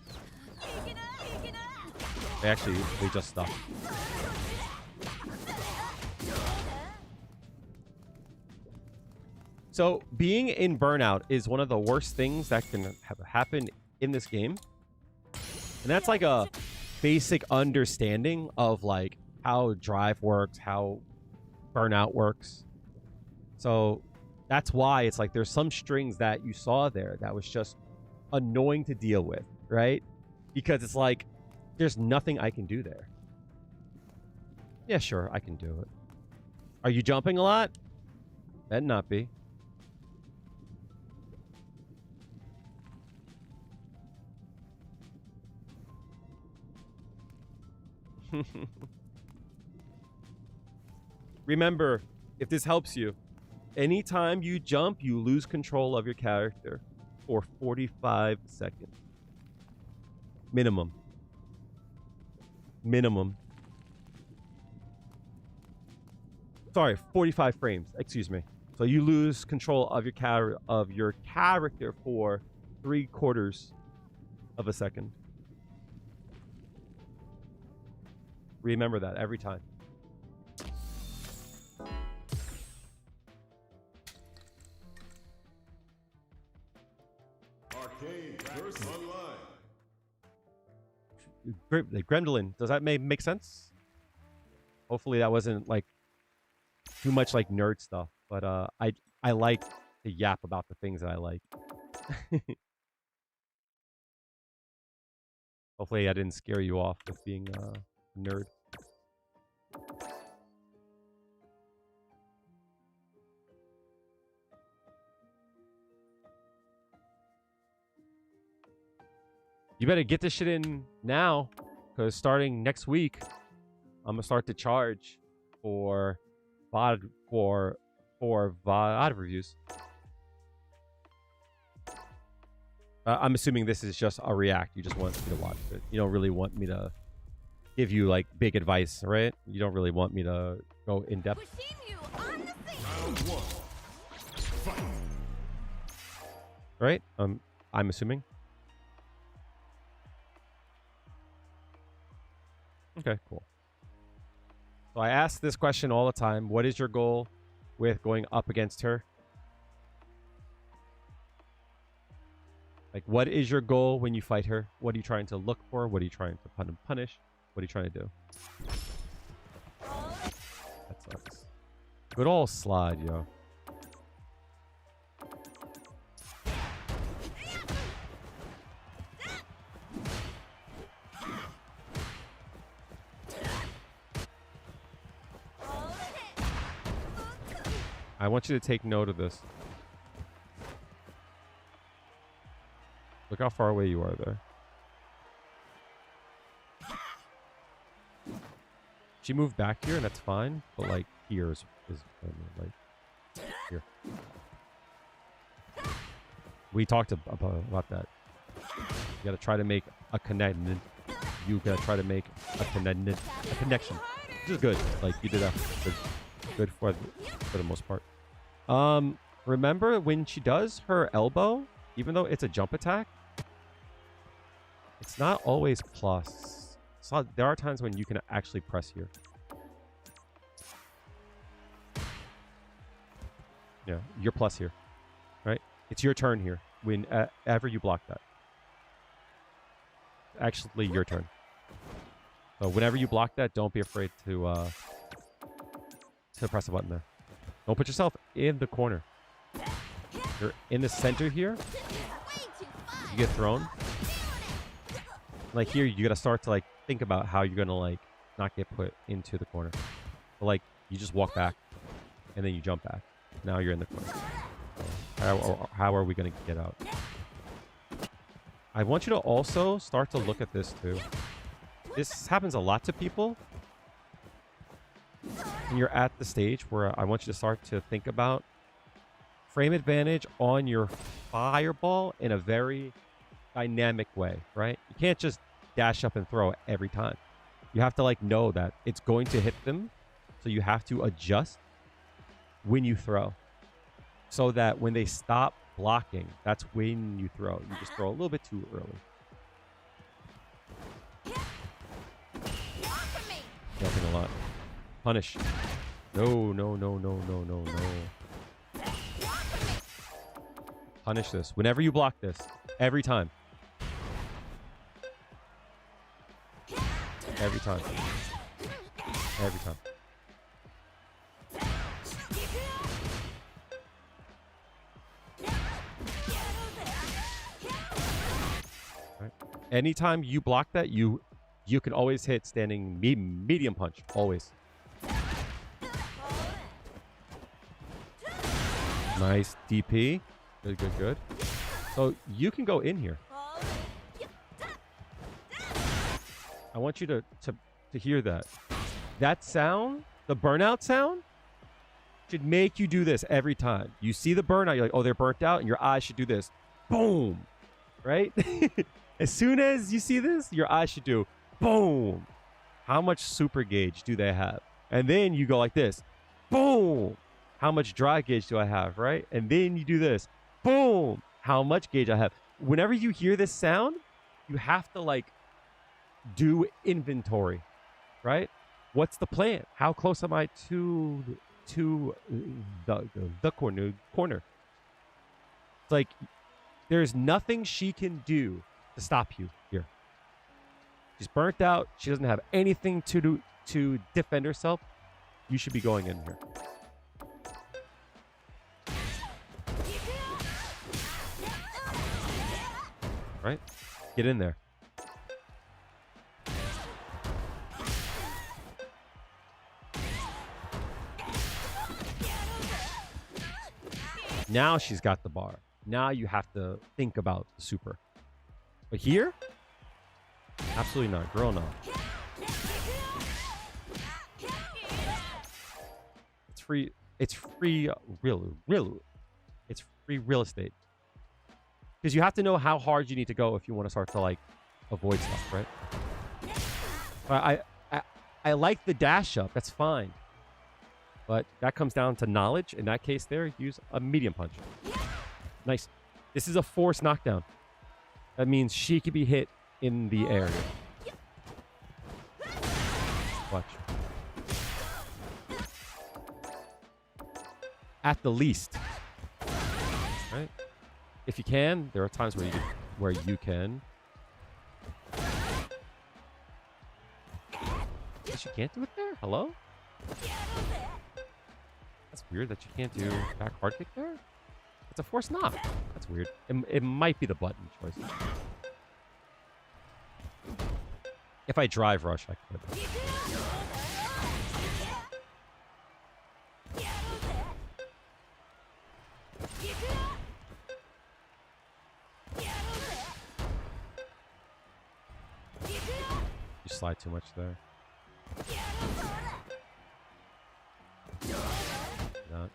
They just stop. So being in burnout is one of the worst things that can happen in this game. And that's like a basic understanding of like how drive works, how burnout works. So that's why it's like there's some strings that you saw there that was just annoying to deal with, right? Because it's like there's nothing I can do there. Yeah, sure, I can do it. Are you jumping a lot? Better not be. Remember, if this helps you, anytime you jump, you lose control of your character for 45 seconds. Minimum. Sorry, 45 frames. Excuse me. So you lose control of your character for 3/4 of a second. Remember that every time. Arcane Verse Online. Gremlin, does that make sense? Hopefully that wasn't like too much like nerd stuff, but I like to yap about the things that I like. Hopefully I didn't scare you off with being a nerd. You better get this shit in now, because starting next week, I'm gonna start to charge for VOD VOD reviews. I'm assuming this is just a react. You just want me to watch it. You don't really want me to give you like big advice, right? You don't really want me to go in depth. Right? I'm assuming. Okay, cool. So I ask this question all the time. What is your goal with going up against her? Like, what is your goal when you fight her? What are you trying to look for? What are you trying to punish? What are you trying to do? That sucks. Good old slide, yo. I want you to take note of this. Look how far away you are there. She moved back here, and that's fine. But like here is like here. We talked about that. You gotta try to make a connection. You gotta try to make a connection, which is good. Like you did that. Good for the most part. Remember when she does her elbow, even though it's a jump attack, it's not always plus. So there are times when you can actually press here. Yeah, you're plus here, right? It's your turn here whenever you block that. Actually, your turn. So whenever you block that, don't be afraid to press the button there. Don't put yourself in the corner. You're in the center here. You get thrown. Like here, you gotta start to like think about how you're gonna like not get put into the corner. But like you just walk back, and then you jump back. Now you're in the corner. How are we gonna get out? I want you to also start to look at this too. This happens a lot to people. And you're at the stage where I want you to start to think about frame advantage on your fireball in a very dynamic way, right? You can't just dash up and throw every time. You have to like know that it's going to hit them. So you have to adjust when you throw so that when they stop blocking, that's when you throw. You just throw a little bit too early. Jumping a lot. Punish. No, no, no, no, no, no, no. Punish this. Whenever you block this, every time. Every time. Every time. Right. Anytime you block that, you can always hit standing medium punch. Always. Nice DP. Good, good, good. So you can go in here. I want you to hear that. That sound, the burnout sound, should make you do this every time. You see the burnout, you're like, oh, they're burnt out, and your eyes should do this. Boom. Right? As soon as you see this, your eyes should do boom. How much super gauge do they have? And then you go like this. Boom. How much dry gauge do I have, right? And then you do this. Boom. How much gauge I have. Whenever you hear this sound, you have to like do inventory, right? What's the plan? How close am I to the corner? It's like there's nothing she can do to stop you here. She's burnt out. She doesn't have anything to do to defend herself. You should be going in here. Right? Get in there. Now she's got the bar. Now you have to think about the super. But here, absolutely not. Girl, no. It's free. It's free It's free real estate. Because you have to know how hard you need to go if you want to start to like avoid stuff, right? But I like the dash up. That's fine. But that comes down to knowledge. In that case there, use a medium punch. Nice. This is a force knockdown. That means she can be hit in the area. Watch. At the least. Right? If you can, there are times where you can. She can't do it there? Hello? That's weird that you can't do back hard kick there. It's a force knock. That's weird. It might be the button choice. If I drive rush, I could. You slide too much there. Not.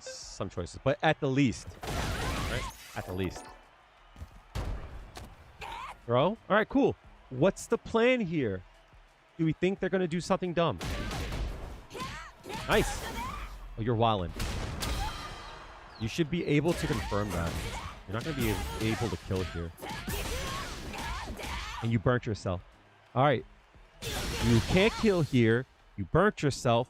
Some choices, but at the least, right? At the least. Throw? All right, cool. What's the plan here? Do we think they're going to do something dumb? Nice. Oh, you're wildin'. You should be able to confirm that. You're not going to be able to kill here. And you burnt yourself. All right. You can't kill here. You burnt yourself.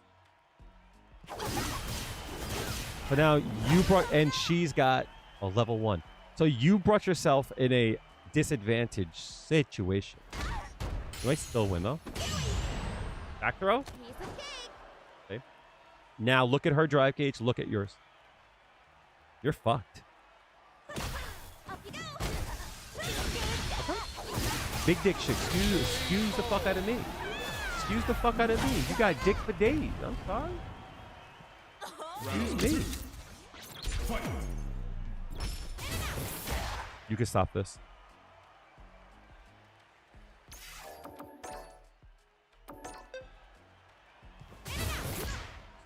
But now you brought... And she's got a level 1. So you brought yourself in a disadvantaged situation. You might still win, though. Back throw. Okay. Now look at her drive gauge. Look at yours. You're fucked. Big dick shit. Excuse the fuck out of me. Excuse the fuck out of me. You got dick for days. I'm sorry. Excuse me. You can stop this.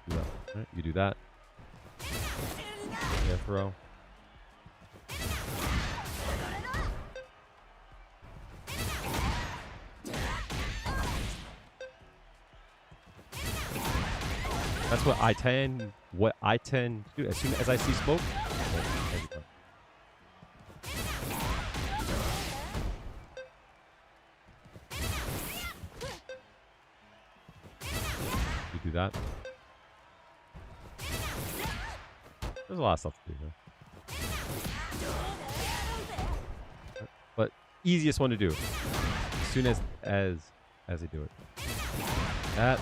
Do that. Right, you do that. Yeah, throw. That's what I tend to do. As soon as I see smoke, you do that. There's a lot of stuff to do here. But easiest one to do. As soon as they do it. That,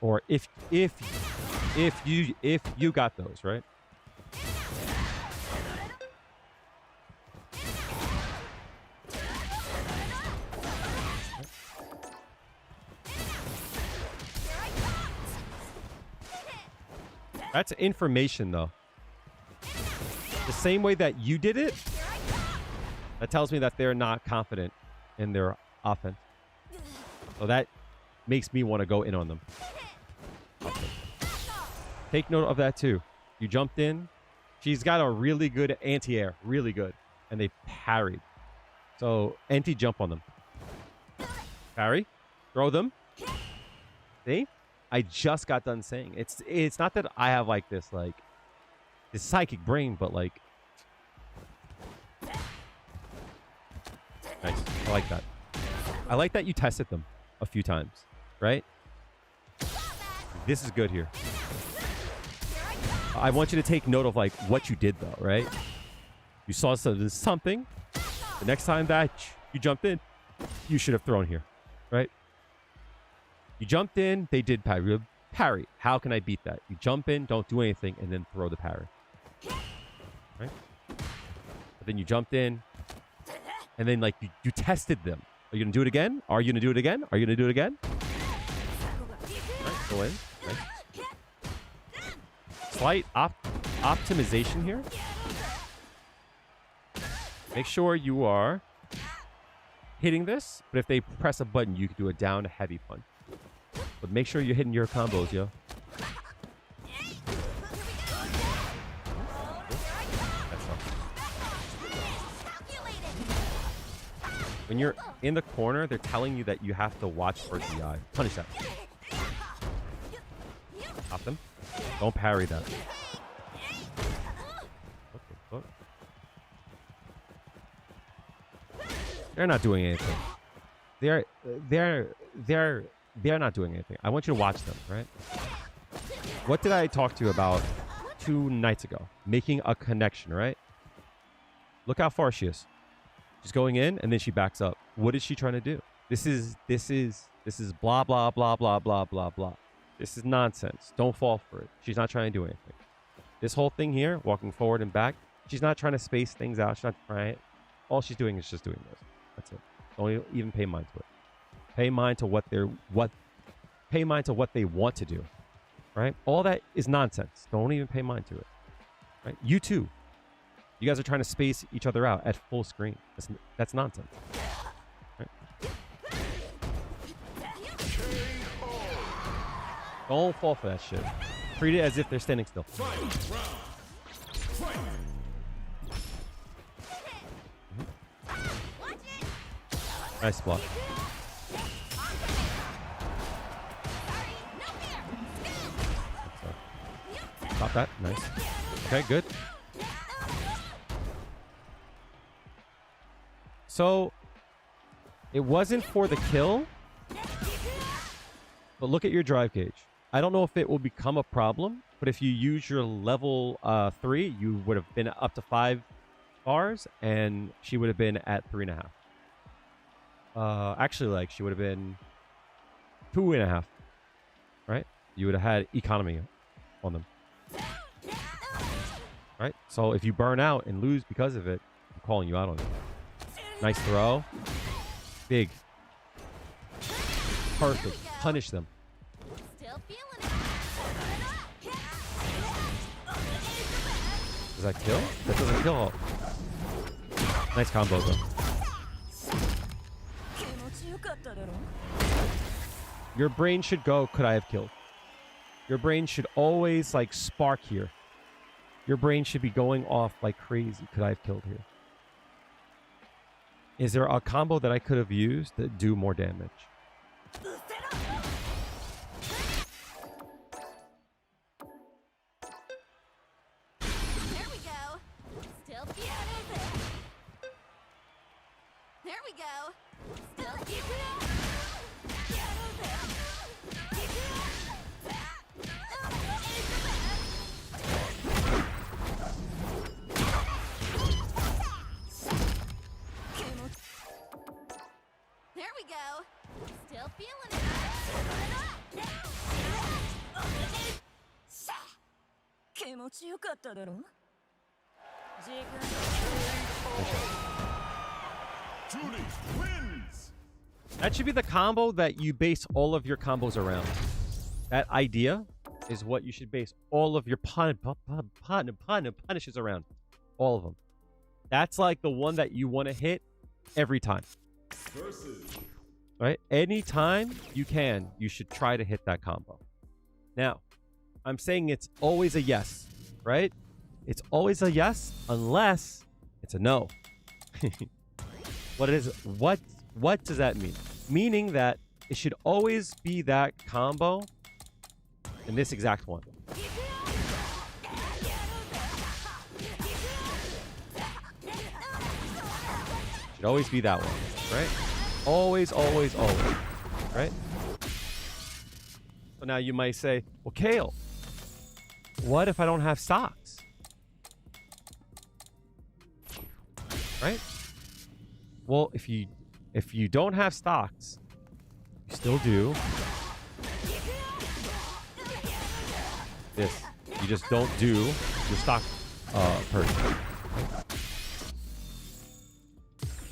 or if you got those, right? That's information, though. The same way that you did it, that tells me that they're not confident in their offense. So that makes me want to go in on them. Take note of that, too. You jumped in. She's got a really good anti-air. Really good. And they parried. So, anti-jump on them. Parry. Throw them. See? I just got done saying. It's not that I have, like, this psychic brain, but, like... Nice. I like that. I like that you tested them a few times. Right? This is good here. I want you to take note of, like, what you did, though, right? You saw something. The next time that you jumped in, you should have thrown here, right? You jumped in, they did parry. Parry. How can I beat that? You jump in, don't do anything, and then throw the parry. Right? But then you jumped in, and then, like, you tested them. Are you gonna do it again? Are you gonna do it again? Are you gonna do it again? Right, go in. Nice. Slight optimization here. Make sure you are hitting this, but if they press a button, you can do a down heavy punch. But make sure you're hitting your combos, yo. When you're in the corner, they're telling you that you have to watch for DI. Punish that. Stop them. Don't parry that. What the fuck? They're not doing anything. They're not doing anything. I want you to watch them, right? What did I talk to you about 2 nights ago? Making a connection, right? Look how far she is. She's going in and then she backs up. What is she trying to do? This is blah blah blah blah blah blah blah. This is nonsense. Don't fall for it. She's not trying to do anything. This whole thing here, walking forward and back, she's not trying to space things out. She's not trying it. All she's doing is just doing this. That's it. Don't even pay mind to it. Pay mind to what they want to do. Right? All that is nonsense. Don't even pay mind to it. Right? You too. You guys are trying to space each other out at full screen. That's nonsense. Right? Don't fall for that shit. Treat it as if they're standing still. Nice block. Stop that. Nice. Okay, good. So, it wasn't for the kill, but look at your drive gauge. I don't know if it will become a problem, but if you use your level 3, you would have been up to 5 bars, and she would have been at 3.5. Actually, like, she would have been 2.5, right? You would have had economy on them. Right? So if you burn out and lose because of it, I'm calling you out on it. Nice throw. Big. Perfect. Punish them. Does that kill? That doesn't kill. Nice combo though. Your brain should go, could I have killed? Your brain should always like spark here. Your brain should be going off like crazy. Could I have killed here? Is there a combo that I could have used that do more damage? There we go. Still there we go. Still There we go. Still feeling it. Juri wins. That should be the combo that you base all of your combos around. That idea is what you should base all of your punishes around. All of them. That's like the one that you want to hit every time. Right? Anytime you can, you should try to hit that combo. Now, I'm saying it's always a yes, right? It's always a yes unless it's a no. What does that mean? Meaning that it should always be that combo in this exact one. Should always be that one, right? Always, always, always, right? So now you might say, well, Kale, what if I don't have stocks? Right? Well, if you don't have stocks, you still do this. You just don't do your stock purchase.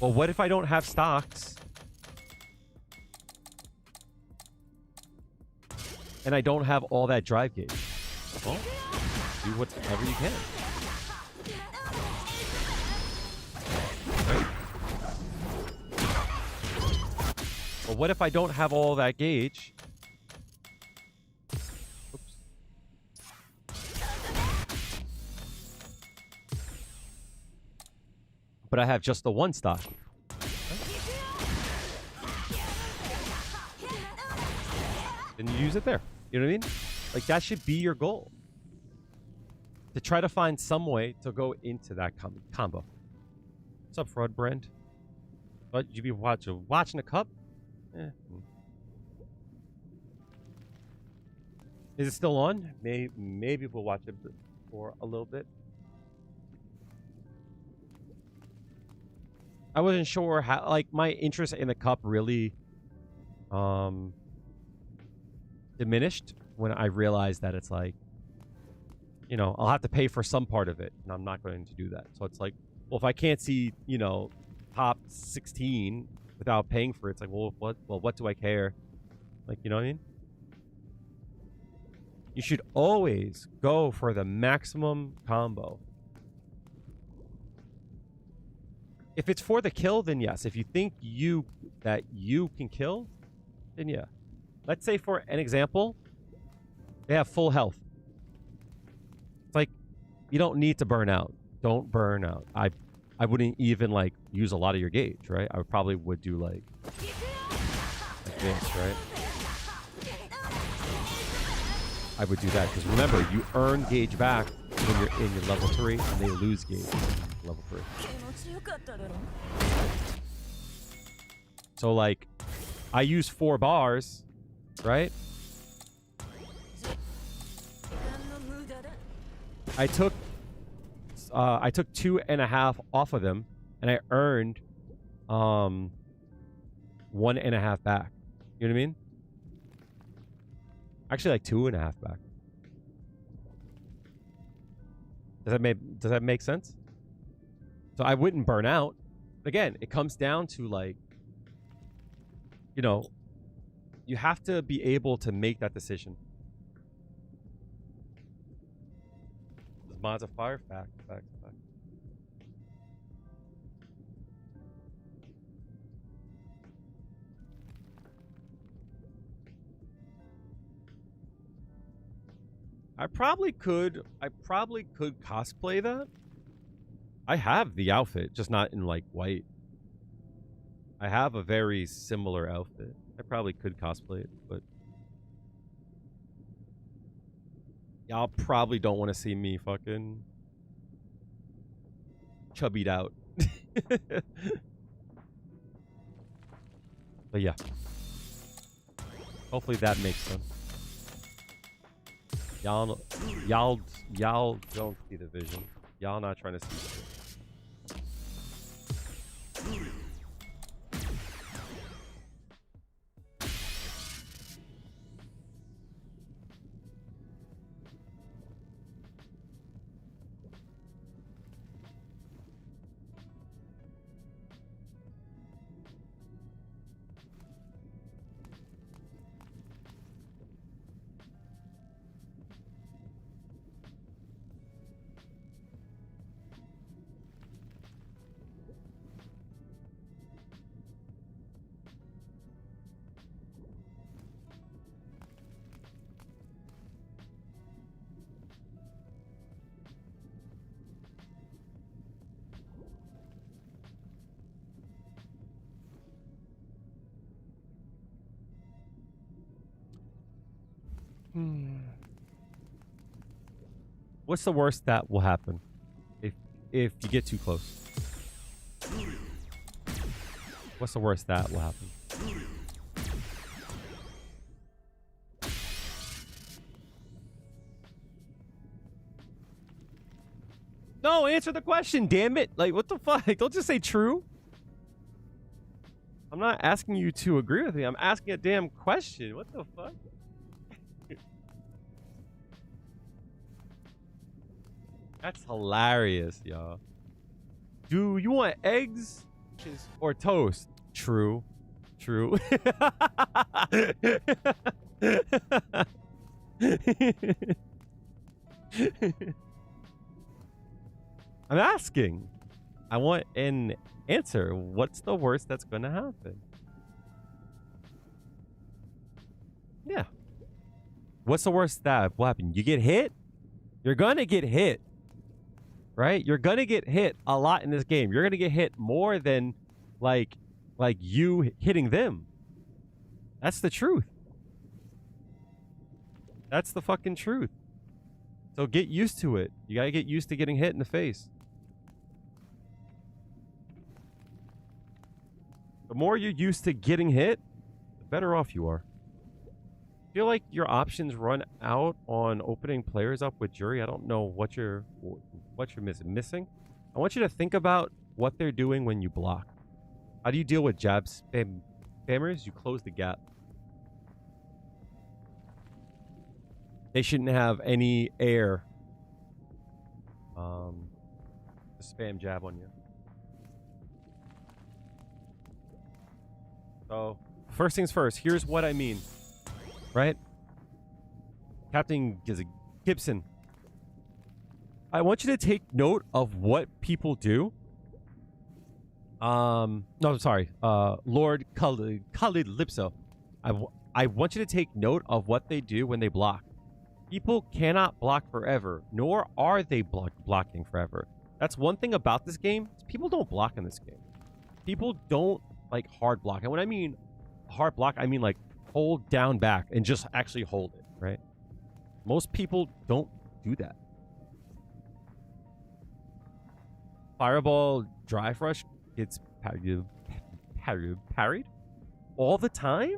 Well, what if I don't have stocks and I don't have all that drive gauge. Well, do whatever you can. Right? But what if I don't have all that gauge? Oops. But I have just the one stock. And you use it there. You know what I mean? Like, that should be your goal. To try to find some way to go into that combo. What's up, Fraud Brand? What, you be watching a cup? Is it still on? Maybe we'll watch it for a little bit. I wasn't sure how, like, my interest in the cup really diminished when I realized that it's like, you know, I'll have to pay for some part of it, and I'm not going to do that. So it's like, well, if I can't see, you know, top 16 without paying for it, it's like, well, what do I care? Like, you know what I mean? You should always go for the maximum combo. If it's for the kill, then yes. If you think that you can kill, then yeah. Let's say, for an example, they have full health. It's like, you don't need to burn out. Don't burn out. I wouldn't even, like, use a lot of your gauge, right? I probably would do, like this, right? I would do that, because remember, you earn gauge back when you're in your level 3, and they lose gauge level 3. So, like, I use 4 bars, right? I took 2.5 off of them, and I earned 1.5 back. You know what I mean? Actually, like 2.5 back. Does that make sense? So I wouldn't burn out. Again, it comes down to, like, you know, you have to be able to make that decision. Does mods of fire? Fact. I probably could cosplay that. I have the outfit, just not in, like, white. I have a very similar outfit. I probably could cosplay it, but y'all probably don't want to see me fucking chubbied out. But yeah. Hopefully that makes sense. Y'all don't see the vision. Y'all not trying to see it. What's the worst that will happen if you get too close? What's the worst that will happen? No, answer the question, damn it. Like, what the fuck? Don't just say true. I'm not asking you to agree with me. I'm asking a damn question. What the fuck? That's hilarious, y'all. Do you want eggs or toast? True. I'm asking. I want an answer. What's the worst that's going to happen? Yeah. What's the worst that will happen? You get hit? You're going to get hit. Right? You're going to get hit a lot in this game. You're going to get hit more than like you hitting them. That's the truth. That's the fucking truth. So get used to it. You got to get used to getting hit in the face. The more you're used to getting hit, the better off you are. Feel like your options run out on opening players up with Juri. I don't know what you're missing. I want you to think about what they're doing when you block. How do you deal with jab spammers? You close the gap. They shouldn't have any air to spam jab on you. So, first things first, here's what I mean. Right? Captain Gibson. I want you to take note of what people do. No, I'm sorry. Lord Khalid Lipso. I want you to take note of what they do when they block. People cannot block forever, nor are they blocking forever. That's one thing about this game. People don't block in this game. People don't like hard block. And when I mean hard block, I mean like hold down back and just actually hold it, right? Most people don't do that. Fireball drive rush gets parried all the time?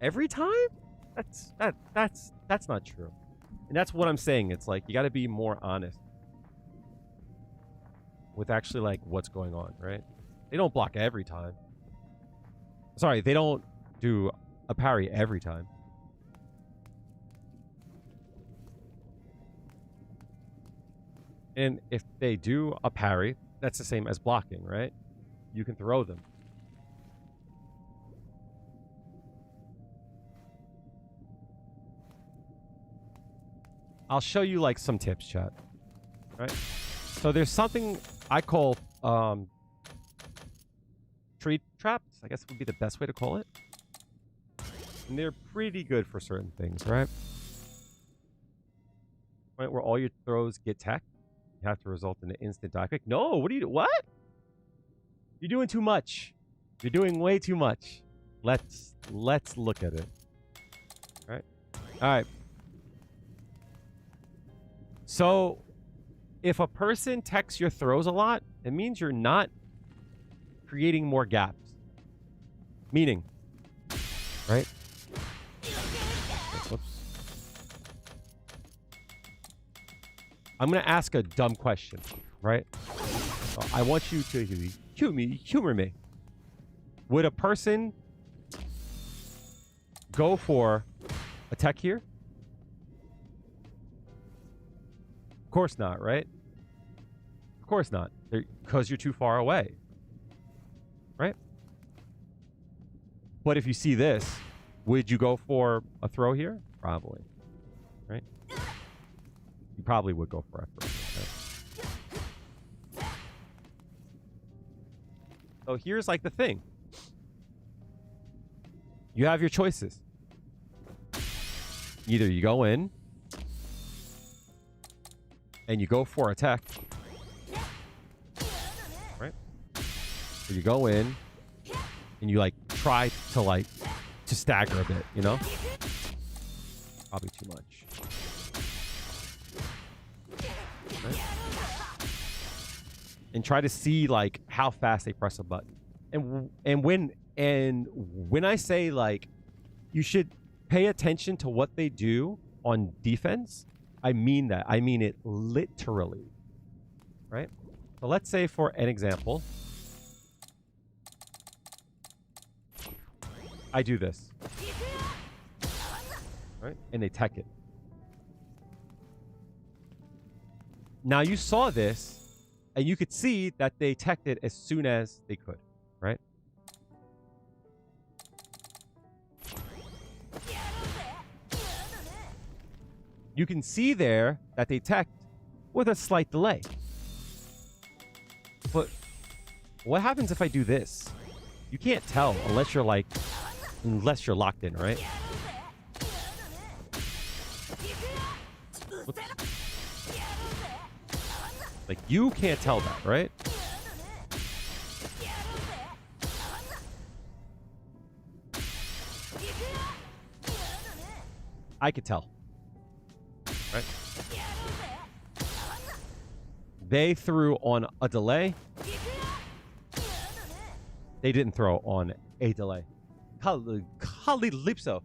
Every time? That's not true. And that's what I'm saying. It's like you got to be more honest with actually like what's going on, right? They don't block every time. Sorry, they don't do a parry every time. And if they do a parry, that's the same as blocking, right? You can throw them. I'll show you like some tips, chat. Right? So there's something I call tree traps, I guess would be the best way to call it. And they're pretty good for certain things, right? Point where all your throws get tech. You have to result in an instant die click. No, what do you do? What? You're doing too much. You're doing way too much. Let's look at it. All right. All right. So if a person techs your throws a lot, it means you're not creating more gaps. Meaning, right? Whoops. I'm going to ask a dumb question, right? So I want you to humor me. Would a person go for a tech here? Of course not, right? Of course not. Because you're too far away. Right? But if you see this, would you go for a throw here? Probably. Right? You probably would go for a throw. Right? So here's like the thing. You have your choices. Either you go in and you go for attack, right? Or you go in and you like try to stagger a bit, you know? Probably too much. Right? And try to see like how fast they press a button. And when I say like you should pay attention to what they do on defense, I mean that. I mean it literally. Right? So let's say for an example, I do this. Right? And they tech it. Now you saw this and you could see that they teched it as soon as they could. Right? you can see there that they teched with a slight delay. But what happens if I do this? You can't tell unless you're like, unless you're locked in, right? Whoops. Like, you can't tell that, right? I could tell. Right? They threw on a delay. They didn't throw on a delay. Calypso.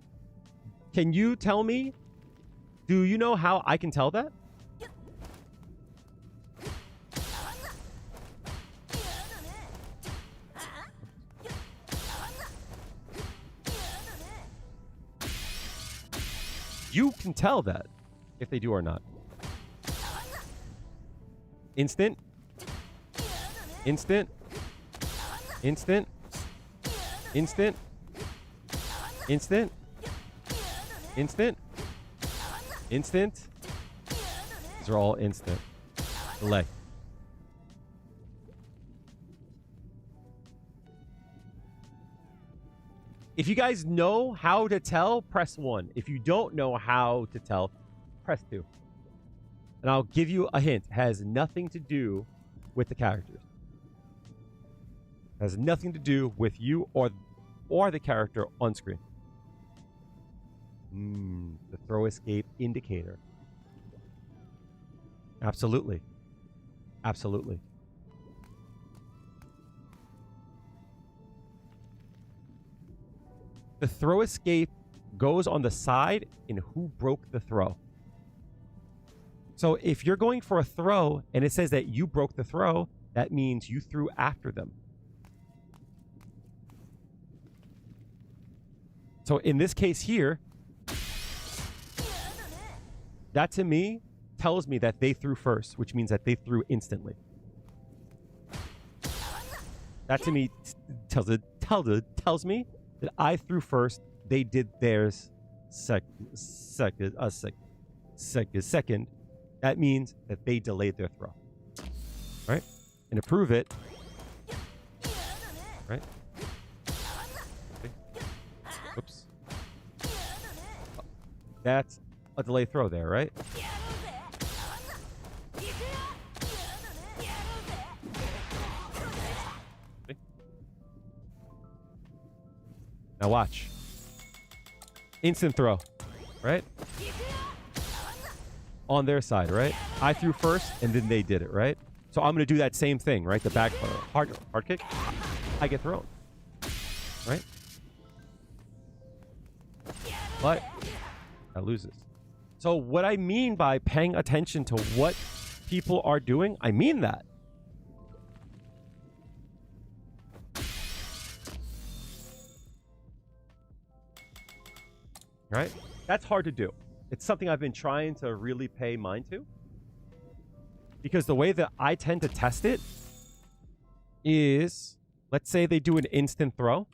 Can you tell me? Do you know how I can tell that? You can tell that if they do or not. Instant. Instant. Instant. Instant. Instant. Instant. Instant. These are all instant. Delay. If you guys know how to tell, press 1. If you don't know how to tell, press 2. And I'll give you a hint. It has nothing to do with the characters. It has nothing to do with you or the character on screen. The throw escape indicator. Absolutely. Absolutely. The throw escape goes on the side in who broke the throw. So if you're going for a throw and it says that you broke the throw, that means you threw after them. So in this case here, that to me tells me that they threw first, which means that they threw instantly. That to me tells me that I threw first, they did theirs second. That means that they delayed their throw. Right? And to prove it, right? Okay. Oops. That's a delay throw there, right? Okay. Now watch. Instant throw, right? On their side, right? I threw first, and then they did it, right? So I'm going to do that same thing, right? The back hard kick, I get thrown, right? But I loses. So what I mean by paying attention to what people are doing, I mean that. Right? That's hard to do. It's something I've been trying to really pay mind to. Because the way that I tend to test it is, let's say they do an instant throw.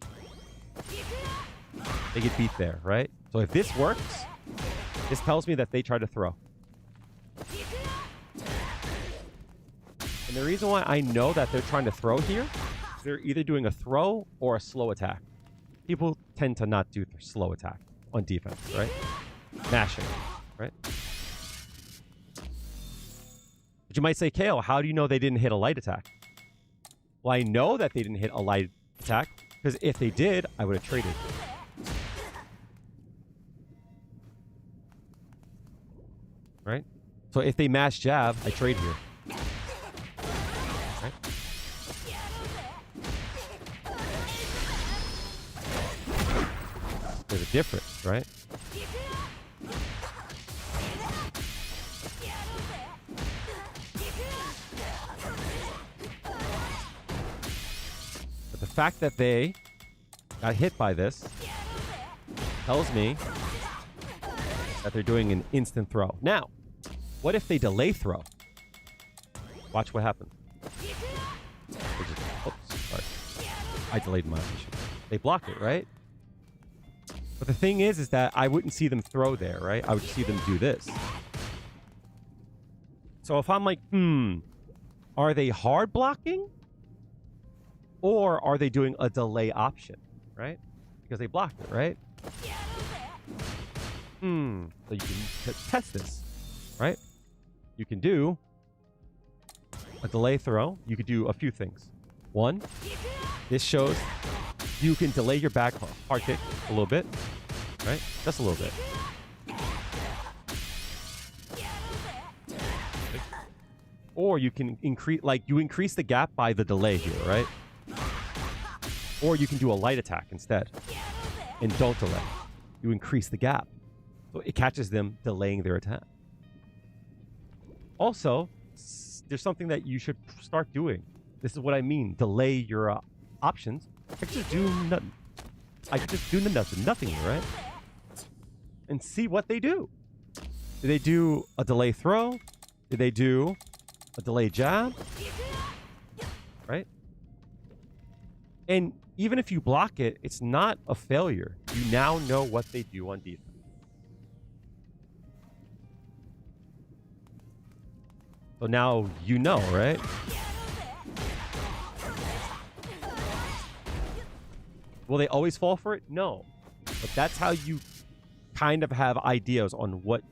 They get beat there, right? So if this works, this tells me that they try to throw. And the reason why I know that they're trying to throw here is they're either doing a throw or a slow attack. People tend to not do slow attack on defense, right? Mashing, right? But you might say, Kale, how do you know they didn't hit a light attack? Well, I know that they didn't hit a light attack because if they did, I would have traded. Right? So if they mash jab, I trade here. Right? There's a difference, right? But the fact that they got hit by this tells me that they're doing an instant throw. Now, what if they delay throw? Watch what happens. Oops, sorry. I delayed my action. They block it, right? But the thing is that I wouldn't see them throw there, right? I would see them do this. So if I'm like, are they hard blocking? Or are they doing a delay option, right? Because they blocked it, right? So you can test this, right? You can do a delay throw. You could do a few things. One, this shows you can delay your back hard kick a little bit, right? Just a little bit. Or you can increase, like you increase the gap by the delay here, right? Or you can do a light attack instead and don't delay. You increase the gap. So it catches them delaying their attack. Also, there's something that you should start doing. This is what I mean. Delay your options. I could just do nothing. I could just do nothing here, right? And see what they do. Do they do a delay throw? Do they do a delay jab? Right? And even if you block it, it's not a failure. You now know what they do on defense. So now you know, right? Will they always fall for it? No. But that's how you kind of have ideas on what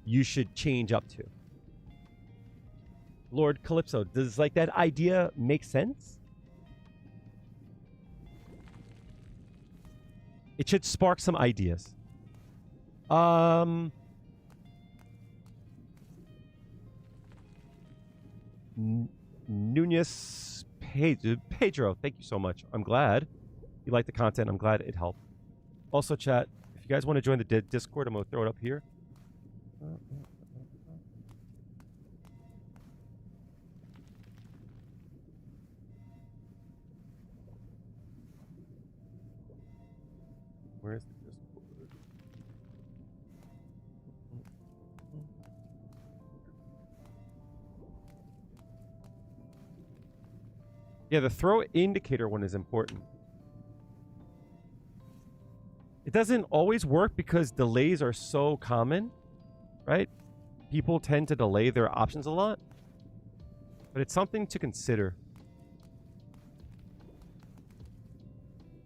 you should change up to. Lord Calypso, does like that idea make sense? It should spark some ideas. Nunez Pedro, thank you so much. I'm glad you like the content. I'm glad it helped. Also, chat, if you guys want to join the Discord, I'm going to throw it up here. Where's the Discord? Yeah, the throw indicator one is important. It doesn't always work because delays are so common, right? People tend to delay their options a lot. But it's something to consider.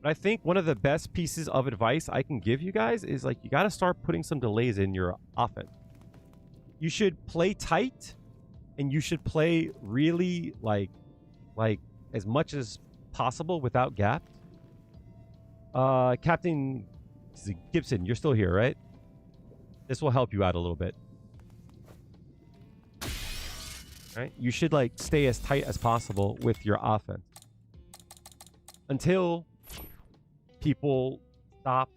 But I think one of the best pieces of advice I can give you guys is like you got to start putting some delays in your offense. You should play tight and you should play really like as much as possible without gaps. Captain Gibson, you're still here, right? This will help you out a little bit. Right? You should like stay as tight as possible with your offense until people stop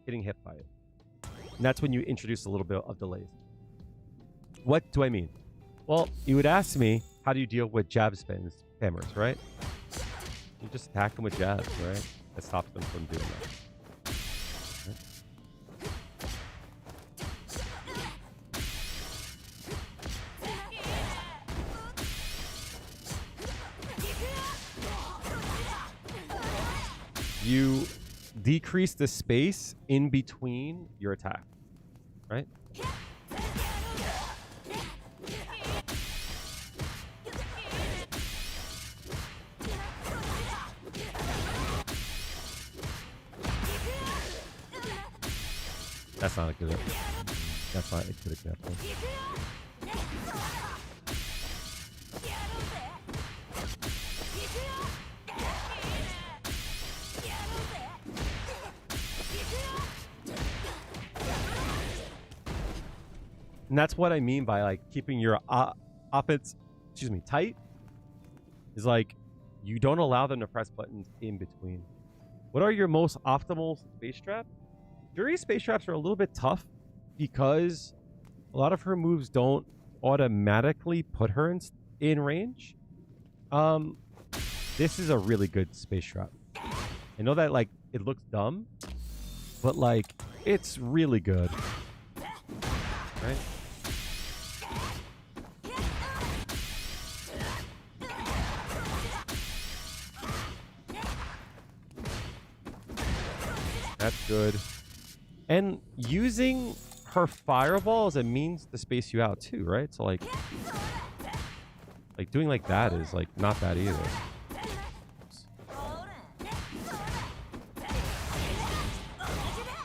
getting hit by it. And that's when you introduce a little bit of delays. What do I mean? Well, you would ask me, how do you deal with jab spammers, right? You just attack them with jabs, right? That stops them from doing that. Right? You decrease the space in between your attack, right? That's not a good example. And that's what I mean by like keeping your offense, tight. Is like you don't allow them to press buttons in between. What are your most optimal space traps? Juri's space traps are a little bit tough because a lot of her moves don't automatically put her in range. This is a really good space trap. I know that like it looks dumb, but like it's really good. Right? That's good. And using her fireball as a means to space you out too, right? So like Like, doing like that is, like, not bad either.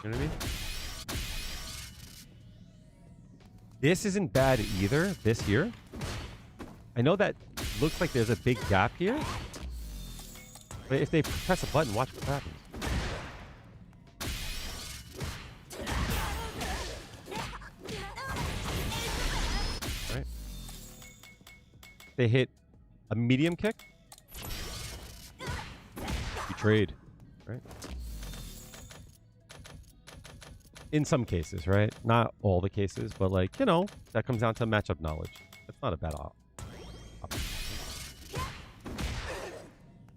You know what I mean? This isn't bad either, this here. I know that looks like there's a big gap here. But if they press a button, watch what happens. Right? They hit a medium kick. You trade, right? In some cases, right? Not all the cases, but like, you know, that comes down to matchup knowledge. That's not a bad option.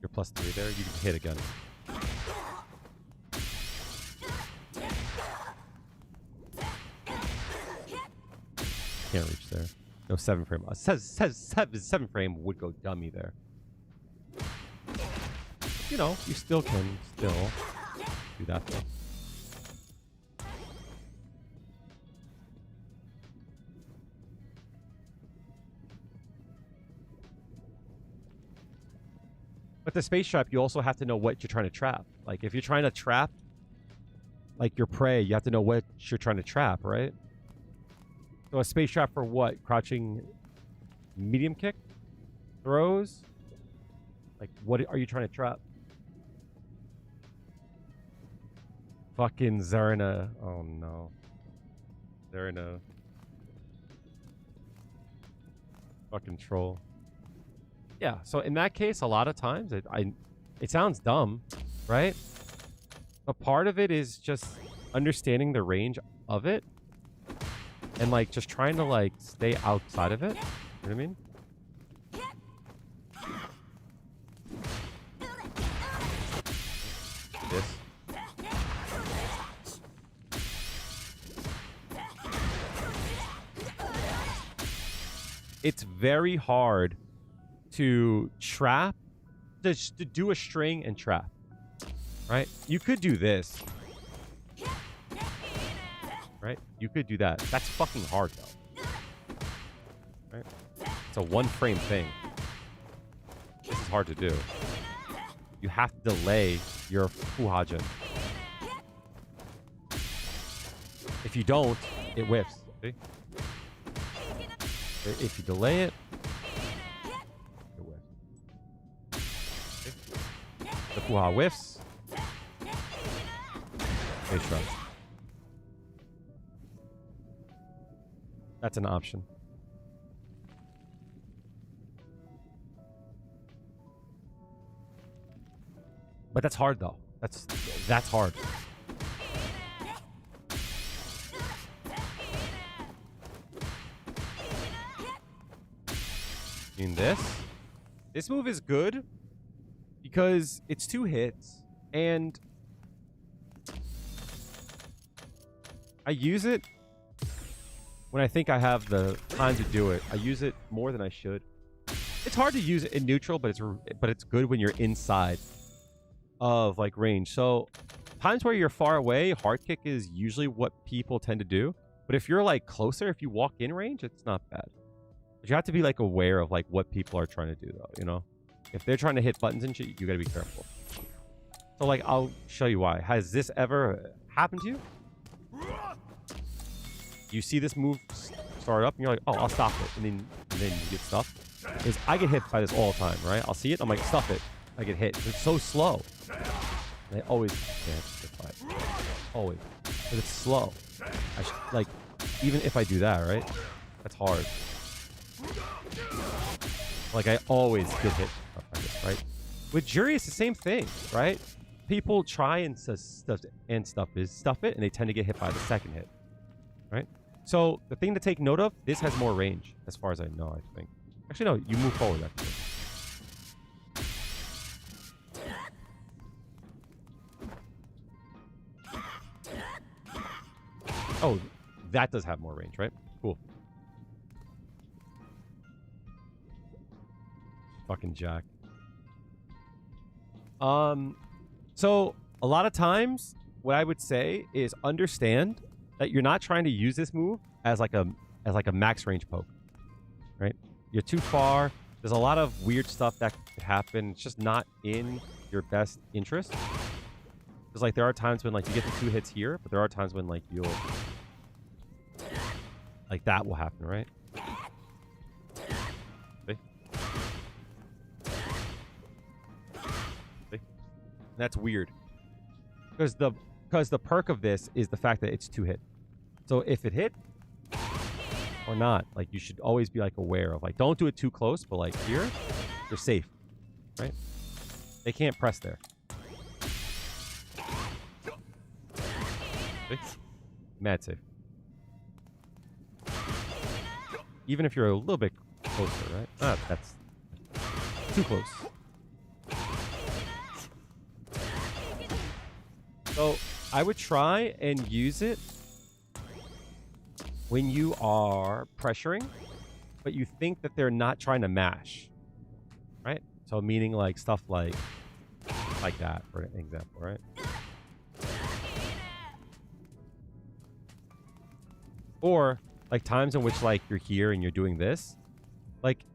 You're +3 there. You can hit again. Can't reach there. No 7 frame. Says 7 frame would go dummy there. You know, you still can do that though. But the space trap, you also have to know what you're trying to trap. Like, if you're trying to trap, like, your prey, you have to know what you're trying to trap, right? So a space trap for what? Crouching medium kick? Throws? Like, what are you trying to trap? Fucking Zarina. Oh, no. Zarina. Fucking troll. Yeah, so in that case, a lot of times, it sounds dumb, right? But part of it is just understanding the range of it. And, like, just trying to, like, stay outside of it. You know what I mean? This. It's very hard to trap, just to do a string and trap, right? You could do this, right? You could do that. That's fucking hard though, right? It's a 1 frame thing. This is hard to do. You have to delay your Fuhajin. If you don't, it whiffs. See? If you delay it, the Fuha whiffs. Face trap. That's an option. But that's hard though. That's hard. In this move is good because it's 2 hits and I use it when I think I have the time to do it. I use it more than I should. It's hard to use it in neutral, but it's good when you're inside of like range. So times where you're far away, hard kick is usually what people tend to do. But if you're like closer, if you walk in range, it's not bad. But you have to be like aware of like what people are trying to do though, you know? If they're trying to hit buttons and shit, you gotta be careful. So like, I'll show you why. Has this ever happened to you? You see this move start up and you're like, oh, I'll stop it. And then you get stuffed. Because I get hit by this all the time, right? I'll see it, I'm like, stuff it. I get hit. It's so slow. And I always get hit by it. Always. But it's slow. Like, even if I do that, right? That's hard. Like, I always get hit by this, right? With Juri, it's the same thing, right? People try and stuff it, and they tend to get hit by the second hit, right? So the thing to take note of, this has more range, as far as I know, I think. Actually, no, you move forward, actually. Oh, that does have more range, right? Cool. Fucking Jack. So a lot of times, what I would say is understand that you're not trying to use this move as like a max range poke, right? You're too far. There's a lot of weird stuff that could happen. It's just not in your best interest. Because like there are times when like you get the 2 hits here, but there are times when like you'll like that will happen, right? See? See? And that's weird. Because the perk of this is the fact that it's 2 hit. So if it hit or not, like you should always be like aware of like don't do it too close, but like here, you're safe. Right? They can't press there. See? Mad safe. Even if you're a little bit closer, right? Ah, that's too close. So I would try and use it when you are pressuring, but you think that they're not trying to mash, right? So meaning like stuff like that, for an example, right? Or like times in which like you're here and you're doing this, like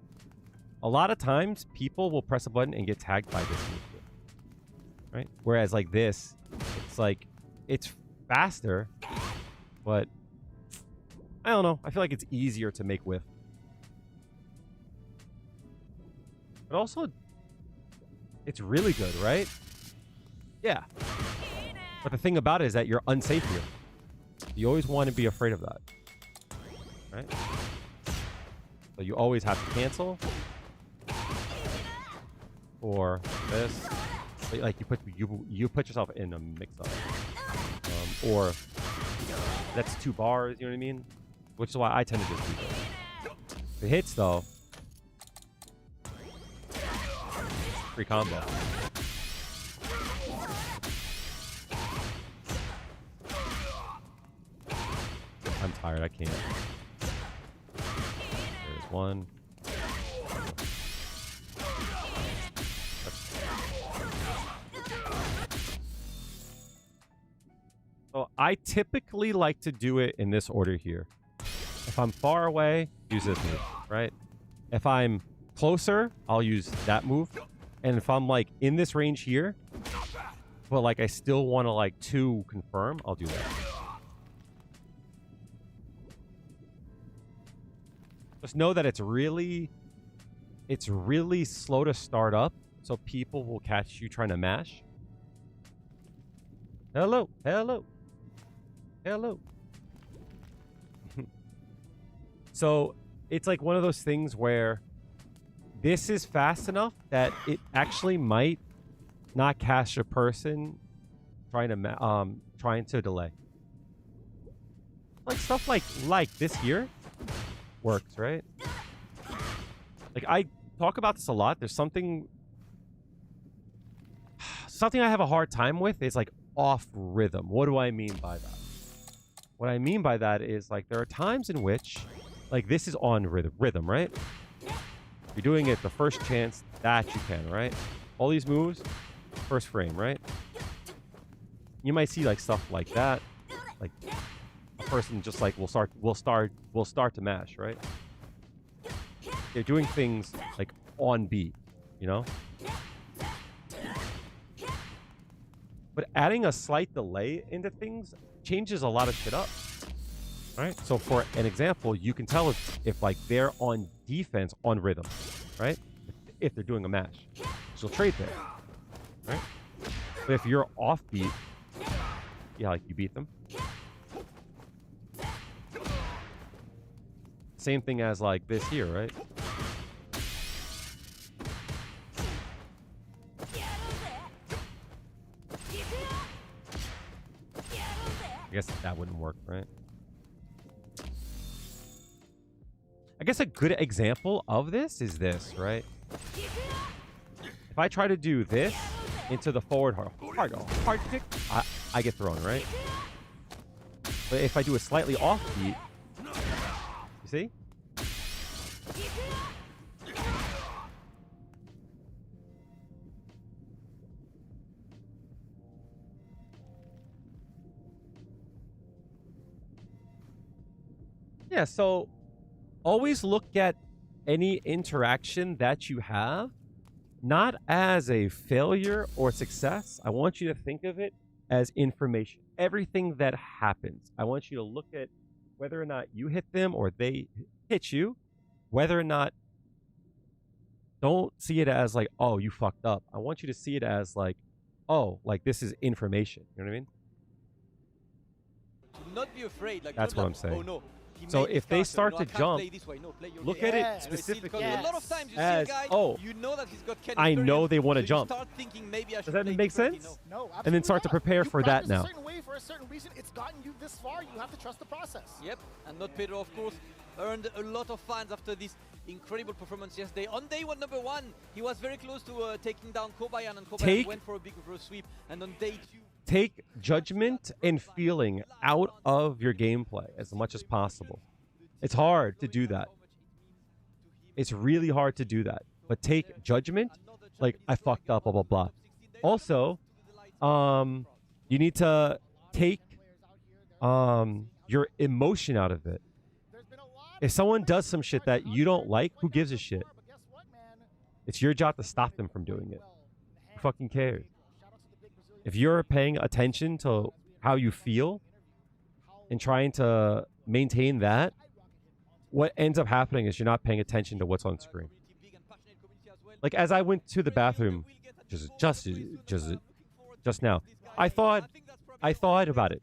a lot of times people will press a button and get tagged by this move, right? Whereas like this, it's like it's faster, but I don't know. I feel like it's easier to make with. But also, it's really good, right? Yeah. But the thing about it is that you're unsafe here. You always want to be afraid of that. Right? So you always have to cancel. Or this. Like you put yourself in a mix-up. Or that's 2 bars, you know what I mean? Which is why I tend to just do this. If it hits though, free combo. I'm tired, I can't. There's one. So I typically like to do it in this order here. If I'm far away, use this move, right? If I'm closer, I'll use that move. And if I'm like in this range here, but like I still want to like 2 confirm, I'll do that. Just know that it's really slow to start up, so people will catch you trying to mash. Hello, hello, hello. So it's like one of those things where this is fast enough that it actually might not catch a person trying to delay. Like stuff like this here works, right? Like I talk about this a lot. There's something I have a hard time with is like off rhythm. What do I mean by that? What I mean by that is like there are times in which like this is on rhythm, right? You're doing it the first chance that you can, right? All these moves, first frame, right? You might see like stuff like that, like a person just like will start to mash, right? They're doing things like on beat, you know? But adding a slight delay into things changes a lot of shit up. Right? So for an example, you can tell if like they're on defense on rhythm, right? If they're doing a mash. So you'll trade there. Right? But if you're off beat, yeah, like you beat them. Same thing as like this here, right? I guess that wouldn't work, right? I guess a good example of this is this, right? If I try to do this into the forward hard kick, I get thrown, right? But if I do a slightly off beat, you see? Yeah, so always look at any interaction that you have not as a failure or success. I want you to think of it as information. Everything that happens, I want you to look at whether or not you hit them or they hit you, whether or not, don't see it as like, oh, you fucked up. I want you to see it as like, oh, like this is information. You know what I mean? Not be afraid. Like, that's what I'm saying. Oh, no. So if they start to jump, look at it specifically as, oh, you know that he's got I know they want to jump. Does that make sense? No, and then start to prepare for that now. A certain way for a certain reason. It's gotten you this far. You have to trust the process. Yep, and not Pedro, of course, earned a lot of fans after this incredible performance yesterday. On day one, number one, he was very close to taking down Kobayan, and Kobayan went for a big reverse sweep. And on day two, take judgment and feeling out of your gameplay as much as possible. It's hard to do that. It's really hard to do that. But take judgment, like I fucked up, blah, blah, blah. Also, you need to take your emotion out of it. If someone does some shit that you don't like, who gives a shit? It's your job to stop them from doing it. Who fucking cares? If you're paying attention to how you feel and trying to maintain that, what ends up happening is you're not paying attention to what's on screen. Like as I went to the bathroom just now, I thought about it.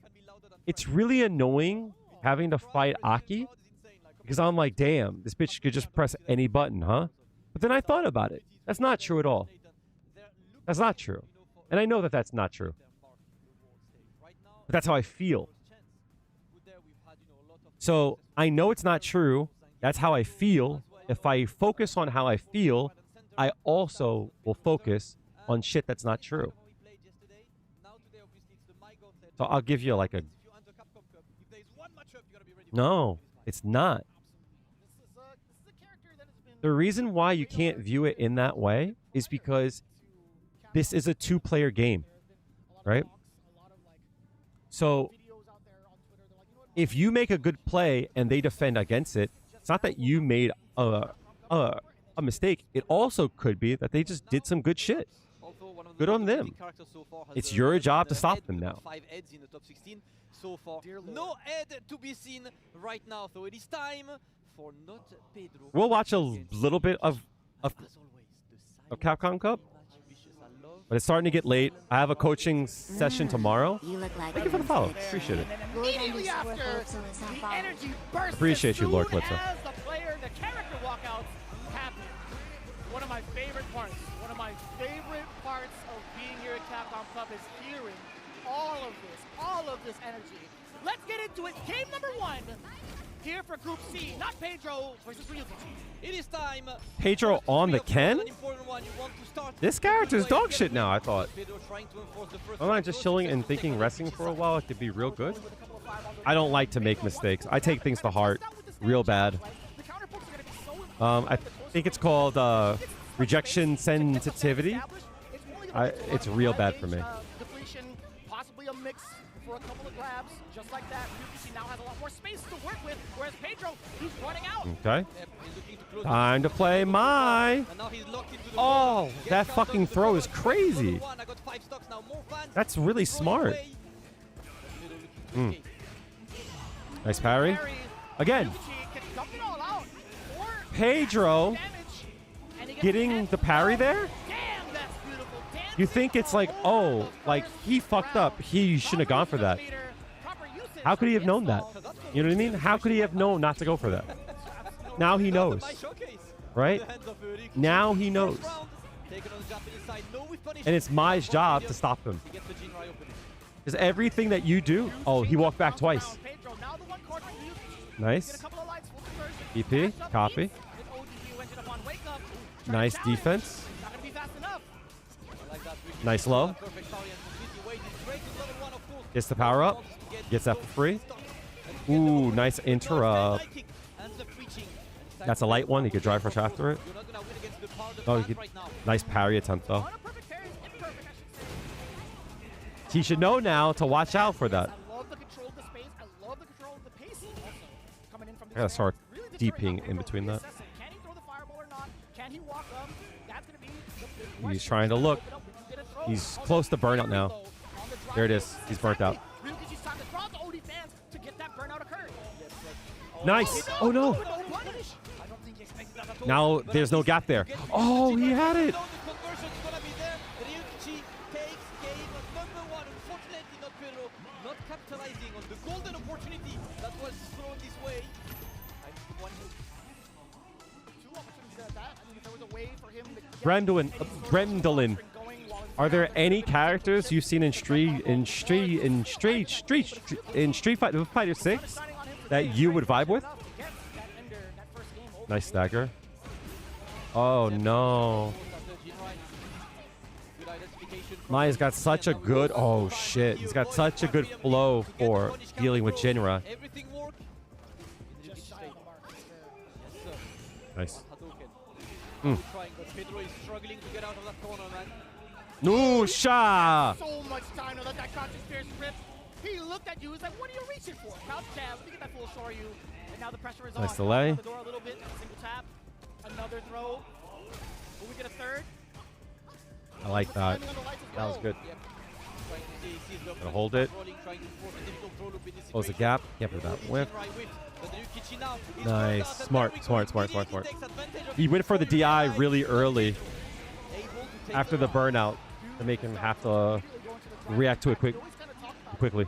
It's really annoying having to fight Aki because I'm like, damn, this bitch could just press any button, huh? But then I thought about it. That's not true at all. That's not true. And I know that that's not true. But that's how I feel. So I know it's not true. That's how I feel. If I focus on how I feel, I also will focus on shit that's not true. So I'll give you like a... No, it's not. The reason why you can't view it in that way is because this is a two-player game, right? So if you make a good play and they defend against it, it's not that you made a mistake. It also could be that they just did some good shit. Good on them. It's your job to stop them now. No head to be seen right now, so it is time for not Pedro. We'll watch a little bit of Capcom Cup, but it's starting to get late. I have a coaching session tomorrow. Thank you for the follow. Appreciate it. Immediately after the energy burst, Appreciate you, Lord Calypso. as the player, the character walkouts happen. One of my favorite parts. One of my favorite parts of being here at Capcom Cup is hearing all of this energy. Let's get into it. Game number one here for Group C. Not Pedro versus Ryuki. It is time. Pedro on the Ken? This character's dog shit now, I thought. I'm not just chilling and thinking wrestling for a while. It could be real good. I don't like to make mistakes. I take things to heart real bad. I think it's called rejection sensitivity. It's real bad for me. Possibly a mix for a couple of grabs, just like that. Ryuki now has a lot more space to work with, whereas Pedro, he's running out. Okay. Time to play my. Oh, that fucking throw is crazy. That's really smart. Nice parry. Again. Pedro getting the parry there? You think it's like, oh, like he fucked up. He shouldn't have gone for that. How could he have known that? You know what I mean? How could he have known not to go for that? Now he knows. Right? Now he knows. And it's my job to stop him. Because everything that you do... Oh, he walked back twice. Nice. EP. Copy. Nice defense. Nice low. Gets the power up. Gets that for free. Ooh, nice interrupt. That's a light one. He could drive rush after it. Oh, he could, nice parry attempt though. He should know now to watch out for that. I gotta start DPing in between that. He's trying to look. He's close to burnout now. There it is. He's burnt out. Nice. Oh, no. Now there's no gap there. Oh, he had it. Not capitalizing on the golden opportunity that was thrown this way. Brendelin. Are there any characters you've seen in Street Fighter 6 that you would vibe with? Nice stagger. Oh no. Maya's got such a good, oh shit, he's got such a good flow for dealing with Jinra. Nice. Nusha! So much time to let that crouching spear rip. He looked at you, he's like, what are you reaching for? Crouch jab, let me get that full shore you. And now the pressure is nice on. delay. The door a little bit, single tap, another throw. Will we get a third? I like that. That was good. Gonna hold it. Close the gap. Can't put that whip. Nice. Smart. He went for the DI really early after the burnout to make him have to react to it quickly.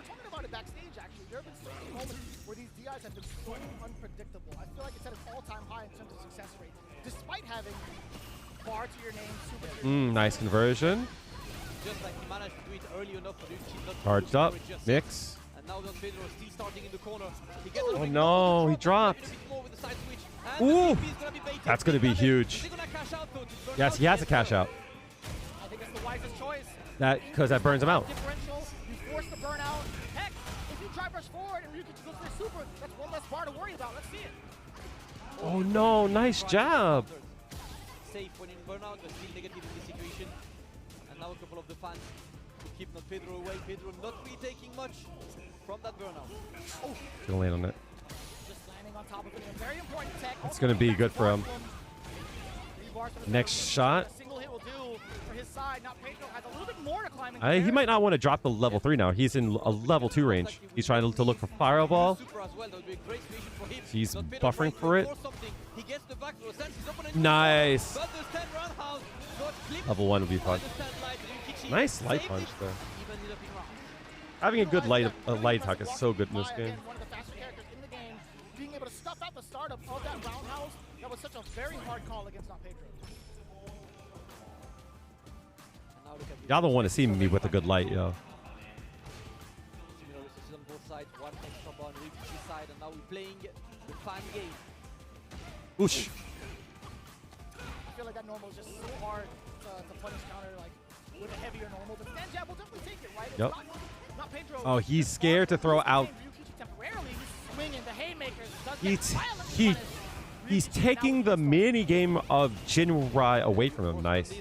Nice conversion. Charged up. Mix. Oh no, he dropped. Ooh, that's going to be huge. Yes, he has to cash out. That because that burns him out. Oh no, nice jab. Safe when in burnout, but still negative in this situation. And now a couple of the fans to keep not Pedro away. Pedro not really taking much from that burnout. Oh. Gonna land on it. Just landing on top of it. A very important tech. It's gonna be good for him. Next shot. He might not want to drop the level 3 now. He's in a level 2 range. He's trying to look for Fireball. He's buffering for it. Nice. Level 1 would be fun. Nice light punch there. Having a good light attack is so good in this game. Being able to stuff out the startup of that roundhouse, that was such a very hard call against Don Pedro. Y'all don't want to see me with a good light, yo. Oosh. I feel like that normal is just so hard to punish counter like with a heavier normal, but stand jab will definitely take it, right? Yep. Not Pedro. Oh, he's scared to throw out. He's taking the mini game of Jinrai away from him. Nice.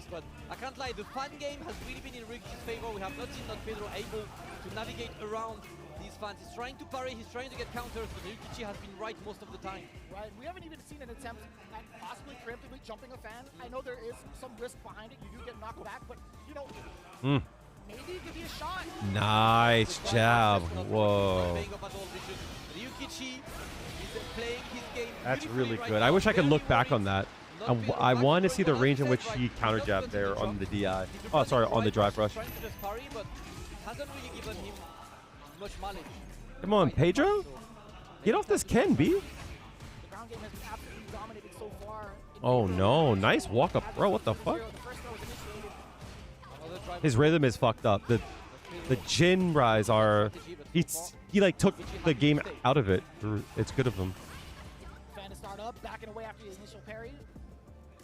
I can't lie, the fan game has really been in Ryukichi's favor. We have not seen that Pedro able to navigate around these fans. He's trying to parry, he's trying to get counters, but Ryukichi has been right most of the time. Right, we haven't even seen an attempt at possibly preemptively jumping a fan. I know there is some risk behind it. You do get knocked back, but you know, maybe give you a shot. Nice jab. Whoa. That's really good. I wish I could look back on that. I want to see the range in which he counter jabbed there on the DI. Oh, sorry, on the drive rush. Come on, Pedro. Get off this Ken, B. Oh, no. Nice walk up, bro. What the fuck? His rhythm is fucked up. The Jinrais are... He like took the game out of it. It's good of him. Fan to start up, backing away after the initial parry.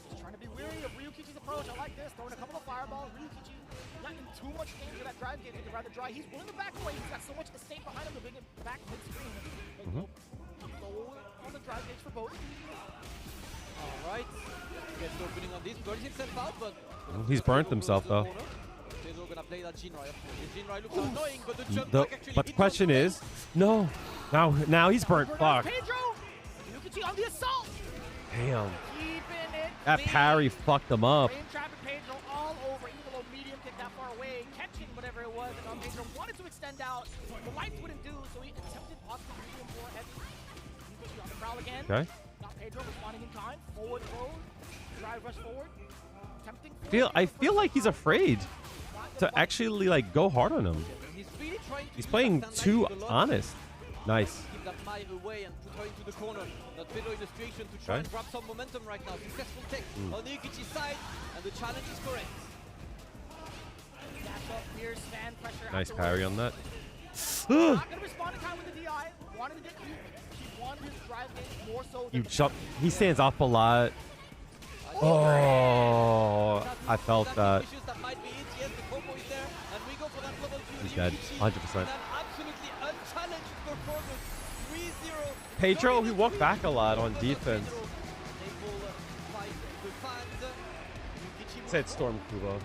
Just trying to be weary of Ryukichi's approach. I like this. Throwing a couple of fireballs. Ryukichi not in too much danger. That drive gauge is rather dry. He's willing to back away. He's got so much escape behind him to bring it back mid-screen. Low on the drive gauge for both. All right. Gets opening on this. Burns himself out, but he's burnt himself though. Gonna play that Jinrai, of course. The Jinrai looks annoying, but the jump back actually but the question is, no. Now he's burnt. Fuck. Pedro, Ryukichi on the assault. Damn. That parry fucked him up. Pedro all pressure, wanted to extend out. The lights wouldn't do, so he attempted possibly medium more heavy. On the prowl again. Okay. Not Pedro responding in kind. Forward throw. Drive rush forward. Tempting. I feel like he's afraid to actually like go hard on him. He's really trying to He's playing too honest. Nice. Keep that Mai away and put her into the corner. Not Pedro in a situation to try and grab some momentum right now. Successful tech on the Yukichi's side, and the challenge is correct. Nice parry on that. Not gonna respond in time with the DI. Wanted to get he wanted his drive in more so You jump. He stands up a lot. Oh, I felt that. He's dead. 100%. Pedro, he walked back a lot on defense. Said Storm Kubo.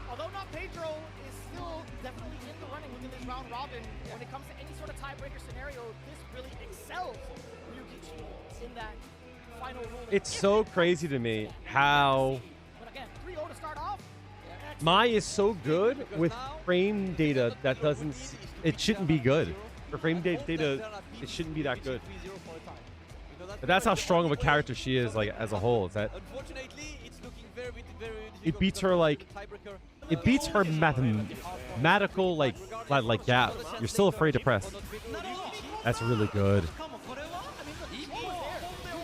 Although not Pedro is still definitely in the running within this round robin. When it comes to any sort of tiebreaker scenario, this really excels Ryukichi in that final rule. It's so crazy to me how But again, 3-0 to start off. Mai is so good with frame data that doesn't. It shouldn't be good. For frame data, it shouldn't be that good. But that's how strong of a character she is, like as a whole. Is that it beats her like it beats her mathematical like gap. You're still afraid to press. That's really good.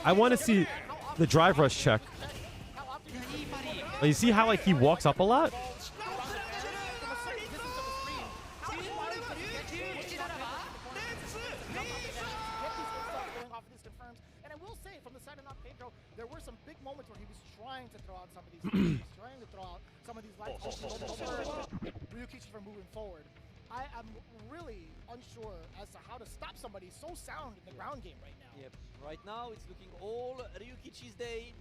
I want to see the drive rush check. Like, you see how like he walks up a lot? There were some big moments where he was trying to throw out some of these trying to throw out some of these lights Ryukichi from moving forward. I am really unsure as to how to stop somebody so sound in the ground game right now. Yep, right now it's looking all Ryukichi's day.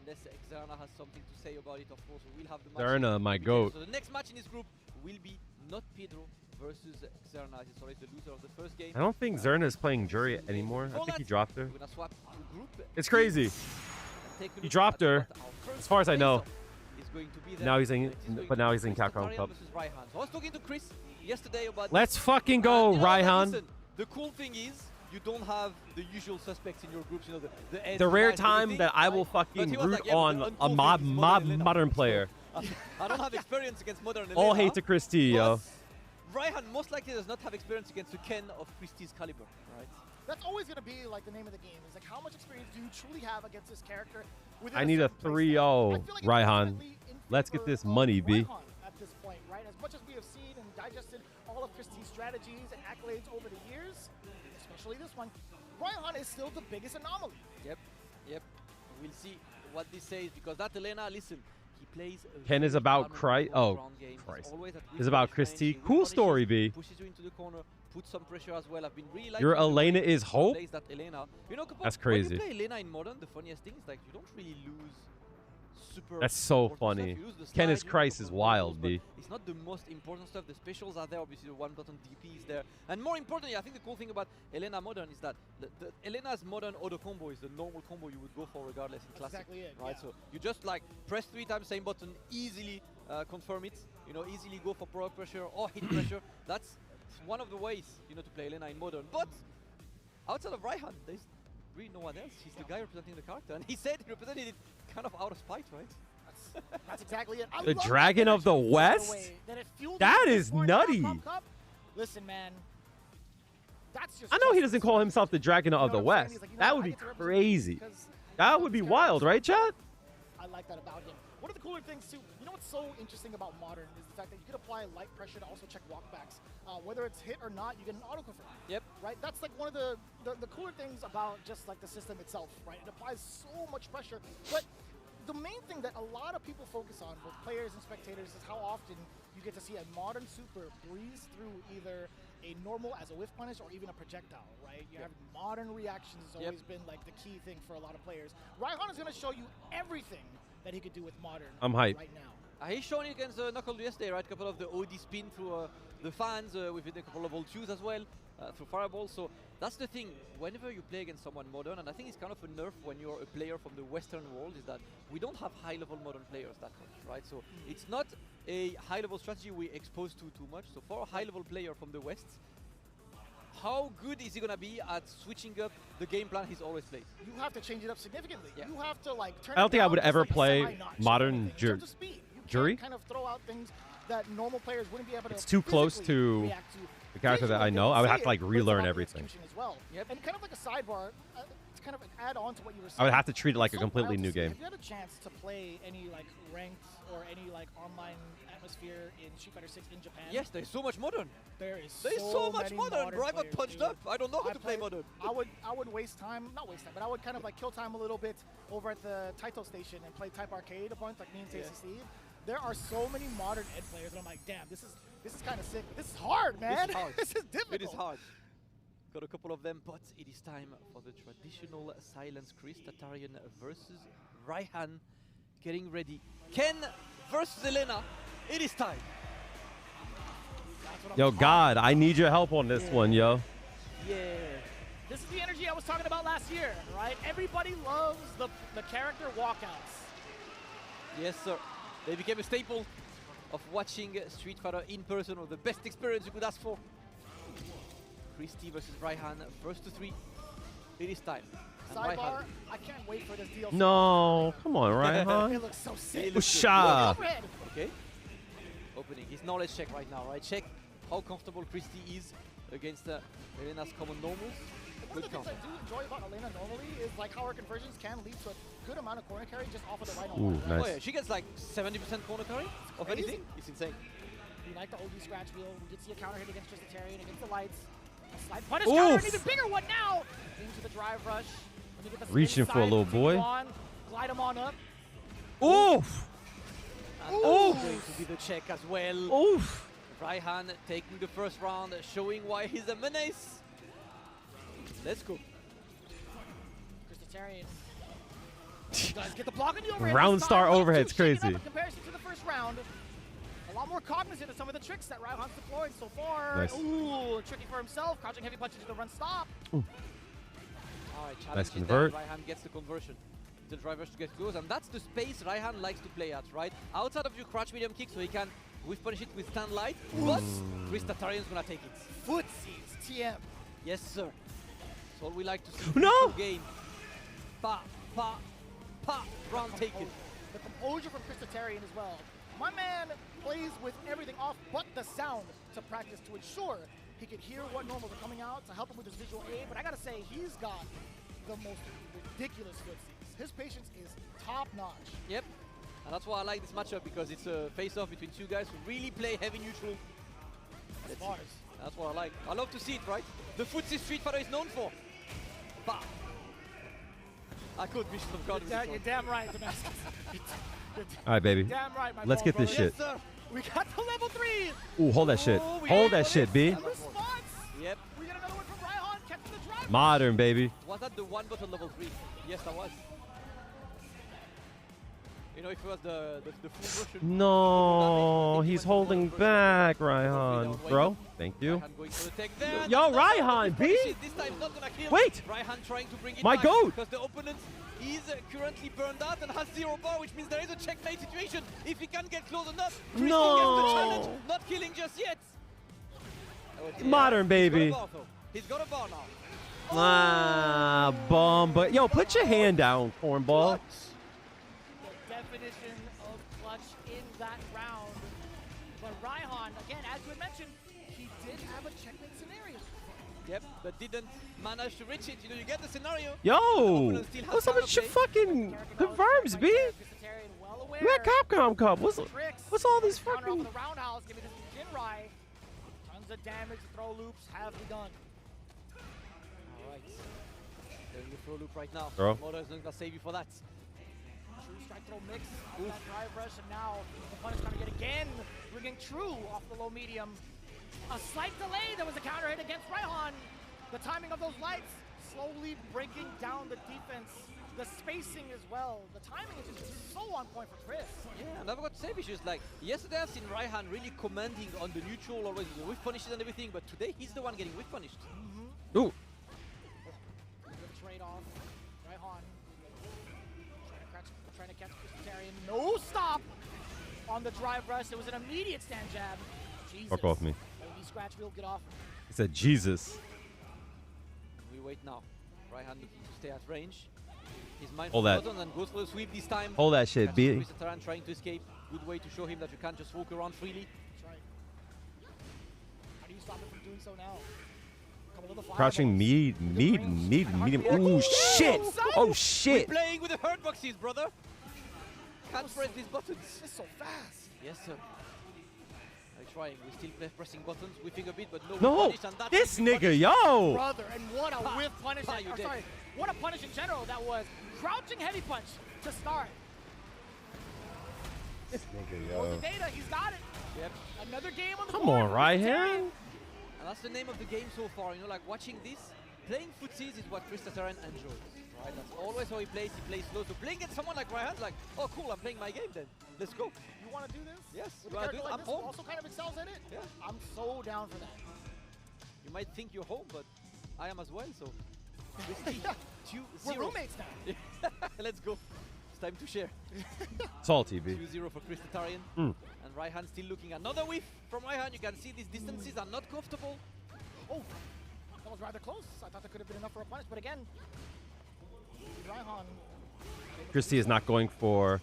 Unless Xerna has something to say about it, of course, we'll have the match. Xerna, my goat. So the next match in this group will be not Pedro versus Xerna. He's already the loser of the first game. I don't think Xerna is playing Juri anymore. I think he dropped her. We're gonna swap to group. It's crazy. He dropped her, as far as I know. Now he's in, but now he's in Capcom Cup. So I was talking to Chris yesterday about. Let's fucking go, Raihan. Listen, the cool thing is you don't have the usual suspects in your groups. You know the rare time that I will fucking root on a modern player. I don't have experience against modern. All hate to Chris T, yo. Raihan most likely does not have experience against the Ken of Christie's caliber, right? That's always going to be like the name of the game. Is like how much experience do you truly have against this character? I need a 3-0, Raihan. Let's get this money, B. At this point, right? As much as we have seen and digested all of Christie's strategies and accolades over the years, especially this one, Raihan is still the biggest anomaly. Yep. We'll see what this says because that Elena, listen, he plays. Ken is about Christ. Oh, Christ. Is about Christy. Cool story, B. Pushes you into the corner. Put some pressure as well. I've been really liking your Elena is hope. That Elena. You know, that's crazy. When you play Elena in modern, the funniest thing is like you don't really lose super. That's so funny. Ken is Christ is wild, B. It's not the most important stuff. The specials are there. Obviously, the one-button DP is there. And more importantly, I think the cool thing about Elena modern is that the Elena's modern auto combo is the normal combo you would go for regardless in classic. Exactly it, right? So you just like press 3 times same button, easily confirm it. You know, easily go for proc pressure or hit pressure. That's one of the ways, you know, to play Elena in modern. But outside of Raihan, there's really no one else. He's the guy representing the character, and he said he represented it kind of out of spite, right? That's exactly it. The Dragon of the West? That is nutty. Listen, man. That's just. I know he doesn't call himself the Dragon of the West. That would be crazy. That would be wild, right, Chad? I like that about him. One of the cooler things too, you know what's so interesting about modern is the fact that you can apply light pressure to also check walkbacks. Whether it's hit or not, you get an auto confirm. Yep. Right. That's like one of the cooler things about just like the system itself. Right. It applies so much pressure, but the main thing that a lot of people focus on, both players and spectators, is how often you get to see a modern super breeze through either a normal as a whiff punish or even a projectile, right? You have modern reactions has always been like the key thing for a lot of players. Raihan is going to show you everything that he could do with modern. I'm hyped right now. He's shown it against Knuckle yesterday, right? A couple of the OD spin through the fans. We've hit a couple of old shoes as well. through Fireball. So that's the thing, whenever you play against someone modern, and I think it's kind of a nerf when you're a player from the Western world, is that we don't have high-level modern players that much, right? So it's not a high-level strategy we expose to too much. So for a high-level player from the West, how good is he gonna be at switching up the game plan he's always played? You have to change it up significantly. Yeah. You have to like turn I don't it think I down would just ever like a play semi-notch modern kind of thing. In terms of speed, you Juri. can't kind of throw out things that normal players wouldn't be able to. It's too close physically to react to. the character that I Visually, know. they I would say have to like it, but it's relearn about the everything. execution as well. Yep. And kind of like a sidebar, to kind of add on to what you were saying. I would have to treat it like a so completely wild to new see. game. Have you had a chance to play any like ranked or any like online atmosphere in Street Fighter 6 in Japan? Yes, there's so much modern. There is There's so much many modern, bro. I got players, punched dude. up. I don't know how I to play played- modern. I would waste time, not waste time, but I would kind of like kill time a little bit over at the Taito station and play Type Arcade a bunch, like me and Tasty Steve. There are so many modern Ed players, and I'm like, damn, this is kind of sick. This is hard, man. This is hard. This is difficult. It is hard. Got a couple of them, but it is time for the traditional silence. Chris Tatarian versus Raihan. Getting ready. Ken versus Elena. It is time. That's what I'm Yo, talking God, I need your help on this one, yo. Yeah. This is the energy I was talking about last year, right? Everybody loves the character walkouts. Yes, sir. They became a staple of watching Street Fighter in person, or the best experience you could ask for. Christy versus Raihan, first to 3. It is time. And Sidebar, Raihan- I can't wait for this DLC. No, come on, It Raihan. looks so sick. Usha. Overhead. Okay. Opening his knowledge check right now, right? Check how comfortable Christy is against Elena's common normals. One of Good the things counter. I do enjoy about Elena normally is like how her conversions can lead to a good amount of corner carry just off of the right Ooh, on. nice. Oh yeah, she gets like 70% corner carry of crazy. anything. It's insane. We like the OG scratch wheel. We did see a counter hit against Tristan against the lights. A slide punish Oof. counter, an even bigger one now. Into the drive rush. Let me get the spin Reaching for a side, little continue boy. On, glide him on up. Oof. And Oof. that's going to be the check as well. Oof. Raihan taking the first round, showing why he's a menace. Let's go. Christitarian. You guys get the block on the overhead. Round this star time. Not overhead's too shaken crazy. up in comparison to the first round. A lot more cognizant of some of the tricks that Raihan's deployed so far. Nice. Ooh, tricky for himself. Crouching heavy punch into the run stop. All right, challenge is convert. there. Raihan gets the conversion. The drivers to get close, and that's the space Raihan likes to play at, right? Outside of your crouch medium kick, so he can whiff punish it with stand light, but Chris Tatarian's gonna take it. Footsies, TM. Yes, sir. That's all we like to see. No! Full game. Pa, pa, pa. Round taken. The composure from Christitarian as well. My man plays with everything off but the sound to practice to ensure he could hear what normals are coming out to help him with his visual aid. But I gotta say, he's got the most ridiculous footsies. His patience is top notch. Yep. And that's why I like this matchup, because it's a face-off between two guys who really play heavy neutral. That's bars. That's what I like. I love to see it, right? The footsie Street Fighter is known for. Bah. I could Mission of God. You're damn right, Damascus. All right, baby. Damn right, my Let's ball get this brother. shit. Yes, sir. We got the level 3. Ooh, hold that shit. Oh, we Hold got that shit, B. And response. Yep. We got another one from Raihan. Catching the drive. Modern, baby. Was that the one button level 3? Yes, that was. You know, if it was the full version. No, he's holding back, Raihan. Bro, thank you. Raihan going for the tech there. Yo, That's Raihan, not B. punishes. This time not gonna kill. Wait. Raihan trying to bring it My back goat. because the opponent is currently burned out and has 0 bar, which means there is a checkmate situation. If he can get close enough, Christy No. gets the challenge. Not killing just yet. Oh, Modern, baby. He's got a bar, though. He's got a bar now. Ah, bum. But yo, put your hand down, cornball. The definition of clutch in that round. But Raihan, again, as you had mentioned, he did have a checkmate scenario. Yep, but didn't manage to reach it. You know, you get the scenario. Yo, what's up with your fucking confirms, B? Christitarian well aware. You at Capcom Cup. What's Tricks. all these Counter off fucking... of the roundhouse, giving this to Jinrai. Tons of damage, throw loops have begun. Alright. Doing the throw loop right now. Bro. Moto is not gonna save you for that. True strike throw mix off that drive rush, and now the punish coming yet again, bringing True off the low medium. A slight delay, there was a counter hit against Raihan. The timing of those lights slowly breaking down the defense the spacing as well. The timing is just so on point for Chris. Yeah, and I've got to say, Vicious, like, yesterday I've seen Raihan really commanding on the neutral, always the whiff punishes and everything, but today he's the one getting whiff punished. Ooh. Good trade off. Raihan trying to catch Christitarian. No stop on the drive rush. It was an immediate stand jab. Jesus. Fuck off me. Maybe scratch wheel, get off. He said Jesus. We wait now. Raihan looking to stay at range. He's Hold mindful that. button and goes for the sweep this time. Hold that shit, B. Christitarian trying to escape. Good way to show him that you can't just walk around freely. That's right. How do you stop him from doing so now? Couple of the Crouching fireballs. medium. Ooh, shit. Oh, shit. We're playing with the hurt boxes, brother. Can't press these buttons. It's so fast. Yes, sir. We're trying. We're still pressing buttons, whiffing a bit, but no. No, punish, and that this will be nigga, punished. yo. Brother, and what a whiff punish. You Or did. sorry, what a punish in general that was. Crouching heavy punch to start. This nigga, Oh, the yo. data, he's got it. Yep. Another game on the Come board on, for right Christitarian. hand. And that's the name of the game so far. You know, like watching this, playing footsies is what Christitarian enjoys. Right? That's always how he plays. He plays slow. So playing against someone like Raihan, like, oh cool, I'm playing my game then. Let's go. You want to do this? Yes, With you a wanna character do it? like I'm this who home. also kind of excels in it? Yeah. I'm so down for that. You might think you're home, but I am as well. So Yeah. 2-0. We're roommates now. Let's go. It's time to share. Salty, B. 2-0 for Christitarian. Mm. And Raihan still looking. Another whiff from Raihan. You can see these distances are not comfortable. Oh, that was rather close. I thought that could have been enough for a punish, but again, Raihan. Christie is not going for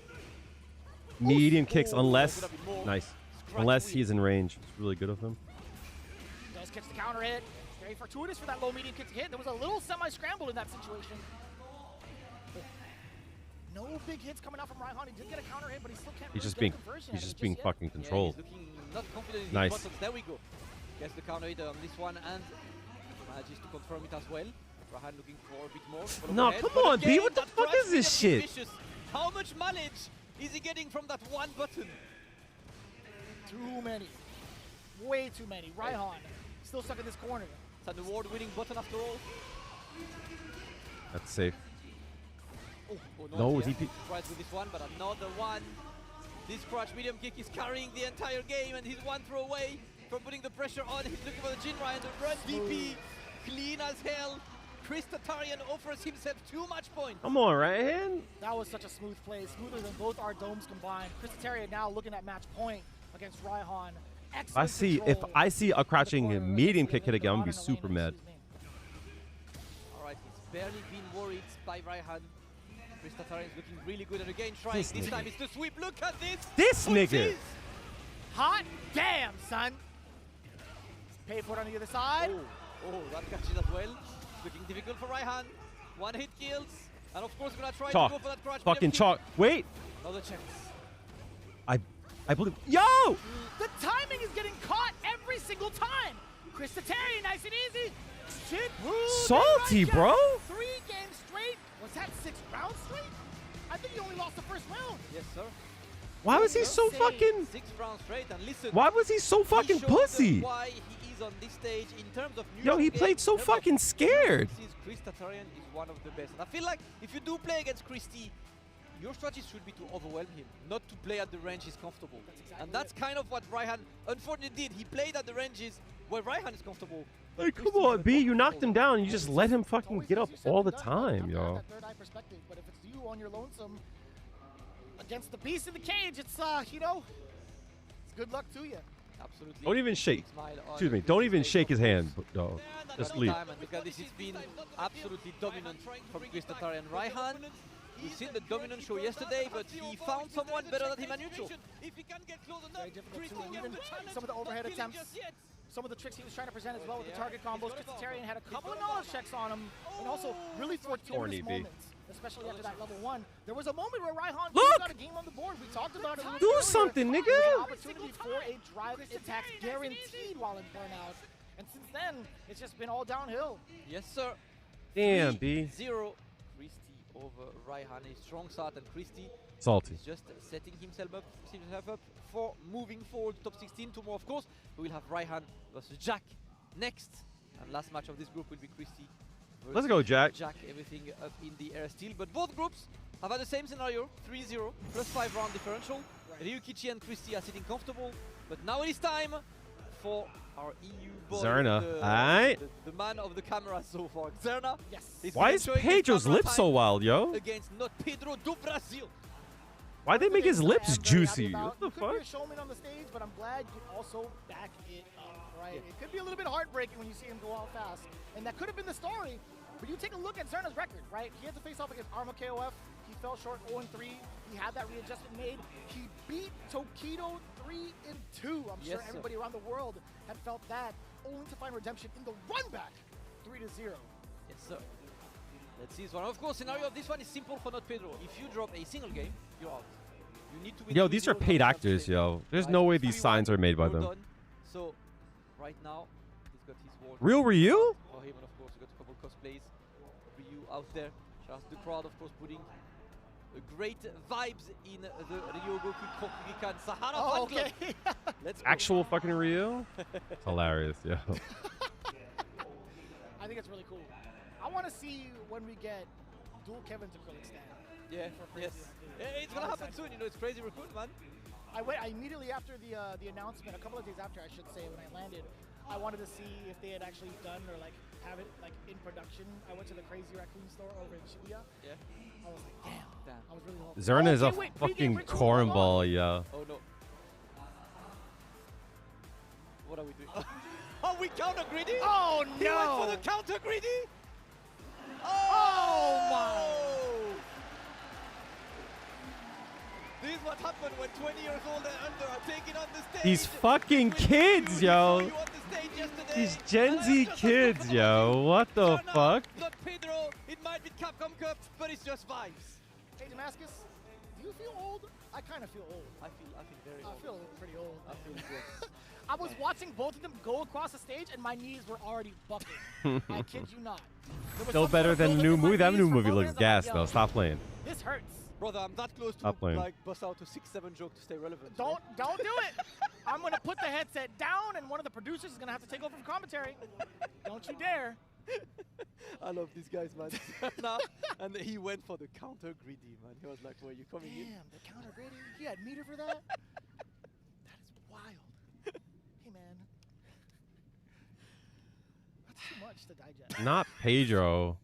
medium kicks Oh, unless could have been more. nice. Scratch Unless wheel. he's in range. It's really good of him. Does catch the counter hit. Very fortuitous for that low medium kick to hit. There was a little semi-scramble in that situation. No big hits coming out from Raihan. He did get a counter hit, but he still can't He's really just get being a conversion he's at it just being yet. fucking Yeah, controlled. he's looking not confident in Nice. his buttons. There we go. Gets the counter hit on this one and manages to confirm it as well. Raihan looking for a bit more. Follow No, ahead, come but on, B, again, what the that fuck crouch is this medium shit? vicious. How much mileage is he getting from that one button? Too many. Way too many. Raihan still stuck in this corner. It's an award-winning button after all. That's safe. Oh, No, yeah. DP. Tries with this one, but another one. This crouch medium kick is carrying the entire game, and he's one throw away from putting the pressure on. He's looking for the Jinrai and the run DP. Clean as hell. Christitarian offers himself too much point. Come on, right hand. That was such a smooth play, smoother than both our domes combined. Christitarian now looking at match point against Raihan. Excellent If control I see a in the crouching corner medium against kick the- hit the again, I'm gonna be bottom lane, super mad. excuse me. Alright, he's barely been worried by Raihan. Christitarian is looking really good, and again trying. This This nigga. time it's the sweep. Look at this. This nigga. Footsies. Hot damn, son. Pay for it on the other side. Oh, that catches as well. Looking difficult for Raihan. One hit kills. And of course, gonna try Chalk. to go for that crouch. Fucking medium kick. chalk. Wait. Another chance. I believe. Yo! The timing is getting caught every single time. Christitarian, nice and easy. Shit. Salty, bro. 3 games straight. Was that 6 rounds straight? I think he only lost the first round. Yes, sir. Why was he so Insane. fucking? 6 rounds straight, and listen. Why was he so fucking he showed us pussy? Why he is on this stage in terms of Yo, he neutral played game, so in terms of fucking scared. Christitarian is one of the best. And I feel like if you do play against Christy, your strategy should be to overwhelm him, not to play at the range he's comfortable. And that's kind of what Raihan unfortunately did. He played at the ranges where Raihan is comfortable. but Hey, come Christy on, is B. You uncomfortable knocked him there. down. And you just let him It's fucking always get up easier said all the than done, but time, it's tough to have yo. that third eye perspective. But if it's you on your lonesome against the beast in the cage, it's you know, it's good luck to you. Absolutely. Don't even shake. Big smile on Excuse me. Christy's Don't even face, shake of his course. hand. No, just Another leave. time, and look at this, it's been absolutely dominant from Christitarian. Raihan, we've seen the dominant show yesterday, but he found someone better than him at neutral. Very difficult too. And even some of the overhead attempts, some of the tricks he was trying to present as well with the target combos. Christitarian had a couple of knowledge checks on him, and also really Corny, fortuitous B. moments, especially after that level 1. There was a moment where Raihan Look! got a game on the board. We talked about it. a little Do bit earlier. something, There was an nigga. opportunity for a drive attack guaranteed while in burnout. And since then, it's just been all downhill. Yes, sir. Damn, B. 0. Christy over Raihan. A strong start, and Christy Salty. is just setting himself up for moving forward to top 16. Tomorrow, of course, we will have Raihan versus Jack next. And last match of this group will be Christy Let's go, Jack. Jack, everything up in the air still. But both groups have had the same scenario, 3-0, plus 5 round differential. Ryukichi and Christy are sitting comfortable. But now it is time for our EU boy. Zerna. Alright. The man of the camera so far. Zerna. Yes. Why is Pedro's lips so wild, yo? Against not Pedro do Brasil. Why'd they make his lips juicy? What the You could fuck? be a showman on the stage, but I'm glad you also back it up, right? It could be a little bit heartbreaking when you see him go out fast, and that could have been the story. But you take a look at Zerna's record, right? He had to face off against Arma KOF. He fell short 0-3. He had that readjustment made. He beat Tokido 3-2. I'm sure everybody around the world had felt that, only to find redemption in the run back, 3-0. Yes, sir. Let's see this one. Of course, scenario of this one is simple for not Pedro. If you drop a single game, you're out. You need to win. Yo, these are paid actors, yo. There's no way these signs are made by them. So, right now, he's got his ward. Real Ryu? For him, and of course, we got a couple cosplays. Ryu out there. Just the crowd, of course, putting great vibes in the Ryogoku Kokugikan Sahara fan club. Let's go. Actual fucking Ryu? Hilarious, yo. I think it's really cool. I want to see when we get dual Kevin's acrylic stand. Yeah, yes. Yeah, it's gonna happen soon, you know, it's crazy recruit, man. I immediately after the announcement, a couple of days after, I should say, when I landed, I wanted to see if they had actually done or like have it like in production. I went to the Crazy Raccoon store over in Shibuya. Yeah. I was like, damn. I was really hoping. Zerna is a wait, fucking ritual, cornball, yo. Oh no. What are we doing? Oh, we counter greedy? Oh no! He went for the counter greedy? Oh my! This is what happened when 20 years old and under are taking on the stage. These fucking kids, yo. These Gen Z kids, yo. What the fuck? Not Pedro. It might be Capcom Cup, but it's just vibes. Hey Damascus, do you feel old? I kind of feel old. I feel very old. I feel pretty old. I feel good. I was watching both of them go across the stage and my knees were already bucking. I kid you not. Still better than the new movie. That new movie looks gas, though. Stop playing. This hurts. Brother, I'm that close to like bust out a 6-7 joke to stay relevant. Don't do it. I'm gonna put the headset down, and one of the producers is gonna have to take over for commentary. Don't you dare. I love these guys, man. Nah, and he went for the counter greedy, man. He was like, "Where you coming in?" Damn, the counter greedy. You had meter for that? That is wild. Hey, man. That's too much to digest. Not Pedro.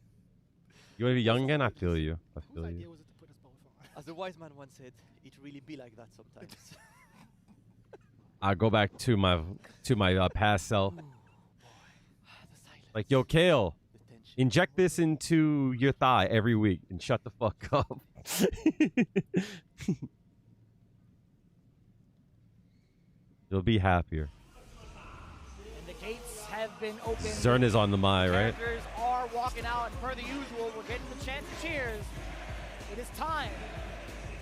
You want to be young again? I feel you. I feel Whose you. idea was it to put us both on? As the wise man once said, it really be like that sometimes. I go back to my past self. Like, yo, Kale, inject this into your thigh every week and shut the fuck up. You'll be happier. And the gates have been opened. Zern is on the my, right? Characters are walking out, and per the usual, we're getting the chance to cheers. It is time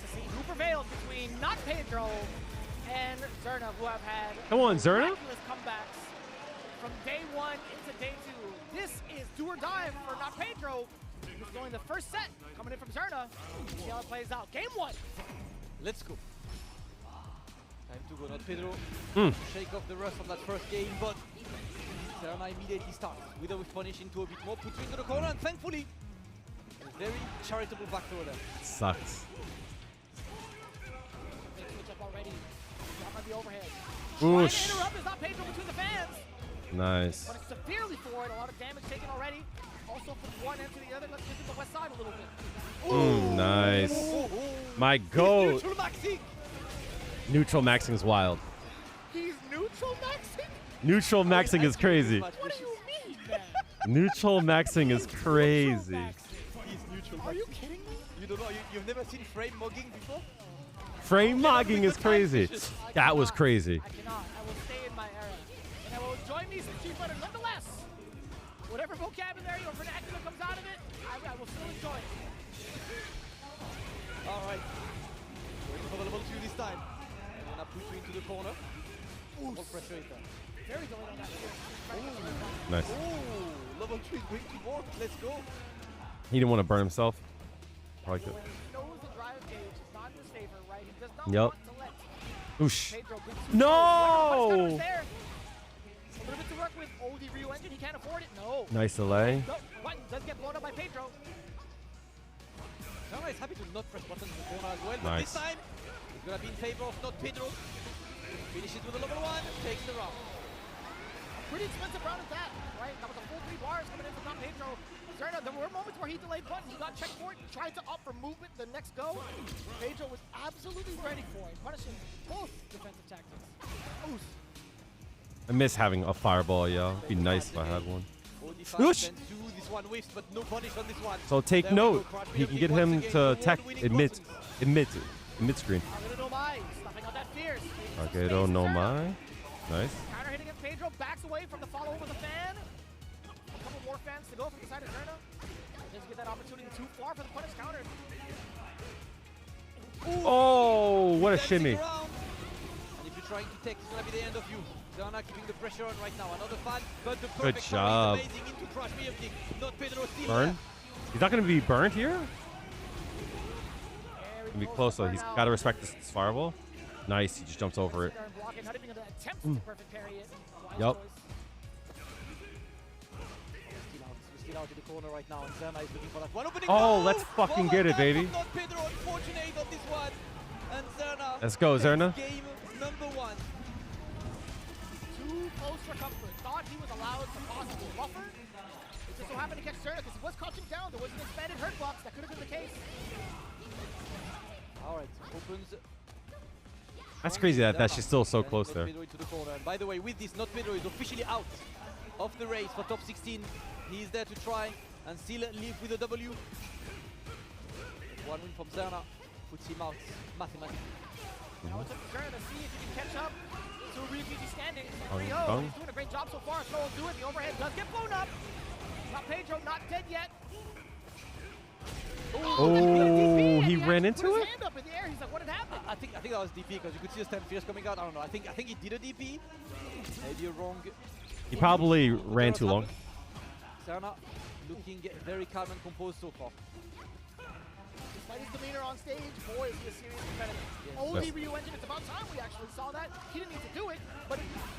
to see who prevails between not Pedro and Zerna, who have had Come on, Zerna. miraculous comebacks from day one into day two. This is do or die for not Pedro. He's going the first set, coming in from Zerna. See how it plays out. Game one. Let's go. Time to go, not Pedro. Shake off the rust from that first game, but Zerna immediately starts with a punish into a bit more, puts you into the corner, and thankfully, a very charitable back throw there. Sucks. Big switch up already. Drop on the overhead. Whoosh. Trying to interrupt is not Pedro between the fans. Nice. But it's severely forward. A lot of damage taken already. Also from one end to the other. Let's visit the west side a little bit. Nice. My goat. Neutral maxing. Neutral maxing is wild. He's neutral maxing? Neutral maxing is crazy. What do you mean, man? Neutral maxing is crazy. He's neutral Are you maxing. kidding me? You don't know, you've never seen frame mugging before? Frame mogging is crazy. That was crazy. I cannot. I will stay in my era. And I will enjoy me some cheap butter nonetheless. Whatever vocabulary or vernacular comes out of it, I will still enjoy it. All right. Going for the level 2 this time. And then I put you into the corner. More pressure is there. Very delayed on that here. Nice. Oh, level 3 is going to work. Let's go. He didn't want to burn himself. I like it. He knows the drive gauge is not in his favor, right? He does not Yep. want to let Oosh. Pedro get too No! close. A little bit to work with OD Ryu engine. He can't afford it. No. Nice delay. No, button does get blown up by Pedro. Zerna is happy to not press buttons in the corner as well, but Nice. this time he's gonna be in favor of not Pedro. Finishes with a level 1, takes the round. Pretty expensive round at that, right? That was a full 3 bars coming in from not Pedro. Zerna, there were moments where he delayed button. He got checked for it, tried to opt for movement the next go. Pedro was absolutely ready for it, punishing both defensive tactics. Oof. I miss having a fireball, yo. It'd be nice if I had one. Whoosh! This one whiffs, but no punish on this one. So take There we note. go, Crouch He Middle can get kick once him again, to the attack award-winning buttons. mid screen. Stuffing out that fierce. Okay, don't know my. Nice. Counter hitting against Pedro, backs away from the follow over the fan. A couple more fans to go from the side of Zerna. Doesn't get that opportunity too far for the punish counter. Oh, what a Dancing shimmy. around. And if you're trying to take, it's gonna be the end of you. Zerna keeping the pressure on right now. Another fan, but the perfect job. cover is amazing into Crush Medium Kick. Not Pedro still Burn. there. He's not going to be burned here? Gonna be close though. He's got to respect this fireball. Nice. He just jumps over it. Not even gonna attempt to perfect parry it. Yup. Still out in the corner right now, and Zerna is looking for that one opening. Oh, goal! let's fucking get it, baby. Not Pedro, unfortunate on this one. And Zerna. Let's go, Zerna. Game number 1. Too close for comfort. Thought he was allowed to possibly buffer. It just so happened to catch Zerna because he was crouching down. There was an expanded hurt box. That could have been the case. All right, opens. That's crazy that she's still so close Not there. Pedro into the corner. And by the way, with this, Not Pedro is officially out of the race for top 16. He is there to try and still live with a W. One win from Zerna puts him out mathematically. Now it's up to Zerna to see if he can catch up to Ryukichi standing. Dong, 3-0. dong. He's doing a great job so far. Throw will do it. The overhead does get blown up. Not Pedro, not dead yet. Oh, he ran into put it? his hand up in the air. He's like, what had happened? I think that was DP because you could see the stand fierce coming out. I don't know. I think he did a DP. Maybe a wrong. He probably ran too long. Zerna looking very calm and composed so far. Despite his demeanor on stage, boy, is he a serious competitor. Yes. Only Yes. Ryu engine. It's about time we actually saw that. He didn't need to do it, but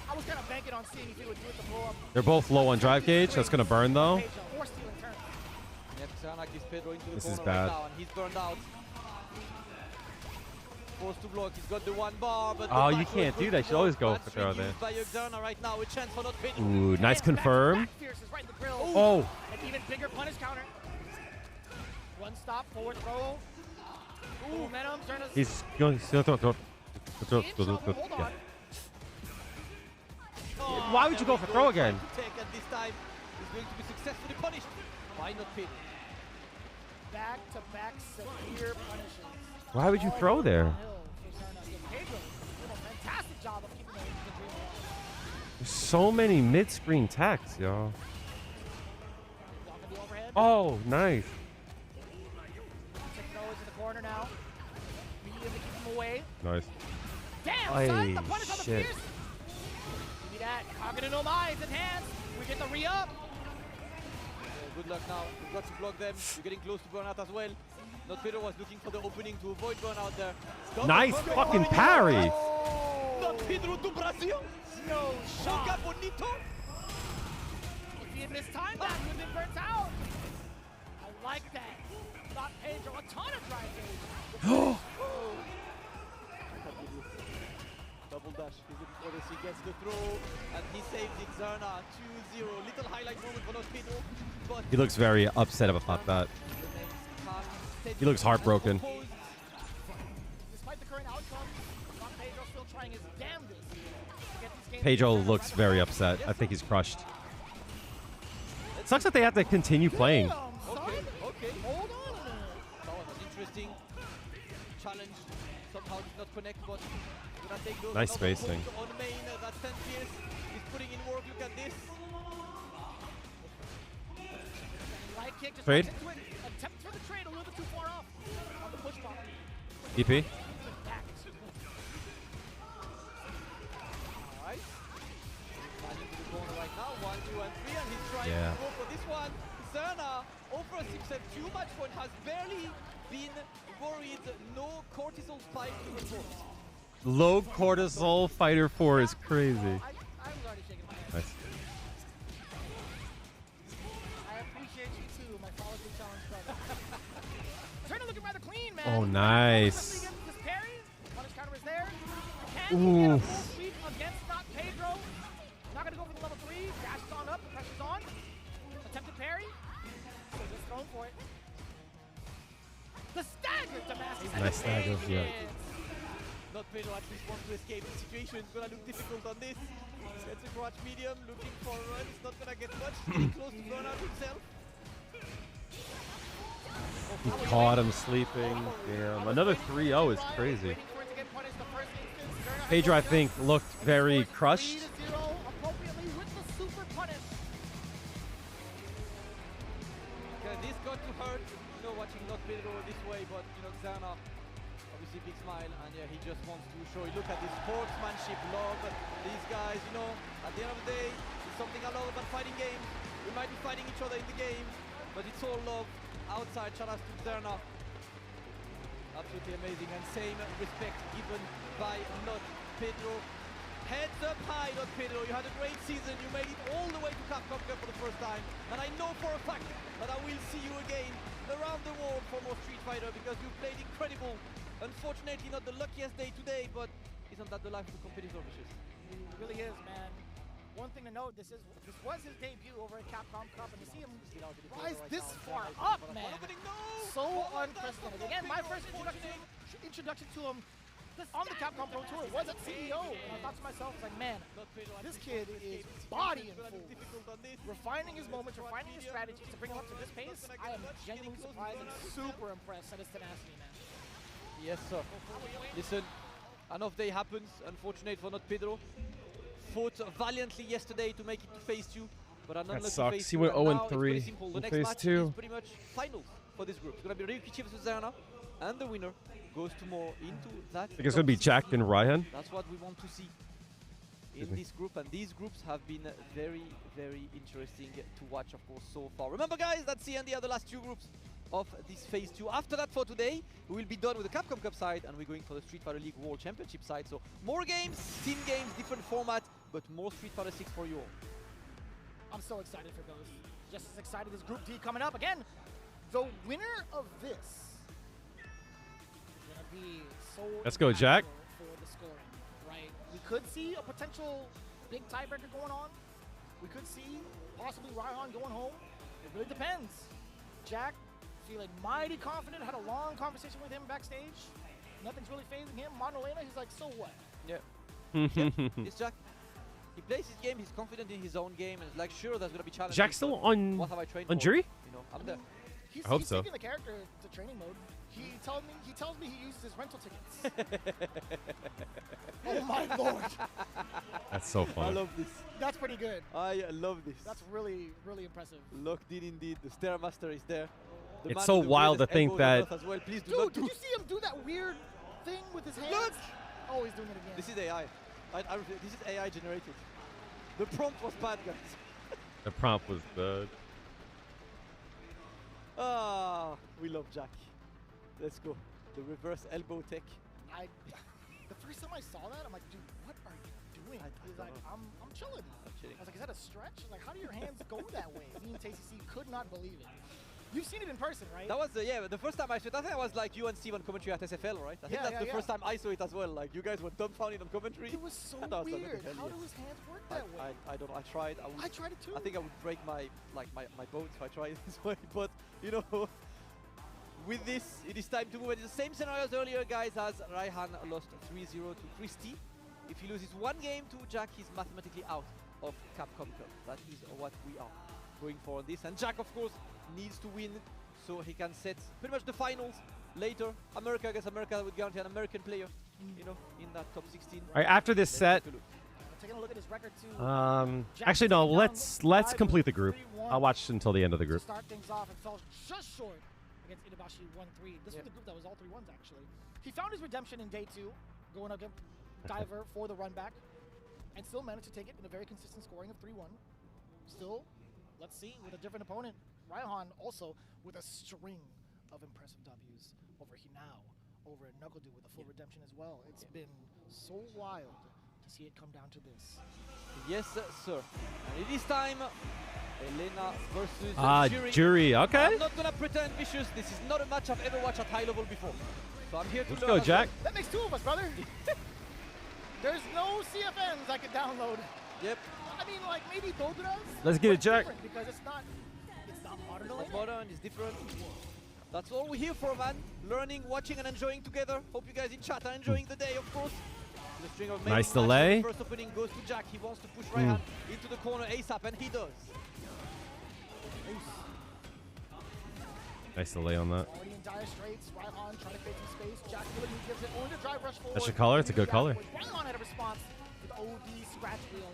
I was kind of banking on seeing if he would do it to blow up. They're both low on drive gauge. That's going to burn though. Or steal in turn. Yep, Zerna gives Pedro into the This is corner right bad. now, and he's burned out. Forced to block. He's got the one bar, but Oh, the you back can't row do that. You should always go That's for throw there. reduced by Zerna right now. A chance for not Pedro. Ooh, nice confirm. Fierce is right in the grill. Oh, An even bigger punish counter. One stop, forward throw. Ooh, momentum. Zerna's he's going to throw. in trouble. Hold on. Why would you go for throw again? Take and this time he's going to be successfully punished. Why not Pedro? Back-to-back severe punishes. Why would you throw there? Pedro did a fantastic job of keeping the injury away. There's so many mid-screen techs, yo. Blocking the overhead. Oh, nice. Check those in the corner now. Immediately keep him away. Nice. Damn, Ay, son, the punish on the shit. fierce. Give me that. Kagura no Mai is in hands. We get the re-up. Good luck now. You've got to block them. You're getting close to burnout as well. Not Pedro was looking for the opening to avoid burnout there. Nice fucking parry. Not Pedro to Brazil. No Choca shot. bonito. If he had missed time, that would have been burnt out. I like that. Not Pedro. A ton of drive gauge. Double dash. He's looking for this. He gets the throw. And he saves it. Zerna 2-0. Little highlight moment for Not Pedro. But He looks very upset about that. He looks heartbroken. Despite the current outcome, Don Pedro still trying his damnedest to get these games. Pedro looks very upset. I think he's crushed. Sucks that they have to continue playing. Damn, son. Okay. Hold on a minute. That was an interesting challenge. Somehow did not connect, but gonna take those Nice another spacing. point on main. That 10 Pierce is putting in work. Look at this. Light kick just Trade. runs into it. Attempt for the trade a little bit too far off on the push ball. EP. Back. Alright. Running to the corner right now. 1, 2, and 3, and he's trying Yeah. to go for this one. Zerna offers himself too much point, has barely been worried. No cortisol spike to report. Low cortisol fighter 4 is crazy. I was already shaking my head. Nice. Oh, nice. Punish counter is there. Can he get a full sweep against not Pedro? Not going to go for the level 3. Dashes on up. The pressure's on. Attempted parry. So just thrown for it. The stagger to Master. Nice stagger, yeah. Not Pedro at least wants to escape the situation. It's gonna look difficult on this. Gets a crouch medium, looking for a run. It's not gonna get much. Getting close to burn out himself. He caught him sleeping. Damn. Another 3-0 is crazy. Pedro, I think, looked very crushed. This got to hurt, you know, watching not Pedro this way, but you know, Xana, obviously big smile, and yeah, he just wants to show. Look at this sportsmanship, love. These guys, you know, at the end of the day, it's something I love about fighting games. We might be fighting each other in the game, but it's all love. Outside, shout out to Xana. Absolutely amazing, and same respect given by not Pedro. Heads up high, not Pedro. You had a great season. You made it all the way to Capcom Cup for the first time. And I know for a fact that I will see you again around the world for more Street Fighter because you played incredible. Unfortunately, not the luckiest day today, but isn't that the life of the competitor, Vicious? It really is, man. One thing to note, this was his debut over at Capcom Cup, and to see him rise this far up, man, so unprecedented. Again, my first introduction to him on the Capcom Pro Tour was at CEO, and I thought to myself, like, man, this kid is bodying fools, refining his moments, refining his strategies to bring him up to this pace. I am genuinely surprised and super impressed at his tenacity, man. Yes, sir. Listen, an off day happens, unfortunate for not Pedro. Fought valiantly yesterday to make it to phase 2, but an unlucky sucks. phase He 2, went and 0-3 simple. The in next phase match 2. is pretty much finals for this group. It's going to be Ryuki versus Xana, and the winner goes tomorrow into that. I think it's going to be Jack and Ryan. That's what we want to see in this group, and these groups have been very, very interesting to watch, of course, so far. Remember, guys, that's the end of the last 2 groups of this phase 2. After that, for today, we will be done with the Capcom Cup side, and we're going for the Street Fighter League World Championship side. So more games, team games, different format, but more Street Fighter 6 for you all. I'm so excited for those. Just as excited as Group D coming up. Again, the winner of this is going to be so Let's go, Jack. for the scoring, right? We could see a potential big tiebreaker going on. We could see possibly Ryan going home. It really depends. Jack feeling mighty confident, had a long conversation with him backstage. Nothing's really phasing him. Monolena, he's like, so what? Yeah. Yeah. It's Jack. He plays his game, he's confident in his own game, and it's like, sure, there's going to be challenges. Jack's still on Juri? You know, I'm there. He's I hope so. taking the character to training mode. He tells me he uses his rental tickets. Oh my lord. That's so fun. I love this. That's pretty good. I love this. That's really, really impressive. Locked in indeed. The Stairmaster is there. The It's man so with the wild to weirdest think elbows on that- earth as well. Please do Dude, not did do. you see him do that weird thing with his hands? Look! Oh, he's doing it again. This is AI. This is AI generated. The prompt was bad, guys. The prompt was bad. Ah, we love Jack. Let's go. The reverse elbow tech. The first time I saw that, I'm like, dude, what are you doing? He's like, I'm chilling. I'm chilling. I was like, is that a stretch? Like, how do your hands go that way? Me and TCC could not believe it. You've seen it in person, right? That was the first time I saw it. I think it was like you and Steven commentary at SFL, right? I think that's the first time I saw it as well. Like you guys were dumbfounded on commentary. It was so And I was like, weird. what the hell, How do his hands work that way? I don't know. I tried. I tried it too. I think I would break my bones if I tried this way. But you know, with this, it is time to move. It's the same scenario as earlier, guys. As Raihan lost 3-0 to Christie. If he loses one game to Jack, he's mathematically out of Capcom Cup. That is what we are going for on this. And Jack, of course, needs to win so he can set pretty much the finals later. America against America would guarantee an American player, you know, in that top 16. All right, after this set, Taking a look at his record too. actually no, let's complete the group. I'll watch until the end of the To group. start things off, and fell just short against Itabashi 1-3. This was the group that was all 3-1s actually. He found his redemption in day 2, going against Diver for the run back, and still managed to take it in a very consistent scoring of 3-1. Still, let's see, with a different opponent. Raihan also with a string of impressive W's over Hinao, over at Knuckledew with a full redemption as well. It's been so wild to to see it come down to this. Yes, sir. And it is time. Elena versus Juri. Juri. Okay. I'm not gonna pretend, Vicious. This is not a match I've ever watched at high level before. So I'm here to Let's learn go, as Jack. well. That makes two of us, brother. There's no CFNs I could download. Yep. I mean, like maybe Dodoras. Let's get it, Jack. Because it's not modern. It's modern, it's different. That's all we're here for, man. Learning, watching, and enjoying together. Hope you guys in chat are enjoying the day, of course. The string of Nice amazing delay. matches. First opening goes to Jack. He wants to push Raihan into the corner ASAP, and he does. Nice delay on that. Already in dire straits. Raihan trying to create some space. Jack Gillen, he gives it only the drive rush forward. That's your color. It's a good color. Raihan had a response with OD scratch wheel.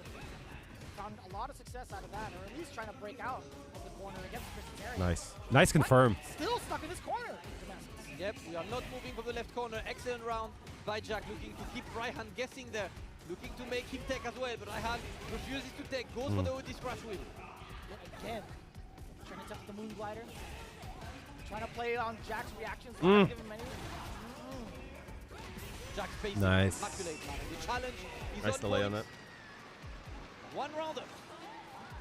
Found a lot of success out of that, or at least trying to break out of the corner against Christian. Nice. Nice confirm. Still stuck in this corner. Damascus. Yep, we are not moving from the left corner. Excellent round by Jack, looking to keep Raihan guessing there. Looking to make him take as well, but Raihan refuses to take. Goes for the OD scratch wheel. Yet again, trying to test the moon glider. Trying to play on Jack's reactions. Not give him any. Jack's face Nice. immaculate, man. The challenge is Nice delay on that. One rounder.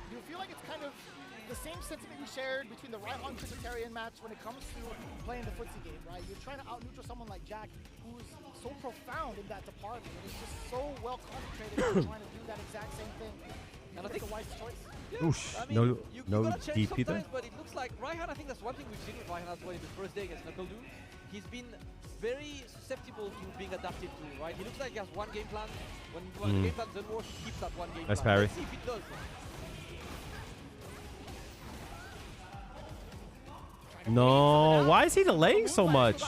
Do you feel like it's kind of the same sentiment you shared between the Raihan Christian match when it comes to playing the footsie game, right? You're trying to out-neutral someone like Jack, who's so profound in that department. It's just so well concentrated on trying to do that exact same thing. And I think the wise choice. Yeah, Oosh, I mean, no you no gotta change DP there. sometimes, but it looks like Raihan, I think that's one thing we've seen with Raihan as well in the first day against Knuckle Dude. He's been very susceptible to being adapted to, right? He looks like he has one game plan. When the game plan doesn't work, he keeps that one game Nice plan. parry. Let's see if it does. No, why is he delaying so much?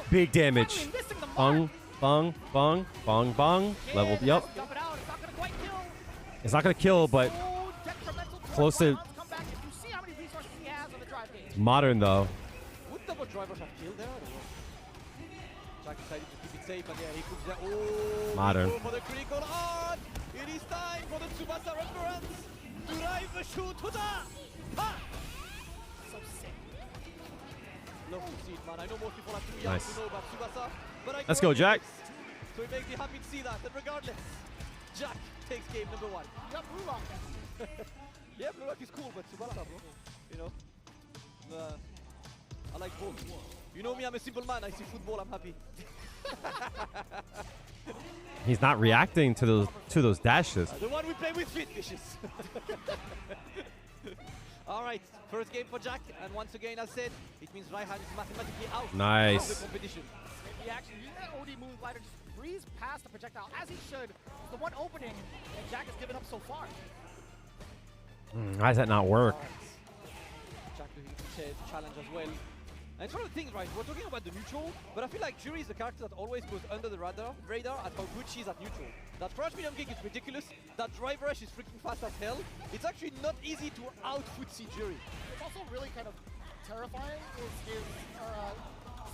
Big damage. Bung, bung, bung, bung, bung. Leveled. Yep. It's not gonna kill, but close to modern though. Would double drivers have killed there? Jack decided to keep it safe, and yeah, he comes there. Oh, Modern. for the critical on. It is time for the Tsubasa reference. Drive the shoot to the. Ha! So sick. Love to see it, man. I know most people are too young Nice. to know about Tsubasa, but I Let's grew go, up Jack. with this, so it makes me happy to see that. And regardless, Jack takes game number 1. Yep, Blue Lock. Yeah, Blue Lock is cool, but Tsubasa, bro. You know? I like both. You know me, I'm a simple man. I see football, I'm happy. He's not reacting to those dashes. The one we play with fit, Vicious. All right, first game for Jack, and once again, as said, it means Raihan is mathematically out Nice. of the competition. Reaction, using that OD moon glider, just breeze past the projectile as he should. It's the one opening that Jack has given up so far. Why does that not work? Jack looking to challenge as well. And it's one of the things, right? We're talking about the neutral, but I feel like Juri is a character that always goes under the radar at how good she is at neutral. That crouch medium kick is ridiculous. That drive rush is freaking fast as hell. It's actually not easy to out-footsie Juri. It's also really kind of terrifying is his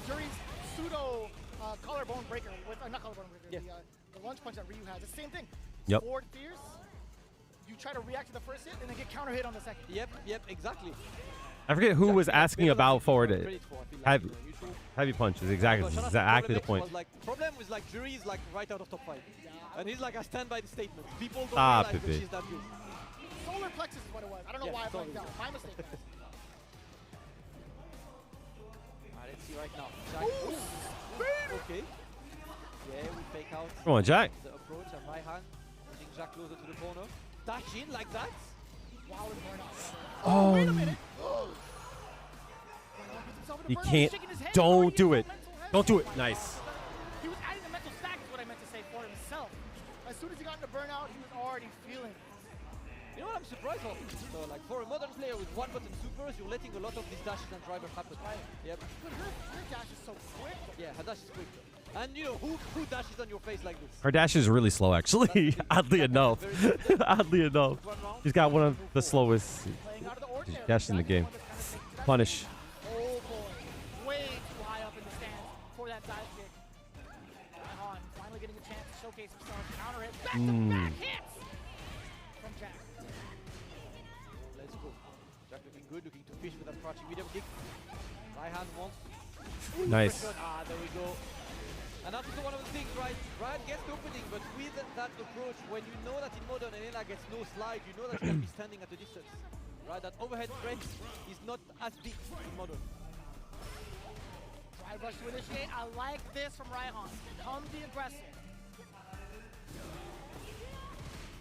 Juri's pseudo collarbone breaker with not collarbone breaker, the lunge punch that Ryu has. It's the same thing. Yep. Forward fierce. You try to react to the first hit and then get counter hit on the second. Yep, exactly. I forget who was asking about forward Credit for, I feel like, heavy punches. Exactly, Gosh, exactly the Next point. was like, problem is like Juri is like right out of top 5. And he's like, I stand by the statement. People don't Stop realize it, that B. she's that good. Solar plexus is what it was. I don't know Yeah, why I sorry. blanked out. My mistake, guys. Alright, let's see right now. Jack. Okay. Yeah, we fake out Come on, Jack. the approach and Raihan pushing Jack closer to the corner. Dash in like that. Wow, and burnout. Oh, Wait a minute. you can't. Don't do it. Don't do it. Nice. He was adding the mental stack is what I meant to say for himself. As soon as he got into burnout, he was already feeling it. You know what I'm surprised of? So like for a modern player with one button supers, you're letting a lot of these dashes and drivers happen. Yep. But her dash is so quick. Yeah, her dash is quick. And you know, who dashes on your face like this? Her dash is really slow, actually. Oddly enough. Oddly enough. She's got one of the slowest Playing out of the ordinary. dashes in the game. Punish. Oh boy. Way too high up in the stands for that dive kick. Raihan finally getting a chance to showcase himself. Counter hit. Back-to-back hits from Jack. Let's go. Jack looking good, looking to fish with that crouching medium kick. Raihan wants. Nice. Ah, there we go. And that's also one of the things, right? Ryan gets the opening, but with that approach, when you know that in Modern Elena gets no slide, you know that you can be standing at a distance. Right? That overhead threat is not as big in Modern. Drive rush to initiate. I like this from Raihan. Come be aggressive.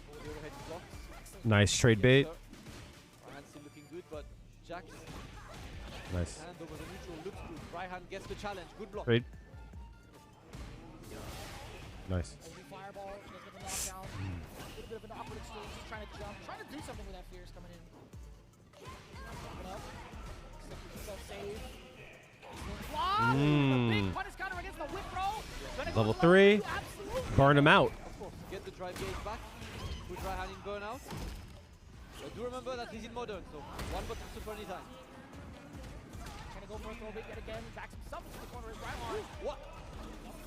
Oh, the overhead is blocked. Nice trade bait. Raihan still looking good, but Jack's Nice. hand over the neutral looks good. Raihan gets the challenge. Good block. Trade. Nice. Fireball, doesn't get the knockdown. A little bit of an awkward exchange. He's trying to jump, trying to do something with that Fierce coming in. Drop it up. Save. Fly! The big punish counter against the whip roll. Level 3. Burn him out. Of course, get the drive gauge back. Put Raihan in burnout. But do remember that he's in Modern, so one button super anytime. Trying to go for a throw bait yet again. Backs himself into the corner as Raihan. What?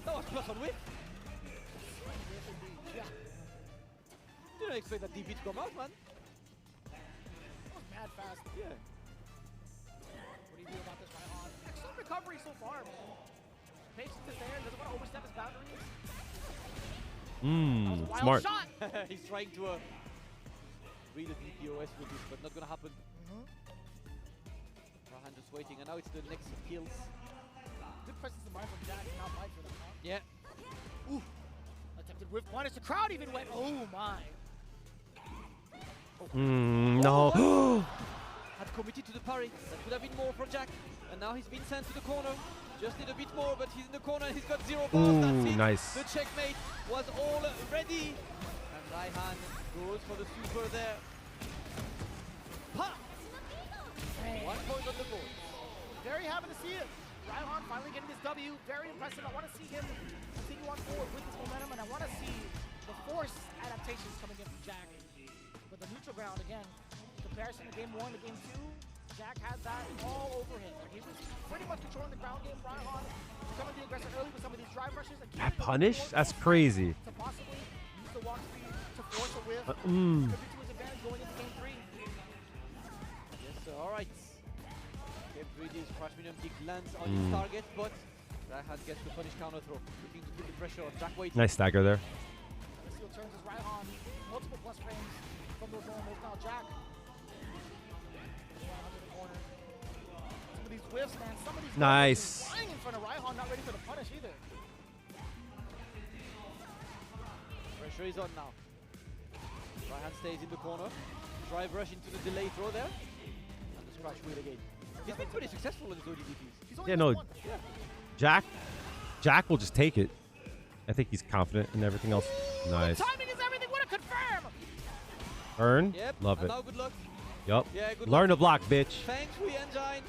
That was plus on whip. Yeah. Didn't expect that DP to come out, man. That was mad fast. Yeah. What do you do about this, Raihan? Excellent recovery so far, man. Patience is there. Doesn't want to overstep his boundaries. That was a wild Smart. shot. He's trying to read a DPOS with this, but not gonna happen. Raihan just waiting, and now it's the next kills. Good presence of mind from Jack. Now fight for them, huh? Yeah. Ooh. Attempted whiff punish. The crowd even went, oh my. No. Had committed to the parry. That would have been more for Jack. And now he's been sent to the corner. Just need a bit more, but he's in the corner and he's got 0 bars. That's it. Nice. The checkmate was all ready. And Raihan goes for the super there. Pa! 1 point on the board. Very happy to see it. Raihan finally getting this W. Very impressive. I want to see him continue on forward with this momentum, and I want to see the force adaptations coming in from Jack. But the neutral ground, again, in comparison to game 1 to game 2, Jack had that all over him. He was pretty much controlling the ground game. Raihan becoming the aggressor early with some of these drive rushes. That punish? That's crazy. To possibly use the walk speed to force a whiff. Could be to his advantage going into game 3. Yes, sir. All right. Game 3, this crash medium kick lands on his target, but Raihan gets the punish counter throw. Looking to put the pressure on Jack waiting. Nice stagger there. The seal turns as Raihan. Multiple plus frames from those normals. Now Jack. Under the corner. Some of these whiffs, man. Some of these Nice. flying in front of Raihan, not ready for the punish either. Pressure is on now. Raihan stays in the corner. Drive rush into the delay throw there. And the scratch wheel again. He's been pretty successful in his ODDPs. He's only Yeah, missed no. one. Jack will just take it. I think he's confident in everything else. Nice. Timing is everything. What a confirm! Earn. Yep. Love And it. now good luck. Yup. Yeah, good Learn to luck. block, bitch. Feng Shui Engine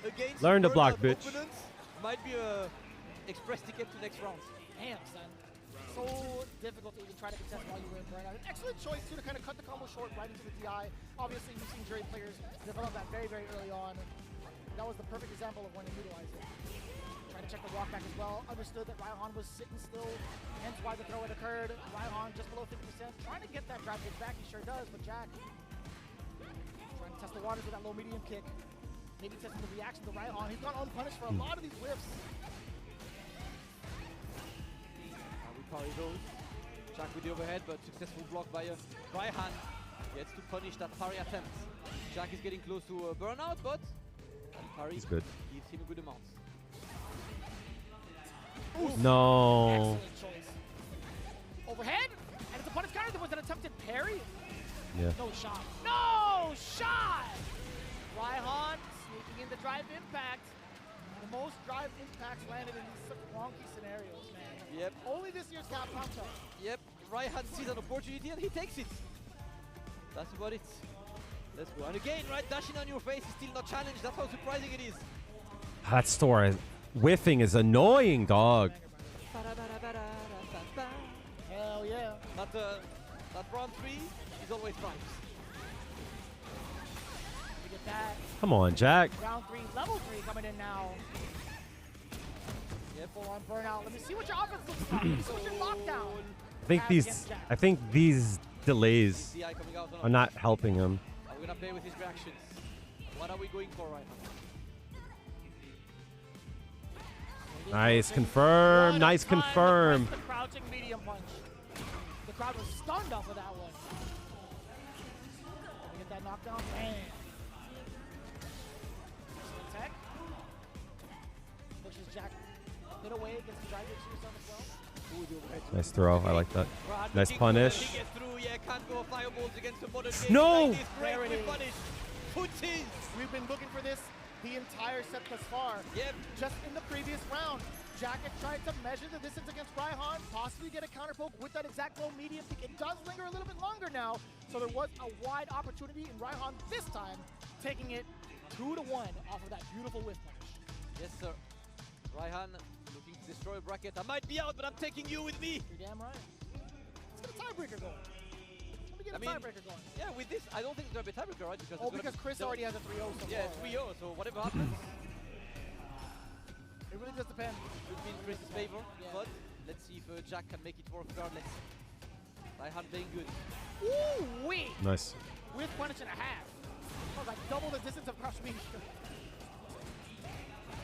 against Learn to block, burnout bitch. opponents might be a express ticket to next round. Damn, son. So difficult to even try to contest while you were in burnout. An excellent choice, too, to kind of cut the combo short right into the DI. Obviously, we've seen Juri players develop that very, very early on. That was the perfect example of when to utilize it. Trying to check the walk back as well. Understood that Raihan was sitting still, hence why the throw had occurred. Raihan just below 50%. Trying to get that drive kick back, he sure does, but Jack trying to test the waters with that low medium kick. Maybe testing the reaction to Raihan. He's gone unpunished for a lot of these whiffs. We parry those. Jack with the overhead, but successful block by Raihan. Gets to punish that parry attempt. Jack is getting close to burnout, but parry He's good. gives him a good amount. No. Excellent choice. Overhead, and it's a punish counter. There was an attempted parry. Yeah. No shot. No shot! Raihan sneaking in the drive impact. The most drive impacts landed in these such wonky scenarios, man. Yep. Only this year's Capcom Cup. Yep. Raihan sees an opportunity and he takes it. That's about it. Let's go. And again, right, dashing on your face is still not challenged. That's how surprising it is. That store whiffing is annoying, dog. Hell yeah. That round 3 is always fun. Look at that. Come on, Jack. Round 3, level 3 coming in now. Yep. Full on burnout. Let me see what your offense looks like. Let me see what your lockdown. I think these delays CI coming out are not helping him. Are we gonna play with his reactions? What are we going for right now? Nice confirm. Nice confirm. The crouching medium punch. The crowd was stunned off of that one. Can we get that knockdown? Man. Tech. Pushes Jack a bit away, gets the drive to yourself as well. Ooh, the overhead. Nice throw. I like that. Nice punish. No! There it is. We've been looking for this the entire set thus far. Yep. Just in the previous round, Jack had tried to measure the distance against Raihan, possibly get a counter poke with that exact low medium kick. It does linger a little bit longer now, so there was a wide opportunity in Raihan this time, taking it 2-1 off of that beautiful whiff punish. Yes, sir. Raihan looking to destroy a bracket. I might be out, but I'm taking you with me. You're damn right. Let's get a tiebreaker going. Let me get a tiebreaker going. Yeah, with this, I don't think it's going to be a tiebreaker, right? Because Chris already has a 3-0 so yeah, far. 3-0, so whatever happens. It really does depend. Could be in Chris's favor, but let's see if Jack can make it work regardless. Raihan playing good. Ooh, wee! Nice. With punish and a half. That was like double the distance of crouch medium.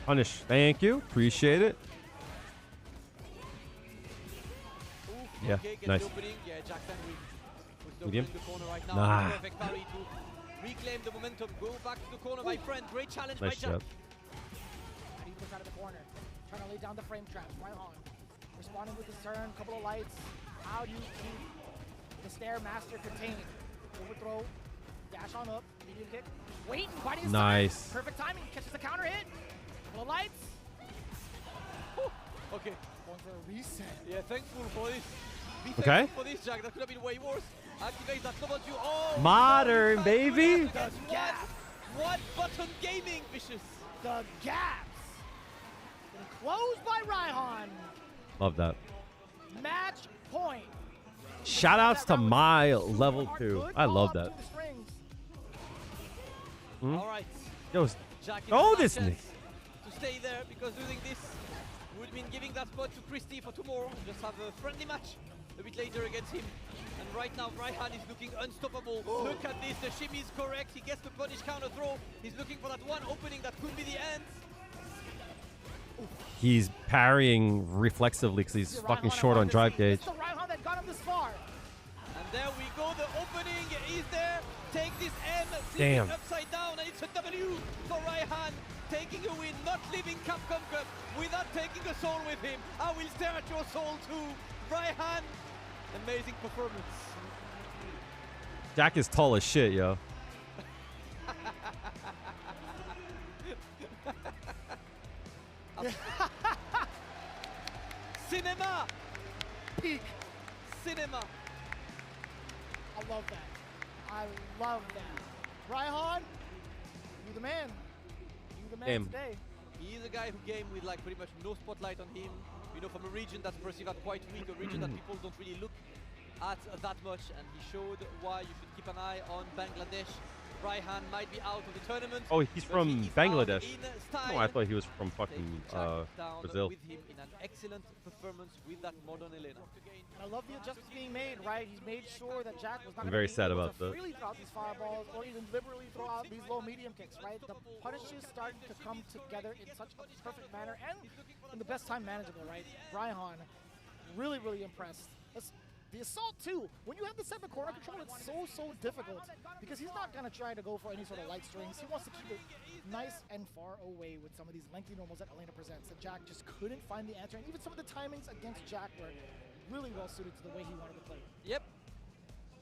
Punish. Thank you. Appreciate it. Ooh, Yeah, okay, nice. Yeah, Jack Henry puts the Medium. in the corner right now. Nah. Perfect parry to reclaim the momentum. Go back to the corner, my friend. Great challenge Nice by Jack. job. And he puts out of the corner. Trying to lay down the frame traps. Right on. Responding with his turn. Couple of lights. How do you keep the Stairmaster contained? Overthrow. Dash on up. Medium kick. Wait. Biting his Nice. time. Perfect timing. Catches the counter hit. Couple of lights. Whew. Okay. Going for a reset. Yeah, thankful for this. Be Okay. thankful for this, Jack. That could have been way worse. Activate that double Q. Oh, Modern, no, baby. The gap. What button gaming, Vicious? The gaps. Been closed by Raihan. Love that. Match point. Shout outs to my level 2. I love that. All right. Yo, Jack oh, has a this chance Nick. to stay there because losing this would mean giving that spot to Christy for tomorrow. Just have a friendly match a bit later against him. And right now, Raihan is looking unstoppable. Look at this. The shimmy is correct. He gets the punish counter throw. He's looking for that one opening that could be the end. He's parrying reflexively because he's fucking short on drive gauge. It's the Raihan that got him this far. And there we go. The opening is there. Take this M, flip Damn. it upside down, and it's a W for Raihan. Taking a win, not leaving Capcom Cup without taking a soul with him. I will stare at your soul too. Raihan, amazing performance. Jack is tall as shit, yo. Cinema! Peak. Cinema! I love that. I love that. Raihan, you the man. You the man Damn. today. He is a guy who came with like pretty much no spotlight on him. You know, from a region that's perceived as quite weak, a region that people don't really look at that much, and he showed why you should keep an eye on Bangladesh. Raihan might be out of the tournament. Oh, he's but from he is Bangladesh. out in No, style. I thought he was from fucking Take Jack down Brazil. with him in an excellent performance with that modern Elena. And I love the adjustments being made, right? He's made sure that Jack was not I'm gonna very be sad able about to that. freely throw out these fireballs or even liberally throw out these low medium kicks, right? The punishes starting to come together in such a perfect manner and in the best time manageable, right? Raihan, really, really impressed. The assault too, when you have the separate corner control, it's so difficult because he's not gonna try to go for any sort of light strings. He wants to keep it nice and far away with some of these lengthy normals that Elena presents. And Jack just couldn't find the answer, and even some of the timings against Jack were really well suited to the way he wanted to play. Yep.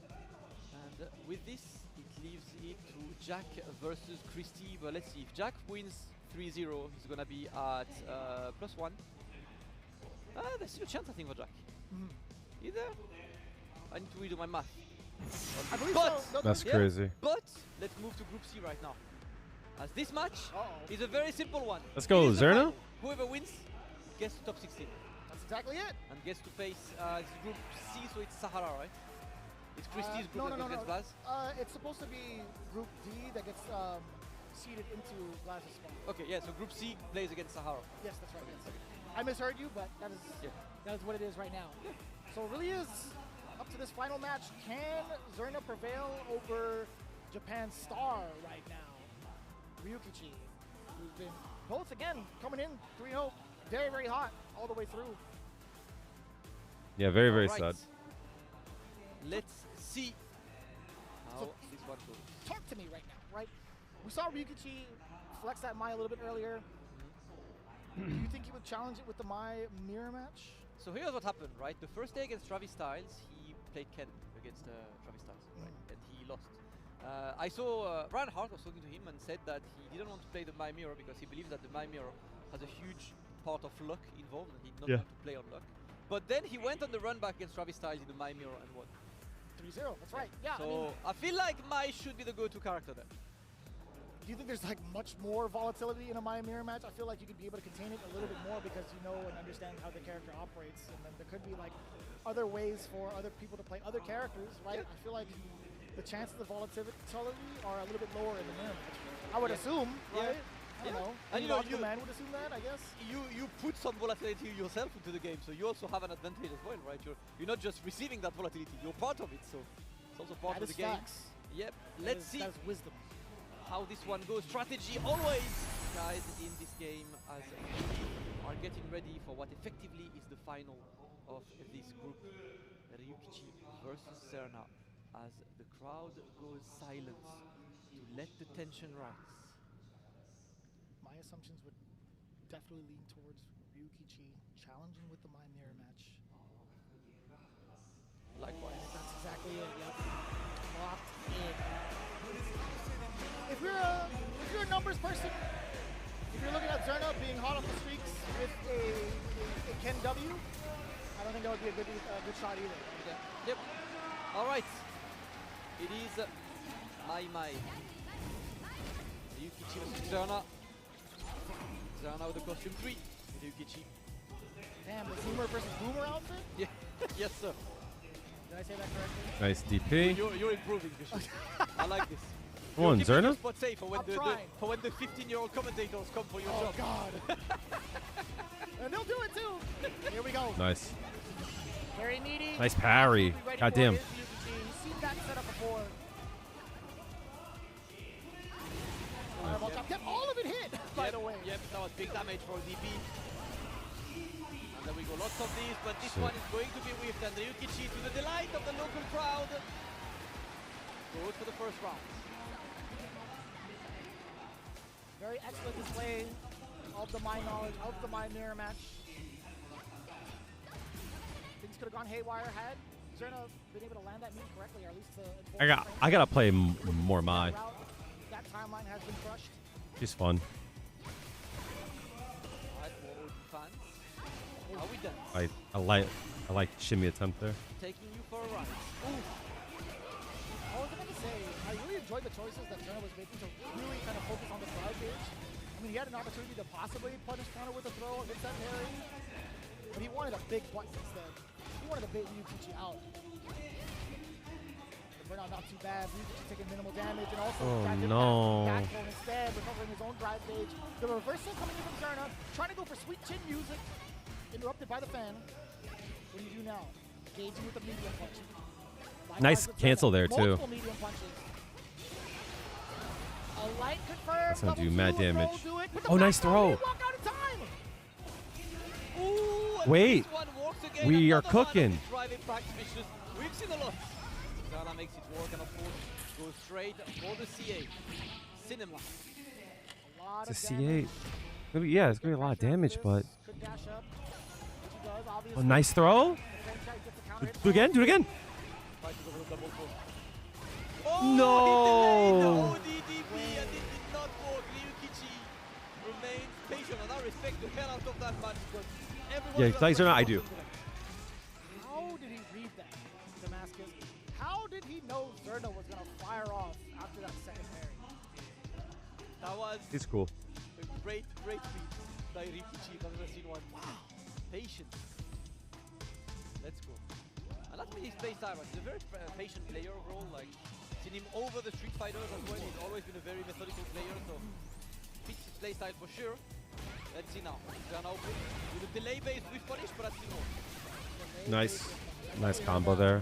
And with this, it leaves it to Jack versus Christy. But let's see, if Jack wins 3-0, he's gonna be at +1. There's still a chance, I think, for Jack. Either. I need to redo my math. I believe But so. That's yeah, crazy. But let's move to Group C right now. As this match is a very simple one. Let's go, It is the Zerna. final. Whoever wins gets to top 16 That's exactly it. and gets to face it's Group C, so it's Sahara, right? It's Christie's group no. that goes against Blaz. It's supposed to be Group D that gets seeded into Blaz's spot. Okay, yeah, so Group C plays against Sahara. Yes, that's right. Yes. I misheard you, but that is what it is right now. So it really is up to this final match. Can Zerna prevail over Japan's star right now, Ryukichi, who's been both again coming in 3-0 very, very hot all the way through. Yeah, very, very Alright. sad. Let's see how So- this one goes. Talk to me right now, right? We saw Ryukichi flex that Mai a little bit earlier. Do you think he would challenge it with the Mai mirror match? So here's what happened, right? The first day against Travis Styles, he played Ken against Travis Styles, right? And he lost. I saw Ryan Hart was talking to him and said that he didn't want to play the My Mirror because he believes that the My Mirror has a huge part of luck involved and he did not want to play on luck. But then he went on the run back against Travis Styles in the My Mirror and won. 3-0, that's right. Yeah, So I feel like Mai should be the go-to character there. do you think there's like much more volatility in a Mai mirror match? I feel like you could be able to contain it a little bit more because you know and understand how the character operates, and then there could be like other ways for other people to play other characters, right? I feel like the chances of volatility are a little bit lower in the mirror match. I would assume, right? I don't know. And you know, the man would assume that, I guess. You put some volatility yourself into the game, so you also have an advantage as well, right? You're not just receiving that volatility, you're part of it, so it's also part That of is the game. facts. Yep, let's see That is wisdom. how this one goes. Strategy always, guys, in this game as we are getting ready for what effectively is the final of this group. Ryukichi versus Serna as the crowd goes silent to let the tension rise. My assumptions would definitely lean towards Ryukichi challenging with the My Mirror match. Likewise. That's exactly it, yep. Locked in. If you're a numbers person, if you're looking at Zerna being hot off the streaks with a Ken W, I don't think that would be a good shot either. Yep. All right. It is Mai. Ryukichi versus Zerna. Zerna with the costume 3. Ryukichi. Damn, the Zoomer versus Boomer outfit? Yeah. Yes, sir. Did I say that correctly? Nice DP. You're improving, Bishop. I like this. Come on, Keeping your Zerna. spot safe for when I'm the 15-year-old commentators come for your Oh, job. God. And they'll do it, too. Here we go. Nice. Very needy. Nice parry. Absolutely ready God for damn. his Ryukichi. He's seen that setup before. Fireball chop. Yep, all of it hit, by the way. Yep, that was big damage for DP. And then we go lots of these, but this Shit. one is going to be whiffed, and Ryukichi, to the delight of the local crowd, goes for the first round. Very excellent display of the My knowledge, of the My mirror match. Things could have gone haywire had Zerna been able to land that move correctly, or at least to I gotta play more Mai. That timeline has been crushed. She's fun. Alright, more OD fans. Are we done? I like shimmy attempt there. Taking you for a ride. I was going to say, I really enjoyed the choices that Zerna was making to really kind of focus on the crowd gauge. I mean, he had an opportunity to possibly punish counter with a throw against that parry, but he wanted a big button instead. He wanted to bait Ryukichi out. The burnout not too bad. Ryukichi taking minimal damage and also backbone instead, recovering his own drive gauge. The reversal coming in from Zerna, trying to go for sweet chin music, interrupted by the fan. What do you do now? Gauging with a medium punch. Nice cancel there too. Multiple medium punches. A light confirmed. That's gonna do double mad two, a damage. roll do it, with the Oh, nice back roll, throw. he walked out in time. Ooh, and Wait. this one works again. We are Another one cooking. of these drive impacts, Vicious. We've seen a lot. Zerna makes it work, and of course goes straight for the CA. Cinema. A lot It's of a damage. C8. Yeah, it's gonna be a lot of damage, but Could dash up, which he does, oh, obviously. nice throw. The franchise gets the counter hit. Do it again. Do it again. Tries to go for the double push. No. He delayed the ODDP and it did not work. Ryukichi remains patient, and I respect the hell out of that match because everyone. Yeah, thanks or not, I do. How did he read that, Damascus? How did he know Zerna was going to fire off after that second parry? That was It's cool. a great feat by Ryukichi. I've never seen one. Wow. Patience. Let's go. And that's been his play style. Right? He's a very patient player overall. Like, seen him over the Street Fighters as well. He's always been a very methodical player, so fits his play style for sure. Let's see now. Zerna open with a delay base with punish, but that's still more. Nice combo there.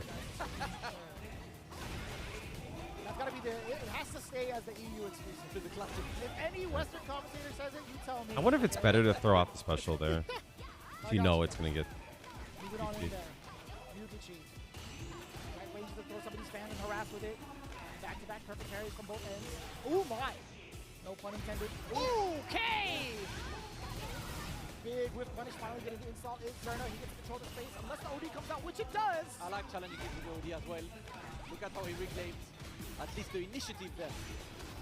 That's got to be it has to stay as the EU exclusive. To the classic. If any Western commentator says it, you tell me. I wonder if it's better to throw out the special there. If you know it's going to get... Move it on in there. Yukichi. Right ways to throw some of these fans and harass with it. Back-to-back perfect carries from both ends. Oh my! No pun intended. Okay! Big whiff punish finally getting the install is Zerna. He gets to control the space unless the OD comes out, which it does. I like challenging into the OD as well. Look at how he reclaims at least the initiative there.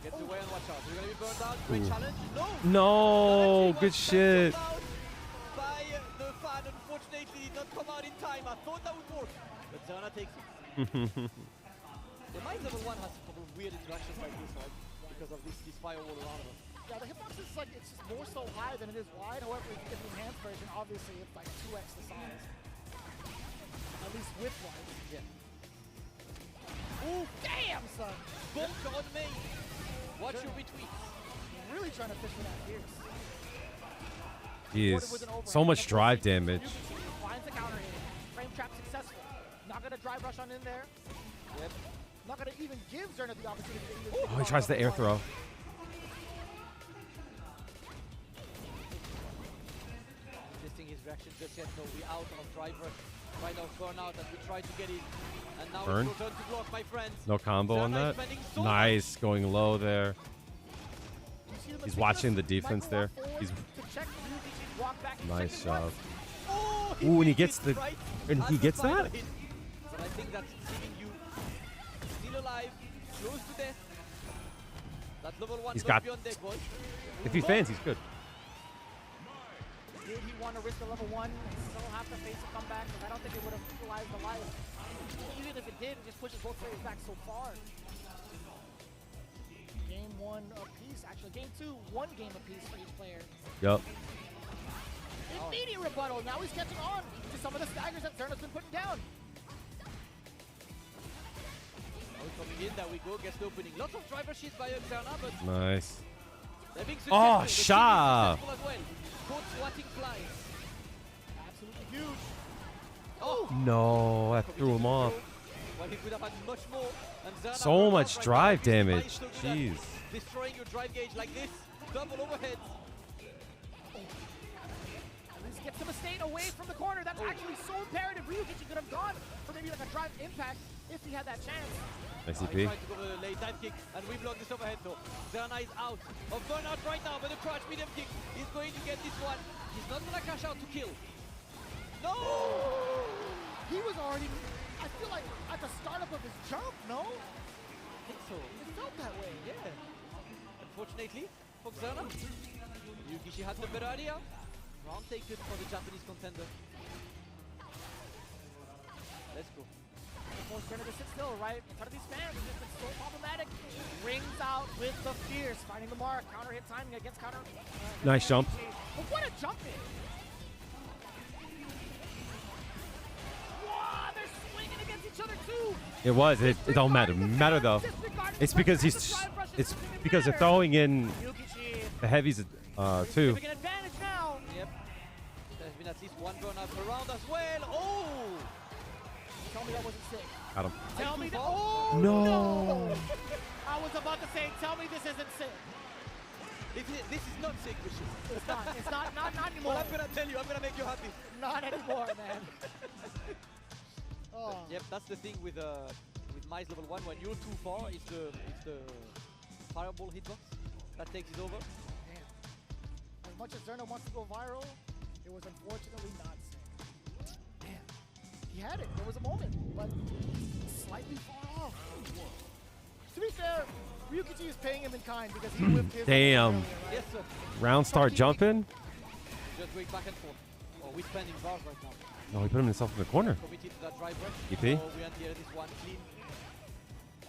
Gets away and watch out. You're going to be burned out. Great challenge. No! No! Good shit. By the fan, unfortunately, did not come out in time. I thought that would work, but Zerna takes it. The Mind Level 1 has a couple of weird interactions like this, right? Because of this firewall around them. Yeah, the hitbox is like, it's just more so high than it is wide. However, if you get the enhanced version, obviously it's like 2x the size. At least width-wise. Yeah. Ooh, damn, son! Bonk on me! Watch your retweets. Really trying to fish for that Pierce. Jeez. So much drive damage. Finds the counter in. Frame trap successful. Not gonna drive rush on in there. Yep. Not gonna even give Zerna the opportunity to Oh, he tries the air throw. Testing his reaction just yet. No, we out of driver. Right now, burnout as we try to get in. And now Burn. it's your turn to block, my friends. No combo on that. So Nice. Going low there. He's watching the defense there. He's nice job. Oh, Ooh, and he gets the... right And he gets that? hit. So I think that's leaving you still alive, close to death. That level 1 He's goes got... beyond deck, boys. If he fans, he's good. Did he want to risk the level 1 and still have to face a comeback? Because I don't think it would have equalized the life. Even if it did, it just pushes both players back so far. Game 1 apiece. Actually, game 2, 1 game apiece for each player. Yup. Immediate rebuttal. Now he's catching on to some of the staggers that Zerna's been putting down. Coming in, there we go, gets the opening. Lots of driver sheets by Zerna, but Nice. they're being Oh, successful. Sha! As well. Caught swatting flies. Absolutely huge. Oh! No, that threw him off. Well, he could have had much more. And Zerna So burned much out drive now. He's damage. so good at Jeez. destroying your drive gauge like this. Double overhead. At least gets him a state away from the corner. That's actually so imperative. Ryukichi could have gone for maybe like a drive impact if he had that chance. Nice He CP. tried to go for the late dive kick, and we block this overhead though. Zerna is out of burnout right now, but the crouch medium kick is going to get this one. He's not gonna cash out to kill. No! He was already, I feel like, at the startup of his jump, no? I think so. It felt that way. Yeah. Unfortunately, for Zerna, Yukishi had the better idea. Round taken for the Japanese contender. Let's go. Forced Zerna to sit still, right? In front of these fans, it's been so problematic. Rings out with the fierce, finding the mark. Counter hit timing against counter. Nice jump. But what a jump in! Wow, they're swinging against each other too. It was. It don't matter. Matter though. It's because he's. It's because they're throwing in the heavies too. Significant advantage now. Yep. There's been at least one burnout per round as well. Oh! Tell me that wasn't sick. Got him. Tell me that. Oh No. I was about to say, tell me this isn't sick. This is not sick, Richard. It's not. It's not anymore. Well, I'm gonna tell you, I'm gonna make you happy. Not anymore, man. Oh. Yep, that's the thing with Mize level 1. When you're too far, it's the fireball hitbox that takes it over. Man. As much as Zerna wants to go viral, it was unfortunately not sick. Man. He had it. There was a moment, but slightly far off. To be fair, Ryukichi is paying him in kind because he whipped his Damn. earlier, right? Yes, sir. Round start jumping. Just going back and forth. Oh, we're spending bars right now. No, he put himself in the corner. Committed to that drive rush. EP. Oh, we anti-air this one clean.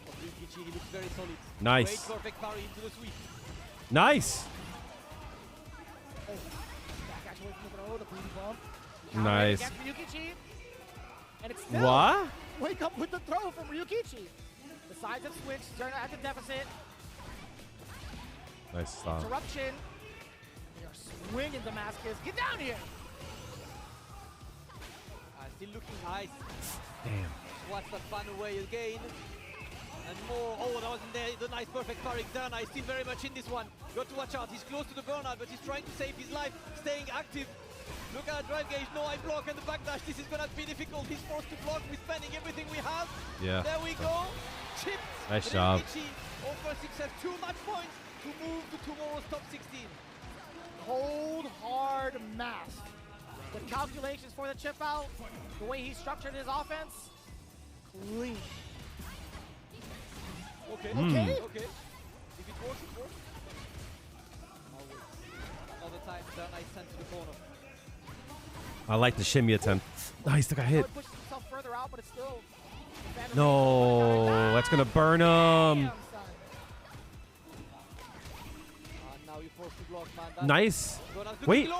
For Ryukichi, he looks very solid. Nice. Great perfect parry into the sweep. Nice. Oh, back actually from the throw, the booty bump. Nice. Against Ryukichi. And it's still What? wake up with the throw from Ryukichi. The sides have switched. Zerna at the deficit. Nice stop. Interruption. They are swinging Damascus. Get down here. Still looking nice. Damn. Watch that fan away again. And more. Oh, that wasn't there. The nice perfect parry. Zerna is still very much in this one. Got to watch out. He's close to the burnout, but he's trying to save his life, staying active. Look at drive gauge, no eye block, and the backdash. This is gonna be difficult. He's forced to block. We're spending everything we have. Yeah. There we go. Chipped. Nice job. Over 6 have too much points to move to tomorrow's top 16. Cold, hard math. The calculations for the chip out, the way he structured his offense, clean. Okay. Okay. Okay. If it works, it works. Another time, Zerna is sent to the corner. I like the shimmy attempt. Nice, took a hit. Pushes himself further out, but it's still. No, that's gonna burn him. Now you're forced to block, man. Nice. Wait.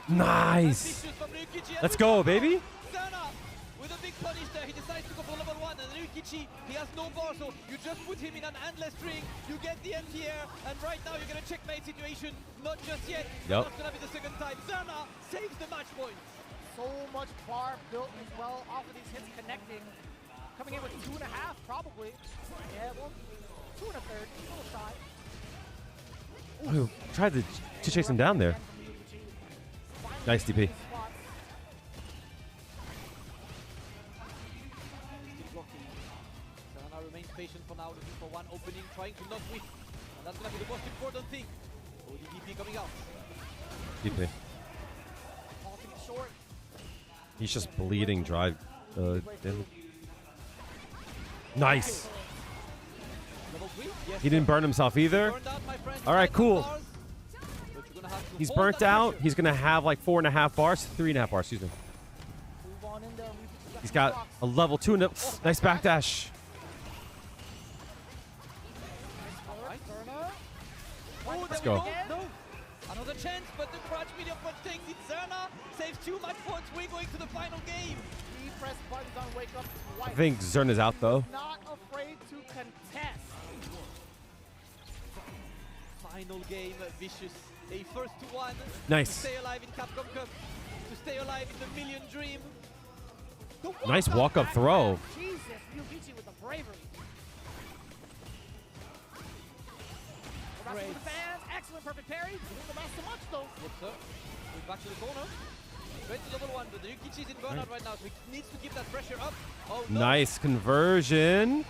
Nice. Let's go, baby. Zerna with a big punish there. He decides to go for level 1, and Ryukichi, he has no bar, so you just put him in an endless string. You get the anti-air, and right now you're gonna checkmate situation. Not just yet. Yep. That's gonna be the second time. Zerna saves the match point. So much bar built as well off of these hits connecting. Coming in with 2.5 probably. Yeah, well, 2 1/3. A little shy. Ooh, tried to chase him down there. Nice DP. Zerna remains patient for now, looking for one opening, trying to not whiff. And that's gonna be the most important thing. Oh, the DP coming out. DP. Short. He's just bleeding drive. Nice. Yes, He didn't burn himself either. All right, cool. He's burnt out. He's gonna have like 4.5 bars, 3.5 bars. Excuse me. He's got a level 2 and a nice backdash. Let's go. No. Another chance, but the crutch medium punch takes it. Zerna saves too much points. We're going to the final game. He pressed buttons on wake up twice. I think Zerna's out though. Not afraid to contest. Final game, Vicious. A first to one. Nice. To stay alive in Capcom Cup. To stay alive in the Million Dream. Nice walk-up throw. Jesus, Ryukichi with the bravery. Great. The fans, excellent, perfect parry. Didn't last so much though. Yes, sir. We're back to the corner. Straight to level 1, but the Ryukichi's in burnout right now, so he needs to keep that pressure up. Oh, no. Nice conversion.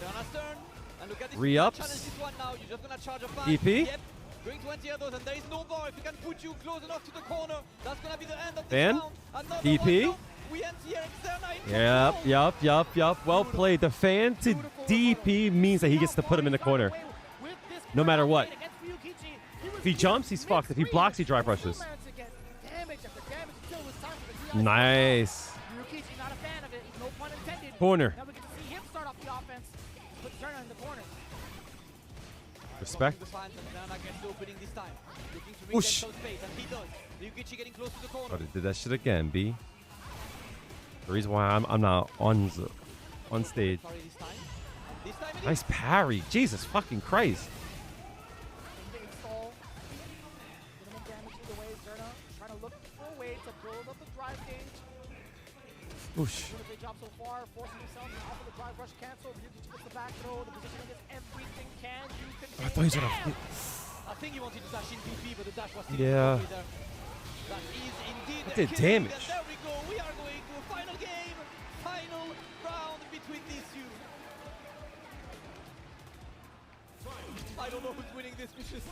Zerna's turn. And look at this. Re-ups. Challenge this one now. You're just gonna charge a fan. DP. Yep. Going 20 others, and there is no bar. If we can put you close enough to the corner, that's gonna be the end of this Fan. round. Another DP. one. No. We end here. Zerna in Yep. Well played. The fan to DP means that he gets to put him in the corner. No matter what. If he jumps, he's fucked. If he blocks, he drive rushes. Nice. Ryukichi not a fan of it. No pun intended. Corner. Now we get to see him start off the offense. Put Zerna in the corner. Respect. The fans, and Zerna gets the opening this time. Looking to Whoosh. some space, and he does. Ryukichi getting close to the corner. Oh, they did that shit again, B. The reason why I'm not on stage. Nice parry. Jesus fucking Christ. Whoosh. Doing a great job so far, forcing himself off of the drive rush cancel. Ryukichi gets the back throw. The positioning is everything can. You can. I thought he was gonna. I think he wanted to dash in PP, but the dash was still Yeah. there. That is indeed That did killing, damage. And there we go. We are going to a final game, final round between these two. I don't know who's winning this, Vicious.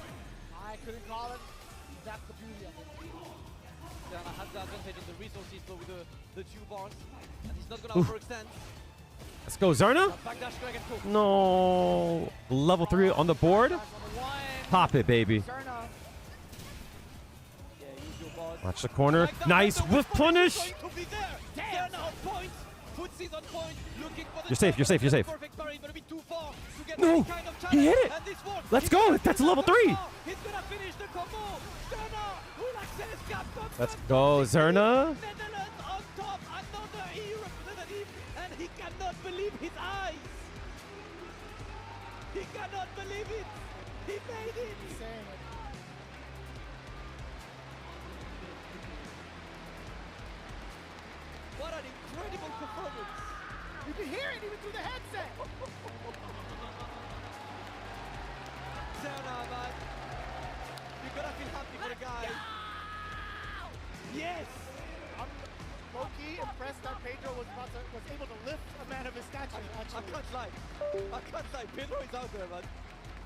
I couldn't call it. That's the beauty of it. Zerna has the advantage in the resources, but with the 2 bars, and he's not gonna overextend. Let's go, Zerna. Backdash drag and pull. No. Level 3 on the board. Pop it, baby. Zerna. Yeah, use your bars. Watch the corner. Like that, Nice the whiff punish. punish. Going to be there. Zerna on point. Footsies on point. Looking for the You're safe, you're safe, you're safe. Perfect parry, but a bit too far to get No. that kind of He hit challenge. it. And this one, Let's he's go. gonna That's finish level the 3. combo. He's gonna finish the combo. Zerna will access Capcom. Let's go, Zerna. Netherlands on top. Another EU representative, and he cannot believe his eyes. He cannot believe it. He made it. He's saying it. What an incredible performance. You can hear it even through the headset. Zerna, man. You gotta feel happy for the guy. Yes! I'm low-key impressed that Pedro was able to lift a man of his stature. I can't lie. Pedro is out there, man.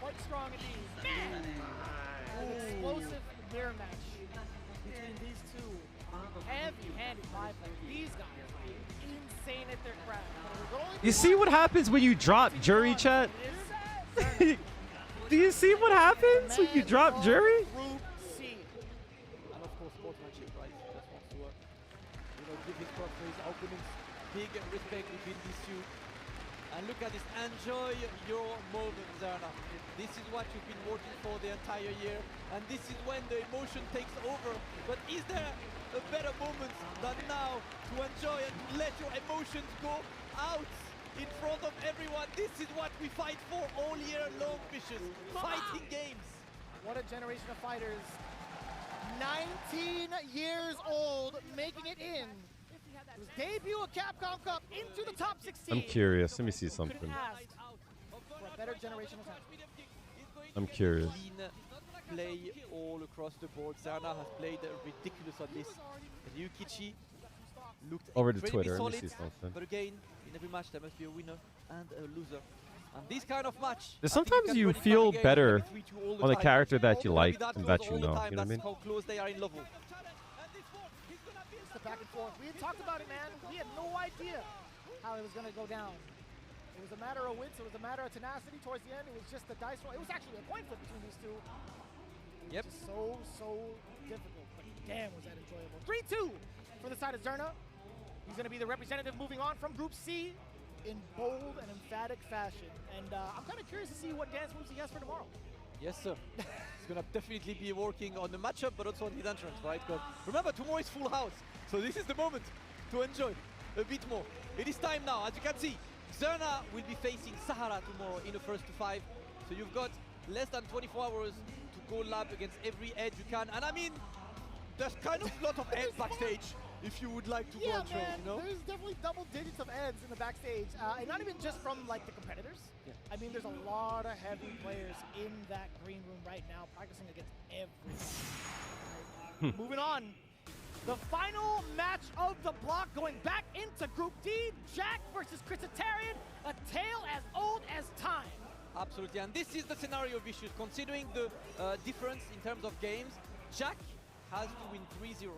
Quite strong indeed. An explosive mirror match between these two heavy-handed live players. These guys insane at their craft. You see what happens when you drop Juri, chat? Do you see what happens when you drop Juri? Group C. And of course, sportsmanship, right? Just wants to, give his props to his opponents. Big respect between these two. And look at this. Enjoy your moment, Zerna. This is what you've been working for the entire year. And this is when the emotion takes over. But is there a better moment than now to enjoy and let your emotions go out in front of everyone? This is what we fight for all year long, Vicious. Fighting games. What a generation of fighters. 19 years old, making it in. His debut of Capcom Cup into the top 16. I'm curious. Let me see something. Couldn't ask for a better generation of talent. I'm curious. Clean play all across the board. Zerna has played ridiculous on this. Ryukichi looked Over to incredibly Twitter. Let me solid, see something. but again, in every match there must be a winner and a loser. And this kind of match, There's I think sometimes can you win in feel games, better maybe 3-2 all on the time. character that you Or like maybe and close that you all the know. time. You know what I mean? That's how close they are in level. Just the back and forth. We had talked about it, man. We had no idea how it was going to go down. It was a matter of wits. It was a matter of tenacity. Towards the end, it was just the dice roll. It was actually a coin flip between these two. Yep. Just so difficult. But damn, was that enjoyable. 3-2 for the side of Zerna. He's going to be the representative moving on from Group C in bold and emphatic fashion. And I'm kind of curious to see what dance moves he has for tomorrow. Yes, sir. He's going to definitely be working on the matchup, but also on his entrance, right? But remember, tomorrow is full house. So this is the moment to enjoy a bit more. It is time now. As you can see, Zerna will be facing Sahara tomorrow in the first to 5. So you've got less than 24 hours to go lab against every edge you can. And I mean, there's kind of a lot of edge backstage if you would like to go and show, man, you know? there's definitely double digits of eds in the backstage. And not even just from like the competitors. Yeah. I mean, there's a lot of heavy players in that green room right now practicing against everyone. Right? Moving on. The final match of the block going back into Group D. Jack versus Chrisitarian, a tale as old as time. Absolutely, and this is the scenario Vicious. Considering the difference in terms of games, Jack has to win 3-0 to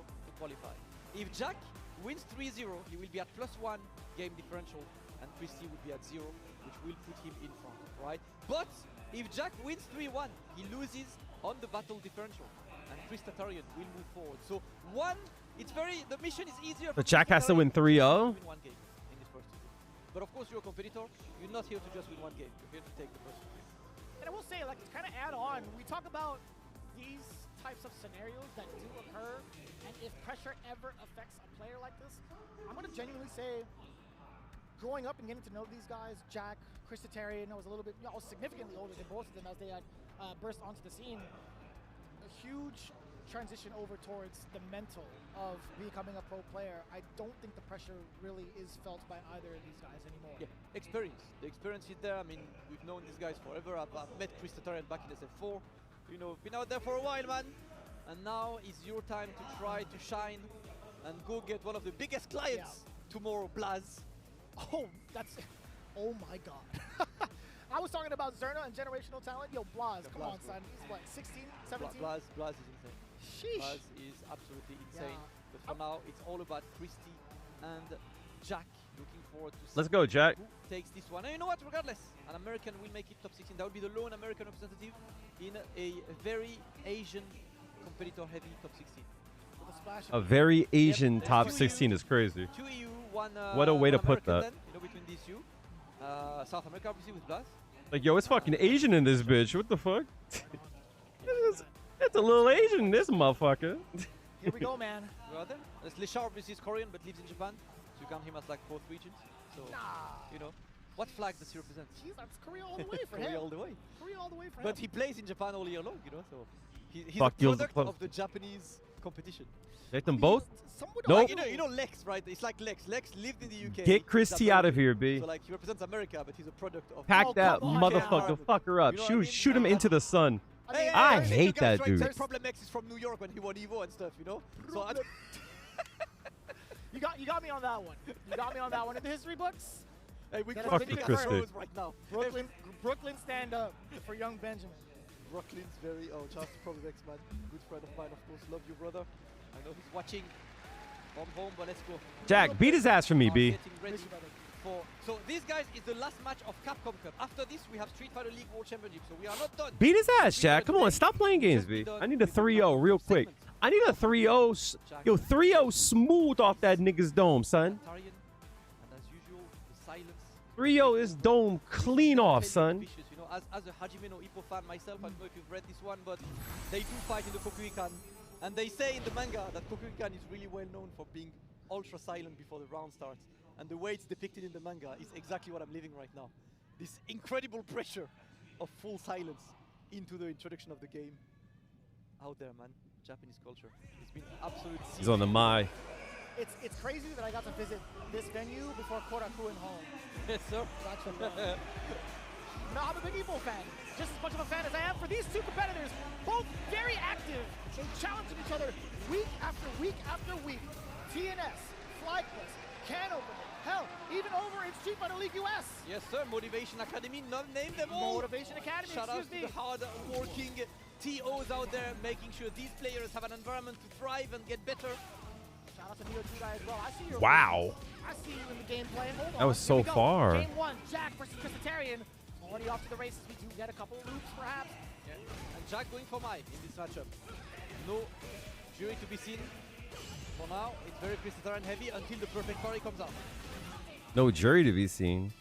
qualify. If Jack wins 3-0, he will be at +1 game differential, and Christy will be at 0, which will put him in front, right? But if Jack wins 3-1, he loses on the battle differential, and Chris Tatarian will move forward. So the mission is easier. But Jack has to win 3-0? Win one game in this first 2 games. But of course, you're a competitor. You're not here to just win one game. You're here to take the first 2 games. And I will say, like, to kind of add on, we talk about these types of scenarios that do occur, and if pressure ever affects a player like this, I'm going to genuinely say, growing up and getting to know these guys, Jack, Chrisitarian, I was a little bit, significantly older than both of them as they had burst onto the scene. A huge transition over towards the mental of becoming a pro player. I don't think the pressure really is felt by either of these guys anymore. Yeah, experience. The experience is there. I mean, we've known these guys forever. I've met Chris Tatarian back in SF4. You know, been out there for a while, man. And now is your time to try to shine and go get one of the biggest clients tomorrow, Blaz. Oh, oh my God. I was talking about Zerna and generational talent. Yo, Blaz, come on, son. He's what, 16, 17? Blaz is insane. Sheesh. Blaz is absolutely insane. Yeah. But for now, it's all about Christy and Jack. Looking forward to see Let's go, Jack. who takes this one. And you know what? Regardless, an American will make it top 16. That would be the lone American representative in a very Asian competitor-heavy top 16. With a splash A very Asian there's top two 16 is crazy. 2 EU, one What a way to one put American that. Then, you know, between these two. South America, obviously, with Blaz. Like, yo, it's fucking Asian in this bitch. What the fuck? It's a little Asian, this motherfucker. Here we go, man. We are there. Lishar obviously is Korean, but lives in Japan. So you count him as like both regions. So, you know, what flag does he represent? Jeez, that's Korea all the way for Korea him. all the way. Korea all the way for him. But he plays in Japan all year long, you know, so he's Fuck a you, product of the Japanese competition. Take them both. Like, Nope. you know Lex, right? It's like Lex. Lex lived in the UK. Get Chris He's T out of American. here, B. So like he represents America, but he's a product of. Pack Oh, that come on, motherfucker. Fuck her up. You know what I mean? Shoot him into the sun. Hey, I hey, hate you guys that trying to dude. say Problem X is from New York when he won Evo and stuff, you know? So I You got me on that one. You got me on that one. In the history books, hey, we Fuck crossing you, the Chris crows right now. Brooklyn stand up for young Benjamin. Brooklyn's very Charles Problem X, man. Good friend of mine, of course. Love you, brother. I know he's watching. I'm home, but let's go. Jack, beat his ass for me, B. Getting ready for. So this, guys, is the last match of Capcom Cup. After this, we have Street Fighter League World Championship, so we are not done. Beat his ass, Jack. Come on, stop playing games, B. I need a 3-0 real quick. I need a 3-0. Yo, 3-0 smooth off that nigga's dome, son. And as usual, the silence. 3-0 is dome clean off, son. Vicious, you know, as a Hajime no Ippo fan myself, I don't know if you've read this one, but they do fight in the Kokuikan. And they say in the manga that Kokuikan is really well known for being ultra silent before the round starts. And the way it's depicted in the manga is exactly what I'm living right now. This incredible pressure of full silence into the introduction of the game. Out there, man. Japanese culture. It's been absolute. He's on the Mai. It's crazy that I got to visit this venue before Korakuen Hall. Yes, sir. No, I'm a big Evo fan. Just as much of a fan as I am for these two competitors. Both very active in challenging each other week after week after week. TNS, FlyQuest, Can Opener, hell, even over in Street Fighter League US. Yes, sir. Motivation Academy. Name them all. Motivation Academy, Shout out to excuse me. the hard-working TOs out there, making sure these players have an environment to thrive and get better. Shout out to Neo Judai as well. I see your Wow. I see you in the gameplay. Hold on. That was so Here we go. far. Game 1, Jack versus Christitarian. Already off to the races. We do get a couple of loops, perhaps. Yeah. And Jack going for Mai in this matchup. No Juri to be seen. For now, it's very Christitarian heavy until the perfect parry comes out. No jury to be seen.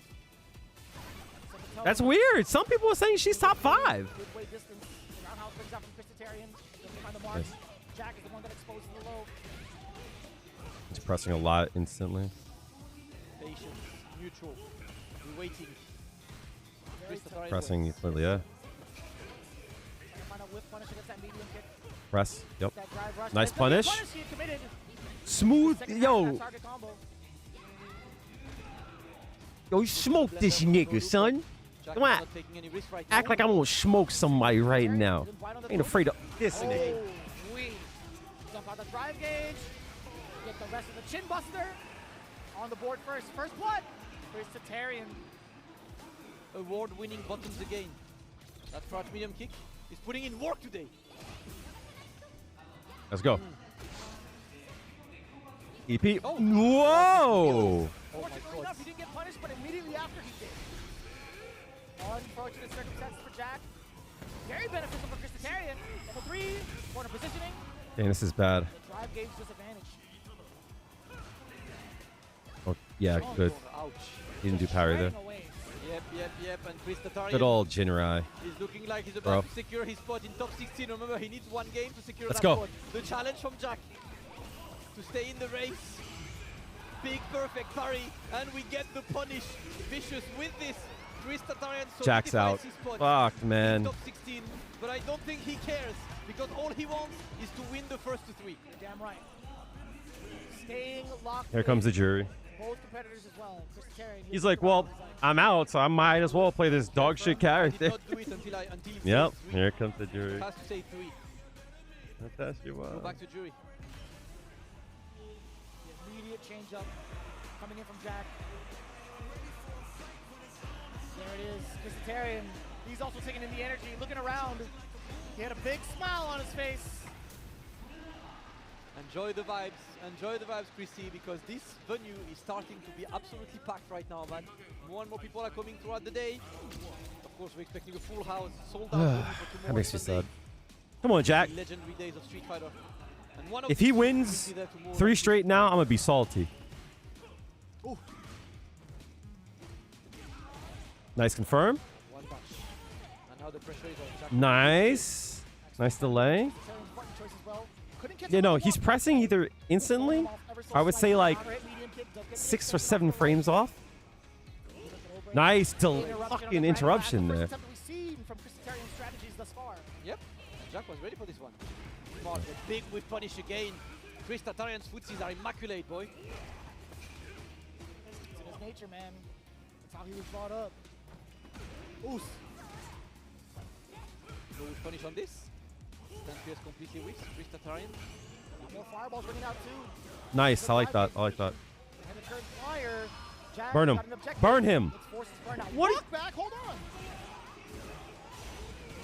That's weird. Some people are saying she's top 5. Good way distance. Roundhouse brings out from Christitarian. Doesn't find the mark. Yes. Jack is the one that exposes the low. He's pressing a lot instantly. Patience, neutral, we're waiting. Christitarian Pressing waits. clearly, yeah. Find a whip punish against that medium kick. Press. Yep. That drive rush. Nice There's gonna be a punish. He committed. Smooth. Second half of Yo. that target combo. Yo, you smoke this nigga, son. Jack Come on. not taking any risk right Act now. like I'm gonna smoke somebody right now. Ain't afraid of this nigga. Oh, we jump out the drive gauge. Get the rest of the chin buster on the board first. First blood. Christitarian. Award-winning buttons again. That crouch medium kick is putting in work today. Let's go. EP. Oh. Whoa. Fortunately enough, he didn't get punished, but immediately after he did. Unfortunate circumstances for Jack. Very beneficial for Christitarian. Level 3, corner positioning. Dang, this is bad. The drive gauge disadvantage. Oh, yeah, good. Ouch. He didn't do parry there. Straying away. Yep. And Christitarian Good old Jinrai. is looking like he's Bro. about to secure his spot in top 16. Remember, he needs one game to secure Let's that go. spot. The challenge from Jack to stay in the race. Big perfect parry, and we get the punish. Vicious with this. Christitarian Jack's out. solidifies his spot Fuck, in man. top 16, but I don't think he cares because all he wants is to win the first 3. You're damn right. Staying locked. Here comes the jury. Both competitors as well. Christitarian. He's like, well, I'm out, so I might as well play this dog shit He character. did not do it until he Yep, says 3. here comes the jury. Has to say 3. That's you Go back to Juri. The immediate change up coming in from Jack. There it is. Christitarian. He's also taking in the energy, looking around. He had a big smile on his face. Enjoy the vibes, Chrissy, because this venue is starting to be absolutely packed right now, man. More and more people are coming throughout the day. Of course, we're expecting a full house, sold out venue for tomorrow. That makes me Sunday. sad. Come on, Jack. Legendary days of Street Fighter. And one of If these he will wins be there tomorrow. 3 straight now, I'm gonna be salty. Ooh. Nice confirm. One punch. And now the pressure is on Jack. Nice. Nice delay. Christitarian's button choice as well. Couldn't catch Yeah, him no, on the he's block. pressing either instantly, I would say like 6 or 7 frames off. Nice fucking interruption there. We've seen from Christitarian strategies thus far. Yep. Jack was ready for this one. Smart, the big whip punish again. Chris Tatarian's footsies are immaculate, boy. It's in his nature, man. That's how he was brought up. Oos. No whip punish on this. Stand Pierce completely whips. Chris Tatarian. More fireballs running out too. Nice. I like that. I like that. And a turn flyer. Jack Burn him. got an objective. Burn him. Let's force his burn out. What? Walk back. Hold on.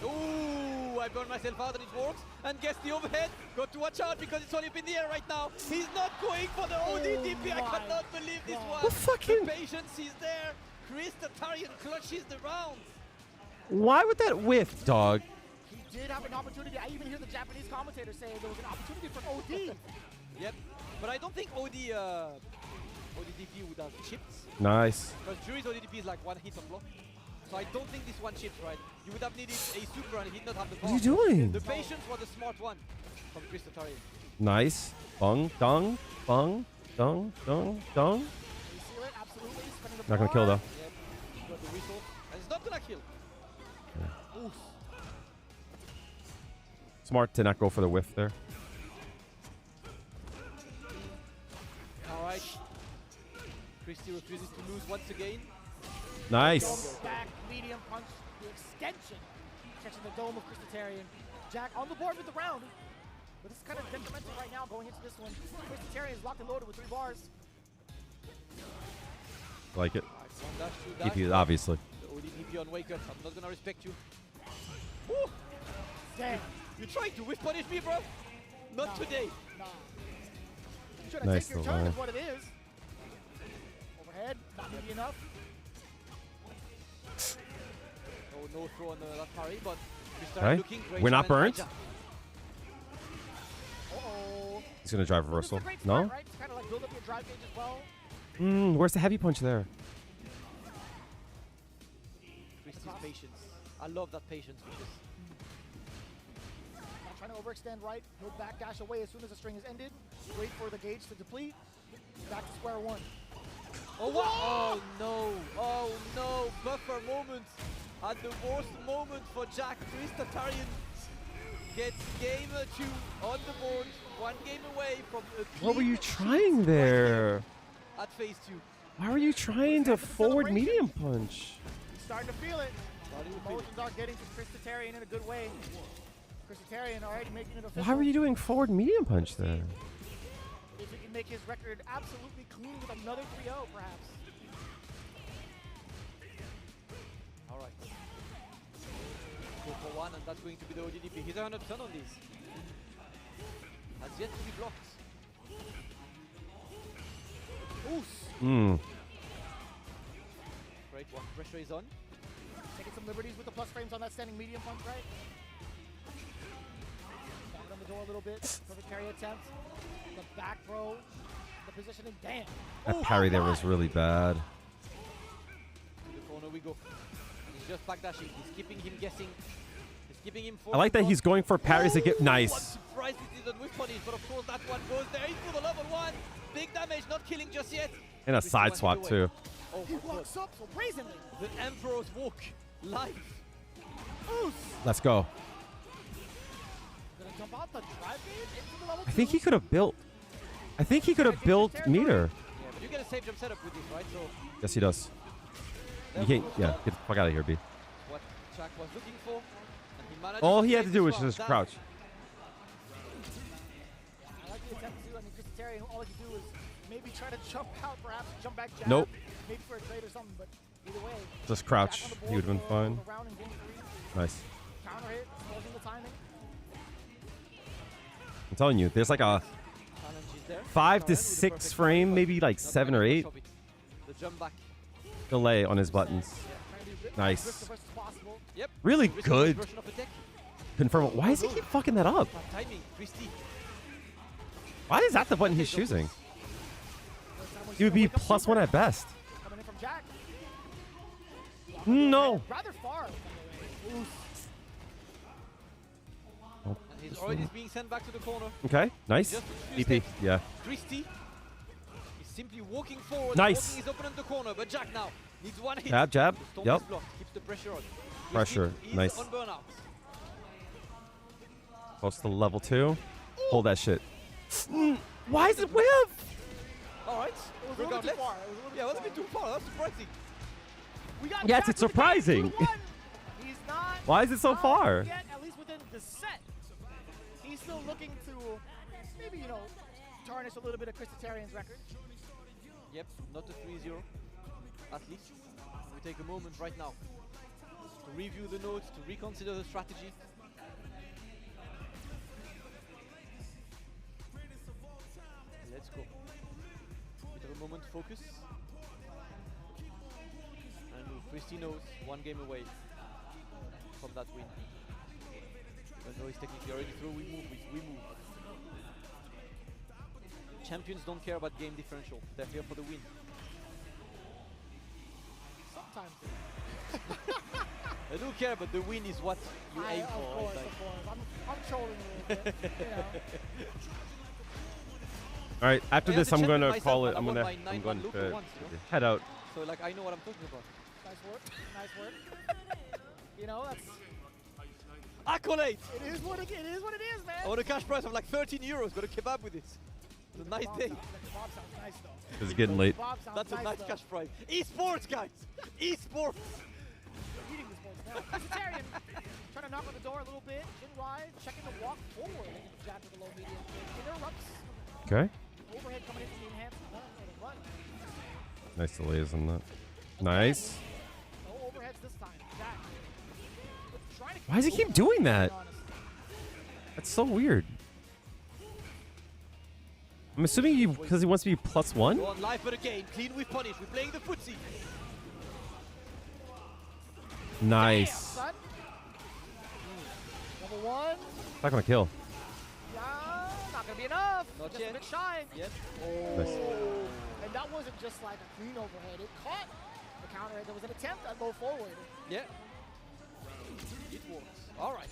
Ooh, I burned myself out and it works. And guess the overhead. Got to watch out because it's all up in the air right now. He's not going for the ODDP. I cannot believe this one. The fucking... The patience is there. Chris Tatarian clutches the round. Why would that whiff, dog? He did have an opportunity. I even hear the Japanese commentator say there was an opportunity for OD. Yep, but I don't think ODDP would have chipped. Nice. Because Juri's ODDP is like one hit on block. So I don't think this one chips, right? You would have needed a super and he did not have the bar. What are you doing? The patience was the smart one from Chris Tatarian. Nice. Bung, dung, bung, dung, dung, dung. You see it? Absolutely. Spinning the Not gonna kill though. Yep, got the resource. And it's not gonna kill. Oof. Smart to not go for the whiff there. Alright. Christy refuses to lose once again. Nice. Back, medium punch, the extension. Catching the dome of Chris Tatarian. Jack on the board with the round. But this is kind of detrimental right now going into this one. Chris Tatarian is locked and loaded with 3 bars. Like it. One dash, two dash. EP, obviously. The ODDP on wake up. I'm not gonna respect you. Woo! Damn. You trying to whiff punish me, bro? Not today. Nah. You should have Nice taken your little turn line. is what it is. Overhead, not gonna be enough. Oh, no throw on that parry, but we Okay. start looking great. We're not challenge burnt. by Jack. Uh-oh. He's gonna drive This is reversal. a great No? start, right? To kind of like build up your drive gauge as well. Where's the heavy punch there? Christy's patience. I love that patience because Not trying to overextend right. He'll backdash away as soon as the string is ended. Wait for the gauge to deplete. Back to square one. oh what? Oh no! Oh no! Buffer moment at the worst moment for Jack. Chris Tatarian gets game 2 on the board. 1 game away from a What were clean you sweep trying there? at phase 2. Why were you trying to forward medium punch? He's starting to feel it. Starting to feel it. Emotions are getting to Chris Tatarian in a good way. Chris Tatarian already making it official. Why were you doing forward medium punch there? If he can make his record absolutely clean with another 3-0, perhaps. All right. Go for 1, and that's going to be the ODDP. He's 100% on this. Has yet to be blocked. Oos! Great one. Pressure is on. Taking some liberties with the plus frames on that standing medium punch, right? Knocking on the door a little bit. Perfect carry attempt. The back throw. The positioning. Damn. That parry there was really bad. To the corner we go. He's just backdashing. He's keeping him guessing. He's keeping him I like that he's going for parries that get What nice. surprise it isn't with punish, but of course that one goes there. He's for the level 1. Big damage, not killing just yet. And a Christy side went swap away. too. Oh He my god. walks up so brazenly. The Emperor's walk live. Oos. Let's go. Gonna jump out the drive gauge into the level I think 2. he could have built. I think he could have built meter. Yeah, but you get a safe jump setup with this, right? So Yes, he does. You can't. Yeah, get the fuck out of here, B. what Jack was looking for, and he managed. All to he had save to do was this one. just That- crouch. I like the attempt too. I mean, Chris Tatarian, all he can do is maybe try to jump out, perhaps jump back jab. Nope. Maybe for a trade or something, but either way. Just Jack crouch. on the He board would have been for fine. the round in game 3. Nice. Counter hit, exposing the timing. I'm telling you, there's like a Challenge is there. 5 to Karen with the 6 perfect frame, timing, maybe but like not 7 or managed 8 to shove it. The jump back. delay on his buttons. Trying to do Nice. risk averse as possible. Yep. Really Risk good. version of attack. Confirm. Why does he keep fucking that up? Bad timing. Christy. Why is that the button he's choosing? First time we've He would seen a be wake up +1 super at best. coming in from Jack. No. Rather far, by the way. Oof. Oh, And he's already being sent back to the corner. okay, nice. Just a few EP, steps. yeah. Christy is simply walking forward. Nice. Walking his opponent in the corner, but Jack now needs 1 hit. Jab, jab. The storm Yep. is blocked. Keeps the pressure on. Pressure, Christy is nice. on burnout. Close to level 2. Hold that shit. Why is it whip? All right. It was a little bit too far. Yeah, it was a bit too far. That's surprising. We got Yes, Jack it's with the game, surprising. 2-1. He's not. Why is it so far? Yet, at least within the set, he's still looking to maybe tarnish a little bit of Christitarian's record. Yep, not a 3-0. At least. We take a moment right now to review the notes, to reconsider the strategy. Let's go. Bit of a moment to focus. And Christy knows 1 game away from that win. Even though he's technically already through, we move. Champions don't care about game differential. They're here for the win. Sometimes. I do care, but the win is what you aim for. Of course. I'm trolling a little bit. All right, after I this, am I'm the going to champion call myself, it. I'm but I going won my 9-1 to local once, head out. So like I know what I'm talking about. Nice work. That's. Accolade! It is what it is, man. I want a cash prize of like 13 euros. Got a kebab with this. It's a nice day. The kebab sounds nice though. It's getting late. That's a nice cash prize. Esports, guys! Esports! We're eating this board now. Vegetarian trying to knock on the door a little bit. Juri checking the walk forward. Jab to the low medium. Interrupts. Okay. Overhead coming in from the enhancement. The run. Nice delays on that. Nice. No overheads this time. Jack. Trying to Why does he keep doing that? honest. That's so weird. I'm assuming because he wants to be +1. Go on live for the game. Clean with punish. We're playing the footsie. Nice. Son. Level 1. Not gonna kill. Yeah, not gonna be enough. Not just yet. a bit shy. Yep. Nice. And that wasn't just like a clean overhead. It caught the counter. There was an attempt at low forward. Yeah. It works. All right.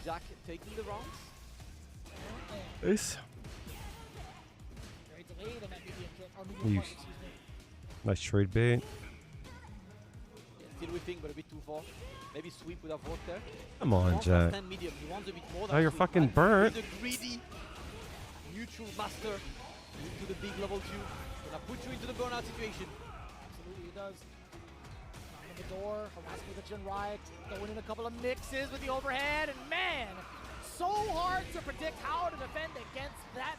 Jack taking the rounds. Nice. Very delayed in that medium kick. Or medium You- punch, excuse me. Nice trade bait. Yeah, still whipping, but a bit too far. Maybe sweep would have worked there. Come on, Wants Jack. 10 medium. He wants a bit more Now than you're sweep, fucking right? burnt. He's a greedy, neutral master into the big level 2. Gonna put you into the burnout situation. Absolutely, it does. Knocking on the door, harassing with the Juri, throwing in a couple of mixes with the overhead, and man, so hard to predict how to defend against that.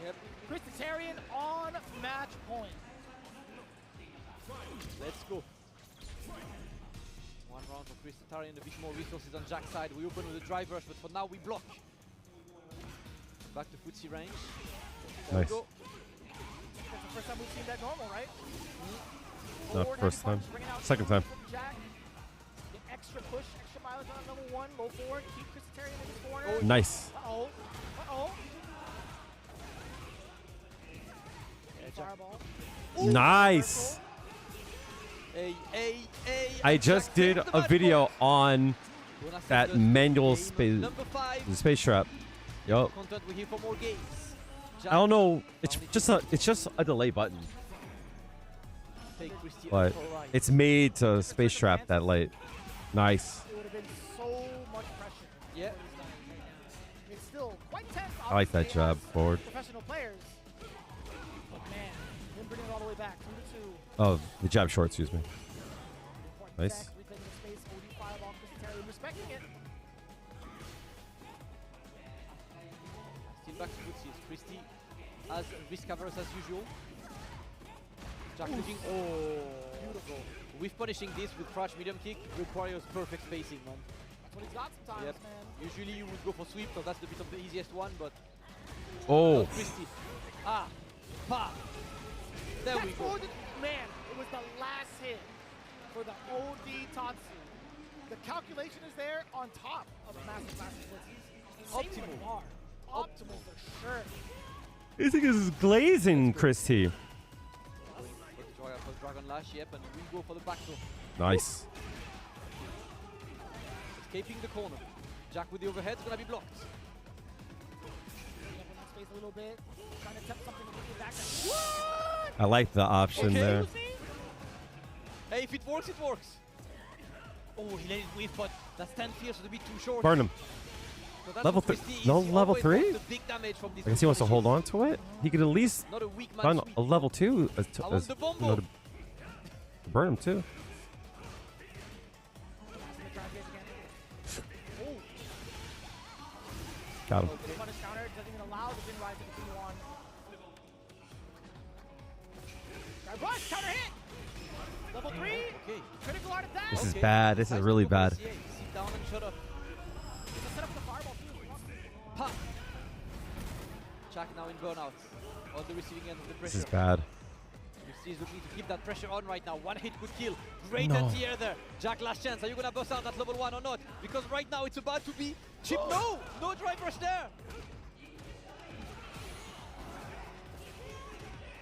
Yep. Christitarian on match point. Let's go. 1 round for Christitarian, a bit more resources on Jack's side. We open with a drive rush, but for now we block. Back to footsie range. There we Nice. go. That's the first time we've seen that normal, right? Not Forward first heavy time. punch, bringing out Second time. from Jack. Get extra push, extra mileage on level 1. Low forward, keep Christitarian in his corner. Nice. Uh-oh. Uh-oh. Yeah, Jack. Fireball. Nice. Hey. I just did a video on that manual space trap. Yup. Content, we're here for more games. I don't know. It's just a delay button, Take Christy out but for a ride. it's made to space trap that late. Nice. It would have been so much pressure. Yeah. What he's done right now. It's still quite tense. I like that obviously, jab as forward. Professional players. But man, him bringing it all the way back. 2-2. Oh, the jab short. Excuse me. Important Nice. tech, reclaiming the space. OD fireball. Christitarian respecting it. Still back to footsies. Christy as risk averse as usual. Jack looking. Oh, beautiful. With punishing this with crouch medium kick requires perfect spacing, man. That's what he's got sometimes, Yep. man. Usually you would go for sweep, so that's the bit of the easiest one, but Oh, Christy. Ah, pa. There we That's go. forward. Man, it was the last hit for the OD Tatsu. The calculation is there on top of the massive footsies. Same with Optimal. bar. Optimal for sure. this thing is glazing, Christy. Going for the Joya for Dragon Lash, yep, and we go for the back throw. Nice. Escaping the corner. Jack with the overhead's gonna be blocked. Up in that space a little bit. Trying to attempt something to get you back. What? I like the option Okay. there. Hey, if it works, it works. Oh, he let it whiff, but that's 10 fears, so a bit too short. Burn him. So that's Level what we three? see is No he level always three? wants the big damage from these I guess he wants to hold finishes. on to it. He could at least Not a weak man find sweep. a level 2 I want the bomb to burn him too. Got him. The punish counter doesn't even allow the Vin Ride to continue on. Guy rush, counter hit! Level 3, Okay. critical art attack! This is Okay. bad. This is Nice really move from bad. SCA. Sit down and shut up. Let's set up the fireball too. Pa. Jack now in burnout on the receiving end of the This pressure. is bad. He's looking to keep that pressure on right now. One hit could kill. Great No. anti-air there. Jack, last chance. Are you gonna bust out that level 1 or not? Because right now it's about to be chip. No! No drive rush there!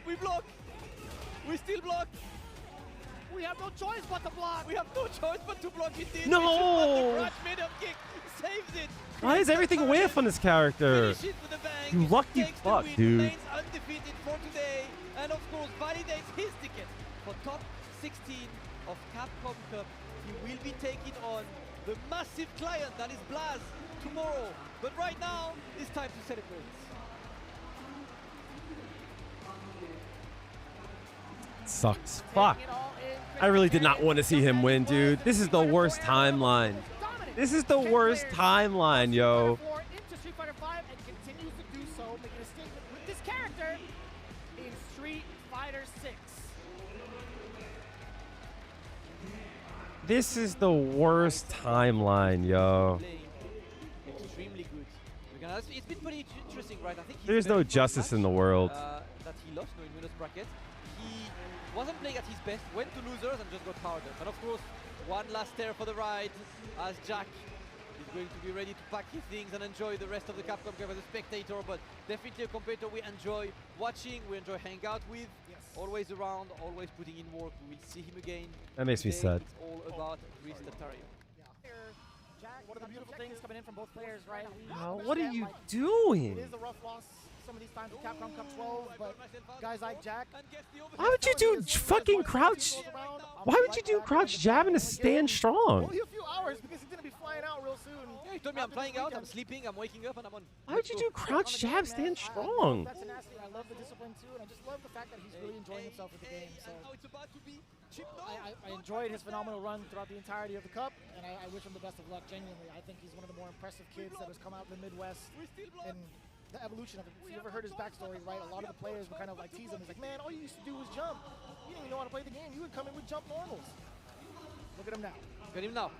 We block! We still block! We have no choice but to block! We have no choice but to block it. No! The crouch mid-up kick saves it. Why is everything whiff on this character? Finish it with a bang. You lucky Takes the fuck, win, dude. Remains undefeated for today, and of course validates his ticket for top 16 of Capcom Cup. He will be taking on the massive client that is Blaz tomorrow. But right now, it's time to celebrate. Sucks. Fuck. I really did not want to see him win, dude. This is the worst timeline. This is the worst timeline, yo. Into Street Fighter 5 and continues to do so, making a statement with this character in Street Fighter 6. This is the worst timeline, yo. Playing extremely good. It's been pretty interesting, right? I think he's There's very no first justice match, in the world. That he lost, no, in Winners bracket. He wasn't playing at his best, went to losers and just got powered. And of course, one last tear for the ride as Jack is going to be ready to pack his things and enjoy the rest of the Capcom Cup as a spectator, but definitely a competitor we enjoy watching, we enjoy hanging out with, always around, always putting in work. We will see him again. That makes me Today sad. It's all about Chris Tatario. Jack, one of the beautiful things coming in from both players, right? What are you It doing? is a rough loss some of these times with Capcom Cup 12, but guys like Jack. Why would you do fucking crouch? Why would you do crouch jab and stand strong? Only a few hours because he's going to be flying out real soon. Yeah, he told me I'm flying out, I'm sleeping, I'm waking up, and I'm on. Why would you do crouch jab stand strong? That's tenacity. I love the discipline too, and I just love the fact that he's really enjoying himself with the game. So I enjoyed his phenomenal run throughout the entirety of the Cup, and I wish him the best of luck. Genuinely, I think he's one of the more impressive kids that has come out of the Midwest in the evolution of it. If you ever heard his backstory, right? A lot of the players would kind of like tease him. He's like, man, all you used to do was jump. You didn't even know how to play the game. You would come in with jump normals. Look at him now. Look at him now.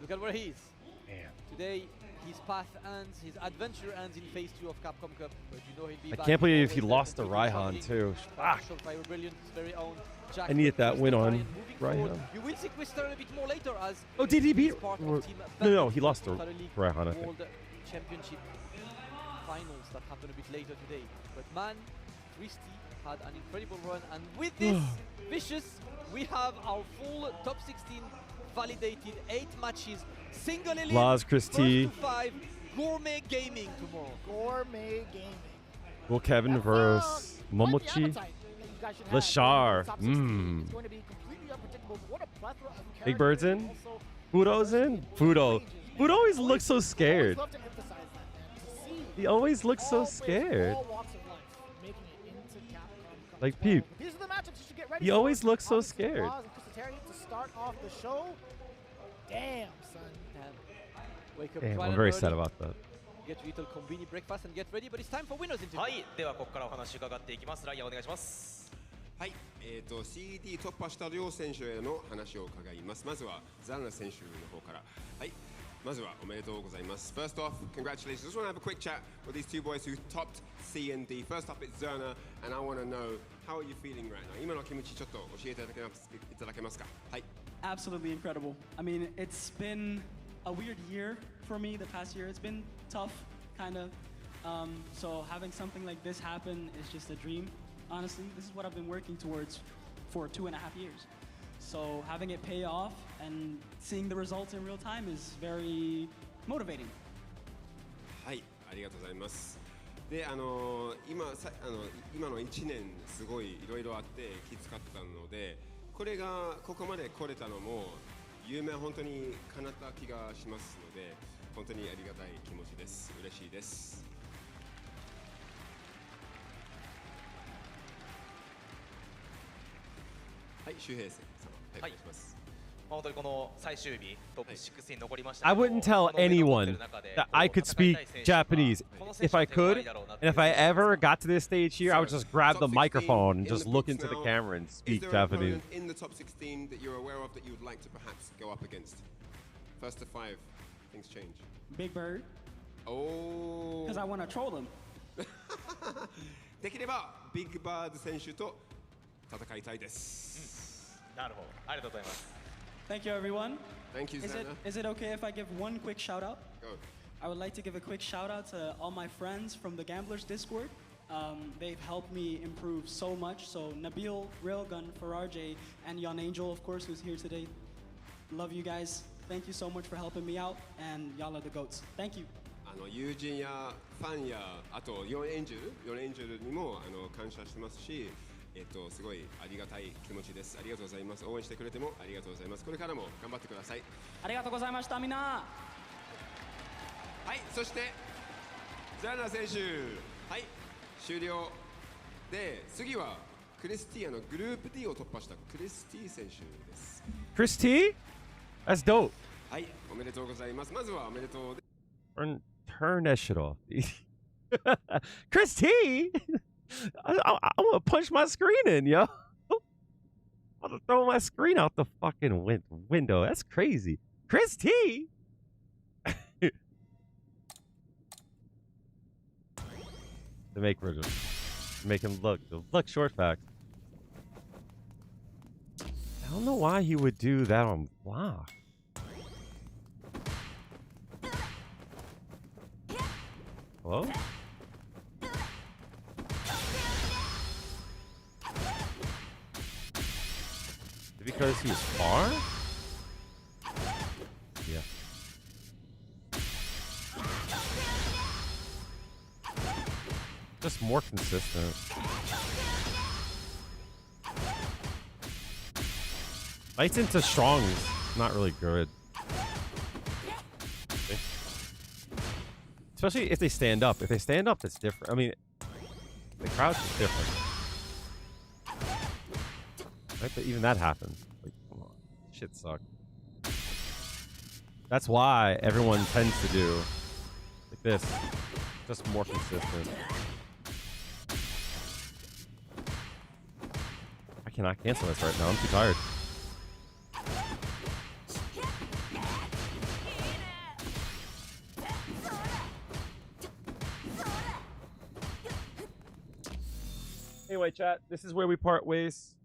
Look at where he is. Man. Today, his path ends, his adventure ends in Phase 2 of Capcom Cup, but you know he'll be I back. can't believe he Always lost to there, Raihan too. Fuck. Fire Brilliant, his very own Jack I needed that Chris win on Tatario. Moving forward, Raihan. You will see Chris Tatario a bit more later as Oh, did he beat? he's part of or- Team No, Bandit he lost to Tatario League Raihan, I think. World Championship finals that happen a bit later today. But man, Christy had an incredible run, and with this Vicious, we have our full top 16 validated, 8 matches, single elite, Laz, Chris T. 5 gourmet gaming tomorrow. Gourmet gaming. Will Kevin versus Momochi. Lashar. It's going to be completely unpredictable. What a plethora of Big Bird's in. characters. Also, Fudo's in. Fudo. Fudo always looks so scared. Always love to emphasize that, man. To see He always looks so all players from scared. all walks of life making it into Capcom Cup Like 12. Peep. These are the matchups you should get ready He for. always looks so Obviously, scared. Laz and Chris Tatario to start off the show. Damn, son. Damn. Wake up Damn, bright I'm and very early, sad about that. Get your little convenient breakfast and get ready, but it's time for winners interview. はい、ではここからお話伺っていきます。ライアンお願いします。はい、CD 突破した両選手への話を伺います。まずはザンナ選手の方から。はい、まずはおめでとうございます。First off, congratulations. Just want to have a quick chat with these two boys who topped C and D. First up, it's Zerna, and I want to know how are you feeling right now? 今の気持ちちょっと教えていただけますか？はい。Absolutely incredible. I mean, it's been a weird year for me the past year. It's been tough, kind of. So having something like this happen is just a dream. Honestly, this is what I've been working towards for 2.5 years. So having it pay off and seeing the results in real time is very motivating. はい、ありがとうございます。で、今の1年すごいいろいろあってきつかったので、ここまで来れたのも夢は本当に叶った気がしますので、本当にありがたい気持ちです。嬉しいです。はい、周平さん、はい、お願いします。本当にこの最終日トップ6に残りました。 I wouldn't tell anyone that I could speak Japanese. If I could, and if I ever got to this stage here, I would just grab the microphone and just look into the camera and speak Japanese. In the top 16 that you're aware of that you would like to perhaps go up against? First to 5, things change. Big Bird. Oh. Because I want to troll him. できればビッグバード選手と戦いたいです。なるほど。ありがとうございます。Thank you, everyone. Thank you, Zana. Is it okay if I give one quick shout out? Go. I would like to give a quick shout out to all my friends from the Gamblers Discord. They've helped me improve so much. So Nabil, Railgun, Faraj, and Yon Angel, of course, who's here today. Love you guys. Thank you so much for helping me out, and y'all are the goats. Thank you. 友人やファンやあと4エンジェルにも感謝してますし、すごいありがたい気持ちです。ありがとうございます。応援してくれてもありがとうございます。これからも頑張ってください。ありがとうございました、みんな。はい、そしてザーナ選手、はい、終了で次はクリスティグループ D を突破したクリスティ選手です。クリスティ That's dope. はい、おめでとうございます。まずはおめでとう。Turn that shit off. Chris T? I'm gonna punch my screen in, yo. I'm gonna throw my screen out the fucking window. That's crazy. Chris T? To make him look short fact. I don't know why he would do that on block. Hello? Because he's far? Yeah. Just more consistent. Lights into strong is not really good. Okay. Especially if they stand up. If they stand up, it's different. I mean, the crouch is different. Right? But even that happens. Like, come on. Shit sucks. That's why everyone tends to do like this. Just more consistent. I cannot cancel this right now. I'm too tired. Anyway, chat, this is where we part ways.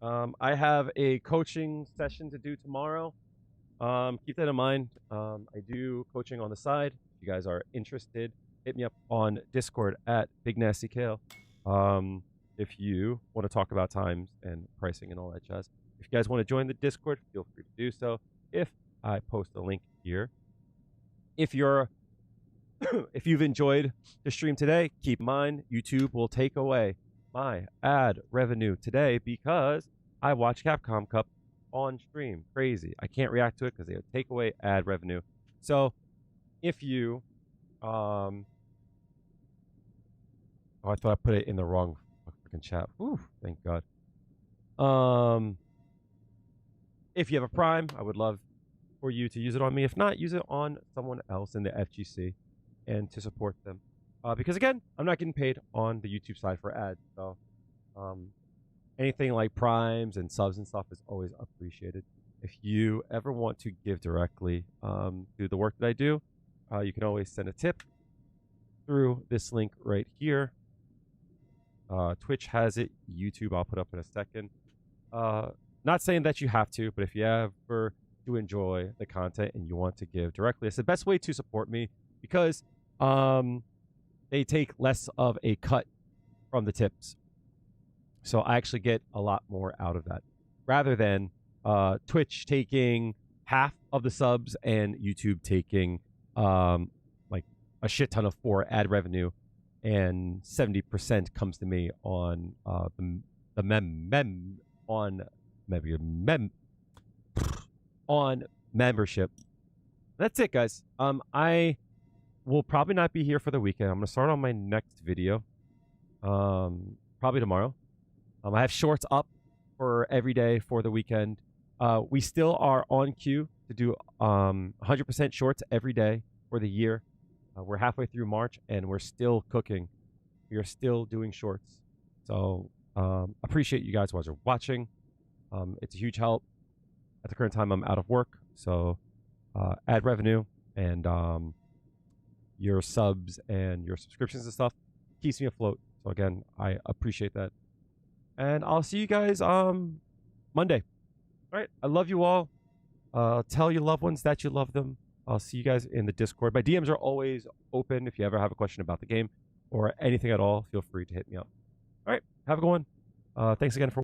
I have a coaching session to do tomorrow. Keep that in mind. I do coaching on the side. If you guys are interested, hit me up on Discord at Big Nasty Kale. If you want to talk about times and pricing and all that jazz. If you guys want to join the Discord, feel free to do so. If I post a link here. If you've enjoyed the stream today, keep in mind YouTube will take away my ad revenue today because I watch Capcom Cup on stream. Crazy. I can't react to it because they would take away ad revenue. So if you oh, I thought I put it in the wrong freaking chat. Whew, thank God. If you have a Prime, I would love for you to use it on me. If not, use it on someone else in the FGC and to support them. Because again, I'm not getting paid on the YouTube side for ads. So anything like primes and subs and stuff is always appreciated. If you ever want to give directly through the work that I do, you can always send a tip through this link right here. Twitch has it. YouTube, I'll put up in a second. Not saying that you have to, but if you ever do enjoy the content and you want to give directly, it's the best way to support me because they take less of a cut from the tips. So I actually get a lot more out of that rather than Twitch taking half of the subs and YouTube taking like a shit ton of for ad revenue, and 70% comes to me on on membership. That's it, guys. I will probably not be here for the weekend. I'm gonna start on my next video. Probably tomorrow. I have shorts up for every day for the weekend. We still are on cue to do 100% shorts every day for the year. We're halfway through March and we're still cooking. We are still doing shorts. So appreciate you guys are watching. It's a huge help. At the current time, I'm out of work. So ad revenue and your subs and your subscriptions and stuff keeps me afloat. So again, I appreciate that. And I'll see you guys Monday. All right. I love you all. Tell your loved ones that you love them. I'll see you guys in the Discord. My DMs are always open. If you ever have a question about the game or anything at all, feel free to hit me up. All right. Have a good one. Thanks again for